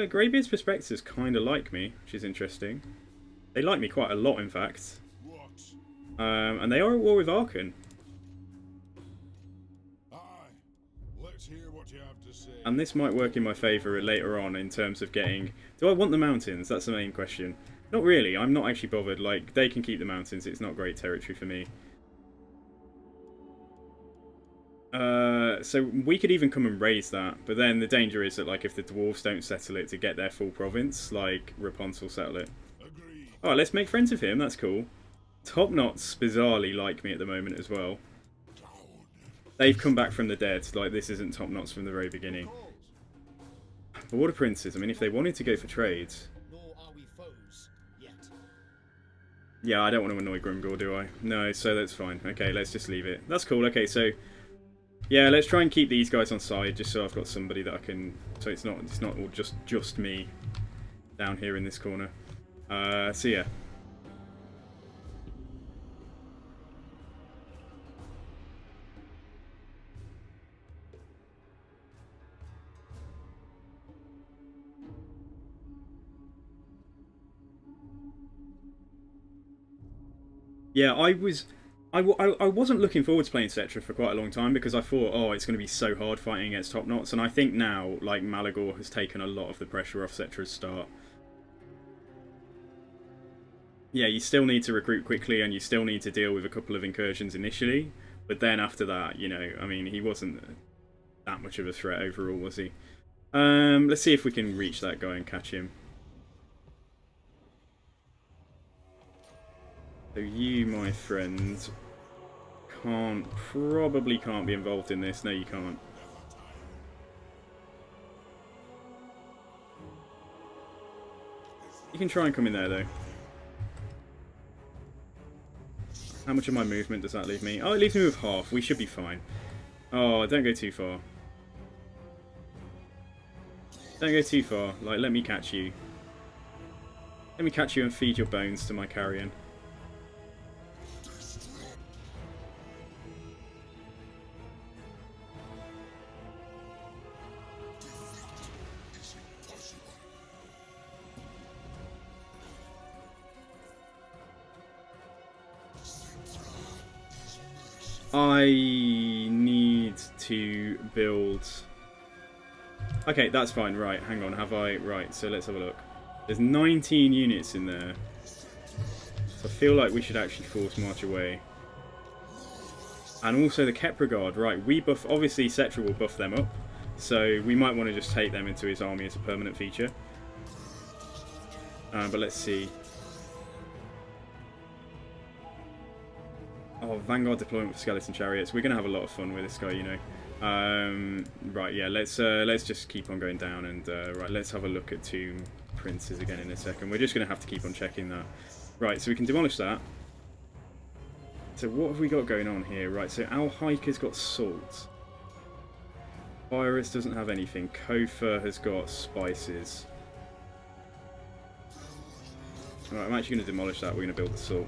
Greybeard's Prospectors kind of like me, which is interesting. They like me quite a lot, in fact. And they are at war with Arkan. Let's hear what you have to say. And this might work in my favour later on in terms of getting... Do I want the mountains? That's the main question. Not really, I'm not actually bothered. Like, they can keep the mountains, it's not great territory for me. So we could even come and raise that, but then the danger is that, like, if the dwarves don't settle it to get their full province, like, Rapunzel will settle it. Agreed. Oh, let's make friends with him, that's cool. Top Knots bizarrely like me at the moment as well. They've come back from the dead, like, this isn't Top Knots from the very beginning. But what are princes? I mean, if they wanted to go for trades... Nor are we foes yet. Yeah, I don't want to annoy Grimgor, do I? No, so that's fine. Okay, let's just leave it. That's cool. Okay, so... Yeah, let's try and keep these guys on side, just so I've got somebody that I can... So it's not all just me down here in this corner. So yeah. Yeah, I wasn't looking forward to playing Settra for quite a long time because I thought, oh, it's going to be so hard fighting against top knots, and I think now, like, Malagor has taken a lot of the pressure off Settra's start. Yeah, you still need to recruit quickly, and you still need to deal with a couple of incursions initially, but then after that, you know, I mean, he wasn't that much of a threat overall, was he? Let's see if we can reach that guy and catch him. So you, my friend, probably can't be involved in this. No, you can't. You can try and come in there, though. How much of my movement does that leave me? Oh, it leaves me with half. We should be fine. Oh, don't go too far. Don't go too far. Like, let me catch you. Let me catch you and feed your bones to my carrion. I need to build... Okay, that's fine. Right, hang on. Have I... Right, so let's have a look. There's 19 units in there. So I feel like we should actually force march away. And also the Kepra Guard. Right, we buff... Obviously, Settra will buff them up. So we might want to just take them into his army as a permanent feature. But let's see. Oh, Vanguard deployment for skeleton chariots. We're gonna have a lot of fun with this guy, you know. Right, yeah. Let's just keep on going down and right. Let's have a look at Tomb Princes again in a second. We're just gonna have to keep on checking that. Right, so we can demolish that. So what have we got going on here? Right, so Al Hiker's got salt. Virus doesn't have anything. Kofa has got spices. Right, I'm actually gonna demolish that. We're gonna build the salt.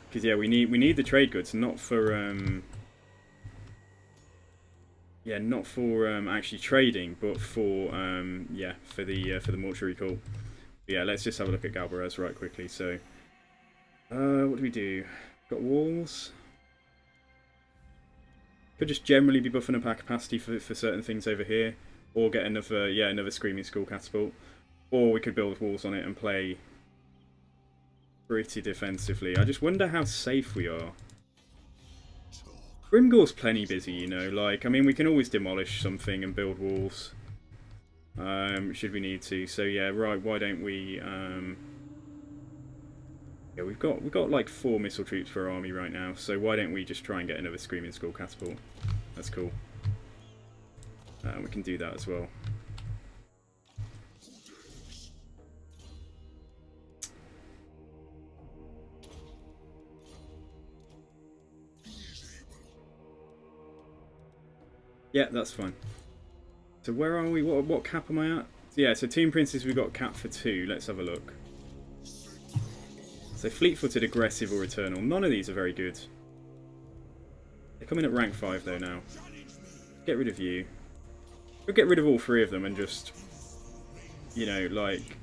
Because yeah, we need the trade goods, not for yeah, not for actually trading, but for yeah, for the mortuary cult. But yeah, let's just have a look at Galbarez right quickly. So, what do we do? Got walls. Could just generally be buffing up our capacity for certain things over here, or get another another Screaming Skull catapult, or we could build walls on it and play pretty defensively. I just wonder how safe we are. Grimgor's plenty busy, you know. Like, I mean, we can always demolish something and build walls, should we need to. So yeah, right. Why don't we? Yeah, we've got like 4 missile troops for our army right now. So why don't we just try and get another Screaming Skull catapult? That's cool. We can do that as well. Yeah, that's fine. So where are we? What cap am I at? Yeah, so Tomb Princes we've got cap for 2. Let's have a look. So Fleet-footed, Aggressive or Eternal. None of these are very good. They come in at rank 5 though now. Get rid of you. We'll get rid of all 3 of them and just, you know, like,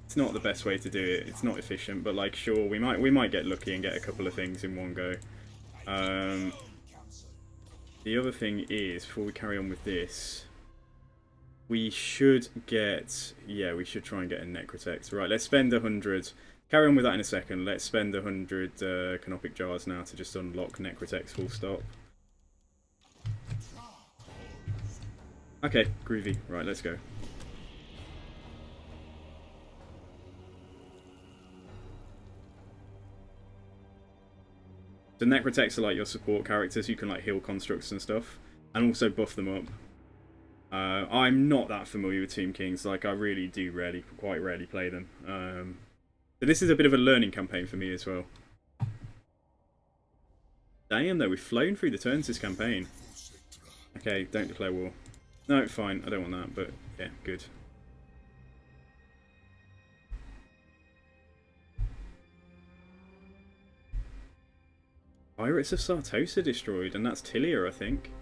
it's not the best way to do it. It's not efficient, but like, sure, we might get lucky and get a couple of things in one go. The other thing is, before we carry on with this, we should get... Yeah, we should try and get a Necrotex. Right, let's spend 100... Carry on with that in a second. Let's spend 100 Canopic Jars now to just unlock Necrotex full stop. Okay, groovy. Right, let's go. The Necrotex are like your support characters. You can like heal constructs and stuff, and also buff them up. I'm not that familiar with Tomb Kings. Like, I really do quite rarely play them. So this is a bit of a learning campaign for me as well. Damn, though, we've flown through the turns this campaign. Okay, don't declare war. No, fine, I don't want that, but yeah, good. Pirates of Sartosa destroyed, and that's Tilia, I think.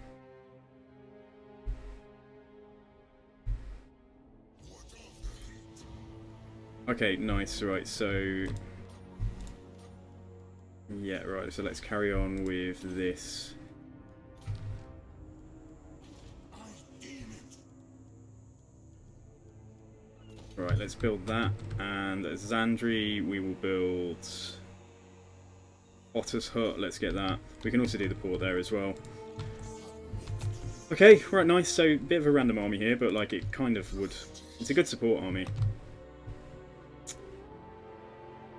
Okay, nice, right, so... yeah, right, so let's carry on with this. Right, let's build that, and at Xandri we will build Otter's Hut, let's get that. We can also do the port there as well. Okay, right, nice, so a bit of a random army here, but like it kind of would... it's a good support army.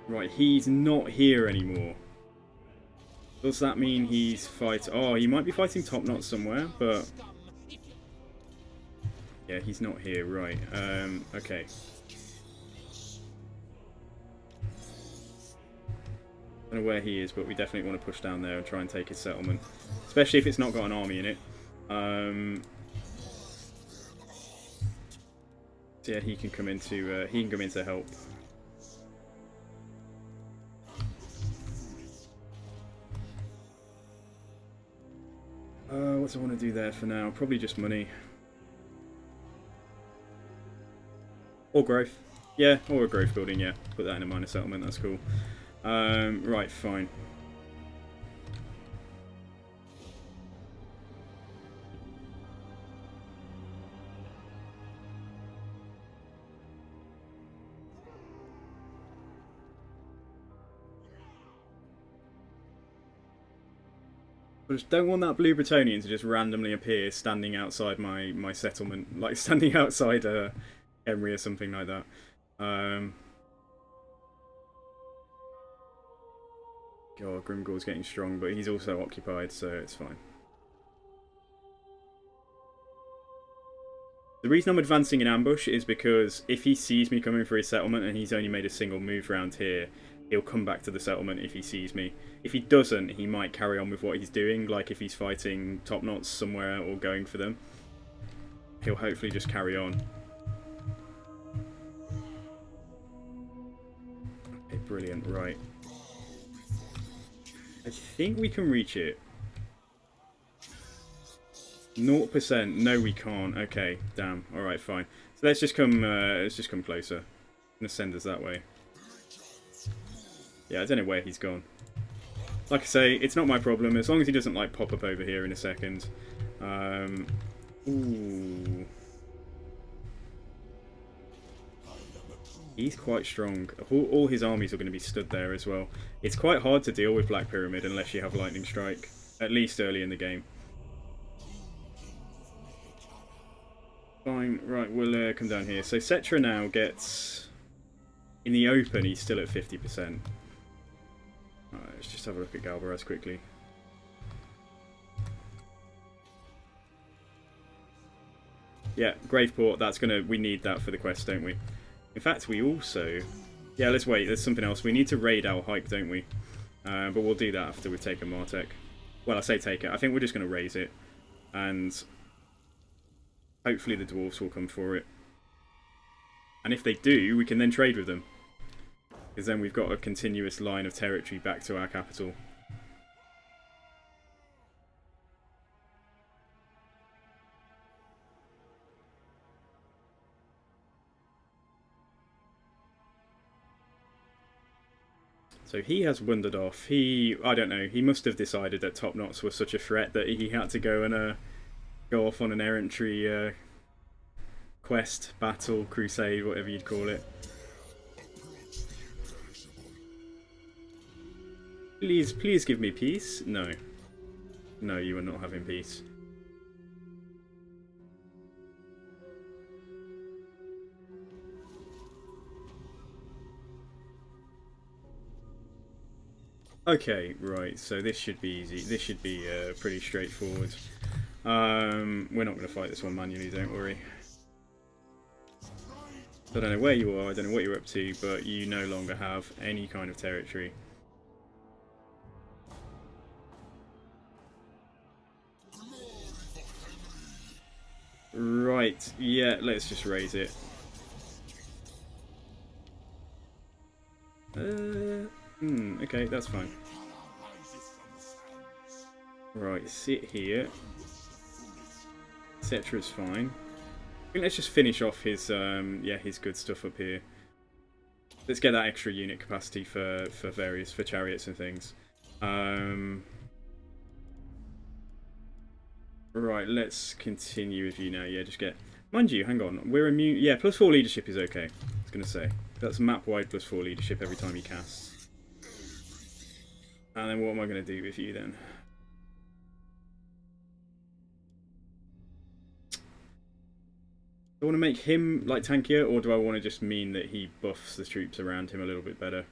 Right, he's not here anymore. Does that mean he's fighting... oh, he might be fighting Top Knot somewhere, but... yeah, he's not here, right. Okay. I don't know where he is, but we definitely want to push down there and try and take his settlement. Especially if it's not got an army in it. So yeah, he can come into help. What do I want to do there for now? Probably just money. Or growth. Yeah, or a growth building, yeah. Put that in a minor settlement, that's cool. Right, fine. I just don't want that blue Bretonian to just randomly appear standing outside my settlement. Like standing outside Emery or something like that. God, Grimgor's getting strong, but he's also occupied, so it's fine. The reason I'm advancing in ambush is because if he sees me coming for his settlement and he's only made a single move round here, he'll come back to the settlement if he sees me. If he doesn't, he might carry on with what he's doing, like if he's fighting Top Knots somewhere or going for them. He'll hopefully just carry on. Okay, brilliant, right. I think we can reach it. 0%. No, we can't. Okay, damn. Alright, fine. So let's just come closer. I'm gonna send us that way. Yeah, I don't know where he's gone. Like I say, it's not my problem, as long as he doesn't like pop up over here in a second. Ooh. He's quite strong. All his armies are going to be stood there as well. It's quite hard to deal with Black Pyramid unless you have Lightning Strike, at least early in the game. Fine, right, we'll come down here. So Settra now gets... in the open, he's still at 50%. Alright, let's just have a look at Galbaraz quickly. Yeah, Graveport, that's gonna... we need that for the quest, don't we? In fact, we also... yeah, let's wait, there's something else. We need to raid our hike, don't we? But we'll do that after we've taken Martek. Well, I say take it. I think we're just going to raise it. And hopefully the dwarves will come for it. And if they do, we can then trade with them. Because then we've got a continuous line of territory back to our capital. So he has wandered off. I don't know, he must have decided that Top Knots were such a threat that he had to go and go off on an errantry quest, battle, crusade, whatever you'd call it. Please give me peace. No. No, you are not having peace. Okay, right, so this should be easy. This should be pretty straightforward. We're not going to fight this one manually, don't worry. I don't know where you are, I don't know what you're up to, but you no longer have any kind of territory. Right, yeah, let's just raise it. Okay, that's fine. Right, sit here. Settra's fine. I think let's just finish off his yeah, his good stuff up here. Let's get that extra unit capacity for chariots and things. Right, let's continue with you now. Yeah, just get... Mind you, hang on. We're immune... Yeah, +4 leadership is okay. I was going to say. That's map-wide +4 leadership every time he casts. And then what am I going to do with you then? Do I want to make him, like, tankier, or do I want to just mean that he buffs the troops around him a little bit better?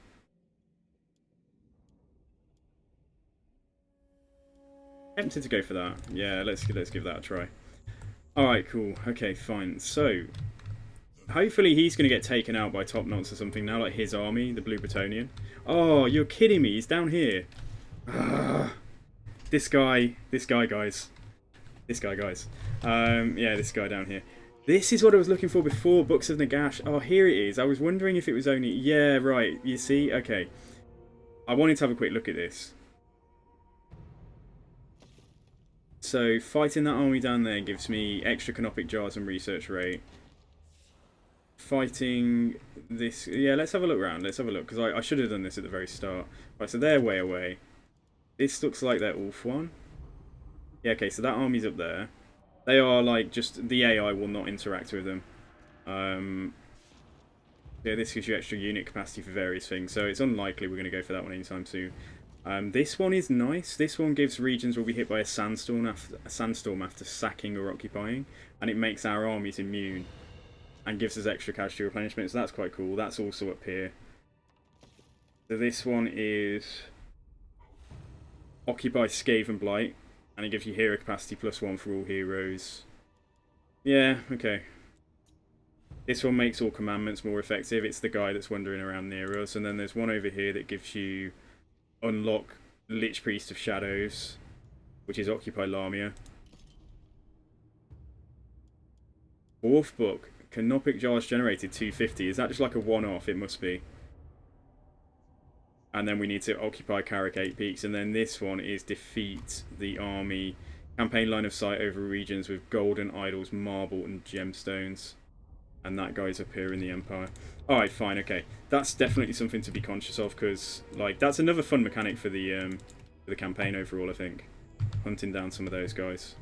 Tempted to go for that. Yeah, let's give that a try. Alright, cool. Okay, fine. So, hopefully he's going to get taken out by Top Knots or something now, like his army, the Blue Bretonian. Oh, you're kidding me. He's down here. This guy, guys. Yeah, this guy down here. This is what I was looking for before, Books of Nagash. Oh, here it is. I was wondering if it was only... Yeah, right. You see? Okay. I wanted to have a quick look at this. So, fighting that army down there gives me extra canopic jars and research rate. Fighting this... Yeah, let's have a look around. Let's have a look, because I should have done this at the very start. Right, so they're way away. This looks like their Ulf one. Yeah, okay, so that army's up there. They are, like, just... The AI will not interact with them. Yeah, this gives you extra unit capacity for various things, so it's unlikely we're going to go for that one anytime soon. This one is nice. This one gives regions will be hit by a sandstorm after sacking or occupying, and it makes our armies immune and gives us extra casualty replenishment, so that's quite cool. That's also up here. So this one is occupy Scathe and Blight, and it gives you hero capacity +1 for all heroes. Yeah, okay. This one makes all commandments more effective. It's the guy that's wandering around near us, and then there's one over here that gives you unlock Lich Priest of Shadows, which is Occupy Lamia. Fourth book, Canopic Jars generated 250. Is that just like a one-off? It must be. And then we need to occupy Carrick 8 Peaks, and then this one is defeat the army. Campaign line of sight over regions with golden idols, marble, and gemstones. And that guy's up here in the Empire. Alright, fine, okay. That's definitely something to be conscious of, because, like, that's another fun mechanic for the campaign overall, I think. Hunting down some of those guys.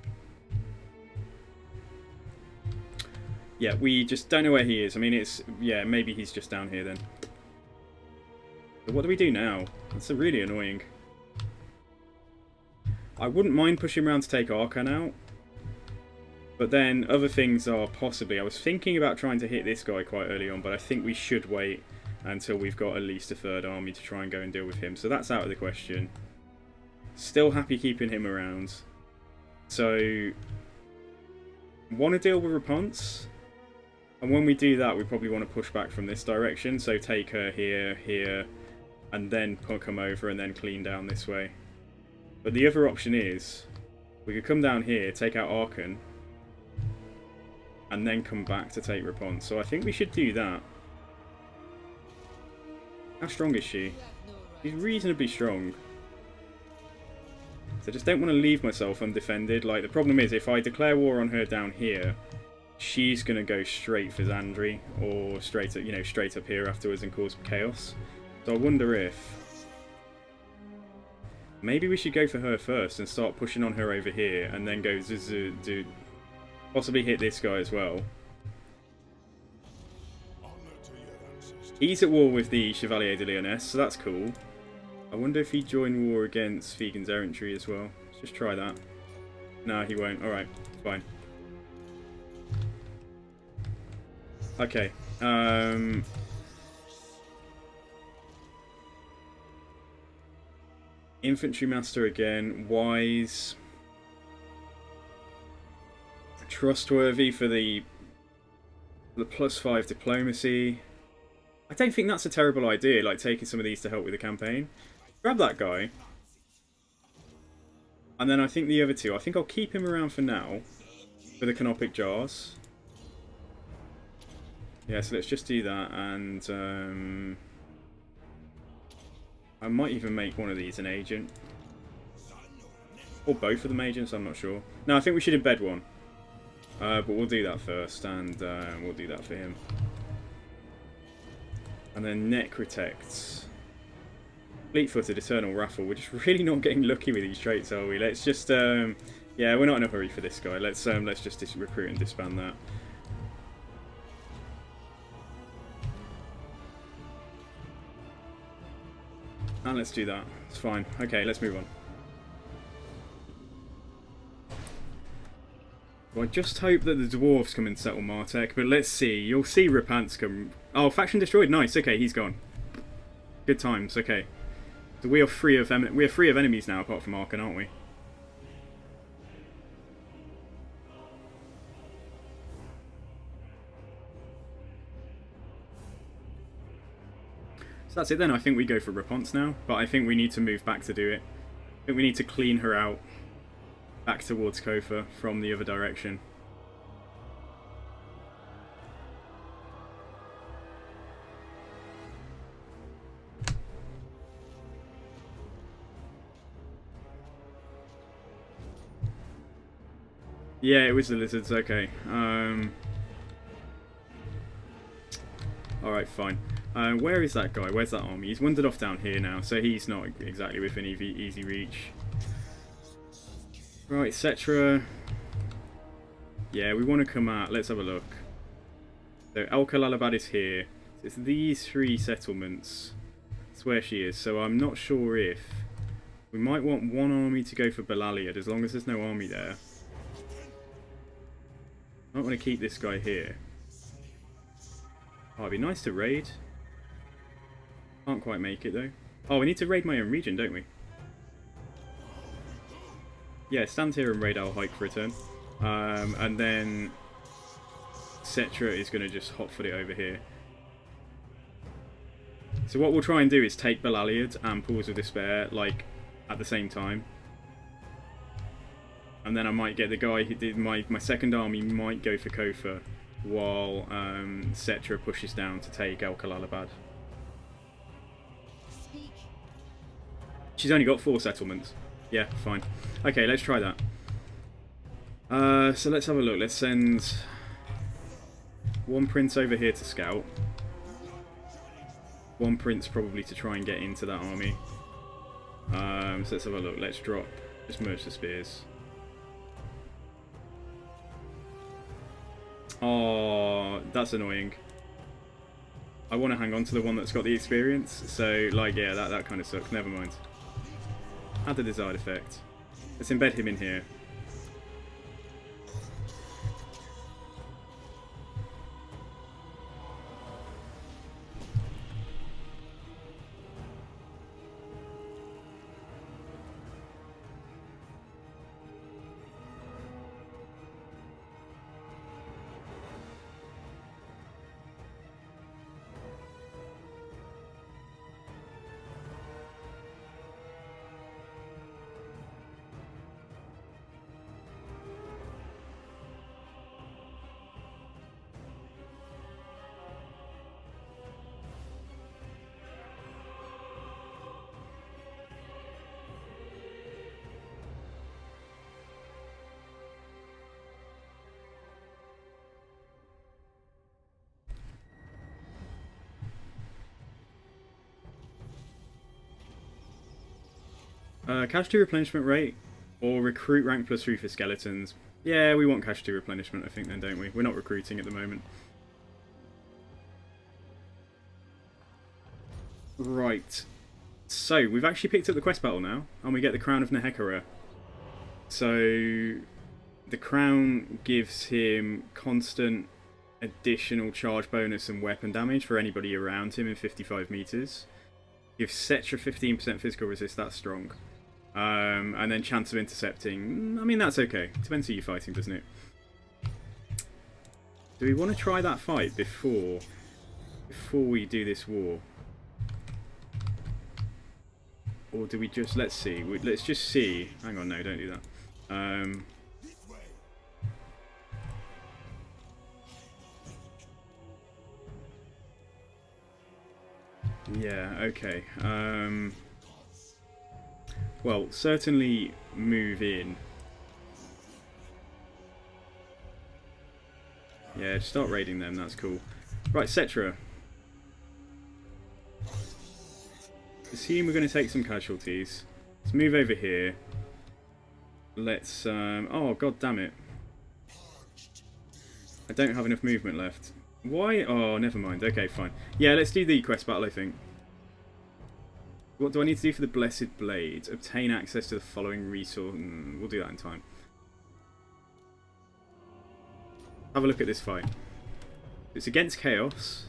Yeah, we just don't know where he is. I mean, it's... Yeah, maybe he's just down here, then. But what do we do now? That's really annoying. I wouldn't mind pushing around to take Arkan out. But then other things are possibly... I was thinking about trying to hit this guy quite early on, but I think we should wait until we've got at least a third army to try and go and deal with him. So that's out of the question. Still happy keeping him around. So... Want to deal with Rapunzel? And when we do that, we probably want to push back from this direction. So take her here, here, and then come over and then clean down this way. But the other option is... We could come down here, take out Arkan, and then come back to take Rapunzel. So I think we should do that. How strong is she? She's reasonably strong. So I just don't want to leave myself undefended. Like, the problem is, if I declare war on her down here, she's going to go straight for Zandri, or straight up, you know, straight up here afterwards and cause chaos. So I wonder if... Maybe we should go for her first and start pushing on her over here, and then go do possibly hit this guy as well. He's at war with the Chevalier de Lyonesse, so that's cool. I wonder if he'd join war against Vegan's Errantry as well. Let's just try that. No, he won't. Alright, fine. Okay. Infantry Master again. Wise. trustworthy for the +5 diplomacy. I don't think that's a terrible idea, like taking some of these to help with the campaign. Grab that guy. And then I think the other two, I think I'll keep him around for now. For the canopic jars. Yeah, so let's just do that, and I might even make one of these an agent. Or both of them agents, I'm not sure. No, I think we should embed one. But we'll do that first, and we'll do that for him. And then Necrotects. Fleet-footed, Eternal Raffle. We're just really not getting lucky with these traits, are we? Let's just, yeah, we're not in a hurry for this guy. Let's just recruit and disband that. And let's do that. It's fine. Okay, let's move on. Well, I just hope that the dwarves come and settle Martek, but let's see. You'll see Rapants come. Oh, faction destroyed. Nice. Okay, he's gone. Good times. Okay. So we are free of enemies now, apart from Arkan, aren't we? So that's it then. I think we go for Rapants now, but I think we need to move back to do it. I think we need to clean her out back towards Kofa from the other direction. Yeah, it was the lizards, okay. Alright, fine. Where is that guy? Where's that army? He's wandered off down here now, so he's not exactly within easy reach. Right, Settra. Yeah, we want to come out. Let's have a look. So Al-Khalalabad is here. So it's these three settlements. That's where she is. So I'm not sure if... We might want one army to go for Balaliad, as long as there's no army there. I might want to keep this guy here. Oh, it'd be nice to raid. Can't quite make it, though. Oh, we need to raid my own region, don't we? Yeah, stand here and raid our hike for a turn. And then Settra is going to just hotfoot it over here. So what we'll try and do is take Balaliad and Pools of Despair, like, at the same time. And then I might get the guy who did my second army might go for Kofa, while Settra pushes down to take Al-Khalalabad. She's only got 4 settlements. Yeah, fine. Okay, let's try that. So let's have a look. Let's send one prince over here to scout. One prince probably to try and get into that army. So let's have a look. Let's drop. Just merge the spears. Oh, that's annoying. I want to hang on to the one that's got the experience. So, like, yeah, that kind of sucks. Never mind. Had the desired effect. Let's embed him in here. Casualty replenishment rate or recruit rank +3 for skeletons. Yeah, we want casualty replenishment, I think, then, don't we? We're not recruiting at the moment. Right. So, we've actually picked up the quest battle now, and we get the Crown of Nehekara. So, the crown gives him constant additional charge bonus and weapon damage for anybody around him in 55 meters. Gives Settra 15% physical resist, that's strong. And then chance of intercepting, I mean, that's okay. Depends who you're fighting, doesn't it? Do we want to try that fight before we do this war? Or do we just... let's see. Let's just see. Hang on, no, don't do that. Yeah, okay. Well, certainly move in. Yeah, just start raiding them, that's cool. Right, Settra. Assume we're going to take some casualties. Let's move over here. Let's... oh, god damn it. I don't have enough movement left. Why? Oh, never mind. Okay, fine. Yeah, let's do the quest battle, I think. What do I need to do for the Blessed Blade? Obtain access to the following resource. We'll do that in time. Have a look at this fight. It's against Chaos.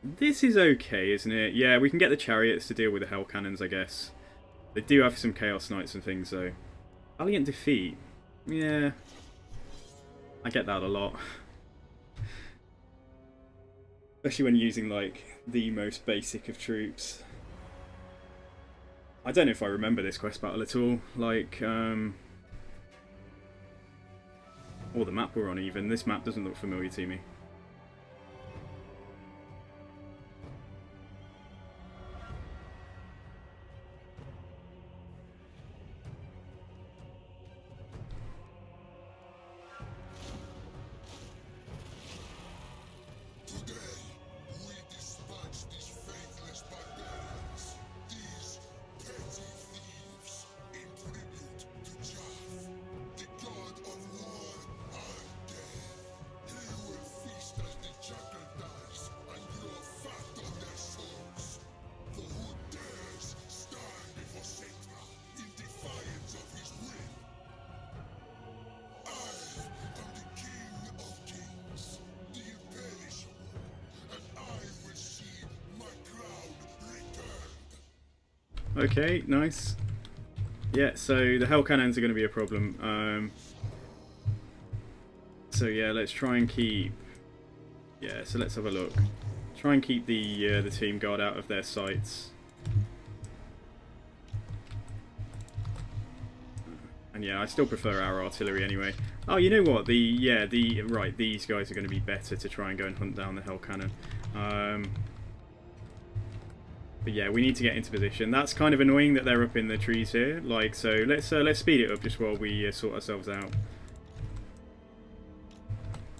This is okay, isn't it? Yeah, we can get the chariots to deal with the hell cannons, I guess. They do have some Chaos Knights and things, though. Valiant defeat. Yeah. I get that a lot. Especially when using, like, the most basic of troops. I don't know if I remember this quest battle at all. Like, or the map we're on even. This map doesn't look familiar to me. Okay, nice. Yeah, so the hell cannons are going to be a problem. So yeah, let's try and keep... Yeah, so let's have a look. Try and keep the team guard out of their sights. And yeah, I still prefer our artillery anyway. Oh, you know what? Right, these guys are going to be better to try and go and hunt down the hell cannon. But yeah, we need to get into position. That's kind of annoying that they're up in the trees here. Like, so let's speed it up just while we sort ourselves out.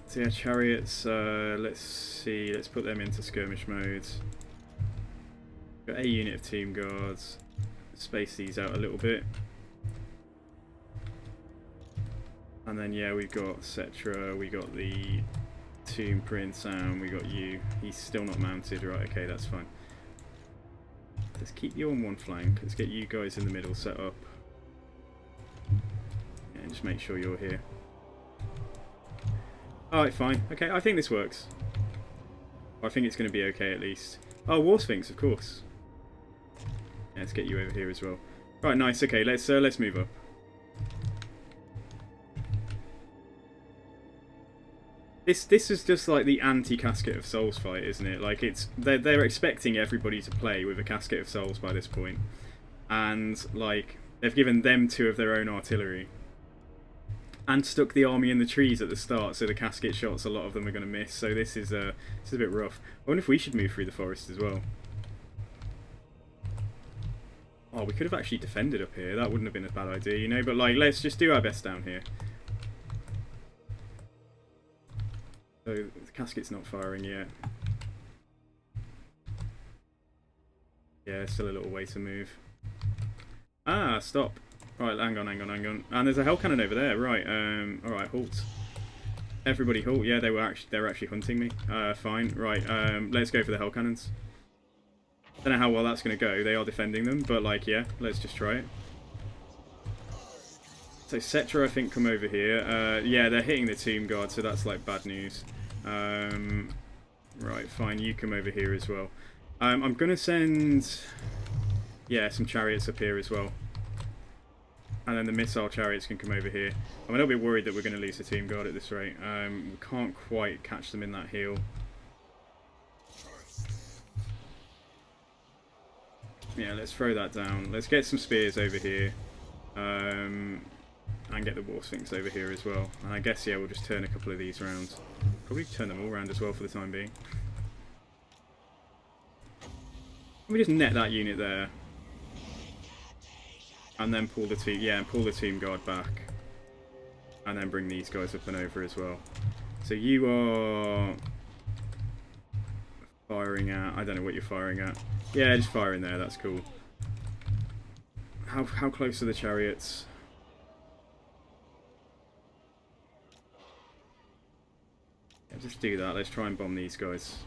So yeah, chariots. Let's see. Let's put them into skirmish modes. Got a unit of team guards. Space these out a little bit. And then yeah, we've got Settra. We got the Tomb Prince, and we got you. He's still not mounted, right? Okay, that's fine. Let's keep you on one flank. Let's get you guys in the middle set up. And just make sure you're here. Alright, fine. Okay, I think this works. I think it's going to be okay at least. Oh, War Sphinx, of course. Yeah, let's get you over here as well. Right, nice. Okay, let's move up. This is just like the anti-Casket of Souls fight, isn't it? Like they're expecting everybody to play with a Casket of Souls by this point, and like they've given them 2 of their own artillery, and stuck the army in the trees at the start, so the casket shots, a lot of them are going to miss. So this is a bit rough. I wonder if we should move through the forest as well. Oh, we could have actually defended up here. That wouldn't have been a bad idea, you know. But like, let's just do our best down here. So the casket's not firing yet. Yeah, still a little way to move. Ah, stop. Right, hang on. And there's a hell cannon over there. Right. Alright, halt. Everybody halt. Yeah, they're actually hunting me. Fine. Right. Let's go for the hell cannons. Don't know how well that's going to go. They are defending them, but like, yeah, let's just try it. So Settra, I think, come over here. Yeah, they're hitting the tomb guard, so that's like bad news. Right, fine, you come over here as well. I'm going to send, yeah, some chariots up here as well. And then the missile chariots can come over here. I'm a little bit worried that we're going to lose the team guard at this rate. We can't quite catch them in that heel. Yeah, let's throw that down. Let's get some spears over here. And get the war sphinx over here as well. And I guess, yeah, we'll just turn a couple of these rounds. Probably turn them all round as well for the time being. Let me just net that unit there. And then pull the team, yeah, and pull the team guard back. And then bring these guys up and over as well. So you are firing at, I don't know what you're firing at. Yeah, just fire in there, that's cool. How close are the chariots? Yeah, just do that, let's try and bomb these guys.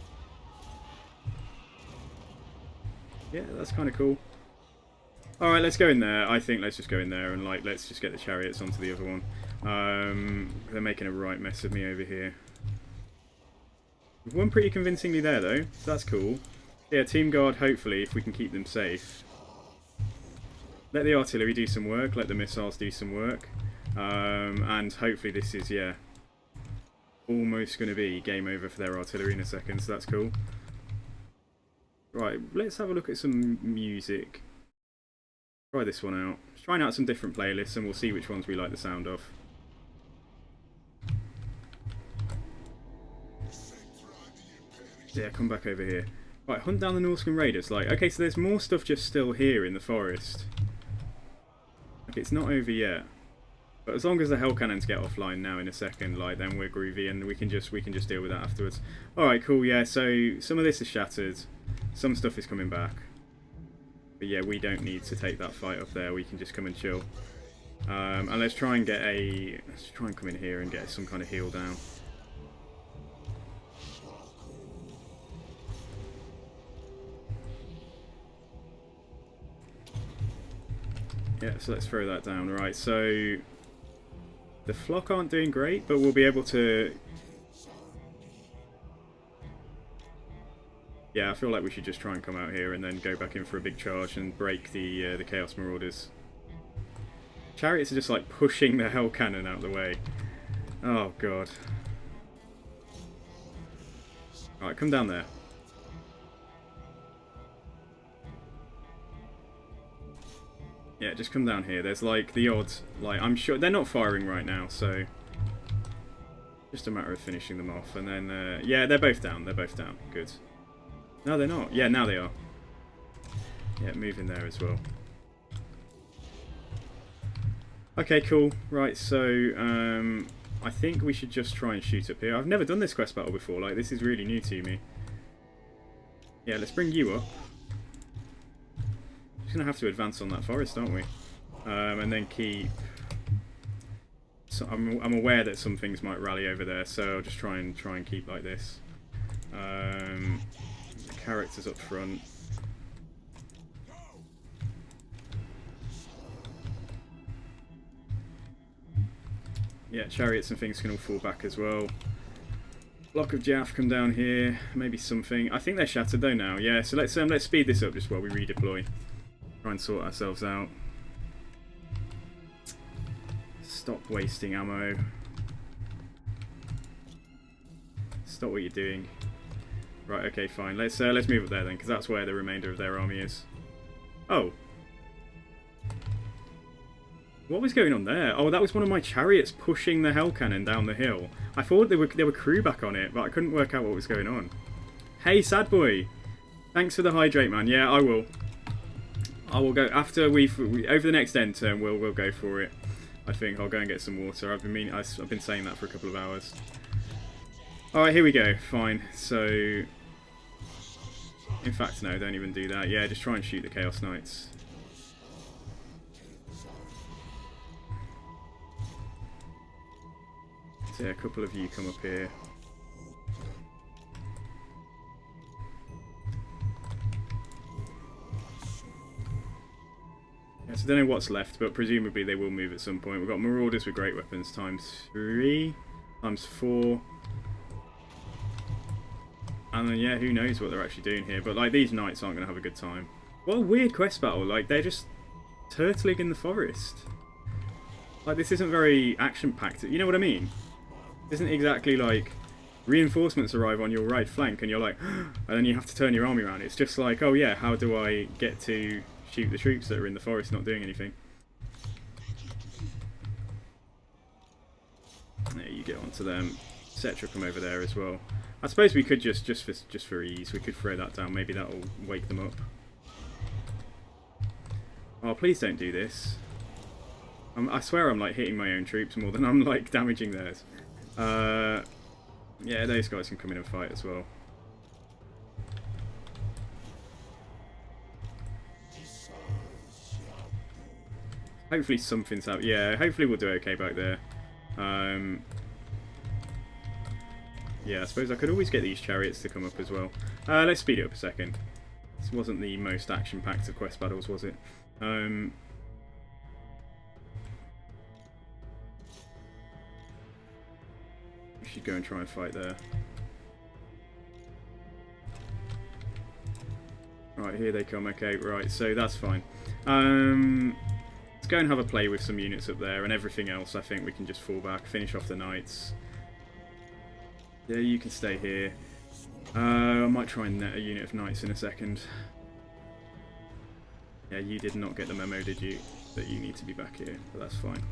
Yeah, that's kind of cool. Alright, let's go in there. I think let's just go in there and like let's just get the chariots onto the other one. They're making a right mess of me over here. We've won pretty convincingly there though, so that's cool. Yeah, team guard, hopefully, if we can keep them safe. Let the artillery do some work, let the missiles do some work. And hopefully this is, yeah, almost going to be game over for their artillery in a second, so that's cool. Right, let's have a look at some music. Try this one out. Just trying out some different playlists and we'll see which ones we like the sound of. Yeah, come back over here. Right, hunt down the Norscan raiders. Like, okay, so there's more stuff just still here in the forest. Like, it's not over yet. But as long as the hell cannons get offline now in a second, like, then we're groovy and we can just deal with that afterwards. Alright, cool, yeah, so some of this is shattered. Some stuff is coming back. But yeah, we don't need to take that fight up there, we can just come and chill. And let's try and come in here and get some kind of heal down. Yeah, so let's throw that down. Right, so the flock aren't doing great, but we'll be able to... Yeah, I feel like we should just try and come out here and then go back in for a big charge and break the Chaos Marauders. Chariots are just like pushing the Hell Cannon out of the way. Oh god. Alright, come down there. Yeah, just come down here. There's like the odd, like, I'm sure they're not firing right now, so just a matter of finishing them off. And then, yeah, they're both down. They're both down. Good. No, they're not. Yeah, now they are. Yeah, move in there as well. Okay, cool. Right, so I think we should just try and shoot up here. I've never done this quest battle before. Like, this is really new to me. Yeah, let's bring you up. Just gonna have to advance on that forest, aren't we? And then keep. So I'm aware that some things might rally over there, so I'll just try and keep like this. The characters up front. Yeah, chariots and things can all fall back as well. Block of Jaff come down here. Maybe something. I think they're shattered though now. Yeah, so let's speed this up just while we redeploy. Try and sort ourselves out. Stop wasting ammo. Stop what you're doing. Right, okay, fine. Let's move up there then, because that's where the remainder of their army is. Oh. What was going on there? Oh, that was one of my chariots pushing the hell cannon down the hill. I thought there were crew back on it, but I couldn't work out what was going on. Hey, sad boy. Thanks for the hydrate, man. Yeah, I will. I will go after over the next end turn. We'll go for it. I think I'll go and get some water. I've been saying that for a couple of hours. All right, here we go. Fine. So, in fact, no, don't even do that. Yeah, just try and shoot the Chaos Knights. So yeah, a couple of you come up here. Yeah, so I don't know what's left, but presumably they will move at some point. We've got Marauders with great weapons ×3, ×4. And then, yeah, who knows what they're actually doing here. But, like, these knights aren't going to have a good time. What a weird quest battle. Like, they're just turtling in the forest. Like, this isn't very action-packed. You know what I mean? Isn't exactly like reinforcements arrive on your right flank and you're like, and then you have to turn your army around. It's just like, oh yeah, how do I get to shoot the troops that are in the forest not doing anything? There, you get onto them. Settra come over there as well. I suppose we could just for ease, we could throw that down. Maybe that'll wake them up. Oh, please don't do this. I swear I'm like hitting my own troops more than I'm like damaging theirs. Yeah, those guys can come in and fight as well. Hopefully something's up. Yeah, hopefully we'll do okay back there. Yeah, I suppose I could always get these chariots to come up as well. Let's speed it up a second. This wasn't the most action-packed of quest battles, was it? We should go and try and fight there. Right, here they come. Okay, right, so that's fine. Let's go and have a play with some units up there, and everything else I think we can just fall back, finish off the knights. Yeah, you can stay here. I might try and net a unit of knights in a second. Yeah, you did not get the memo, did you? That you need to be back here, but that's fine.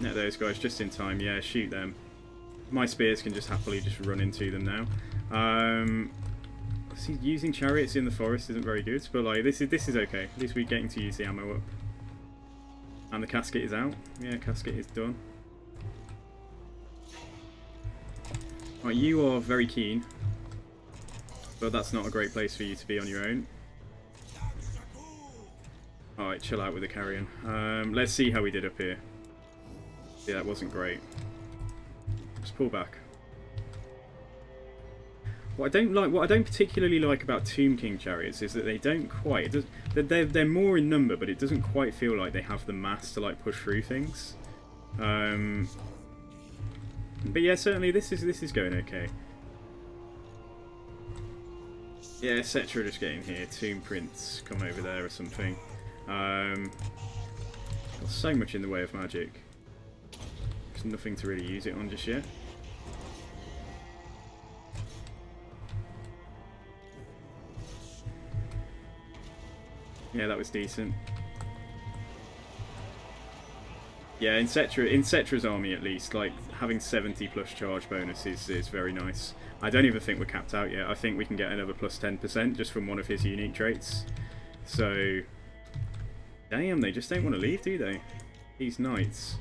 Net those guys just in time. Yeah, shoot them. My spears can just happily just run into them now. See, using chariots in the forest isn't very good, but like this is okay. At least we're getting to use the ammo up. And the casket is out. Yeah, casket is done. Right, you are very keen, but that's not a great place for you to be on your own. Alright, chill out with the carrion. Let's see how we did up here. Yeah, that wasn't great. Just pull back. What I don't particularly like about Tomb King chariots is that they don't quite. They're more in number, but it doesn't quite feel like they have the mass to like push through things. But yeah, certainly this is going okay. Yeah, Settra just getting here. Tomb Prince come over there or something. Got so much in the way of magic. There's nothing to really use it on just yet. Yeah, that was decent. Yeah, in Settra's army at least, like having 70 plus charge bonus is very nice. I don't even think we're capped out yet. I think we can get another plus 10% just from one of his unique traits. So, damn, they just don't want to leave, do they? These knights.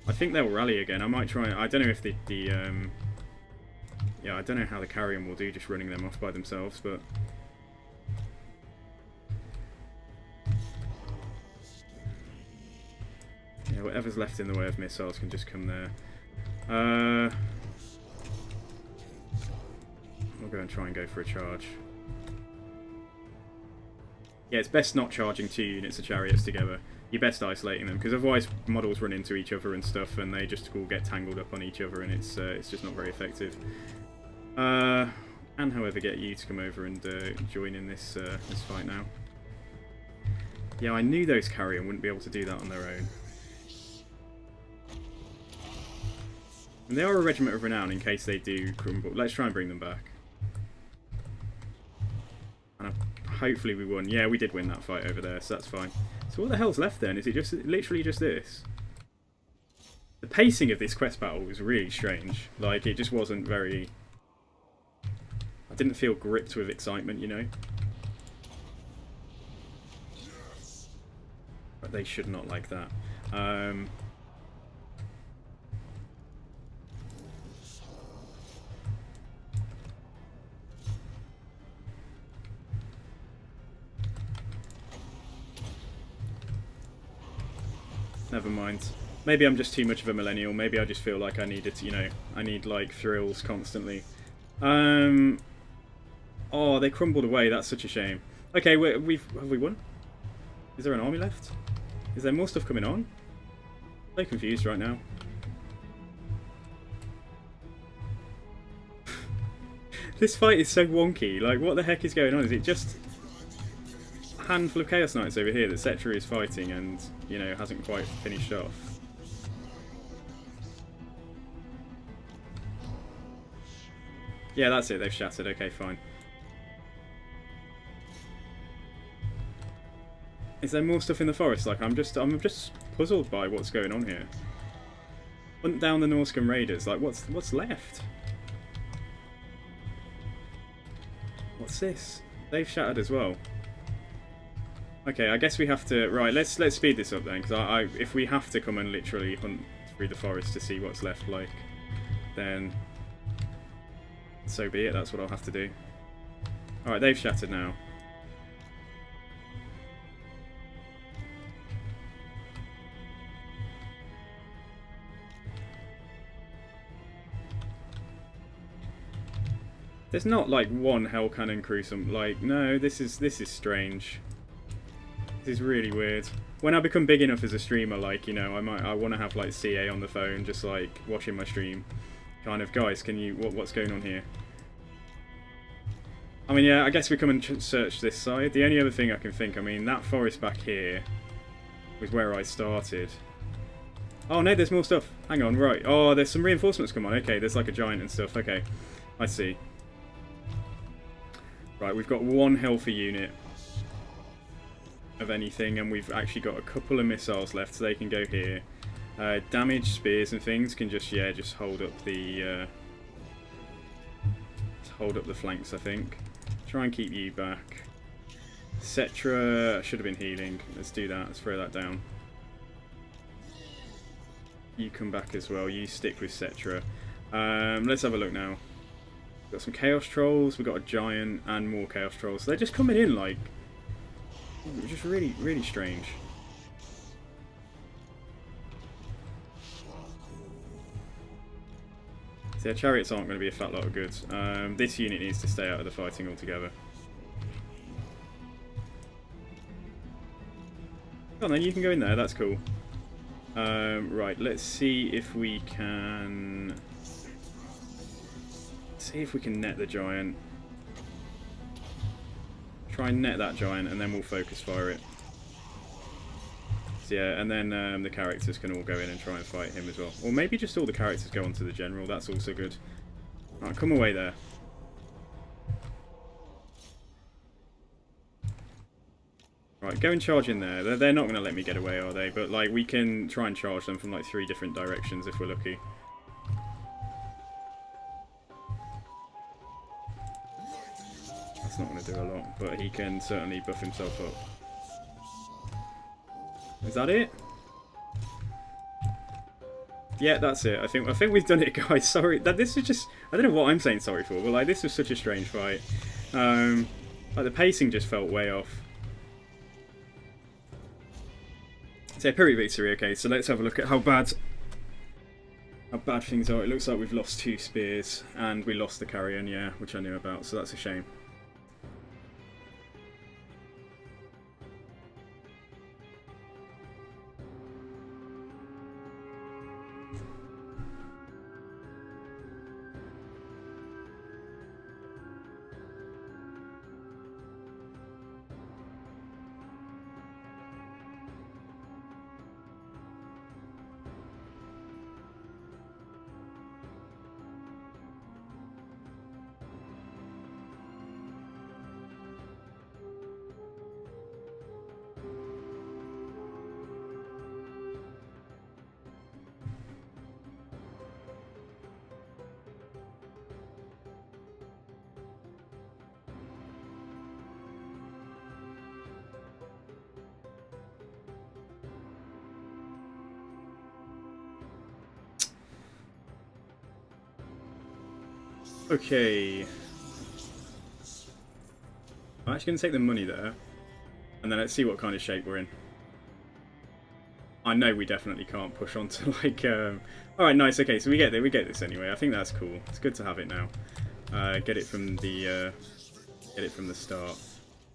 I think they'll rally again. I might try. I don't know if yeah, I don't know how the carrion will do just running them off by themselves, but. Yeah, whatever's left in the way of missiles can just come there. We'll go and try and go for a charge. Yeah, it's best not charging 2 units of chariots together. You're best isolating them, because otherwise models run into each other and stuff, and they just all get tangled up on each other, and it's just not very effective. And however, get you to come over and join in this this fight now. Yeah, I knew those carrion wouldn't be able to do that on their own. And they are a regiment of renown in case they do crumble. Let's try and bring them back. And hopefully we won. Yeah, we did win that fight over there, so that's fine. So what the hell's left then? Is it just literally just this? The pacing of this quest battle was really strange. Like, it just wasn't very... I didn't feel gripped with excitement, you know? But they should not like that. Never mind. Maybe I'm just too much of a millennial. Maybe I just feel like I need it, you know, I need like thrills constantly. Oh, they crumbled away. That's such a shame. Okay, have we won? Is there an army left? Is there more stuff coming on? I'm so confused right now. This fight is so wonky. Like, what the heck is going on? Is it just... handful of Chaos Knights over here that Settra is fighting and, you know, hasn't quite finished off. Yeah, that's it. They've shattered. Okay, fine. Is there more stuff in the forest? Like, I'm just puzzled by what's going on here. Hunt down the Norscan raiders. Like, what's left? What's this? They've shattered as well. Okay, I guess we have to. Right, let's speed this up then, because if we have to come and literally hunt through the forest to see what's left, like, then so be it. That's what I'll have to do. All right, they've shattered now. There's not like one hell cannon crew. Like, no, this is strange. This is really weird. When I become big enough as a streamer, like, you know, I want to have like CA on the phone, just like watching my stream. Kind of, guys, can you what's going on here? I mean, yeah, I guess we come and search this side. The only other thing I can think, I mean, that forest back here was where I started. Oh no, there's more stuff. Hang on, right. Oh, there's some reinforcements come on. Okay, there's like a giant and stuff. Okay, I see. Right, we've got one healthy unit of anything, and we've actually got a couple of missiles left, so they can go here. Damaged spears and things can just, yeah, just hold up the flanks, I think. Try and keep you back. Settra should have been healing. Let's do that. Let's throw that down. You come back as well. You stick with Settra. Let's have a look now. We've got some Chaos Trolls. We've got a Giant and more Chaos Trolls. So they're just coming in like... just really, really strange. So yeah, chariots aren't going to be a fat lot of good. This unit needs to stay out of the fighting altogether. Oh, then you can go in there. That's cool. Right, let's see if we can... see if we can net the giant. Try and net that giant, and then we'll focus fire it. So yeah, and then the characters can all go in and try and fight him as well. Or maybe just all the characters go onto the general. That's also good. Alright, come away there. Right, go and charge in there. They're not going to let me get away, are they? But like, we can try and charge them from like 3 different directions if we're lucky. That's not going to do a lot, but he can certainly buff himself up. Is that it? Yeah, that's it. I think we've done it, guys. Sorry, this is just, I don't know what I'm saying sorry for, but like, this was such a strange fight. Like, the pacing just felt way off. So, Pyrrhic victory. Okay, so let's have a look at how bad things are. It looks like we've lost 2 spears and we lost the carrion, yeah, which I knew about. So that's a shame. Okay. I'm actually going to take the money there. And then let's see what kind of shape we're in. I know we definitely can't push on to like... Alright, nice. Okay, so we get this anyway. I think that's cool. It's good to have it now. Get it from the start.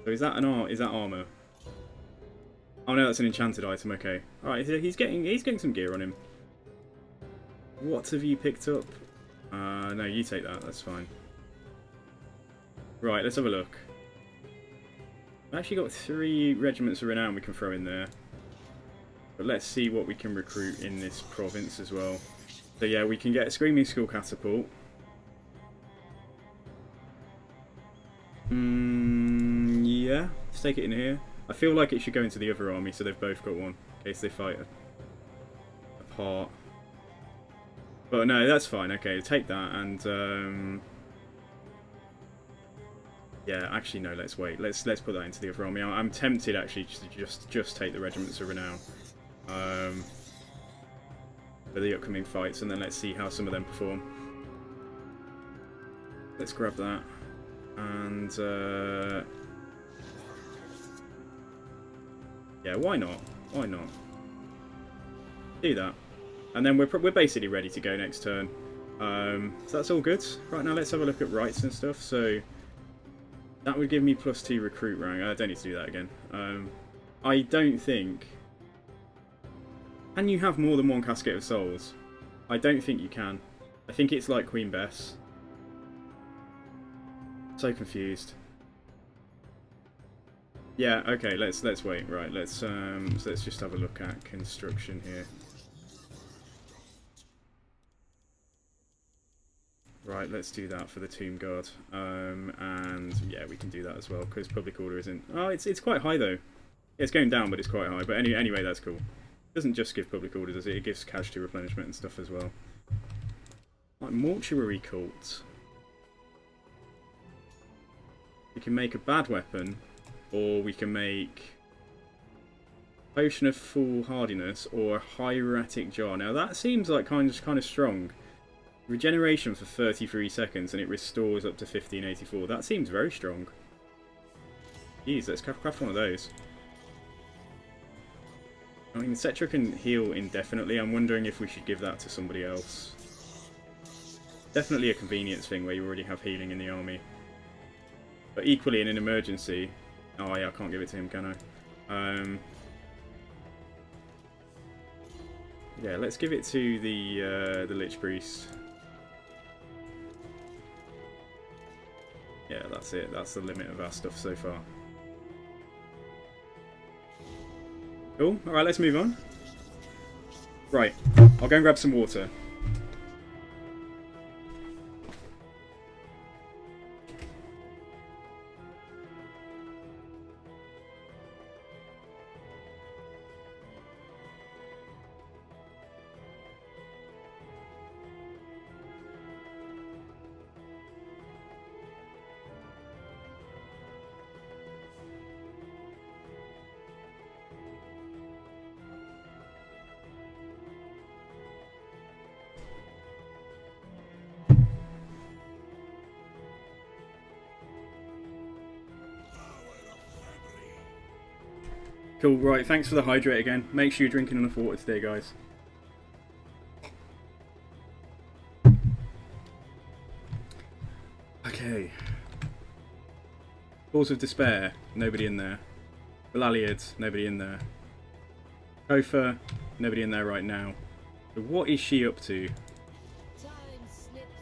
So is that armor? Oh no, that's an enchanted item. Okay. Alright, he's getting some gear on him. What have you picked up? No, you take that. That's fine. Right, let's have a look. I've actually got 3 regiments of renown we can throw in there. But let's see what we can recruit in this province as well. So yeah, we can get a Screaming Skull Catapult. Yeah, let's take it in here. I feel like it should go into the other army, so they've both got one, in case they fight apart. But no, that's fine. Okay, take that, and yeah, actually no, let's wait. Let's put that into the other army. I'm tempted actually to just take the regiments of renown for the upcoming fights, and then let's see how some of them perform. Let's grab that, and yeah, why not? Why not? Do that, and then we're basically ready to go next turn. So that's all good. Right, now let's have a look at rights and stuff. So that would give me +2 recruit rank. I don't need to do that again. I don't think... Can you have more than one Casket of Souls? I don't think you can. I think it's like Queen Bess. So confused. Yeah, okay, let's wait. Right, let's just have a look at construction here. Right, let's do that for the Tomb Guard. And yeah, we can do that as well, because public order isn't... Oh, it's quite high though. It's going down, but it's quite high. But anyway, that's cool. It doesn't just give public order, does it? It gives casualty replenishment and stuff as well. Like Mortuary Cult. We can make a bad weapon, or we can make Potion of Foolhardiness or a Hieratic Jar. Now that seems like kind of strong. Regeneration for 33 seconds and it restores up to 1584. That seems very strong. Jeez, let's craft one of those. I mean, Settra can heal indefinitely. I'm wondering if we should give that to somebody else. Definitely a convenience thing where you already have healing in the army. But equally in an emergency... Oh yeah, I can't give it to him, can I? Yeah, let's give it to the Lich Priest. Yeah, that's it. That's the limit of our stuff so far. Cool. Alright, let's move on. Right. I'll go and grab some water. Cool, right, thanks for the hydrate again. Make sure you're drinking enough water today, guys. Okay. Balls of Despair, nobody in there. Belaliad, nobody in there. Kofa, nobody in there right now. So what is she up to?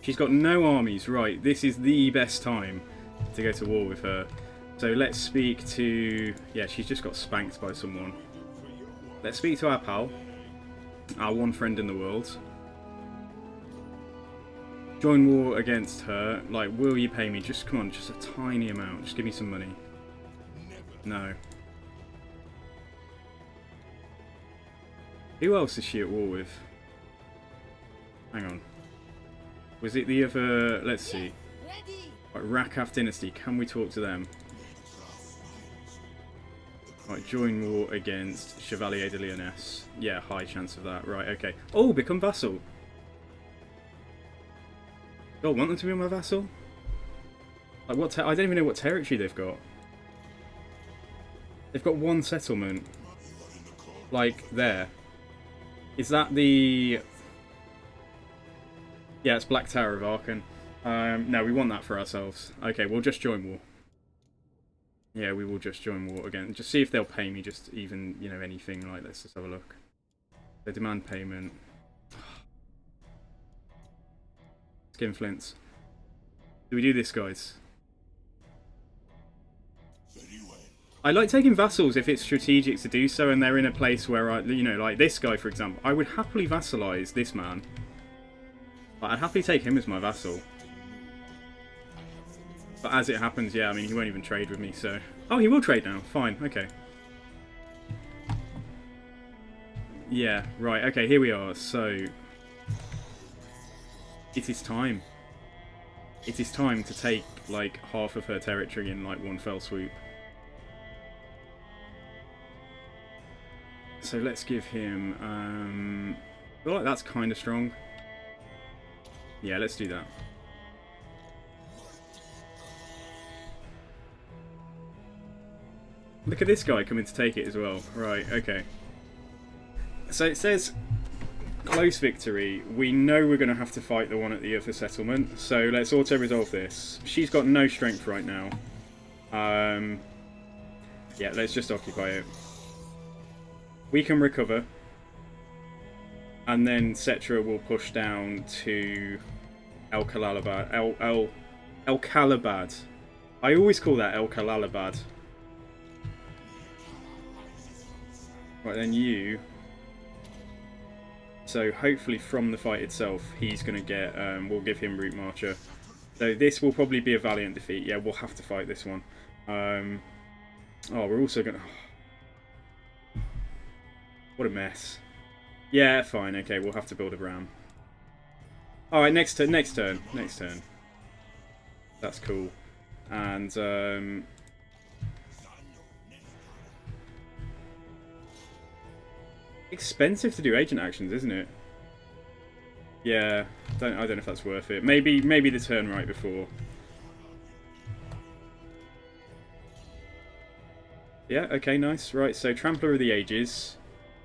She's got no armies, right. This is the best time to go to war with her. So let's speak to... Yeah, she's just got spanked by someone. Let's speak to our pal. Our one friend in the world. Join war against her. Like, will you pay me? Just, come on, just a tiny amount. Just give me some money. No. Who else is she at war with? Hang on. Was it the other... Let's see. Right, Rakath Dynasty. Can we talk to them? Right, join war against Chevalier de Lyonesse. Yeah, high chance of that. Right, okay. Oh, become vassal. Do I want them to be my vassal? Like, what? I don't even know what territory they've got. They've got one settlement. Like, there. Is that the... Yeah, it's Black Tower of Aachen. No, we want that for ourselves. Okay, we'll just join war. Yeah, we will just join war again. Just see if they'll pay me just even, you know, anything. Like, let's just have a look. They demand payment. Skinflints. Do we do this, guys? Very well. I like taking vassals if it's strategic to do so, and they're in a place where you know, like this guy, for example. I would happily vassalize this man. But I'd happily take him as my vassal. But as it happens, yeah, I mean, he won't even trade with me, so... Oh, he will trade now. Fine, okay. Yeah, right, okay, here we are. So... it is time. It is time to take, like, half of her territory in, like, one fell swoop. So let's give him... I feel like that's kind of strong. Yeah, let's do that. Look at this guy coming to take it as well. Right, okay. So it says close victory. We know we're going to have to fight the one at the other settlement. So let's auto-resolve this. She's got no strength right now. Yeah, let's just occupy it. We can recover. And then Settra will push down to El Kalalabad. El Kalabad. I always call that El Kalalabad. Right, then you... So hopefully from the fight itself, he's going to get... we'll give him Route Marcher. So this will probably be a valiant defeat. Yeah, we'll have to fight this one. Oh, we're also going to... What a mess. Yeah, fine. Okay, we'll have to build a ram. Alright, next turn. That's cool. And... expensive to do agent actions, isn't it? Yeah, I don't know if that's worth it. Maybe the turn right before. Yeah, okay, nice. Right, so Trampler of the Ages,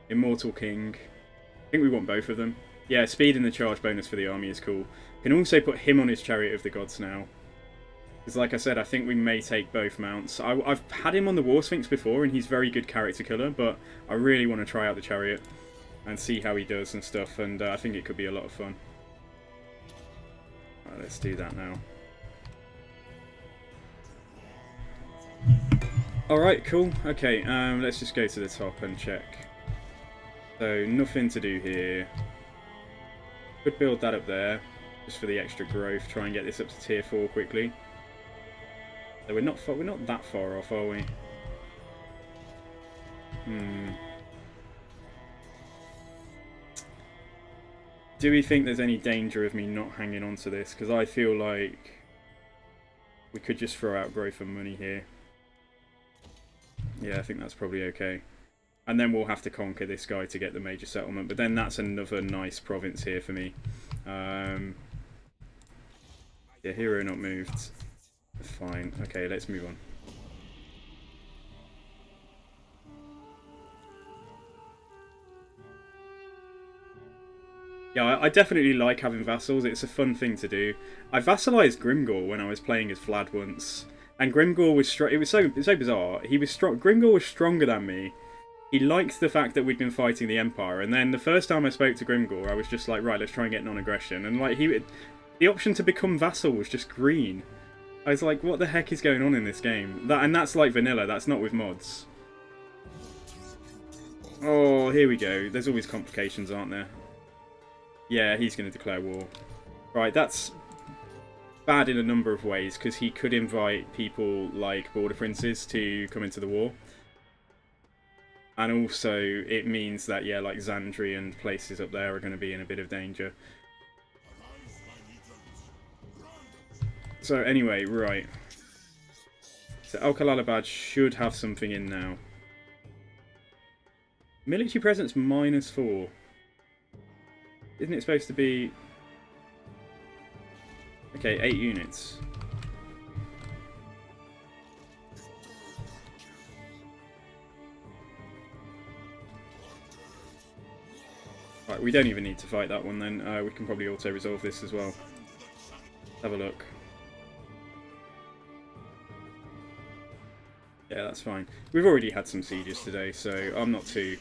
Immortal King. I think we want both of them. Yeah, speed and the charge bonus for the army is cool. Can also put him on his Chariot of the Gods now. Because like I said, I think we may take both mounts. I've had him on the War Sphinx before, and he's very good character killer, but I really want to try out the Chariot and see how he does and stuff, and I think it could be a lot of fun. Right, let's do that now. Alright, cool. Okay, let's just go to the top and check. So, nothing to do here. Could build that up there, just for the extra growth, try and get this up to tier 4 quickly. So we're not that far off, are we? Do we think there's any danger of me not hanging on to this? Because I feel like we could just throw out growth and money here. Yeah, I think that's probably okay. And then we'll have to conquer this guy to get the major settlement. But then that's another nice province here for me. Yeah, hero not moved. Fine. Okay, let's move on. Yeah, I definitely like having vassals. It's a fun thing to do. I vassalized Grimgor when I was playing as Vlad once, and Grimgor was it was so bizarre. He was strong. Grimgor was stronger than me. He liked the fact that we'd been fighting the Empire, and then the first time I spoke to Grimgor, I was just like, right, let's try and get non-aggression, and like the option to become vassal was just green. I was like, what the heck is going on in this game? And that's like vanilla, that's not with mods. Oh, here we go. There's always complications, aren't there? Yeah, he's going to declare war. Right, that's bad in a number of ways, because he could invite people like border princes to come into the war. And also, it means that, yeah, like Zandri and places up there are going to be in a bit of danger. So anyway, right. So El Kalalabad should have something in now. Military presence -4. Isn't it supposed to be... Okay, 8 units. Right, we don't even need to fight that one then. We can probably auto-resolve this as well. Have a look. Yeah, that's fine. We've already had some sieges today, so I'm not too...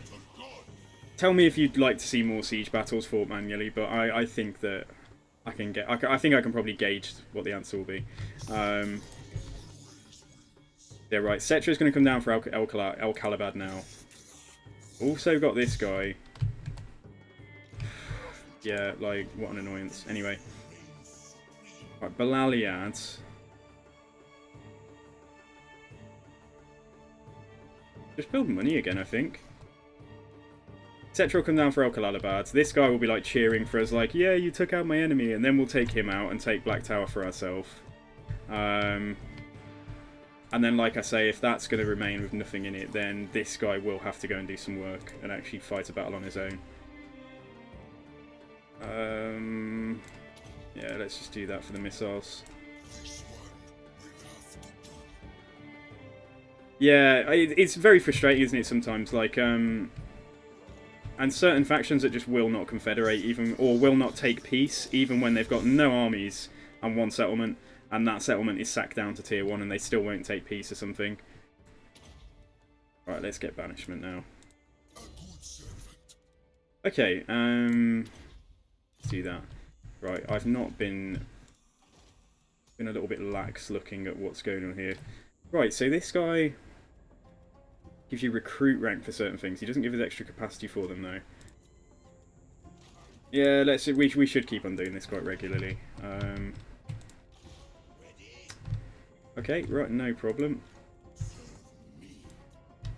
Tell me if you'd like to see more siege battles fought manually, but I think that I can get... I think I can probably gauge what the answer will be. Yeah, right. Settra's going to come down for El Calabad now. Also got this guy. Yeah, like, what an annoyance. Anyway. Right, Balaliad. Just build money again, I think. Settra will come down for El Calabad. This guy will be, like, cheering for us, like, yeah, you took out my enemy, and then we'll take him out and take Black Tower for ourselves. And then, like I say, if that's going to remain with nothing in it, then this guy will have to go and do some work and actually fight a battle on his own. Yeah, let's just do that for the missiles. Yeah, it's very frustrating, isn't it, sometimes? Like, and certain factions that just will not confederate, even, or will not take peace, even when they've got no armies and one settlement, and that settlement is sacked down to tier 1 and they still won't take peace or something. Right, let's get banishment now. Okay, let's do that. Right, I've not been a little bit lax looking at what's going on here. Right, so this guy gives you recruit rank for certain things. He doesn't give us extra capacity for them though. Yeah, we should keep on doing this quite regularly. Okay, right, no problem.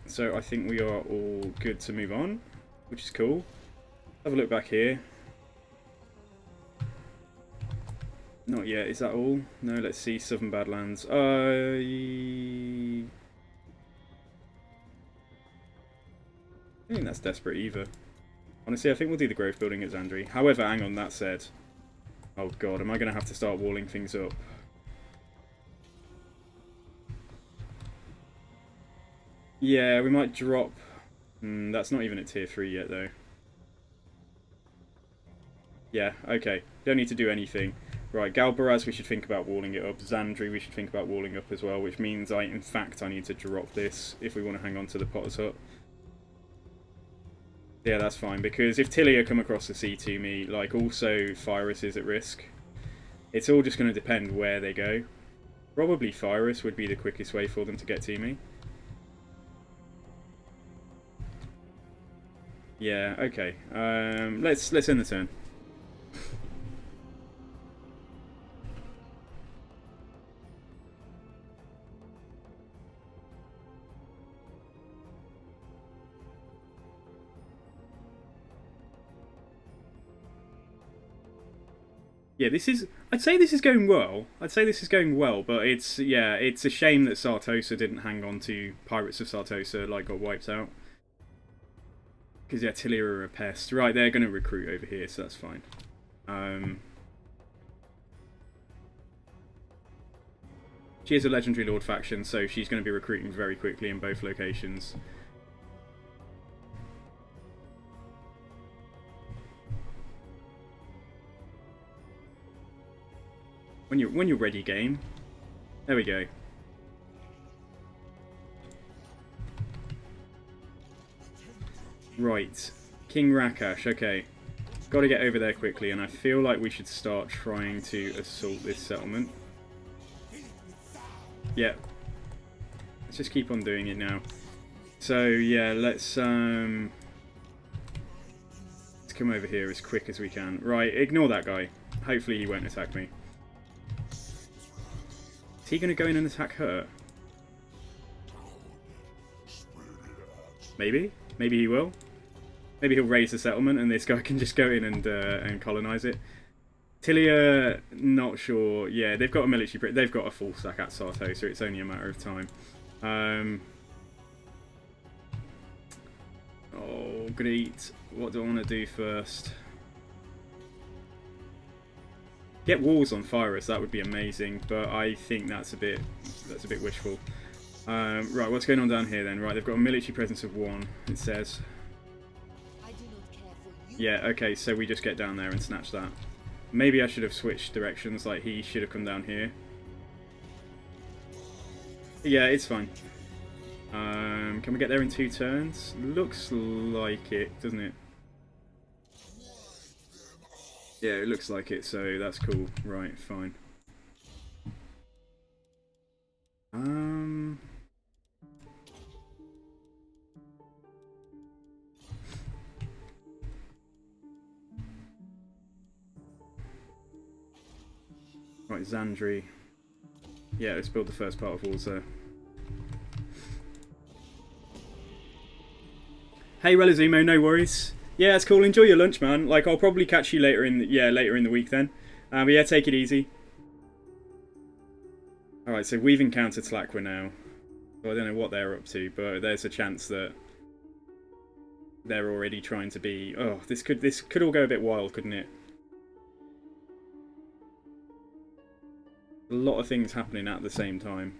So I think we are all good to move on, which is cool. Have a look back here. Not yet, is that all? No, let's see, Southern Badlands. I don't think that's desperate either. Honestly, I think we'll do the growth building at Zandri. However, hang on, that said... Oh god, am I going to have to start walling things up? Yeah, we might drop... that's not even at tier 3 yet, though. Yeah, okay. Don't need to do anything. Right, Galbaraz, we should think about walling it up. Zandri, we should think about walling up as well, which means in fact, I need to drop this if we want to hang on to the Potter's Hut. Yeah, that's fine, because if Tilia come across the sea to me, like, also Fyrus is at risk. It's all just going to depend where they go. Probably Fyrus would be the quickest way for them to get to me. Yeah, okay. Let's end the turn. Yeah, I'd say this is going well. I'd say this is going well, but it's a shame that Sartosa didn't hang on to Pirates of Sartosa, like, got wiped out. Because, yeah, Tilia are a pest. Right, they're going to recruit over here, so that's fine. She is a Legendary Lord faction, so she's going to be recruiting very quickly in both locations. When you're ready, game. There we go. Right, King Rakash. Okay, got to get over there quickly, and I feel like we should start trying to assault this settlement. Yeah, let's just keep on doing it now. So yeah, let's come over here as quick as we can. Right, ignore that guy. Hopefully he won't attack me. Is he going to go in and attack her? Maybe. Maybe he will. Maybe he'll raise the settlement and this guy can just go in and colonize it. Tilia, not sure. Yeah, they've got a military... They've got a full stack at Sartosa. It's only a matter of time. Oh, great. What do I want to do first? Get walls on Fyrus, that would be amazing, but I think that's a bit wishful. Right, what's going on down here then? Right, they've got a military presence of 1, it says. I do not care for you. Yeah, okay, so we just get down there and snatch that. Maybe I should have switched directions, like he should have come down here. Yeah, it's fine. Can we get there in 2 turns? Looks like it, doesn't it? Yeah, it looks like it, so that's cool. Right, fine. Right, Zandri. Yeah, let's build the first part of walls there. Hey, Relazimo, no worries. Yeah, it's cool. Enjoy your lunch, man. Like, I'll probably catch you later in the week then. But yeah, take it easy. All right, so we've encountered Slackware now. So I don't know what they're up to, but there's a chance that they're already trying to be. Oh, this could all go a bit wild, couldn't it? A lot of things happening at the same time.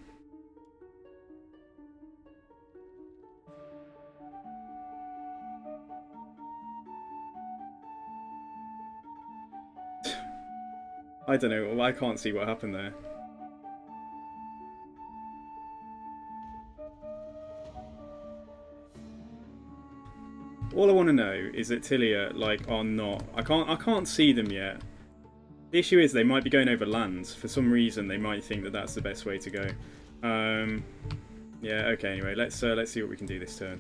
I don't know. I can't see what happened there. All I want to know is that Tilia, like, are not. I can't see them yet. The issue is they might be going over lands. For some reason, they might think that that's the best way to go. Yeah. Okay. Anyway, let's see what we can do this turn.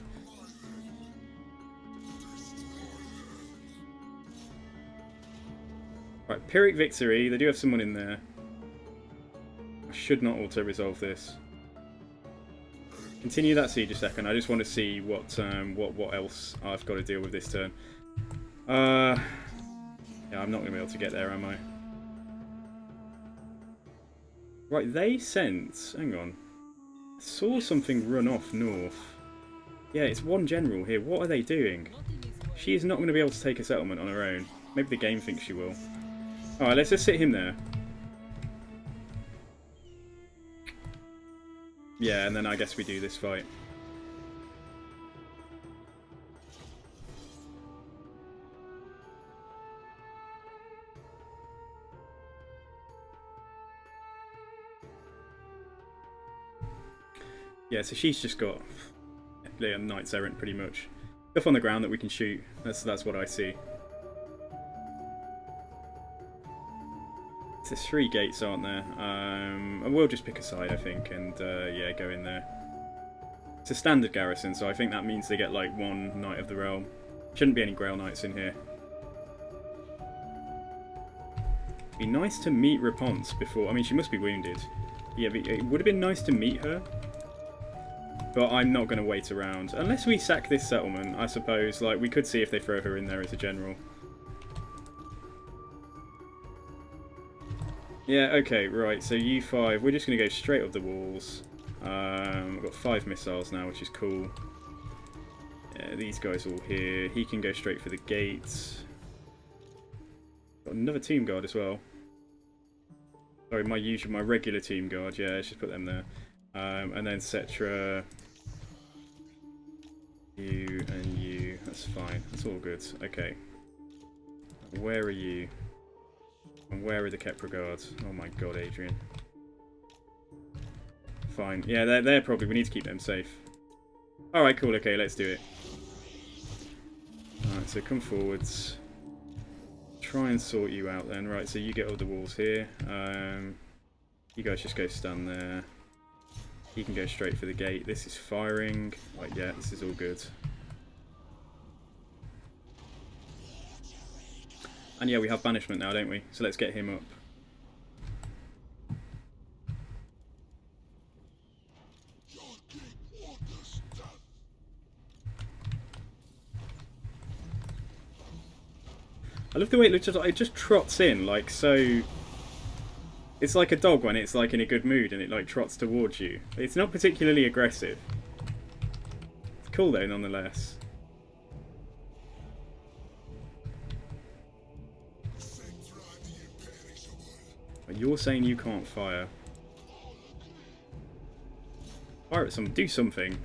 Right, Pyrrhic Victory. They do have someone in there. I should not auto-resolve this. Continue that siege a second. I just want to see what else I've got to deal with this turn. Yeah, I'm not going to be able to get there, am I? Right, they sent... Hang on. I saw something run off north. Yeah, it's one general here. What are they doing? She is not going to be able to take a settlement on her own. Maybe the game thinks she will. Alright, let's just sit him there. Yeah, and then I guess we do this fight. Yeah, so she's just got Knights Errant pretty much. Stuff on the ground that we can shoot. That's what I see. There's 3 gates, aren't there? And we'll just pick a side, I think, and yeah, go in there. It's a standard garrison, so I think that means they get like 1 Knight of the Realm. Shouldn't be any Grail Knights in here. Be nice to meet Raponce before. I mean, she must be wounded. Yeah, but it would have been nice to meet her. But I'm not going to wait around. Unless we sack this settlement, I suppose. Like, we could see if they throw her in there as a general. Yeah, okay, right, so U5, we're just going to go straight up the walls. We've got 5 missiles now, which is cool. Yeah, these guys all here. He can go straight for the gates. Got another team guard as well. Sorry, my regular team guard, yeah, let's just put them there. And then Settra, you and you, that's fine, that's all good. Okay. Where are you? And where are the Kepra guards? Oh my god, Adrian. Fine. Yeah, they're probably... We need to keep them safe. Alright, cool. Okay, let's do it. Alright, so come forwards. Try and sort you out then. Right, so you get all the walls here. You guys just go stand there. He can go straight for the gate. This is firing. Right, yeah, this is all good. And yeah, we have banishment now, don't we? So let's get him up. I love the way it just trots in, like, so... It's like a dog when it's like in a good mood and it like trots towards you. It's not particularly aggressive. It's cool though, nonetheless. You're saying you can't fire. Fire at someone. Do something.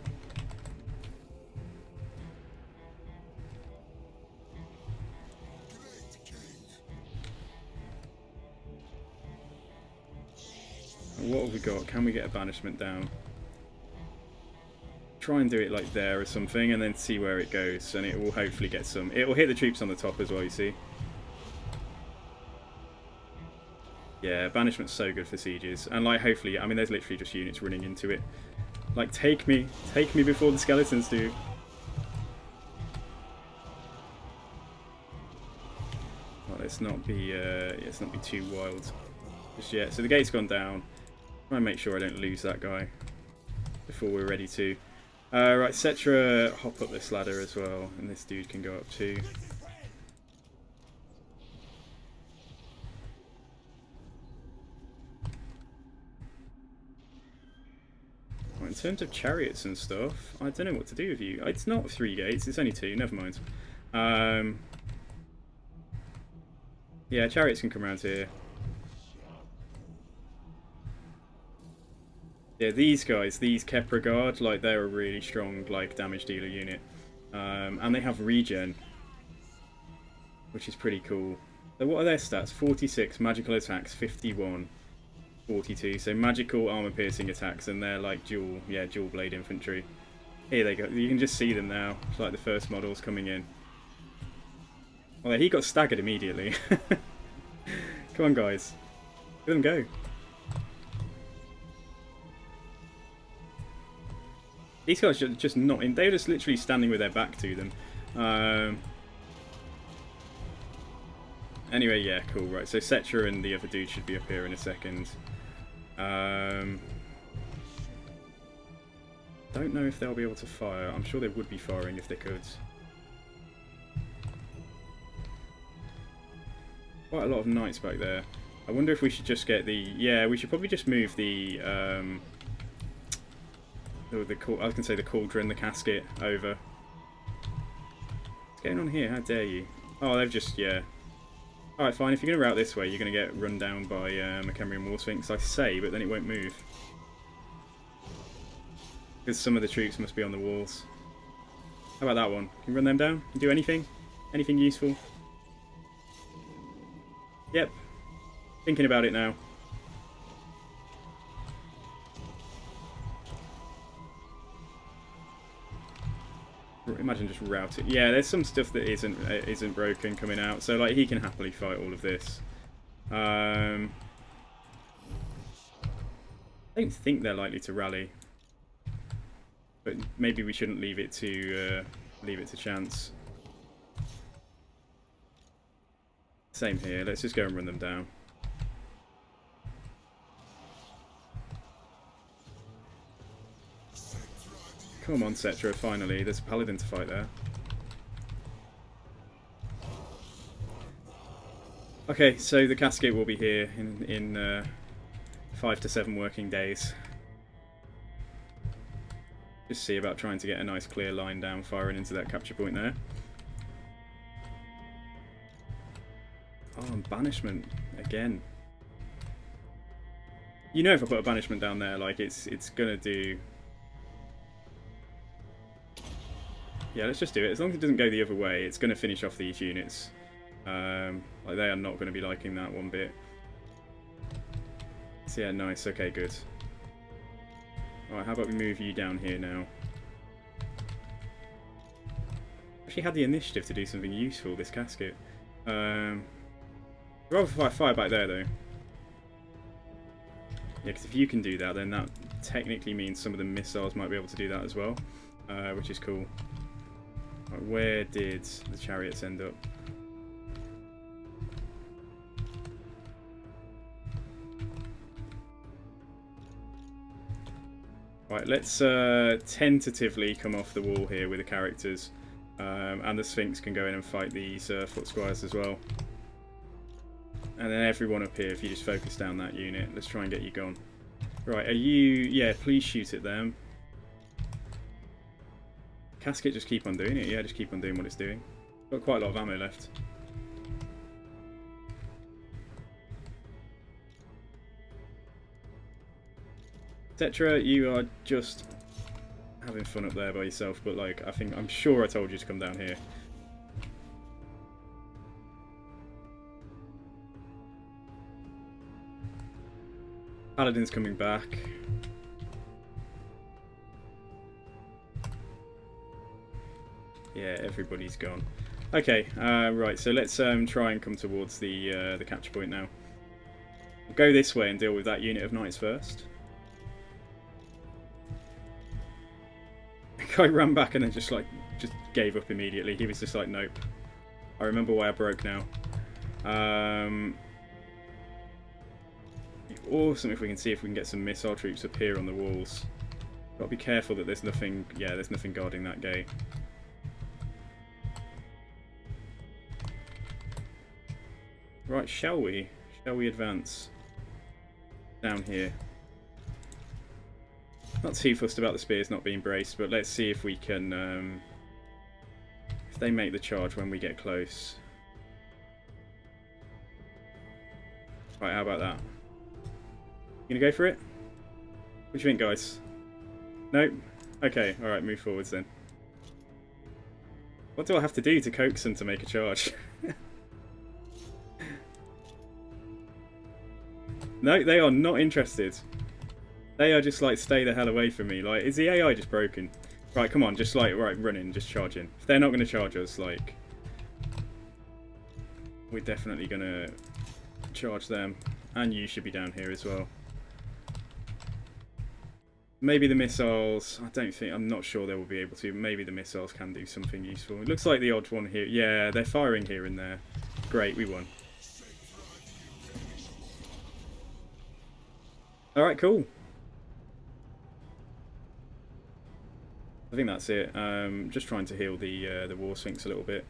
What have we got? Can we get a banishment down? Try and do it like there or something and then see where it goes. And it will hopefully get some... It will hit the troops on the top as well, you see. Yeah, banishment's so good for sieges. And like, hopefully, I mean, there's literally just units running into it. Like, take me before the skeletons do. Well, let's not be too wild. just yet. So the gate's gone down. Try and make sure I don't lose that guy before we're ready to. Right, Settra, hop up this ladder as well, and this dude can go up too. Right, in terms of chariots and stuff, I don't know what to do with you. It's not 3 gates, it's only 2, never mind. Yeah, chariots can come around here. Yeah, these guys, these Kepra Guard, like, they're a really strong, like, damage dealer unit. And they have regen, which is pretty cool. So what are their stats? 46, magical attacks, 51, 42. So magical armor piercing attacks, and they're like dual blade infantry. Here they go. You can just see them now. It's like the first models coming in. Well, he got staggered immediately. Come on, guys. Let them go. These guys are just not in. They're just literally standing with their back to them. Anyway, yeah, cool. Right, so Settra and the other dude should be up here in a second. Don't know if they'll be able to fire. I'm sure they would be firing if they could. Quite a lot of knights back there. I wonder if we should just get the... Yeah, we should probably just move the... I was going to say the cauldron, the casket, over. What's going on here? How dare you? Oh, they've just... Yeah. Alright, fine. If you're going to route this way, you're going to get run down by Mechamrian War Sphinx, I say, but then it won't move. Because some of the troops must be on the walls. How about that one? Can you run them down? Can you do anything? Anything useful? Yep. Thinking about it now. Imagine just routing. Yeah, there's some stuff that isn't broken coming out, so like he can happily fight all of this. I don't think they're likely to rally, but maybe we shouldn't leave it to chance. Same here. Let's just go and run them down. Come on, Settra, finally. There's a paladin to fight there. Okay, so the cascade will be here in 5 to 7 working days. Just see about trying to get a nice clear line down, firing into that capture point there. Oh, and banishment again. You know, if I put a banishment down there, like it's gonna do. Yeah, let's just do it. As long as it doesn't go the other way, it's gonna finish off these units. Like they are not going to be liking that one bit. So yeah, nice. Okay, good. Alright, how about we move you down here now? Actually had the initiative to do something useful, this casket. Rather fire back there, though. Yeah, because if you can do that, then that technically means some of the missiles might be able to do that as well, which is cool. Right, where did the chariots end up? Right, let's tentatively come off the wall here with the characters. And the Sphinx can go in and fight these foot squires as well. And then everyone up here, if you just focus down that unit, let's try and get you gone. Right, are you... Yeah, please shoot at them. Casket, just keep on doing it. Yeah, just keep on doing what it's doing. Got quite a lot of ammo left. Settra, you are just having fun up there by yourself, but like, I'm sure I told you to come down here. Paladin's coming back. Yeah, everybody's gone. Okay, right, so let's try and come towards the capture point now. We'll go this way and deal with that unit of knights first. Guy ran back and then just gave up immediately. He was just like, nope. I remember why I broke now. awesome if we can see if we can get some missile troops up here on the walls. Got to be careful that there's nothing. Yeah, there's nothing guarding that gate. Right, shall we? Shall we advance? Down here. Not too fussed about the spears not being braced, but let's see if we can... if they make the charge when we get close. Right, how about that? You gonna go for it? What do you think, guys? Nope? Okay, alright, move forwards then. What do I have to do to coax them to make a charge? No, they are not interested. They are just like, stay the hell away from me. Like, is the AI just broken? Right, come on, just like, right, run in, just charge in. If they're not going to charge us, like... we're definitely going to charge them. And you should be down here as well. Maybe the missiles... I don't think... I'm not sure they will be able to. Maybe the missiles can do something useful. It looks like the odd one here. Yeah, they're firing here and there. Great, we won. Alright, cool. I think that's it. Just trying to heal the War Sphinx a little bit.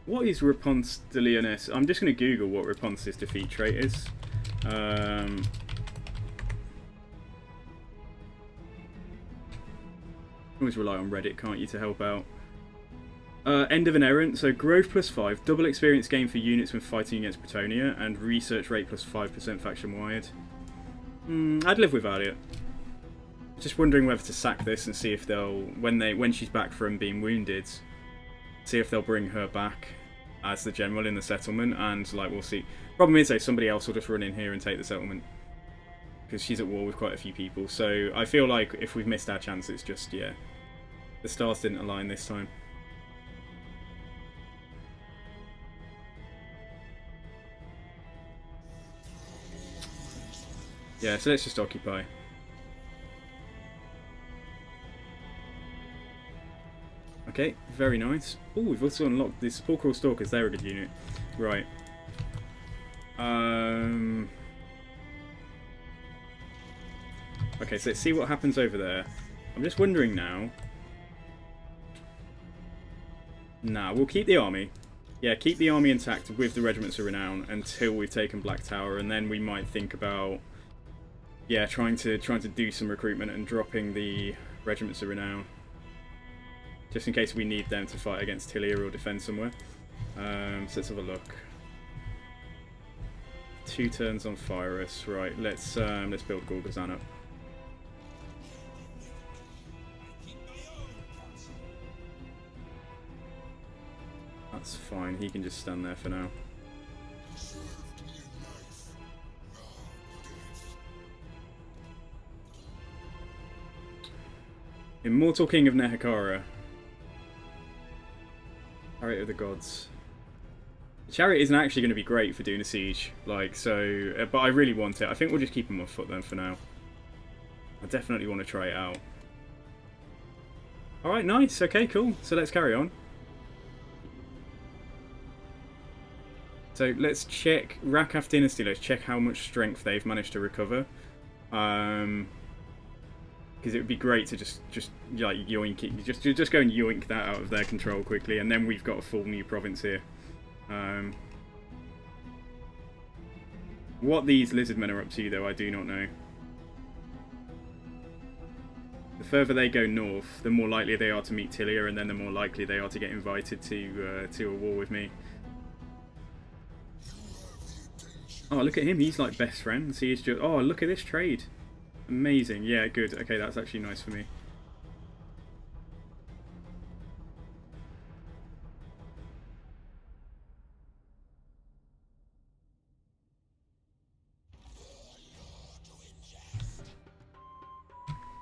What is Response de Lyonesse? I'm just going to Google what Response's defeat trait is. Always rely on Reddit, can't you, to help out. End of an errand, so growth +5, double experience gain for units when fighting against Bretonia, and research rate +5% faction-wide. I'd live without it. Just wondering whether to sack this and see if they'll, when she's back from being wounded, see if they'll bring her back as the general in the settlement, and like we'll see. Problem is though, somebody else will just run in here and take the settlement because she's at war with quite a few people. So I feel like if we've missed our chance, it's just, yeah, the stars didn't align this time. Yeah, so let's just occupy. Okay, very nice. Oh, we've also unlocked the Sepulchral Stalkers. They're a good unit. Right. Okay, so let's see what happens over there. I'm just wondering now. Nah, we'll keep the army. Yeah, keep the army intact with the Regiments of Renown until we've taken Black Tower, and then we might think about, yeah, trying to do some recruitment and dropping the Regiments of Renown. Just in case we need them to fight against Tilia or defend somewhere. So let's have a look. 2 turns on Fyrus. Right, let's build Gorgazan up. That's fine, he can just stand there for now. Immortal King of Nehekara. Chariot of the Gods. The Chariot isn't actually going to be great for doing a siege, like, so, but I really want it. I think we'll just keep him on foot then for now. I definitely want to try it out. Alright, nice, okay, cool. So let's carry on. So let's check Rakath Dynasty, let's check how much strength they've managed to recover. Because it would be great to just like yoink it, just go and yoink that out of their control quickly, and then we've got a full new province here. What these lizard men are up to, though, I do not know. The further they go north, the more likely they are to meet Tilia, and then the more likely they are to get invited to a war with me. Oh, look at him! He's like best friends. He is just. Oh, look at this trade. Amazing. Yeah, good. Okay, that's actually nice for me.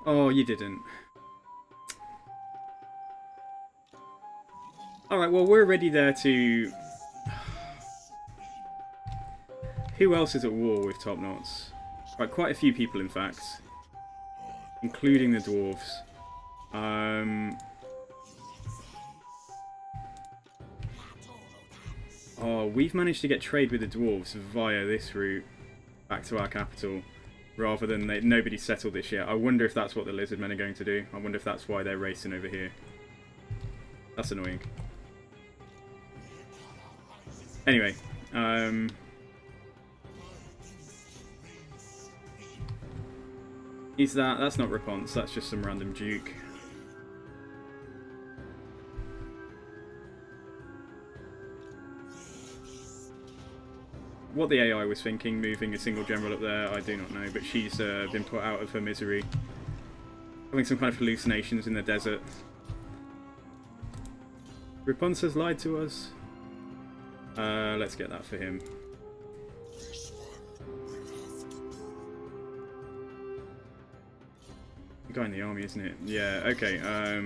Oh, you didn't. Alright, well, we're already there to... Who else is at war with Top Knots? Right, quite a few people, in fact. Including the dwarves. Oh, we've managed to get trade with the dwarves via this route back to our capital, rather than nobody settled this yet. I wonder if that's what the lizard men are going to do. I wonder if that's why they're racing over here. That's annoying. Anyway, is that's not Raponce, that's just some random duke. What the AI was thinking, moving a single general up there, I do not know, but she's been put out of her misery. Having some kind of hallucinations in the desert. Rapunzel has lied to us. Let's get that for him. The guy in the army, isn't it? Yeah, okay. Yeah,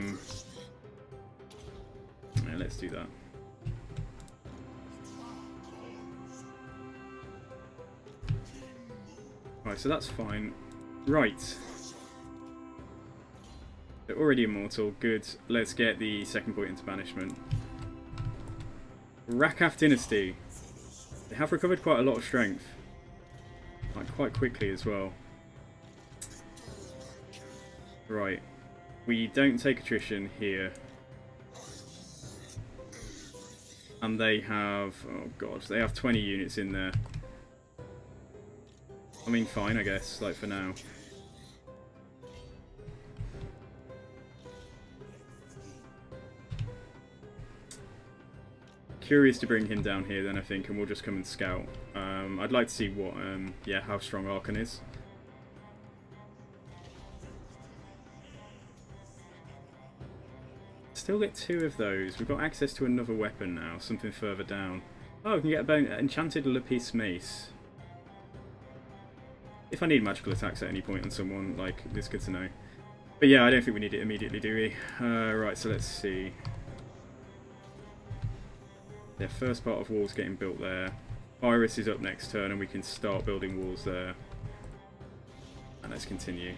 let's do that. Right, so that's fine. Right. They're already immortal. Good. Let's get the second point into banishment. Rakaf Dynasty. They have recovered quite a lot of strength. Like, quite quickly as well. Right. We don't take attrition here. And they have... oh god, they have 20 units in there. I mean, fine, I guess, like, for now. Curious to bring him down here then, I think, and we'll just come and scout. I'd like to see what, yeah, how strong Archon is. Still get 2 of those. We've got access to another weapon now, something further down. Oh, we can get an enchanted lapis mace. If I need magical attacks at any point on someone, like, it's good to know. But yeah, I don't think we need it immediately, do we? Right, so let's see. Yeah, first part of walls getting built there. Iris is up next turn and we can start building walls there. And let's continue.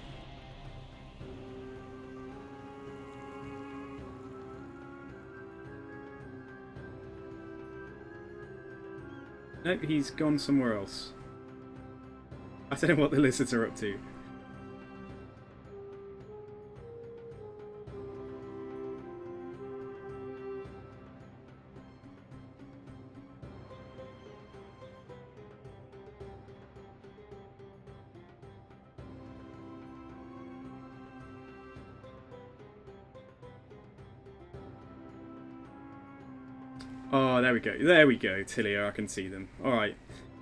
Nope, he's gone somewhere else. I don't know what the lizards are up to. Oh, there we go. There we go, Tilia, I can see them. Alright.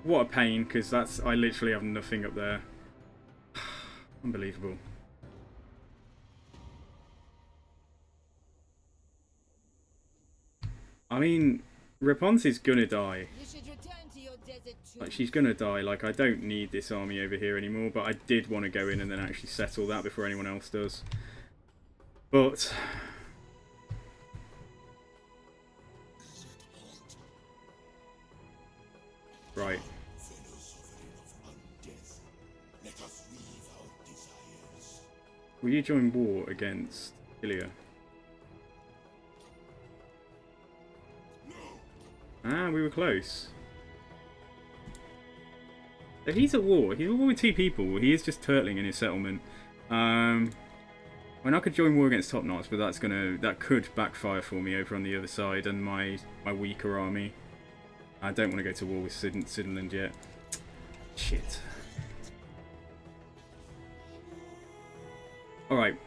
What a pain, because that's... I literally have nothing up there. Unbelievable. I mean, Rapunzel is gonna die. You should return to your desert too. Like, she's gonna die. Like, I don't need this army over here anymore, but I did want to go in and then actually settle that before anyone else does. But... right. Will you join war against Ilya? Ah, we were close. So he's at war. He's at war with 2 people. He is just turtling in his settlement. I mean, I could join war against Top Knots, but that could backfire for me over on the other side and my weaker army. I don't want to go to war with Sydnland yet. Shit. Alright.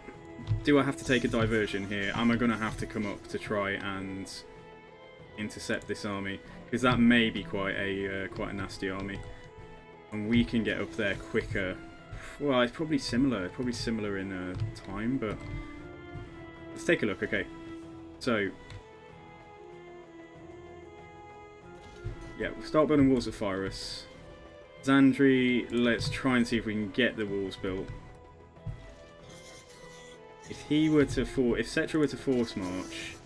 Do I have to take a diversion here? Am I going to have to come up to try and intercept this army? Because that may be quite a nasty army. And we can get up there quicker. Well, it's probably similar. Probably similar in time, but... let's take a look, okay. So... yeah, we'll start building walls at Phyrus. Xandri, let's try and see if we can get the walls built. If Settra were to force march,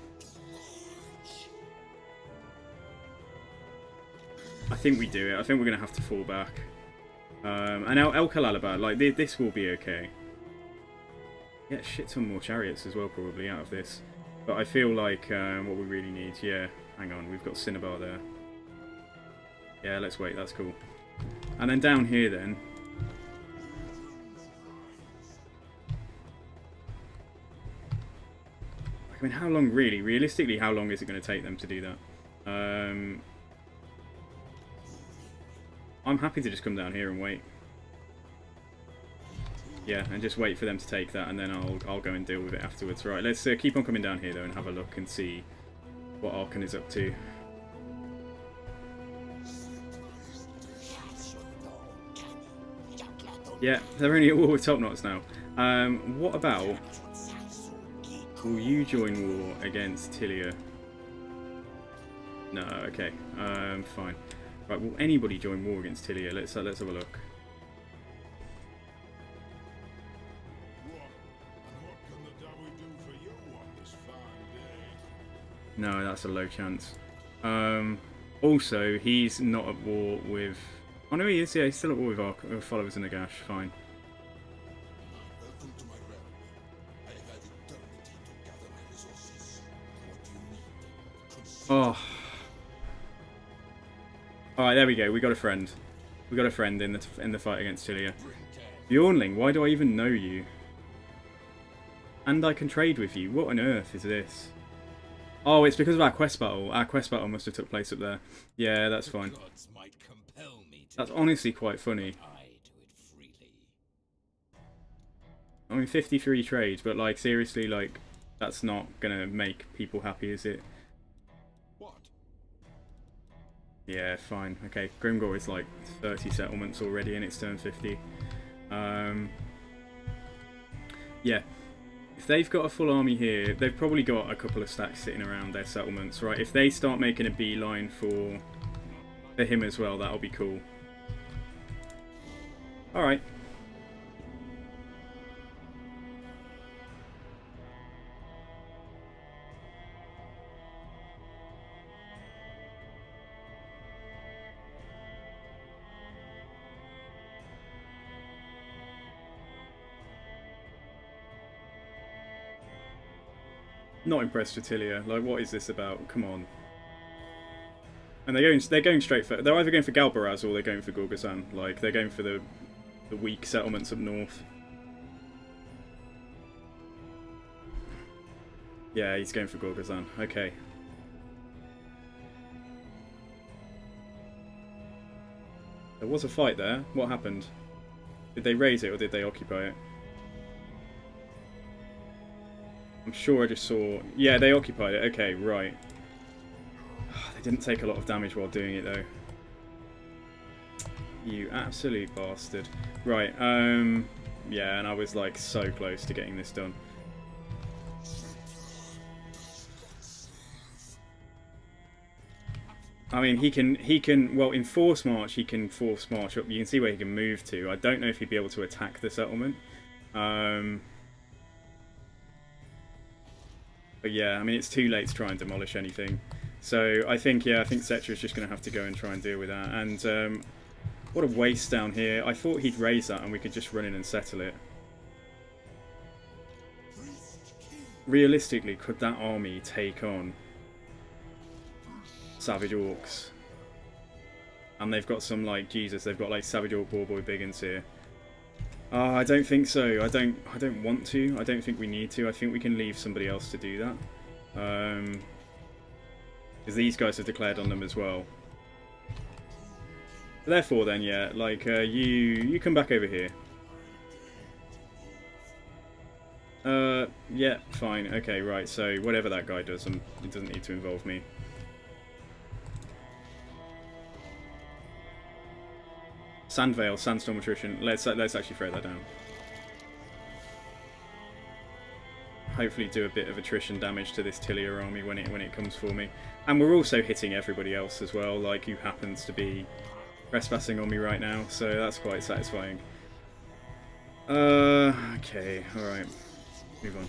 I think we do it. I think we're going to have to fall back. And El Kalalaba, like, this will be okay. Get shit ton more chariots as well, probably, out of this. But I feel like what we really need... Yeah, hang on. We've got Cinnabar there. Yeah, let's wait. That's cool. And then down here, then... I mean, how long, really? Realistically, how long is it going to take them to do that? I'm happy to just come down here and wait. Yeah, and just wait for them to take that, and then I'll go and deal with it afterwards. Right, let's keep on coming down here, though, and have a look and see what Arkan is up to. Yeah, they're only at war with top knots now. What about... Will you join war against Tilia? No, okay. Fine. Right, will anybody join war against Tilia? Let's have a look. No, that's a low chance. Also, he's not at war with... Oh no, he is. Yeah, he's still at war with followers in Nagash. Fine. Welcome to my realm. I have had eternity to gather my resources. What do you need? Oh. Alright, there we go. We got a friend. We got a friend in the fight against Tilia. Bjornling, why do I even know you? And I can trade with you. What on earth is this? Oh, it's because of our quest battle. Our quest battle must have took place up there. Yeah, that's fine. That's honestly quite funny. I mean, 53 trades, but like seriously, like that's not gonna make people happy, is it? What? Yeah, fine. Okay, Grimgor is like 30 settlements already, and it's turn 50. Yeah. If they've got a full army here, they've probably got a couple of stacks sitting around their settlements, right? If they start making a beeline for him as well, that'll be cool. Alright. Not impressed with Tilia. Like, what is this about? Come on. And they're going straight for... They're either going for Galbaraz or they're going for Gorgazan. Like, they're going for the weak settlements up north. Yeah, he's going for Gorgazan. Okay. There was a fight there. What happened? Did they raise it or did they occupy it? I'm sure I just saw... Yeah, they occupied it. Okay, right. They didn't take a lot of damage while doing it, though. You absolute bastard. Right, yeah, and I was, like, so close to getting this done. I mean, he can... Well, in Force March, he can Force March up. You can see where he can move to. I don't know if he'd be able to attack the settlement. But yeah, I mean, it's too late to try and demolish anything. So I think, yeah, I think Settra is just going to have to go and try and deal with that. And what a waste down here. I thought he'd raise that and we could just run in and settle it. Realistically, could that army take on Savage Orcs? And they've got some, like, Jesus, they've got, like, Savage Orc Boarboy Biggins here. I don't think so. I don't want to. I don't think we need to. I think we can leave somebody else to do that. Because these guys have declared on them as well. Therefore then, yeah, like, you come back over here. Yeah, fine. Okay, right, so whatever that guy does, it doesn't need to involve me. Sandvale, Sandstorm Attrition. Let's actually throw that down. Hopefully do a bit of attrition damage to this Tilia army when it comes for me. And we're also hitting everybody else as well, like who happens to be trespassing on me right now, so that's quite satisfying. Okay, alright. Move on.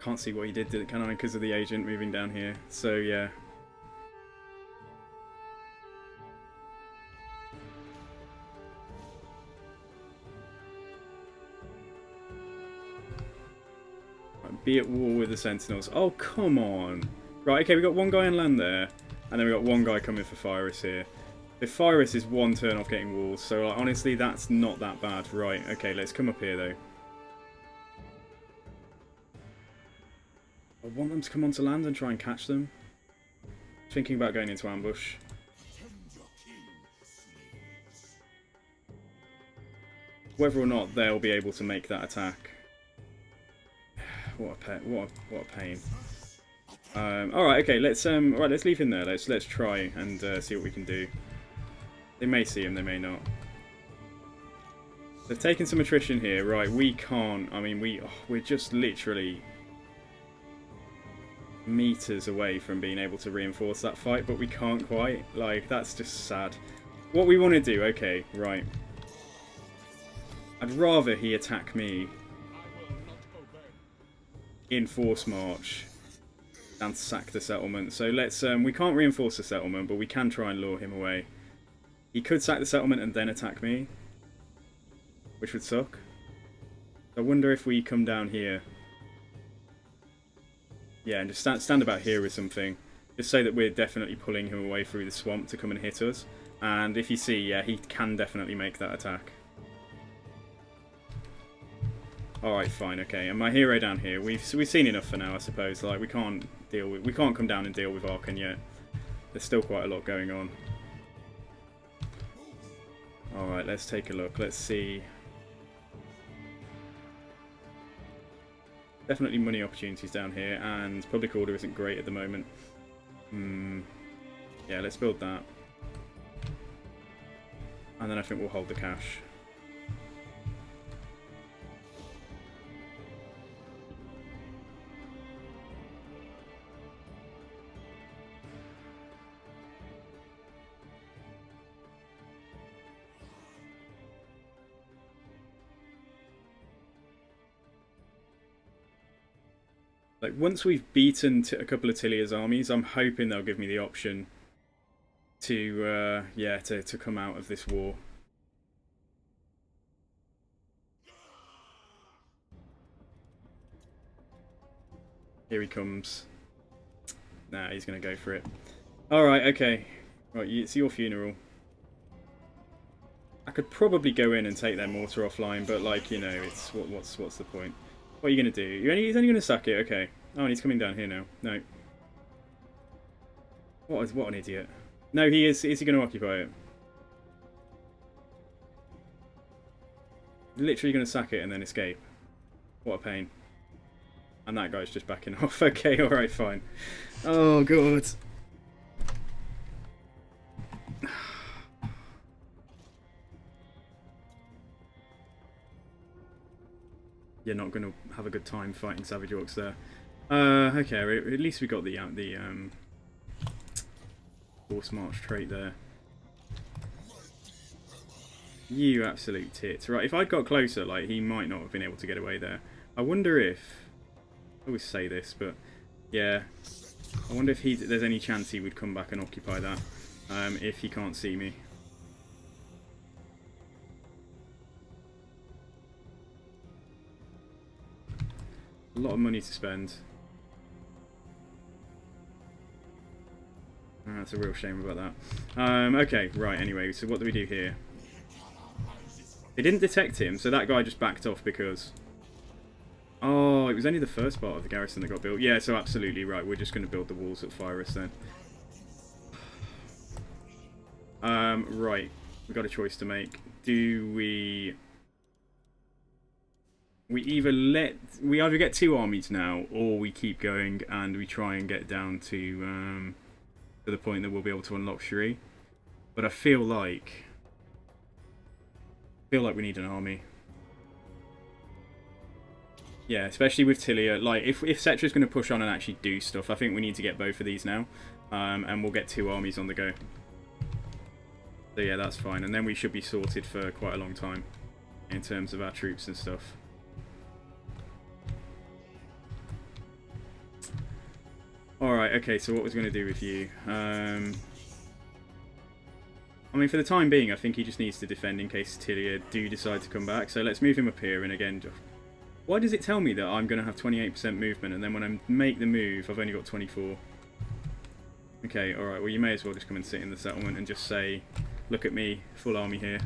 Can't see what he did, can I? Because of the agent moving down here. So, yeah. Be at war with the Sentinels. Oh, come on. Right, okay, we got one guy on land there. And then we got one guy coming for Fyrus here. If Fyrus is one turn off getting walls. So, like, honestly, that's not that bad. Right, okay, let's come up here, though. I want them to come onto land and try and catch them. Thinking about going into ambush. Whether or not they'll be able to make that attack. What a pain. Alright, okay, let's leave him there. Let's try and see what we can do. They may see him, they may not. They've taken some attrition here. Right, we can't. I mean, we're just literally meters away from being able to reinforce that fight, but we can't quite. Like, that's just sad. What we want to do, okay, right. I'd rather he attack me in force march than sack the settlement. So let's, we can't reinforce the settlement, but we can try and lure him away. He could sack the settlement and then attack me, which would suck. I wonder if we come down here. Yeah, and just stand about here with something. Just say that we're definitely pulling him away through the swamp to come and hit us. And if you see, yeah, he can definitely make that attack. Alright, fine, okay. And my hero down here, we've seen enough for now, I suppose. Like, we can't come down and deal with Arkan yet. There's still quite a lot going on. Alright, let's take a look. Let's see. Definitely money opportunities down here, and public order isn't great at the moment. Yeah, let's build that. And then I think we'll hold the cash. Like, once we've beaten a couple of Tilia's armies, I'm hoping they'll give me the option to, yeah, to come out of this war. Here he comes. Nah, he's going to go for it. Alright, okay. Right, it's your funeral. I could probably go in and take their mortar offline, but, like, you know, it's what's the point? What are you going to do? He's only going to sack it, okay. Oh, and he's coming down here now. No. What an idiot. No, he is. Is he going to occupy it? Literally going to sack it and then escape. What a pain. And that guy's just backing off. Okay, alright, fine. Oh, God. You're not going to have a good time fighting Savage Orcs there. Okay, at least we got the force march trait there. You absolute tits. Right, if I'd got closer, like, he might not have been able to get away there. I wonder if... I always say this, but... Yeah. I wonder if there's any chance he would come back and occupy that. If he can't see me. A lot of money to spend. That's a real shame about that. Okay, right, anyway, so what do we do here? They didn't detect him, so that guy just backed off because... Oh, it was only the first part of the garrison that got built. Yeah, so absolutely right, we're just going to build the walls at Fyrus then. Right, we've got a choice to make. Do we... We either get 2 armies now, or we keep going and we try and get down to the point that we'll be able to unlock Shri. But I feel like we need an army. Yeah, especially with Tilia. Like, if Settra's going to push on and actually do stuff, I think we need to get both of these now, and we'll get 2 armies on the go. So yeah, that's fine, and then we should be sorted for quite a long time in terms of our troops and stuff. Alright, okay, so what was going to do with you? I mean, for the time being, I think he just needs to defend in case Tilia do decide to come back. So let's move him up here, and again, why does it tell me that I'm going to have 28% movement, and then when I make the move, I've only got 24? Okay, alright, well you may as well just come and sit in the settlement and just say, look at me, full army here.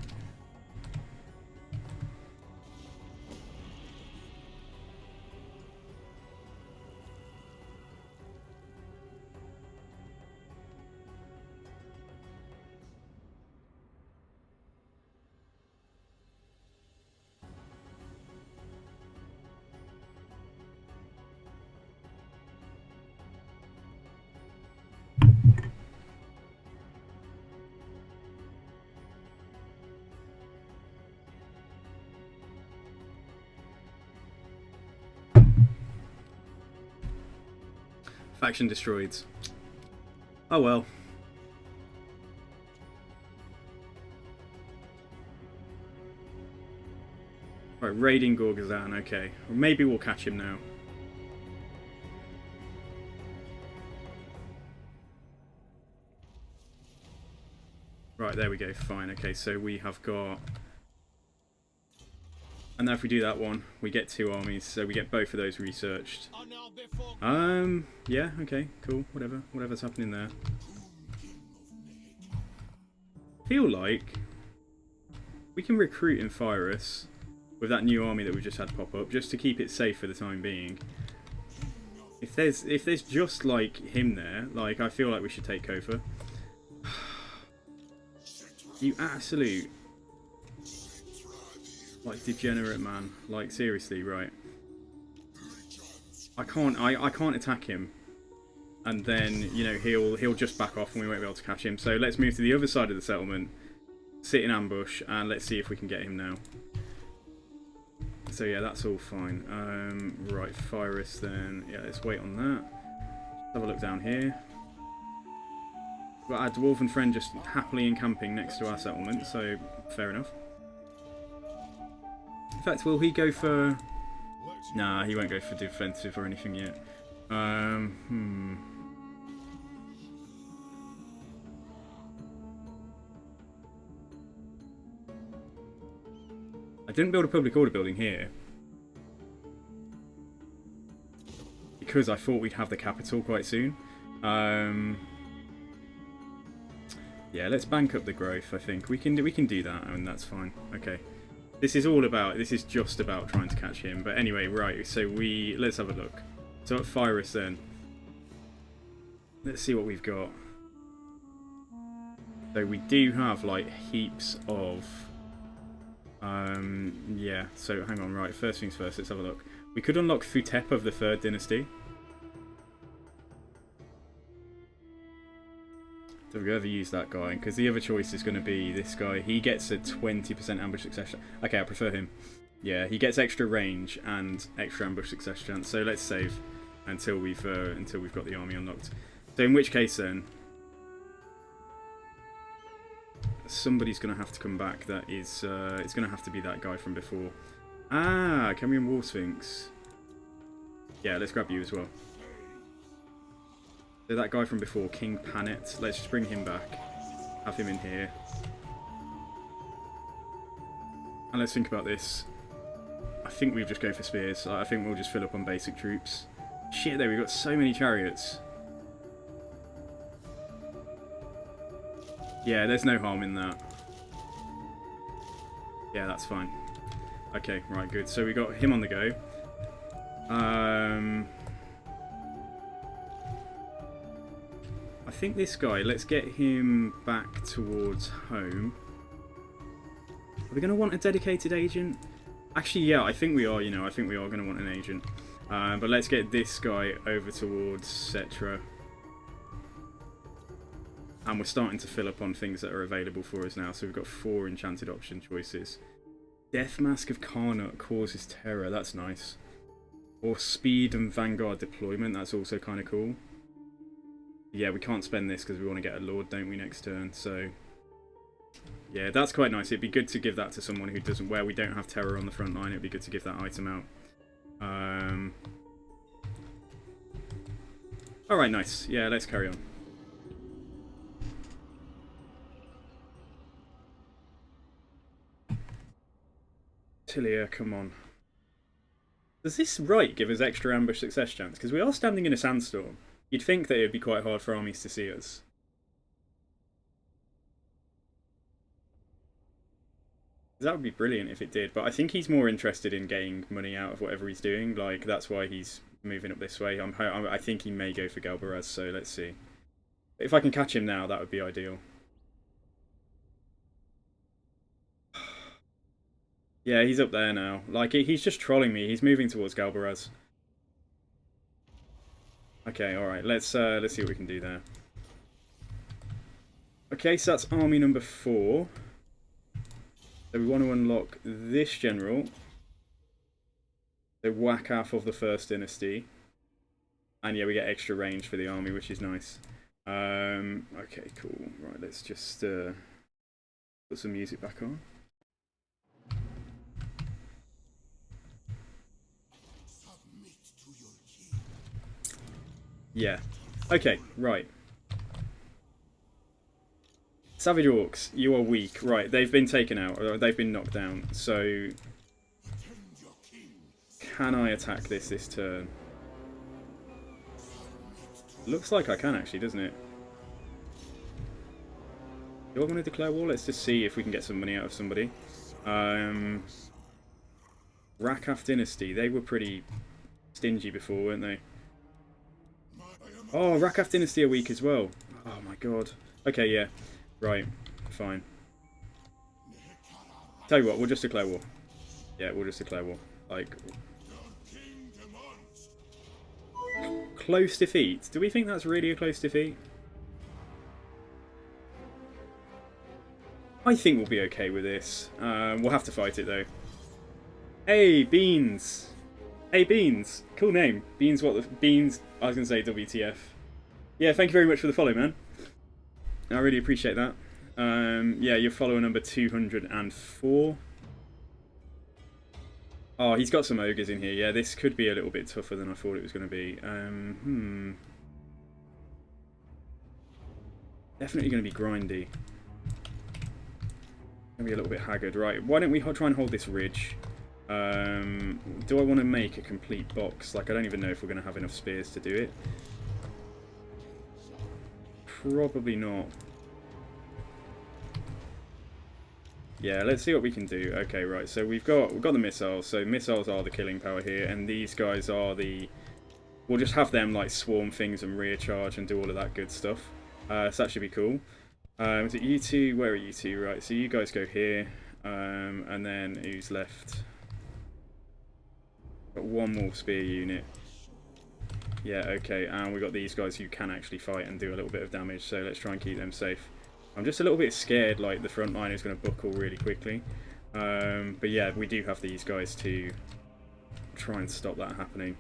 Faction destroyed. Oh well. Right, raiding Gorgazan, okay. Or maybe we'll catch him now. Right, there we go, fine. Okay, so we have got... And now if we do that one, we get 2 armies, so we get both of those researched. Yeah, okay, cool, whatever's happening there. Feel like we can recruit in Fyrus with that new army that we just had pop up, just to keep it safe for the time being. If there's just like him there, like I feel like we should take Kofa. You absolute like degenerate man. Like seriously, right? I can't attack him, and then you know he'll just back off and we won't be able to catch him. So let's move to the other side of the settlement, sit in ambush, and let's see if we can get him now. So yeah, that's all fine. Right, Fyrus then. Yeah, let's wait on that. Have a look down here. We've got our dwarven friend just happily encamping next to our settlement, so fair enough. In fact, will he go for... Nah, he won't go for defensive or anything yet. I didn't build a public order building here because I thought we'd have the capital quite soon. Yeah, let's bank up the growth. I think we can do that, and that's fine. Okay, this is just about trying to catch him. But anyway, right. So let's have a look. So at Fyrus then, let's see what we've got. So we do have like heaps of. Yeah, so hang on, right, first things first, let's have a look. We could unlock Futep of the 3rd dynasty. So we've ever use that guy, because the other choice is going to be this guy. He gets a 20% ambush success. Okay, I prefer him. Yeah, he gets extra range and extra ambush success chance. So let's save until we've got the army unlocked. So in which case then, somebody's going to have to come back. That is, it's going to have to be that guy from before. Ah, Cambrian War Sphinx. Yeah, let's grab you as well. So that guy from before, King Panet. Let's just bring him back. Have him in here. And let's think about this. I think we'll just go for spears. I think we'll just fill up on basic troops. Shit, there we've got so many chariots. Yeah, there's no harm in that. Yeah, that's fine. Okay, right, good. So we got him on the go. I think this guy, let's get him back towards home. Are we going to want a dedicated agent? Actually, yeah, I think we are, you know, I think we are going to want an agent. But let's get this guy over towards Settra. And we're starting to fill up on things that are available for us now. So we've got 4 enchanted option choices. Death Mask of Karnot causes terror, that's nice. Or Speed and Vanguard deployment, that's also kind of cool. Yeah, we can't spend this because we want to get a Lord, don't we, next turn, so... Yeah, that's quite nice. It'd be good to give that to someone who doesn't... Where we don't have terror on the front line, it'd be good to give that item out. Alright, nice. Yeah, let's carry on. Tilia, come on. Does this right give us extra ambush success chance? Because we are standing in a sandstorm. You'd think that it would be quite hard for armies to see us. That would be brilliant if it did, but I think he's more interested in getting money out of whatever he's doing. Like, that's why he's moving up this way. I think he may go for Galbaraz, so let's see. If I can catch him now, that would be ideal. Yeah, he's up there now. Like, he's just trolling me. He's moving towards Galbaraz. Okay, alright, let's see what we can do there. Okay, so that's army number 4. So we want to unlock this general. So whack half of the first dynasty. And yeah, we get extra range for the army, which is nice. Okay, cool. Right, let's just put some music back on. Yeah. Okay, right. Savage Orcs, you are weak. Right, they've been taken out. Or they've been knocked down. So, can I attack this turn? Looks like I can actually, doesn't it? Do I want to declare war? Let's just see if we can get some money out of somebody. Rakaf Dynasty, they were pretty stingy before, weren't they? Oh, Rakaf Dynasty are weak as well. Oh my god. Okay, yeah. Right. Fine. Tell you what, we'll just declare war. Yeah, we'll just declare war. Like... Close defeat. Do we think that's really a close defeat? I think we'll be okay with this. We'll have to fight it though. Hey, Beans! Hey, Beans! Cool name. Beans, what the... Beans... I was going to say WTF. Yeah, thank you very much for the follow, man. I really appreciate that. Yeah, you're follower number 204. Oh, he's got some ogres in here. Yeah, this could be a little bit tougher than I thought it was going to be. Definitely going to be grindy. Going to be a little bit haggard. Right, why don't we try and hold this ridge? Do I want to make a complete box? Like, I don't even know if we're going to have enough spears to do it. Probably not. Yeah, let's see what we can do. Okay, right. So we've got the missiles. So missiles are the killing power here, and these guys are the. We'll just have them like swarm things and rear charge and do all of that good stuff. So that should be cool. Is it you two? Where are you two? Right. So you guys go here, and then who's left? Got one more spear unit. Yeah, okay, and we've got these guys who can actually fight and do a little bit of damage, so let's try and keep them safe. I'm just a little bit scared, like, the front line is going to buckle really quickly. But yeah, we do have these guys to try and stop that happening.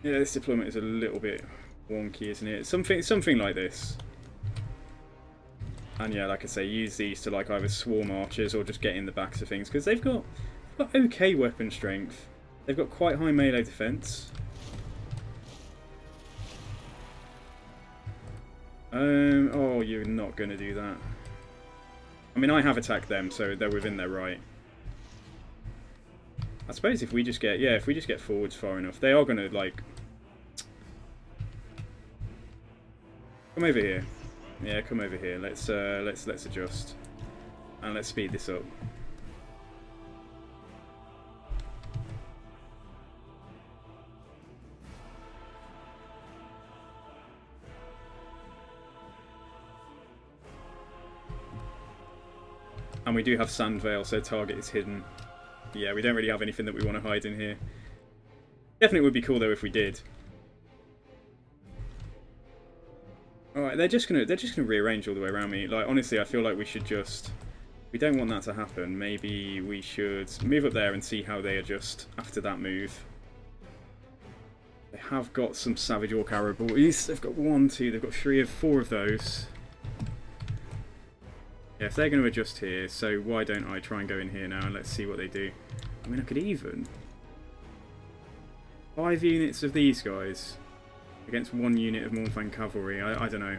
Yeah, this deployment is a little bit wonky, isn't it? Something like this. And yeah, like I say, use these to, like, either swarm archers or just get in the backs of things, because they've got okay weapon strength. They've got quite high melee defense. Oh, you're not going to do that. I mean, I have attacked them, so they're within their right. I suppose if we just get, yeah, if we just get forwards far enough, they are going to, like... Come over here. Yeah, come over here. Let's adjust. And let's speed this up. And we do have Sand Veil, so target is hidden. Yeah, we don't really have anything that we want to hide in here. Definitely would be cool though if we did. Alright, they're just gonna rearrange all the way around me. Like, honestly, I feel like we should just... We don't want that to happen. Maybe we should move up there and see how they adjust after that move. They have got some Savage Orc Arrow boys. They've got 1, 2, they've got 3 of 4 of those. Yeah, if they're going to adjust here, so why don't I try and go in here now and let's see what they do. I mean, I could even... 5 units of these guys against 1 unit of Mournfang cavalry. I don't know.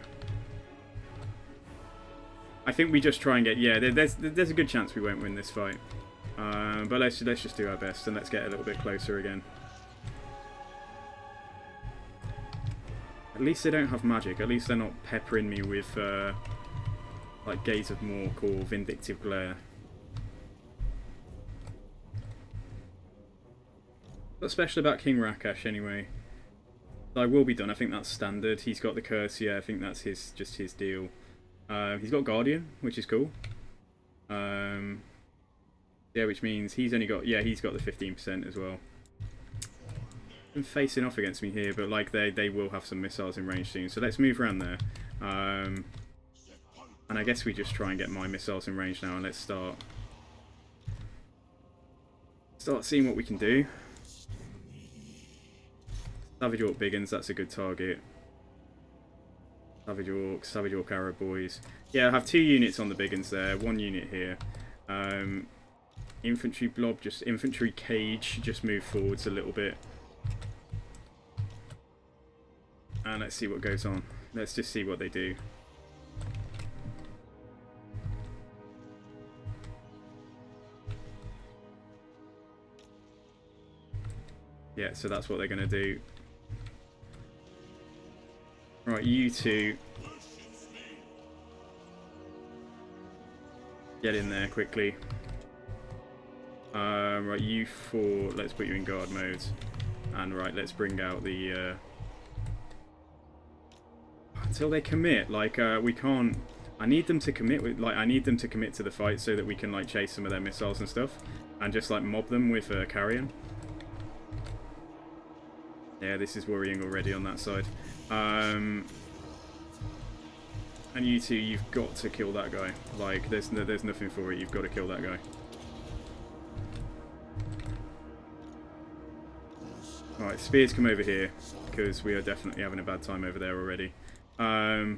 I think we just try and get... Yeah, there's a good chance we won't win this fight. But let's just do our best and let's get a little bit closer again. At least they don't have magic. At least they're not peppering me with like Gaze of Mork or Vindictive Glare. What's special about King Rakash anyway? I will be done. I think that's standard. He's got the curse. Yeah, I think that's just his deal. He's got Guardian, which is cool. Yeah, which means he's only got... Yeah, he's got the 15% as well. Been facing off against me here, but like they will have some missiles in range soon. So let's move around there. And I guess we just try and get my missiles in range now, and let's start seeing what we can do. Savage Orc Biggins, that's a good target. Savage Orc Arrow Boys. Yeah, I have 2 units on the Biggins there, 1 unit here. Infantry Blob, just Infantry Cage, just move forwards a little bit. And let's see what goes on. Let's just see what they do. Yeah, so that's what they're going to do. Right, you two. Get in there quickly. Right, you 4, let's put you in guard mode. And right, let's bring out the... Until they commit, like, we can't... I need them to commit with, like, I need them to commit to the fight so that we can, like, chase some of their missiles and stuff. And just, like, mob them with Carrion. Yeah, this is worrying already on that side. And you two, you've got to kill that guy. Like, there's nothing for it. You've got to kill that guy. Alright, spears come over here, because we are definitely having a bad time over there already. What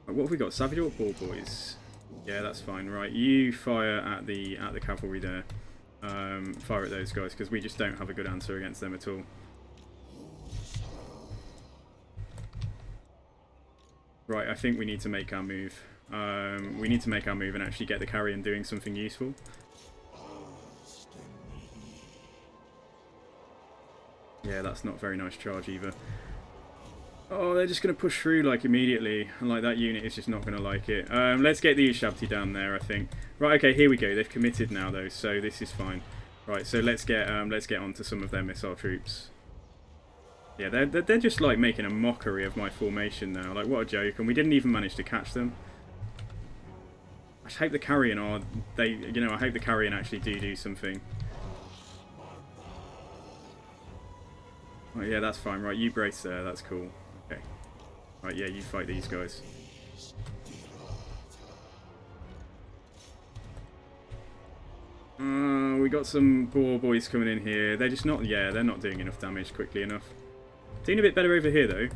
have we got? Savage Orc Ball Boys. Yeah, that's fine. Right, you fire at the cavalry there. Fire at those guys, because we just don't have a good answer against them at all. Right, I think we need to make our move. We need to make our move and actually get the Carrion doing something useful. Yeah, that's not a very nice charge either. Oh, they're just going to push through like immediately, and like that unit is just not going to like it. Let's get the Ushabti down there, I think. Right, okay, here we go. They've committed now though, so this is fine. Right, so let's get onto some of their missile troops. Yeah, they're just like making a mockery of my formation now. Like, what a joke! And we didn't even manage to catch them. I hope the Carrion are I hope the Carrion actually do something. Oh, yeah, that's fine. Right, you brace there. That's cool. Okay. Right, yeah, you fight these guys. We got some boar boys coming in here. They're just not... Yeah, they're not doing enough damage quickly enough. Doing a bit better over here, though.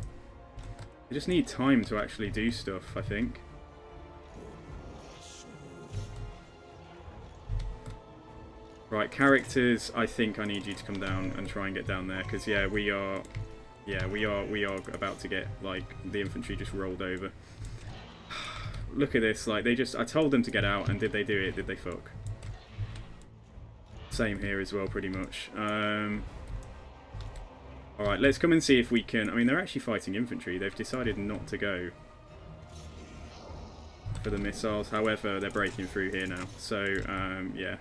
They just need time to actually do stuff, I think. Right, characters, I think I need you to come down and try and get down there, because yeah, we are about to get, like, the infantry just rolled over. Look at this, like, I told them to get out, and did they do it? Did they fuck? Same here as well, pretty much. Alright, let's come and see if we can... I mean, they're actually fighting infantry. They've decided not to go for the missiles. However, they're breaking through here now. So, yeah.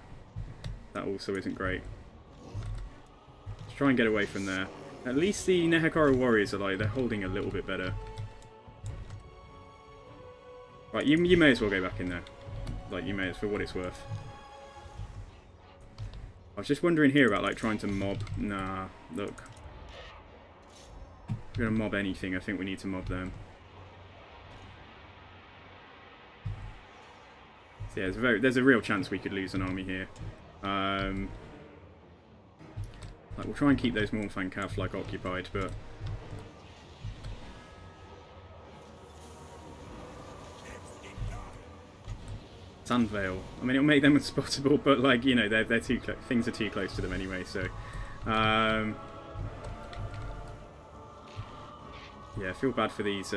That also isn't great. Let's try and get away from there. At least the Nehekara warriors are like, they're holding a little bit better. Right, you may as well go back in there. Like, you may as for what it's worth. I was just wondering here about like trying to mob. Nah, look. If we're gonna mob anything, I think we need to mob them. So yeah, there's a real chance we could lose an army here. Like, we'll try and keep those Mournfang Cav like occupied, but Sandvale. I mean, it'll make them unspotable, but like, you know, they're too things are too close to them anyway. So, yeah, I feel bad for these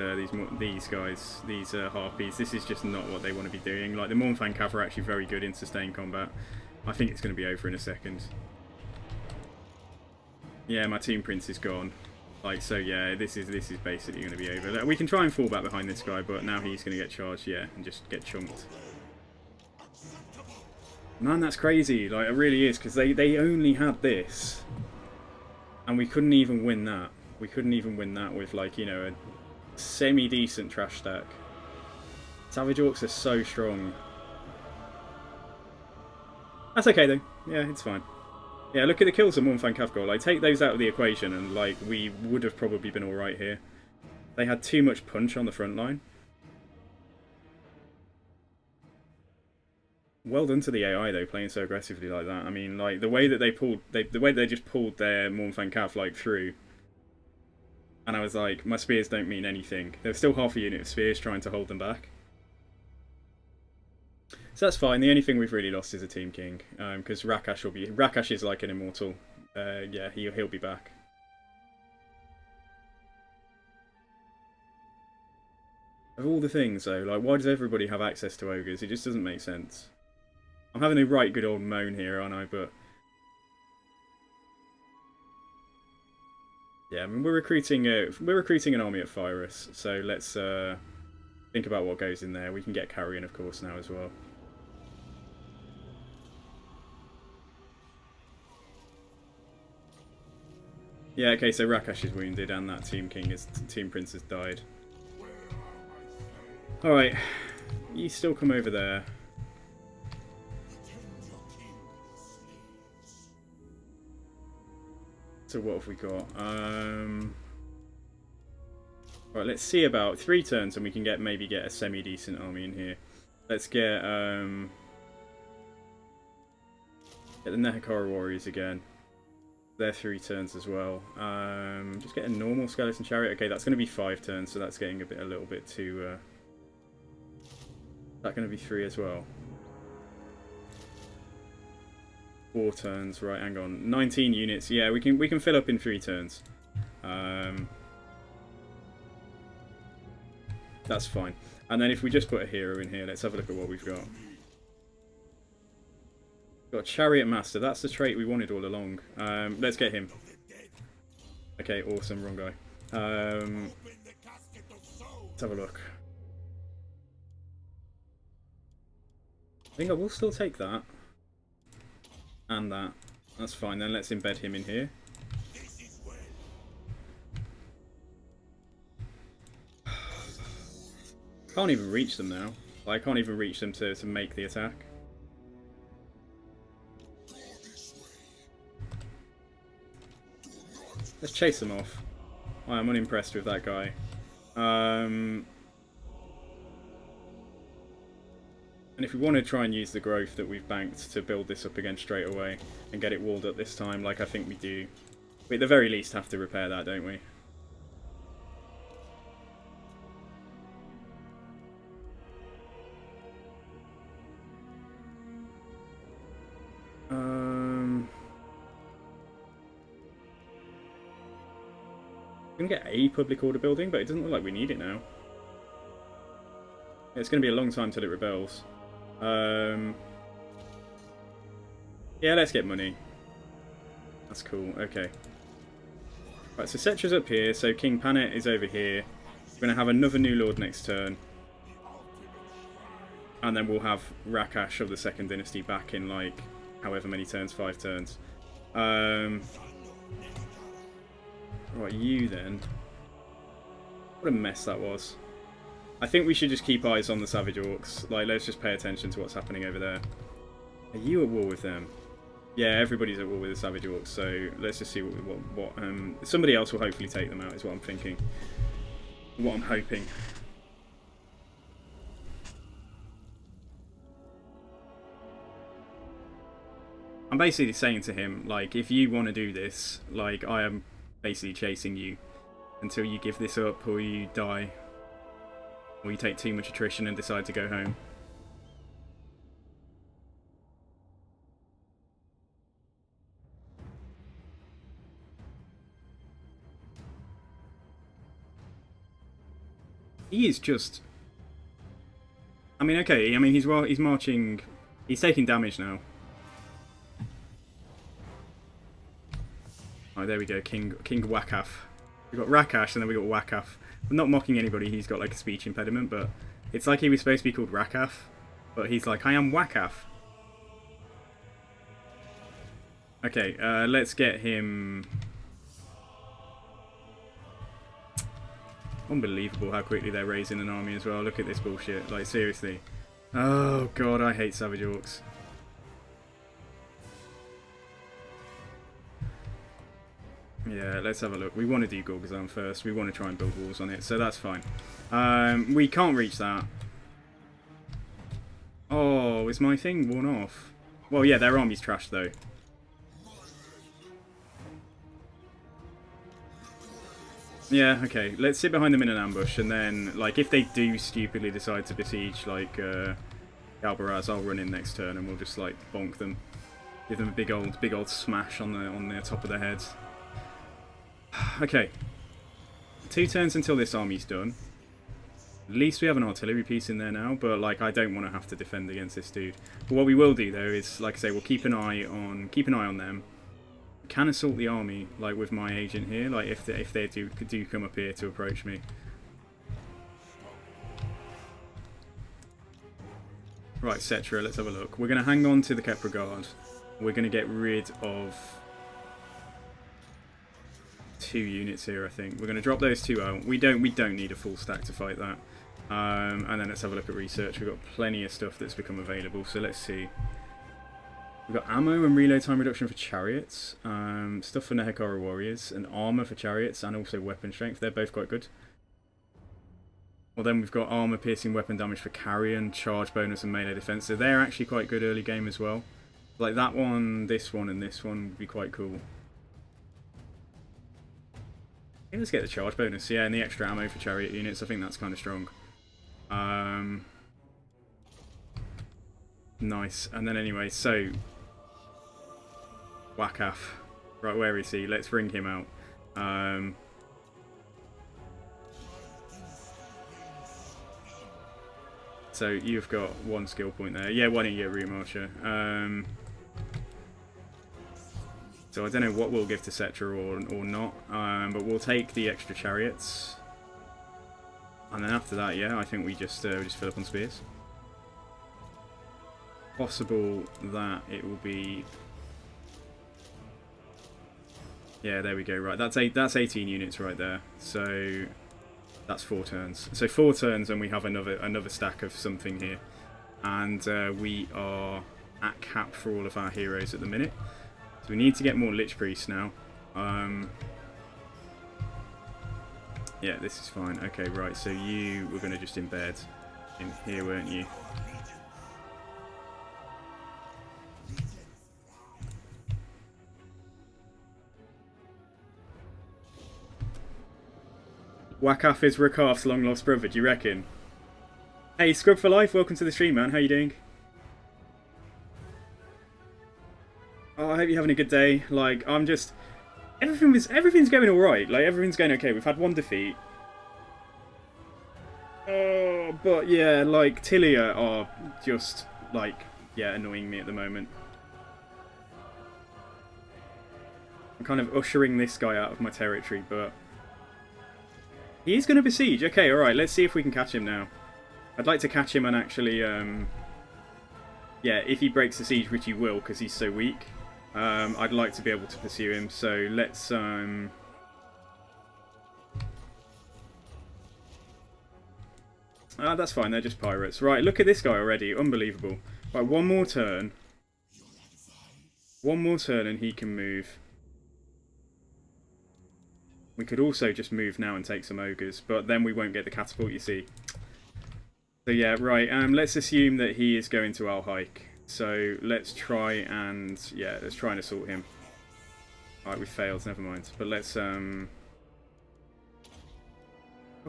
guys, these harpies. This is just not what they want to be doing. Like the Mornfang Cav are actually very good in sustained combat. I think it's going to be over in a second. Yeah, my team prince is gone. Like, so yeah, this is basically going to be over. We can try and fall back behind this guy, but now he's going to get charged, yeah, and just get chunked. Man, that's crazy. Like, it really is, because they only had this, and we couldn't even win that. We couldn't even win that with, like, you know, a semi-decent trash stack. Savage Orcs are so strong. That's okay, though. Yeah, it's fine. Yeah, look at the kills of Mornfang Cav got. Like, take those out of the equation, and, like, we would have probably been alright here. They had too much punch on the front line. Well done to the AI, though, playing so aggressively like that. I mean, like, the way that they pulled... the way they just pulled their Mornfang Cav, like, through... And I was like, my spears don't mean anything. There's still half a unit of spears trying to hold them back. So that's fine. The only thing we've really lost is a Team King, because Rakash will be... Rakash is like an immortal. Yeah, he'll be back. Of all the things, though, like, why does everybody have access to ogres? It just doesn't make sense. I'm having a right good old moan here, aren't I? But yeah, I mean, we're recruiting an army at Fyrus, so let's think about what goes in there. We can get Carrion, of course, now as well. Yeah, okay, so Rakash is wounded and that Team Prince has died. Alright, you still come over there. So what have we got? Right, let's see about 3 turns and we can maybe get a semi-decent army in here. Let's get the Nehekara Warriors again. They're 3 turns as well. Just get a normal Skeleton Chariot. Okay, that's going to be 5 turns, so that's getting a little bit too... That's going to be 3 as well. 4 turns, right? Hang on, 19 units. Yeah, we can fill up in 3 turns. That's fine. And then if we just put a hero in here, let's have a look at what we've got. Got a Chariot Master. That's the trait we wanted all along. Let's get him. Okay, awesome. Wrong guy. Let's have a look. I think I will still take that. And that. That's fine, then let's embed him in here. Can't even reach them now. I can't even reach them to make the attack. Let's chase them off. I'm unimpressed with that guy. And if we want to try and use the growth that we've banked to build this up again straight away and get it walled up this time, like I think we do, we at the very least have to repair that, don't we? We can get a public order building, but it doesn't look like we need it now. It's going to be a long time till it rebels. Yeah, let's get money. That's cool. Okay. Right, so Settra's up here. So King Panet is over here. We're going to have another new lord next turn. And then we'll have Rakash of the Second Dynasty back in, like, however many turns, 5 turns. Right, you then. What a mess that was. I think we should just keep eyes on the Savage Orcs. Like, let's just pay attention to what's happening over there. Are you at war with them? Yeah, everybody's at war with the Savage Orcs, so let's just see what somebody else will hopefully take them out, is what I'm thinking. What I'm hoping. I'm basically saying to him, like, if you want to do this, like, I am basically chasing you until you give this up or you die. Or you take too much attrition and decide to go home. He is just... I mean, okay, I mean, he's marching... He's taking damage now. Oh, there we go, King Wakaf. We've got Rakash and then we got Wakaf. I'm not mocking anybody, he's got like a speech impediment, but it's like he was supposed to be called Rakaf, but he's like, I am Wakaf. Okay, let's get him... Unbelievable how quickly they're raising an army as well. Look at this bullshit, like seriously. Oh god, I hate Savage Orcs. Yeah, let's have a look. We want to do Gorgazan first. We want to try and build walls on it, so that's fine. We can't reach that. Oh, is my thing worn off? Well, yeah, their army's trashed though. Yeah, okay. Let's sit behind them in an ambush, and then, like, if they do stupidly decide to besiege, like, Galbaraz, I'll run in next turn, and we'll just, like, bonk them. Give them a big old smash on the top of their heads. Okay. 2 turns until this army's done. At least we have an artillery piece in there now, but, like, I don't want to have to defend against this dude. But what we will do, though, is, like I say, we'll keep an eye on them. Can assault the army, like with my agent here, like if they do come up here to approach me. Right, Settra, let's have a look. We're going to hang on to the Kepra Guard. We're going to get rid of 2 units here, I think. We're going to drop those 2 out. We don't need a full stack to fight that. And then let's have a look at research. We've got plenty of stuff that's become available, so let's see. We've got ammo and reload time reduction for chariots, stuff for Nehekara warriors, and armour for chariots, and also weapon strength. They're both quite good. Well, then we've got armour piercing weapon damage for carrion, charge bonus, and melee defense. So they're actually quite good early game as well. Like that one, this one, and this one would be quite cool. I think let's get the charge bonus, yeah, and the extra ammo for chariot units. I think that's kind of strong. Nice. And then anyway, so... Wakaf. Right, where is he? Let's bring him out. So you've got 1 skill point there. Yeah, why don't you get Route Marcher? So I don't know what we'll give to Settra or not, but we'll take the extra chariots. And then after that, yeah, I think we just fill up on spears. Possible that it will be... Yeah, there we go. Right, that's 18 units right there. So that's 4 turns. So 4 turns, and we have another stack of something here. And we are at cap for all of our heroes at the minute. So we need to get more Lich Priests now. Yeah, this is fine. Okay, right. So you were going to just embed in here, weren't you? Wakaf is Rakaf's long lost brother, do you reckon? Hey, Scrub for Life, welcome to the stream, man. How you doing? Oh, I hope you're having a good day. Like, I'm just... Everything's going alright. Like, everything's going okay. We've had 1 defeat. Oh, but yeah, like, Tilia are just, like, yeah, annoying me at the moment. I'm kind of ushering this guy out of my territory, but... He's going to besiege. Okay, alright, let's see if we can catch him now. I'd like to catch him and actually, yeah, if he breaks the siege, which he will, because he's so weak, I'd like to be able to pursue him. So let's, that's fine, they're just pirates. Right, look at this guy already. Unbelievable. Right, 1 more turn. 1 more turn and he can move. We could also just move now and take some ogres, but then we won't get the catapult, you see. So yeah, right, let's assume that he is going to Al-Hike. So let's try and, yeah, let's try and assault him. Alright, we failed, never mind. But let's, probably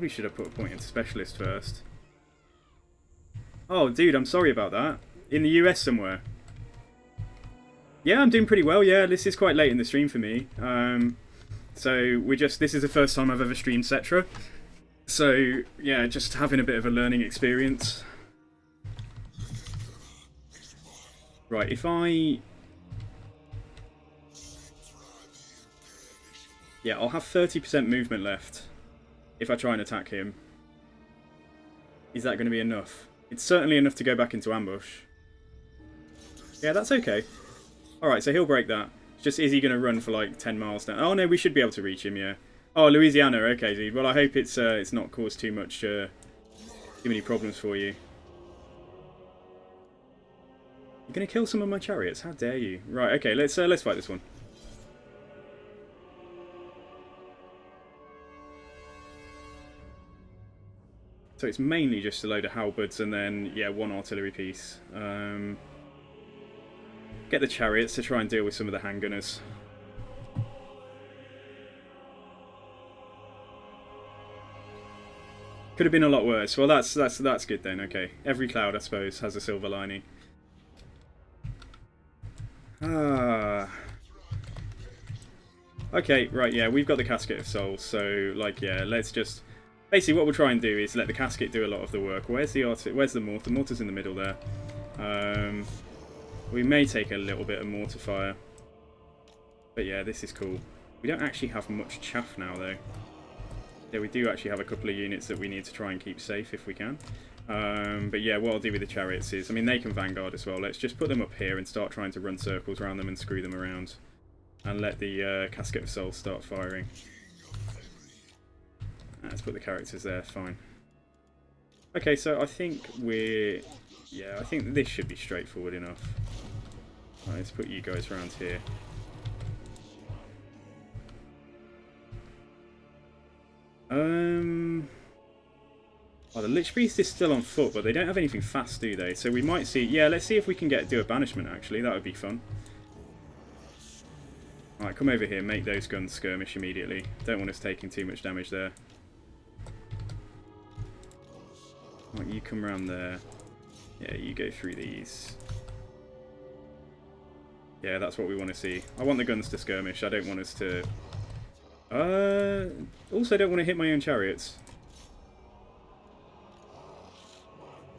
should have put a point into Specialist first. Oh, dude, I'm sorry about that. In the US somewhere. Yeah, I'm doing pretty well, yeah, this is quite late in the stream for me. So this is the first time I've ever streamed Settra. So, yeah, just having a bit of a learning experience. Right, if I... Yeah, I'll have 30% movement left if I try and attack him. Is that going to be enough? It's certainly enough to go back into ambush. Yeah, that's okay. Alright, so he'll break that. It's just, is he going to run for like 10 miles down? Oh no, we should be able to reach him, yeah. Oh, Louisiana, okay, dude. Well, I hope it's not caused too many problems for you. You're going to kill some of my chariots? How dare you? Right, okay, let's fight this one. So it's mainly just a load of halberds and then, yeah, one artillery piece. Get the chariots to try and deal with some of the handgunners. Could have been a lot worse. Well, that's good then. Okay, every cloud, I suppose, has a silver lining. Ah. Okay, right. Yeah, we've got the Casket of Souls. So, like, yeah, let's just basically what we'll try and do is let the casket do a lot of the work. Where's the mortar? The mortar's in the middle there. We may take a little bit of mortar fire, but yeah, this is cool. We don't actually have much chaff now, though. Yeah, we do actually have a couple of units that we need to try and keep safe if we can. But yeah, what I'll do with the chariots is, I mean, they can vanguard as well. Let's just put them up here and start trying to run circles around them and screw them around. And let the Casket of Souls start firing. Let's put the characters there, fine. Okay, so I think we're... Yeah, I think this should be straightforward enough. Right, let's put you guys around here. Well, the Lich Priest is still on foot, but they don't have anything fast, do they? So we might see... Yeah, let's see if we can do a banishment, actually. That would be fun. Alright, come over here. Make those guns skirmish immediately. Don't want us taking too much damage there. Right, you come around there. Yeah, you go through these. Yeah, that's what we want to see. I want the guns to skirmish. I don't want us to... Also don't want to hit my own chariots.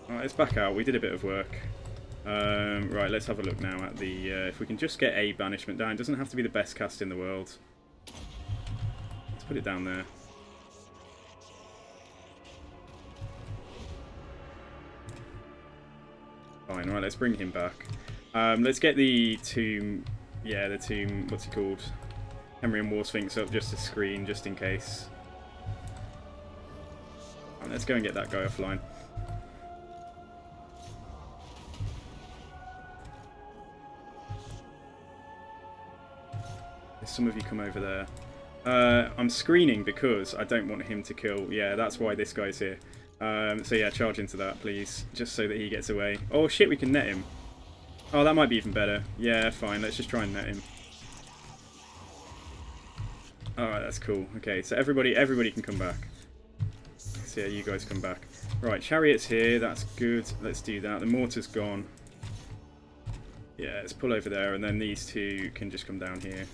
Alright, let's back out. We did a bit of work. Right, let's have a look now at the... if we can just get a banishment down. It doesn't have to be the best cast in the world. Let's put it down there. Fine, right, let's bring him back. Let's get the tomb... Yeah, the tomb... What's it called? Hemrian War Sphinx up just to screen, just in case. Right, let's go and get that guy offline. Some of you come over there. I'm screening because I don't want him to kill... Yeah, that's why this guy's here. So yeah, charge into that, please. Just so that he gets away. Oh shit, we can net him. Oh, that might be even better. Yeah, fine. Let's just try and net him. Alright, that's cool. Okay, so everybody can come back. So yeah, you guys come back. Right, chariots here. That's good. Let's do that. The mortar's gone. Yeah, let's pull over there, and then these two can just come down here.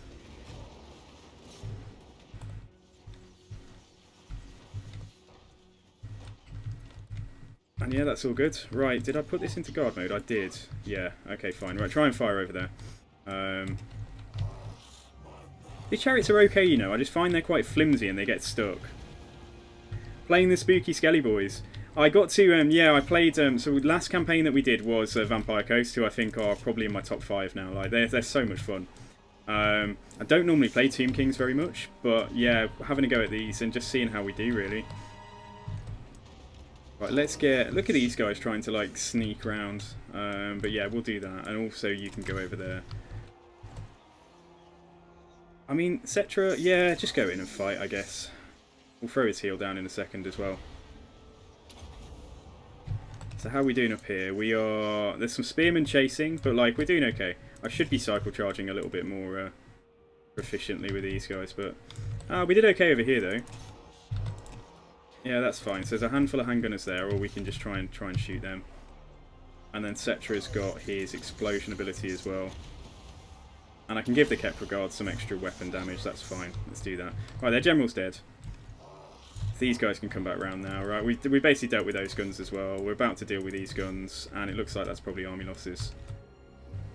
And yeah, that's all good. Right, did I put this into guard mode? I did. Yeah, okay, fine. Right, try and fire over there. These chariots are okay, you know. I just find they're quite flimsy and they get stuck. Playing the spooky Skelly boys. I got to, yeah, I played, so the last campaign that we did was Vampire Coast, who I think are probably in my top 5 now. Like, they're so much fun. I don't normally play Tomb Kings very much, but yeah, having a go at these and just seeing how we do, really. Right, let's get... Look at these guys trying to, like, sneak around. But yeah, we'll do that. And also, you can go over there. I mean, Settra, yeah, just go in and fight, I guess. We'll throw his heel down in a second as well. So how are we doing up here? We are... There's some spearmen chasing, but, like, we're doing okay. I should be cycle charging a little bit more proficiently with these guys, but... we did okay over here, though. Yeah, that's fine. So there's a handful of handgunners there, or we can just try and shoot them. And then Settra's got his explosion ability as well. And I can give the Kepra Guard some extra weapon damage, that's fine. Let's do that. Right, their general's dead. these guys can come back round now, right? We basically dealt with those guns as well. We're about to deal with these guns, and it looks like that's probably army losses.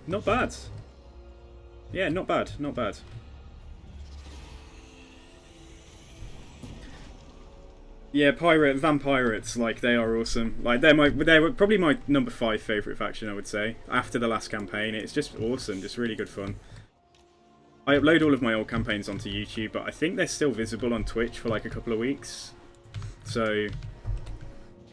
Not bad. Yeah, not bad, not bad. Yeah, vampirates, like, they are awesome. Like, they're probably my number 5 favourite faction, I would say. After the last campaign, it's just awesome, just really good fun. I upload all of my old campaigns onto YouTube, but I think they're still visible on Twitch for like a couple of weeks. So,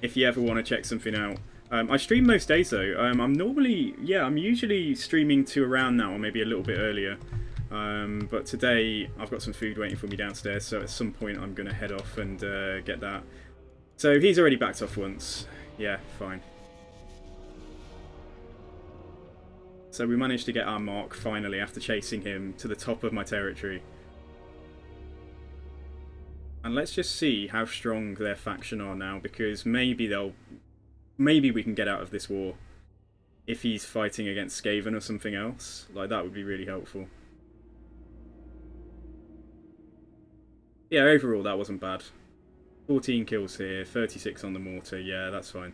if you ever want to check something out. I stream most days though. I'm usually streaming to around now, or maybe a little bit earlier. But today I've got some food waiting for me downstairs, so at some point I'm going to head off and get that. So he's already backed off once. Yeah, fine. So we managed to get our mark finally after chasing him to the top of my territory. And let's just see how strong their faction are now, because maybe we can get out of this war. If he's fighting against Skaven or something else, like, that would be really helpful. Yeah, overall that wasn't bad. 14 kills here, 36 on the mortar, yeah, that's fine.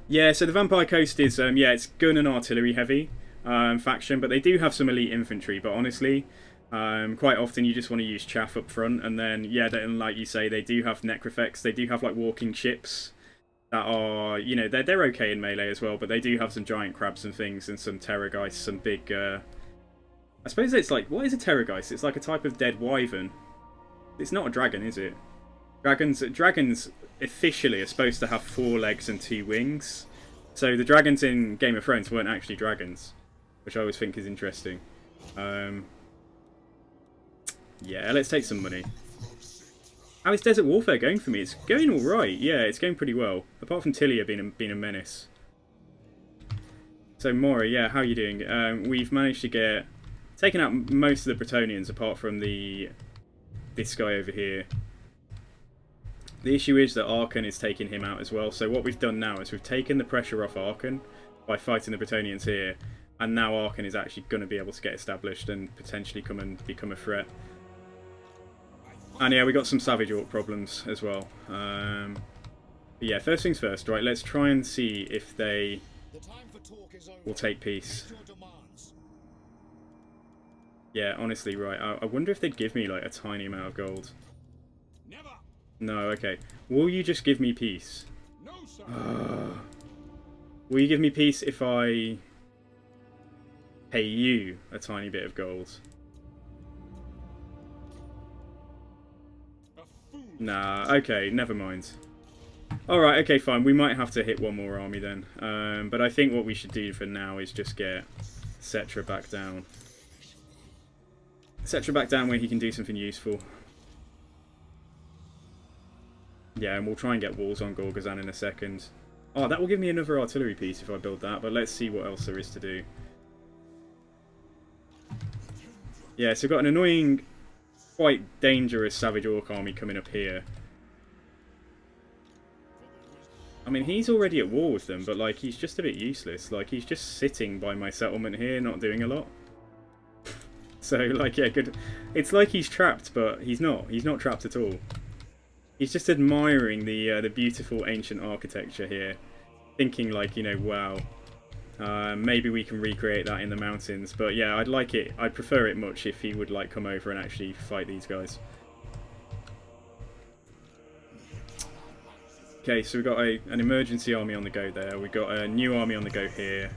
Yeah, so the Vampire Coast is, yeah, it's gun and artillery heavy faction, but they do have some elite infantry, but honestly, quite often you just want to use chaff up front, and then, yeah, like you say, they do have necrofex, they do have, like, walking ships that are, you know, they're okay in melee as well, but they do have some giant crabs and things, and some terrorgeists, some big, I suppose it's like, what is a terrorgeist? It's like a type of dead wyvern. It's not a dragon, is it? Dragons officially are supposed to have 4 legs and 2 wings. So the dragons in Game of Thrones weren't actually dragons, which I always think is interesting. Yeah, let's take some money. How is Desert Warfare going for me? It's going alright. Yeah, it's going pretty well. Apart from Tilia being a menace. So Mora, yeah, how are you doing? We've managed to get taken out most of the Bretonnians apart from this guy over here. The issue is that Arkan is taking him out as well. So what we've done now is we've taken the pressure off Arkan by fighting the Bretonnians here, and now Arkan is actually going to be able to get established and potentially come and become a threat. And yeah, we got some Savage Orc problems as well. But yeah, first things first, right? Let's try and see if they will take peace. Yeah, honestly, right. I wonder if they'd give me like a tiny amount of gold. Never. No, okay. Will you just give me peace? No, sir. Will you give me peace if I pay you a tiny bit of gold? Nah, okay, never mind. Alright, okay, fine. We might have to hit one more army then. But I think what we should do for now is just get Settra back down. Settra back down where he can do something useful. Yeah, and we'll try and get walls on Gorgazan in a second. Oh, that will give me another artillery piece if I build that, but let's see what else there is to do. Yeah, so we've got an annoying, quite dangerous Savage Orc army coming up here. I mean, he's already at war with them, but like, he's just a bit useless. Like, he's just sitting by my settlement here, not doing a lot. So, like, yeah, good. It's like he's trapped, but he's not. He's not trapped at all. He's just admiring the beautiful ancient architecture here, thinking like, you know, wow, maybe we can recreate that in the mountains. But yeah, I'd like it. I'd prefer it much if he would like come over and actually fight these guys. Okay, so we've got an emergency army on the go there. We've got a new army on the go here.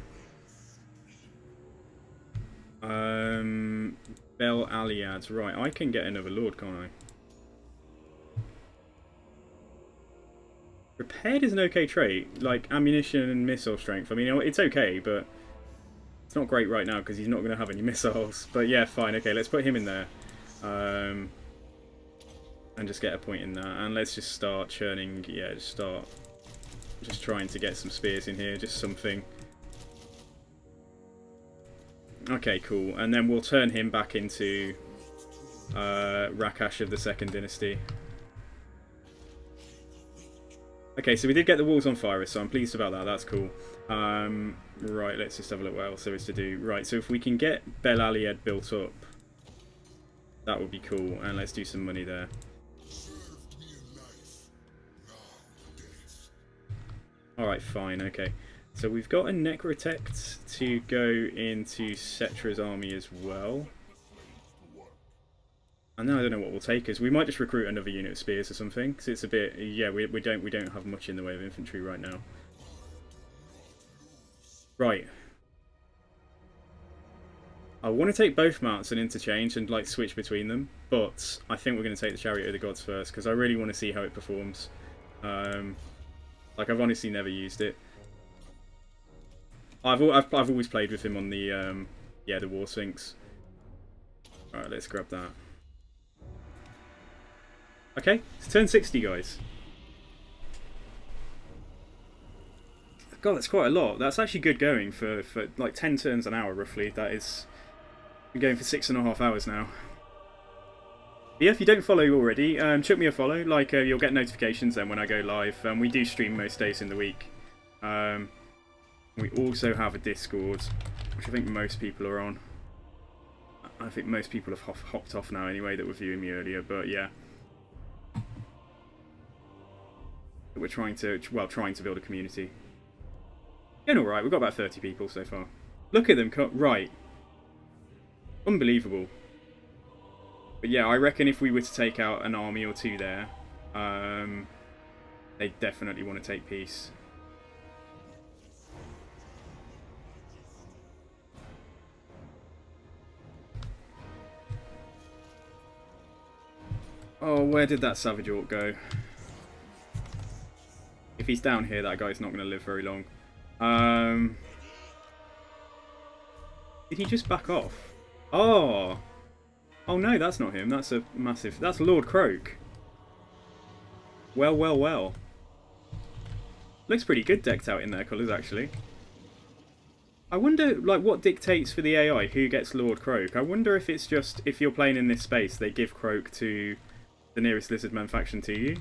Bel Aliads. Right, I can get another lord, can't I? Prepared is an okay trait, like ammunition and missile strength. I mean, it's okay, but it's not great right now because he's not going to have any missiles. But yeah, fine. Okay, let's put him in there. And just get a point in that. And let's just start churning. Yeah, just trying to get some spears in here. Just something. Okay, cool. And then we'll turn him back into Rakash of the Second Dynasty. Okay, so we did get the walls on fire, so I'm pleased about that. That's cool. Right, let's just have a look what else there is to do. Right, so if we can get Bel Aliad built up. That would be cool, and let's do some money there. Served me in life, now death. Alright, fine, okay. So we've got a Necrotect to go into Settra's army as well. And now I don't know what will take us. We might just recruit another unit of spears or something, because it's a bit, yeah, we don't have much in the way of infantry right now. Right. I want to take both mounts and interchange and like switch between them, but I think we're going to take the Chariot of the Gods first because I really want to see how it performs. Like I've honestly never used it. I've always played with him on the yeah, the War Sphinx. All right, let's grab that. Okay, it's turn 60, guys. God, that's quite a lot. That's actually good going for like 10 turns an hour, roughly. That is... We're going for 6.5 hours now. But yeah, if you don't follow already, chuck me a follow. Like, you'll get notifications then when I go live. We do stream most days in the week. We also have a Discord, which I think most people are on. I think most people have hopped off now anyway that were viewing me earlier, but yeah. We're trying to build a community. Doing alright, we've got about 30 people so far. Look at them, right. Unbelievable. But yeah, I reckon if we were to take out an army or two there, they definitely want to take peace. Oh, where did that Savage Orc go? If he's down here, that guy's not going to live very long. Did he just back off? Oh! Oh no, that's not him. That's a massive... That's Lord Croak. Well, well, well. Looks pretty good decked out in their colours, actually. I wonder, like, what dictates for the AI who gets Lord Croak? I wonder if it's just, if you're playing in this space, they give Croak to the nearest Lizardman faction to you.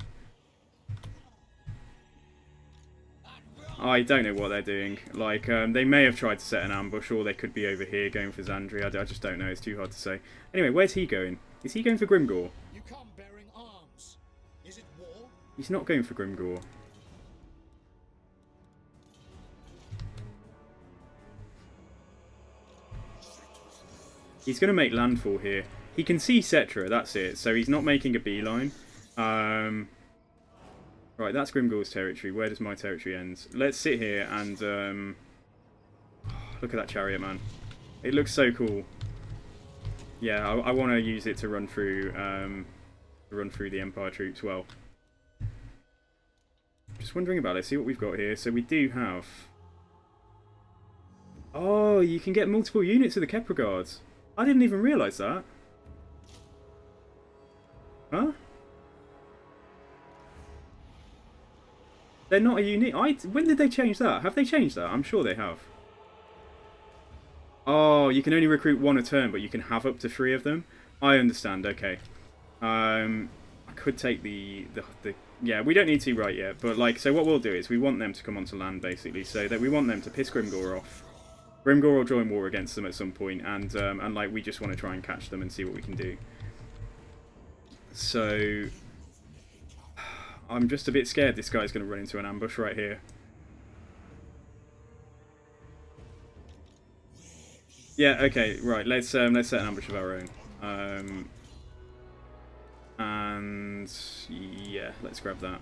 I don't know what they're doing. Like, they may have tried to set an ambush, or they could be over here going for Zandri. I just don't know. It's too hard to say. Anyway, where's he going? Is he going for Grimgore? You come bearing arms. Is it war? He's not going for Grimgore. He's going to make landfall here. He can see Settra, that's it. So he's not making a beeline. Right, that's Grimgore's territory. Where does my territory end? Let's sit here and... look at that chariot, man. It looks so cool. Yeah, I want to use it to run through the Empire troops well. Just wondering about it. See what we've got here. So we do have... Oh, you can get multiple units of the Kepra Guards. I didn't even realise that. Huh? They're not a unit. When did they change that? Have they changed that? I'm sure they have. Oh, you can only recruit one a turn, but you can have up to 3 of them. I understand. Okay. I could take the yeah. We don't need to right yet, but like, so what we'll do is we want them to come onto land basically, so that we want them to piss Grimgore off. Grimgore will join war against them at some point, and like we just want to try and catch them and see what we can do. So. I'm just a bit scared this guy's going to run into an ambush right here. Yeah, okay, right, let's set an ambush of our own. And yeah, let's grab that.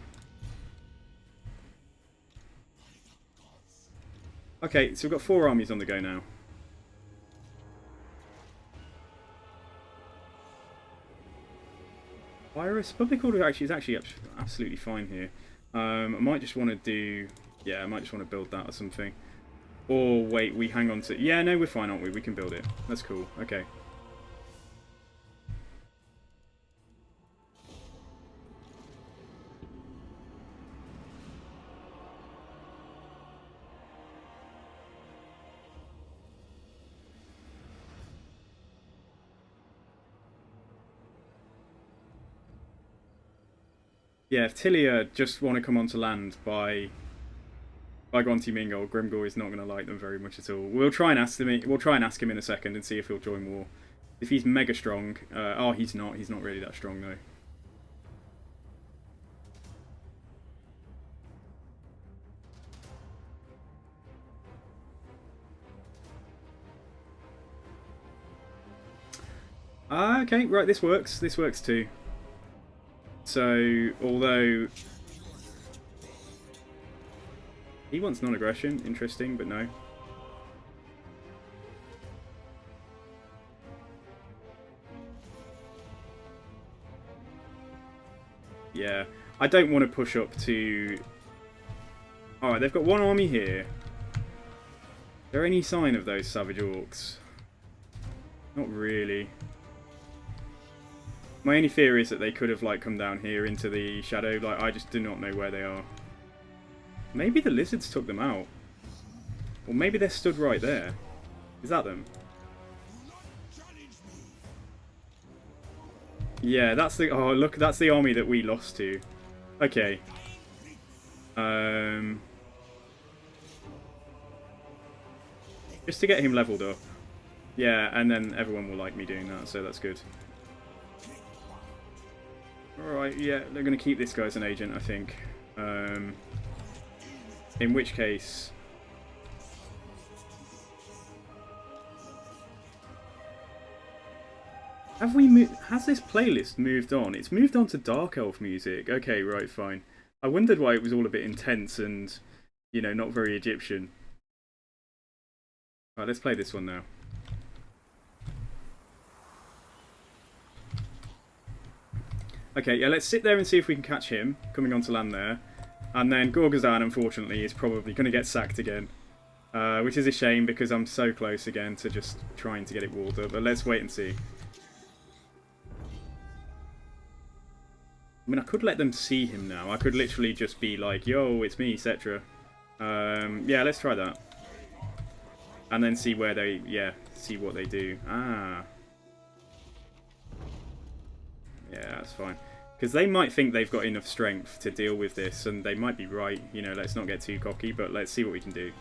Okay, so we've got 4 armies on the go now. Virus public order is actually absolutely fine here. I might just want to do, yeah, I might just want to build that or something. Or wait, we hang on to, yeah, no, we're fine, aren't we? We can build it. That's cool. Okay. Yeah, if Tilia just want to come onto land by Gonti Mingol, Grimgore is not going to like them very much at all. We'll try and ask him. We'll try and ask him in a second and see if he'll join war. If he's mega strong... oh, he's not. He's not really that strong, though. Ah, okay, right, this works. This works too. So, although... he wants non-aggression. Interesting, but no. Yeah, I don't want to push up to... Alright, they've got one army here. Is there any sign of those savage orcs? Not really. My only fear is that they could have like come down here into the shadow. Like, I just do not know where they are. Maybe the lizards took them out. Or maybe they're stood right there. Is that them? Yeah, that's the... oh, look, that's the army that we lost to. Okay. Just to get him leveled up. Yeah, and then everyone will like me doing that, so that's good. Alright, yeah, they're going to keep this guy as an agent, I think. In which case... have we has this playlist moved on? It's moved on to Dark Elf music. Okay, right, fine. I wondered why it was all a bit intense and, you know, not very Egyptian. Alright, let's play this one now. Okay, yeah, let's sit there and see if we can catch him coming onto land there. And then Gorgazan, unfortunately, is probably going to get sacked again. Which is a shame because I'm so close again to just trying to get it walled up. But let's wait and see. I mean, I could let them see him now. I could literally just be like, yo, it's me, Settra. Yeah, let's try that. And then see where they, yeah, see what they do. Ah. Yeah, that's fine. Because they might think they've got enough strength to deal with this, and they might be right. You know, let's not get too cocky, but let's see what we can do.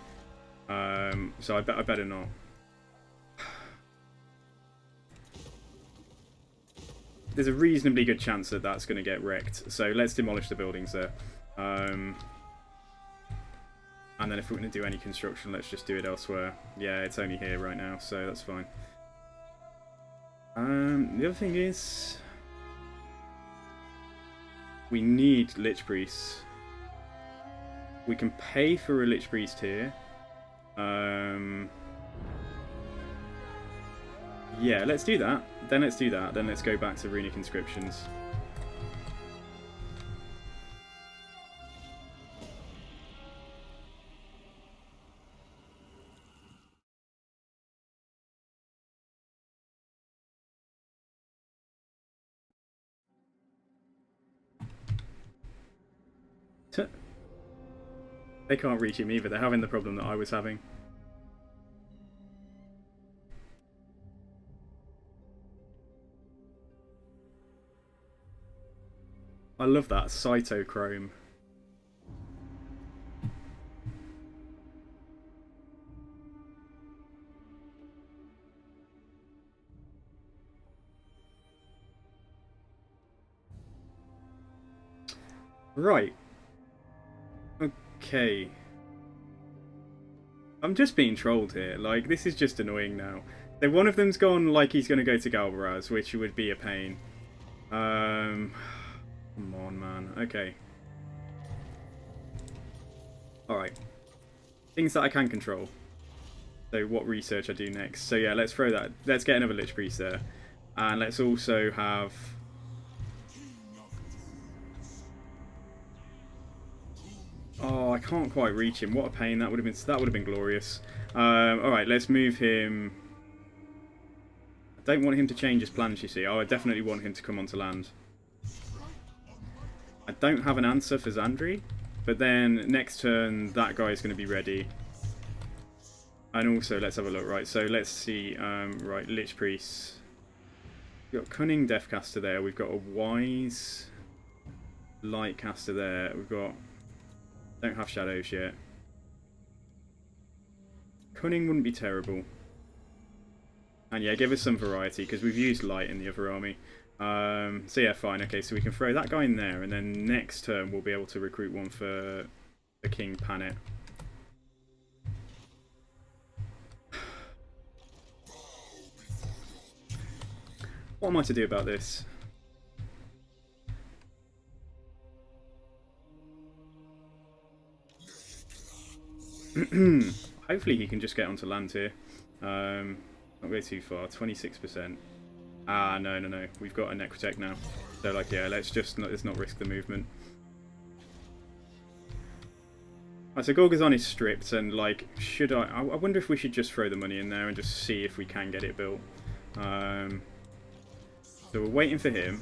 So I better not. There's a reasonably good chance that that's going to get wrecked. So let's demolish the buildings there. And then if we're going to do any construction, let's just do it elsewhere. Yeah, it's only here right now, so that's fine. The other thing is... we need Lich Priests. We can pay for a Lich Priest here. Yeah, let's do that. Then let's do that. Then let's go back to runic inscriptions. They can't reach him either. They're having the problem that I was having. I love that cytochrome. Right. Okay. I'm just being trolled here. Like, this is just annoying now. Then one of them's gone like he's going to go to Galbaraz, which would be a pain. Come on, man. Okay. Alright. Things that I can control. So what research I do next. So yeah, let's throw that. Let's get another Lich Priest there. And let's also have... oh, I can't quite reach him. What a pain. That would have been glorious. Alright, let's move him. I don't want him to change his plans, you see. Oh, I definitely want him to come onto land. I don't have an answer for Zandri, but then next turn that guy is going to be ready. And also, let's have a look. Right, so let's see. Right, Lich Priests. We've got Cunning Deathcaster there. We've got a Wise Lightcaster there. We've got... don't have Shadows yet. Cunning wouldn't be terrible. And yeah, give us some variety, because we've used light in the other army. So yeah, fine. Okay, so we can throw that guy in there, and then next turn we'll be able to recruit one for the King Panet. What am I to do about this? Hopefully he can just get onto land here. Not go too far. 26%. Ah, no. We've got a Necrotech now. So, like, yeah, let's not risk the movement. Right, so Gorgazon is stripped, and, like, I wonder if we should just throw the money in there and just see if we can get it built. So we're waiting for him.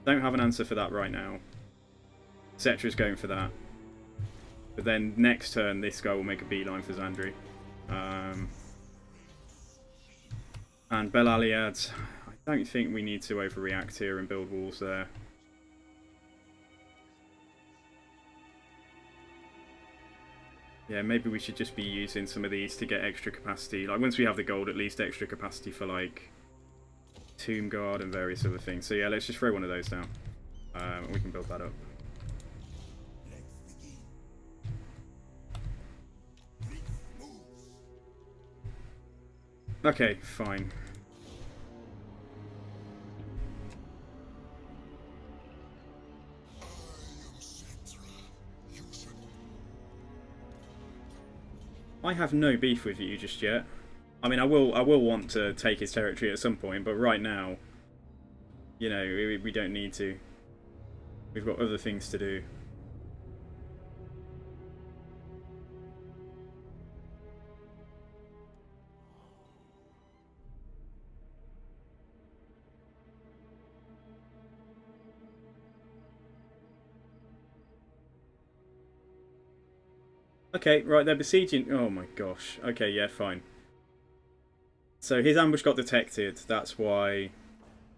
Don't have an answer for that right now. Settra's going for that. But then next turn, this guy will make a beeline for Zandri. And Belaliad, I don't think we need to overreact here and build walls there. Yeah, maybe we should just be using some of these to get extra capacity. Like, once we have the gold, at least extra capacity for, like, Tomb Guard and various other things. So yeah, let's just throw one of those down. And we can build that up. Okay, fine. I have no beef with you just yet. I mean, I will want to take his territory at some point, but right now, you know, we don't need to. We've got other things to do. Okay, right, they're besieging. Oh my gosh. Okay, yeah, fine. So his ambush got detected. That's why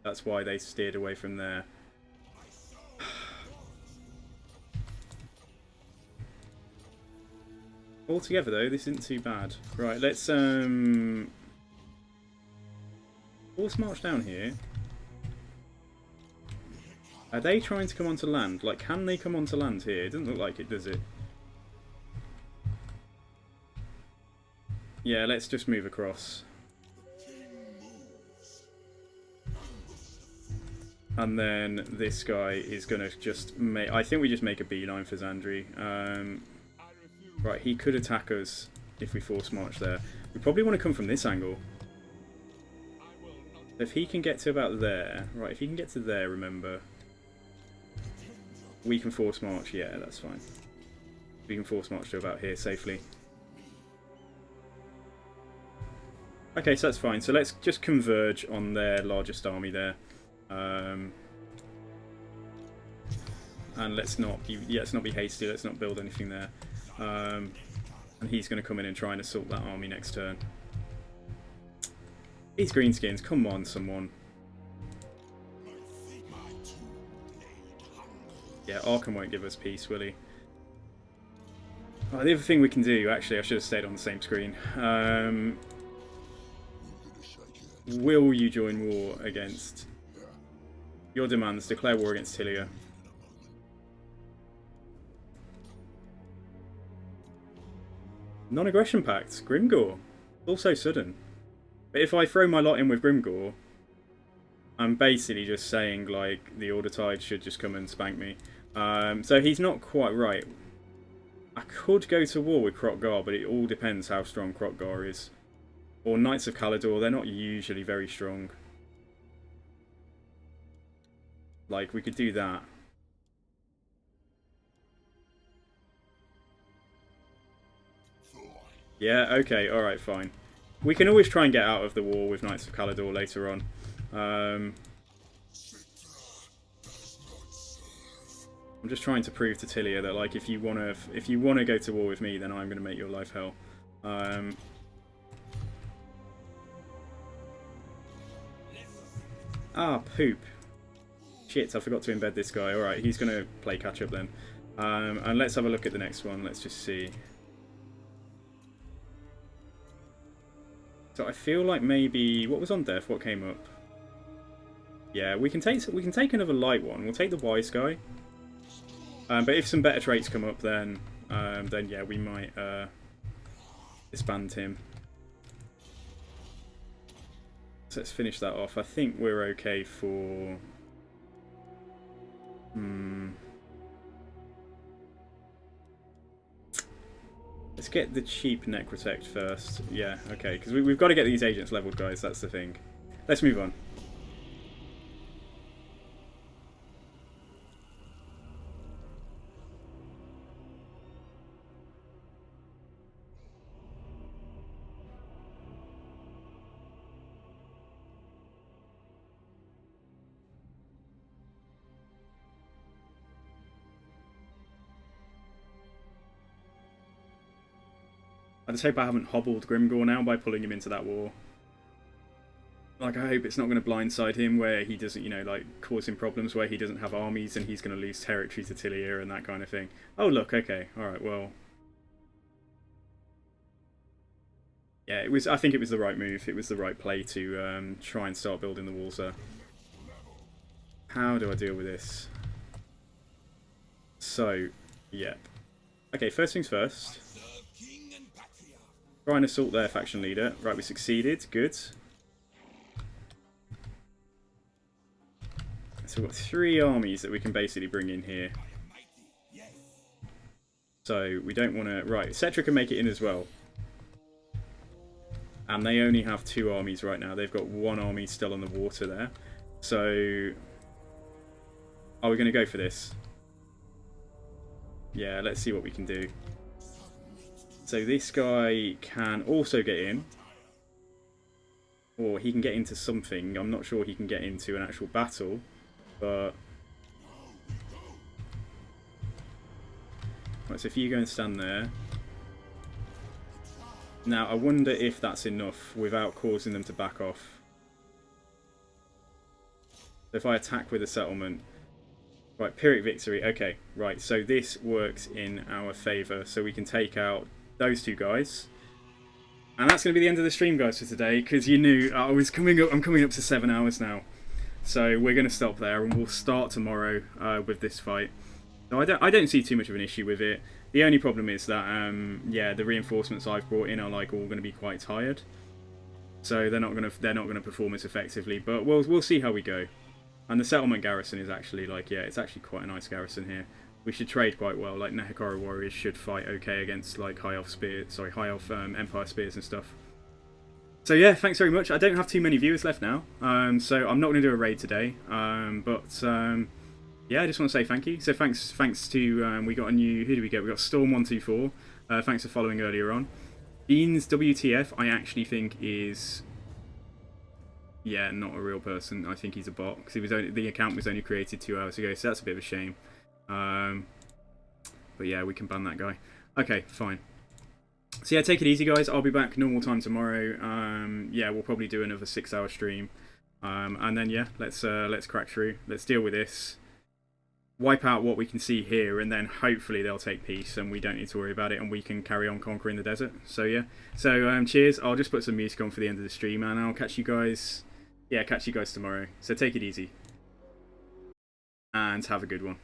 they steered away from there. Altogether though, this isn't too bad. Right, let's force march down here. Are they trying to come onto land? Like, can they come onto land here? It doesn't look like it, does it? Yeah, let's just move across. And then this guy is going to just make... I think we just make a beeline for Zandri. Right, he could attack us if we force march there. We probably want to come from this angle. If he can get to about there... Right, if he can get to there, remember. We can force march. Yeah, that's fine. We can force march to about here safely. Okay, so that's fine. So let's just converge on their largest army there. And let's not be hasty. Let's not build anything there. And he's going to come in and try and assault that army next turn. These greenskins, come on, someone. Yeah, Arkham won't give us peace, will he? Oh, the other thing we can do, actually, I should have stayed on the same screen. Will you join war against... Your demands, declare war against Tilia. Non-aggression pact, Grimgor. Also sudden. But if I throw my lot in with Grimgor, I'm basically just saying, like, the Order Tide should just come and spank me. So he's not quite right. I could go to war with Krotgar, but it all depends how strong Krotgar is. Or Knights of Kalador, they're not usually very strong. Like, we could do that. Yeah, okay, alright, fine. We can always try and get out of the war with Knights of Kalador later on. I'm just trying to prove to Tilia that, like, if you wanna go to war with me, then I'm gonna make your life hell. Ah, poop. Shit, I forgot to embed this guy. Alright, he's going to play catch-up then. And let's have a look at the next one. Let's just see. So I feel like maybe what was on death? What came up? Yeah, we can take another light one. We'll take the wise guy. But if some better traits come up, then yeah, we might disband him. So let's finish that off. I think we're okay for. Let's get the cheap Necrotect first. Yeah, okay, because we've got to get these agents leveled, guys. That's the thing. Let's move on. I just hope I haven't hobbled Grimgor now by pulling him into that war. Like, I hope it's not going to blindside him where he doesn't, you know, like, cause him problems where he doesn't have armies and he's going to lose territory to Tilia and that kind of thing. Oh, look, okay. Alright, well. Yeah, it was. I think it was the right move. It was the right play to try and start building the walls there. How do I deal with this? So, yeah. Okay, first things first. Try and assault their faction leader. Right, we succeeded. Good. So we've got 3 armies that we can basically bring in here. So we don't want to... Right, Settra can make it in as well. And they only have 2 armies right now. They've got 1 army still on the water there. So... Are we going to go for this? Yeah, let's see what we can do. So this guy can also get in. Or he can get into something. I'm not sure he can get into an actual battle. But... Right, so if you go and stand there... Now, I wonder if that's enough without causing them to back off. So if I attack with a settlement... Right, Pyrrhic victory. Okay, right, so this works in our favour. So we can take out those 2 guys. And that's going to be the end of the stream, guys, for today. Because you knew I'm coming up to 7 hours now. So we're going to stop there and we'll start tomorrow with this fight. So I don't see too much of an issue with it. The only problem is that yeah, the reinforcements I've brought in are like all going to be quite tired. So they're not going to perform as effectively, but we'll see how we go. And the settlement garrison is actually like, yeah, it's actually quite a nice garrison here. We should trade quite well. Like Nehekara warriors should fight okay against like high elf empire spears and stuff. So yeah, thanks very much. I don't have too many viewers left now, so I'm not going to do a raid today. Yeah, I just want to say thank you. So thanks to we got a new. Who do we get? We got Storm124. Thanks for following earlier on. Beans WTF. I actually think is not a real person. I think he's a bot because the account was only created 2 hours ago, so that's a bit of a shame. But yeah, we can ban that guy. Okay, fine. So yeah, take it easy, guys. I'll be back normal time tomorrow. Yeah, we'll probably do another 6-hour stream, and then yeah, let's crack through. Let's deal with this. Wipe out what we can see here, and then hopefully they'll take peace, and we don't need to worry about it, and we can carry on conquering the desert. So yeah. So cheers. I'll just put some music on for the end of the stream, and I'll catch you guys. Yeah, catch you guys tomorrow. So take it easy, and have a good one.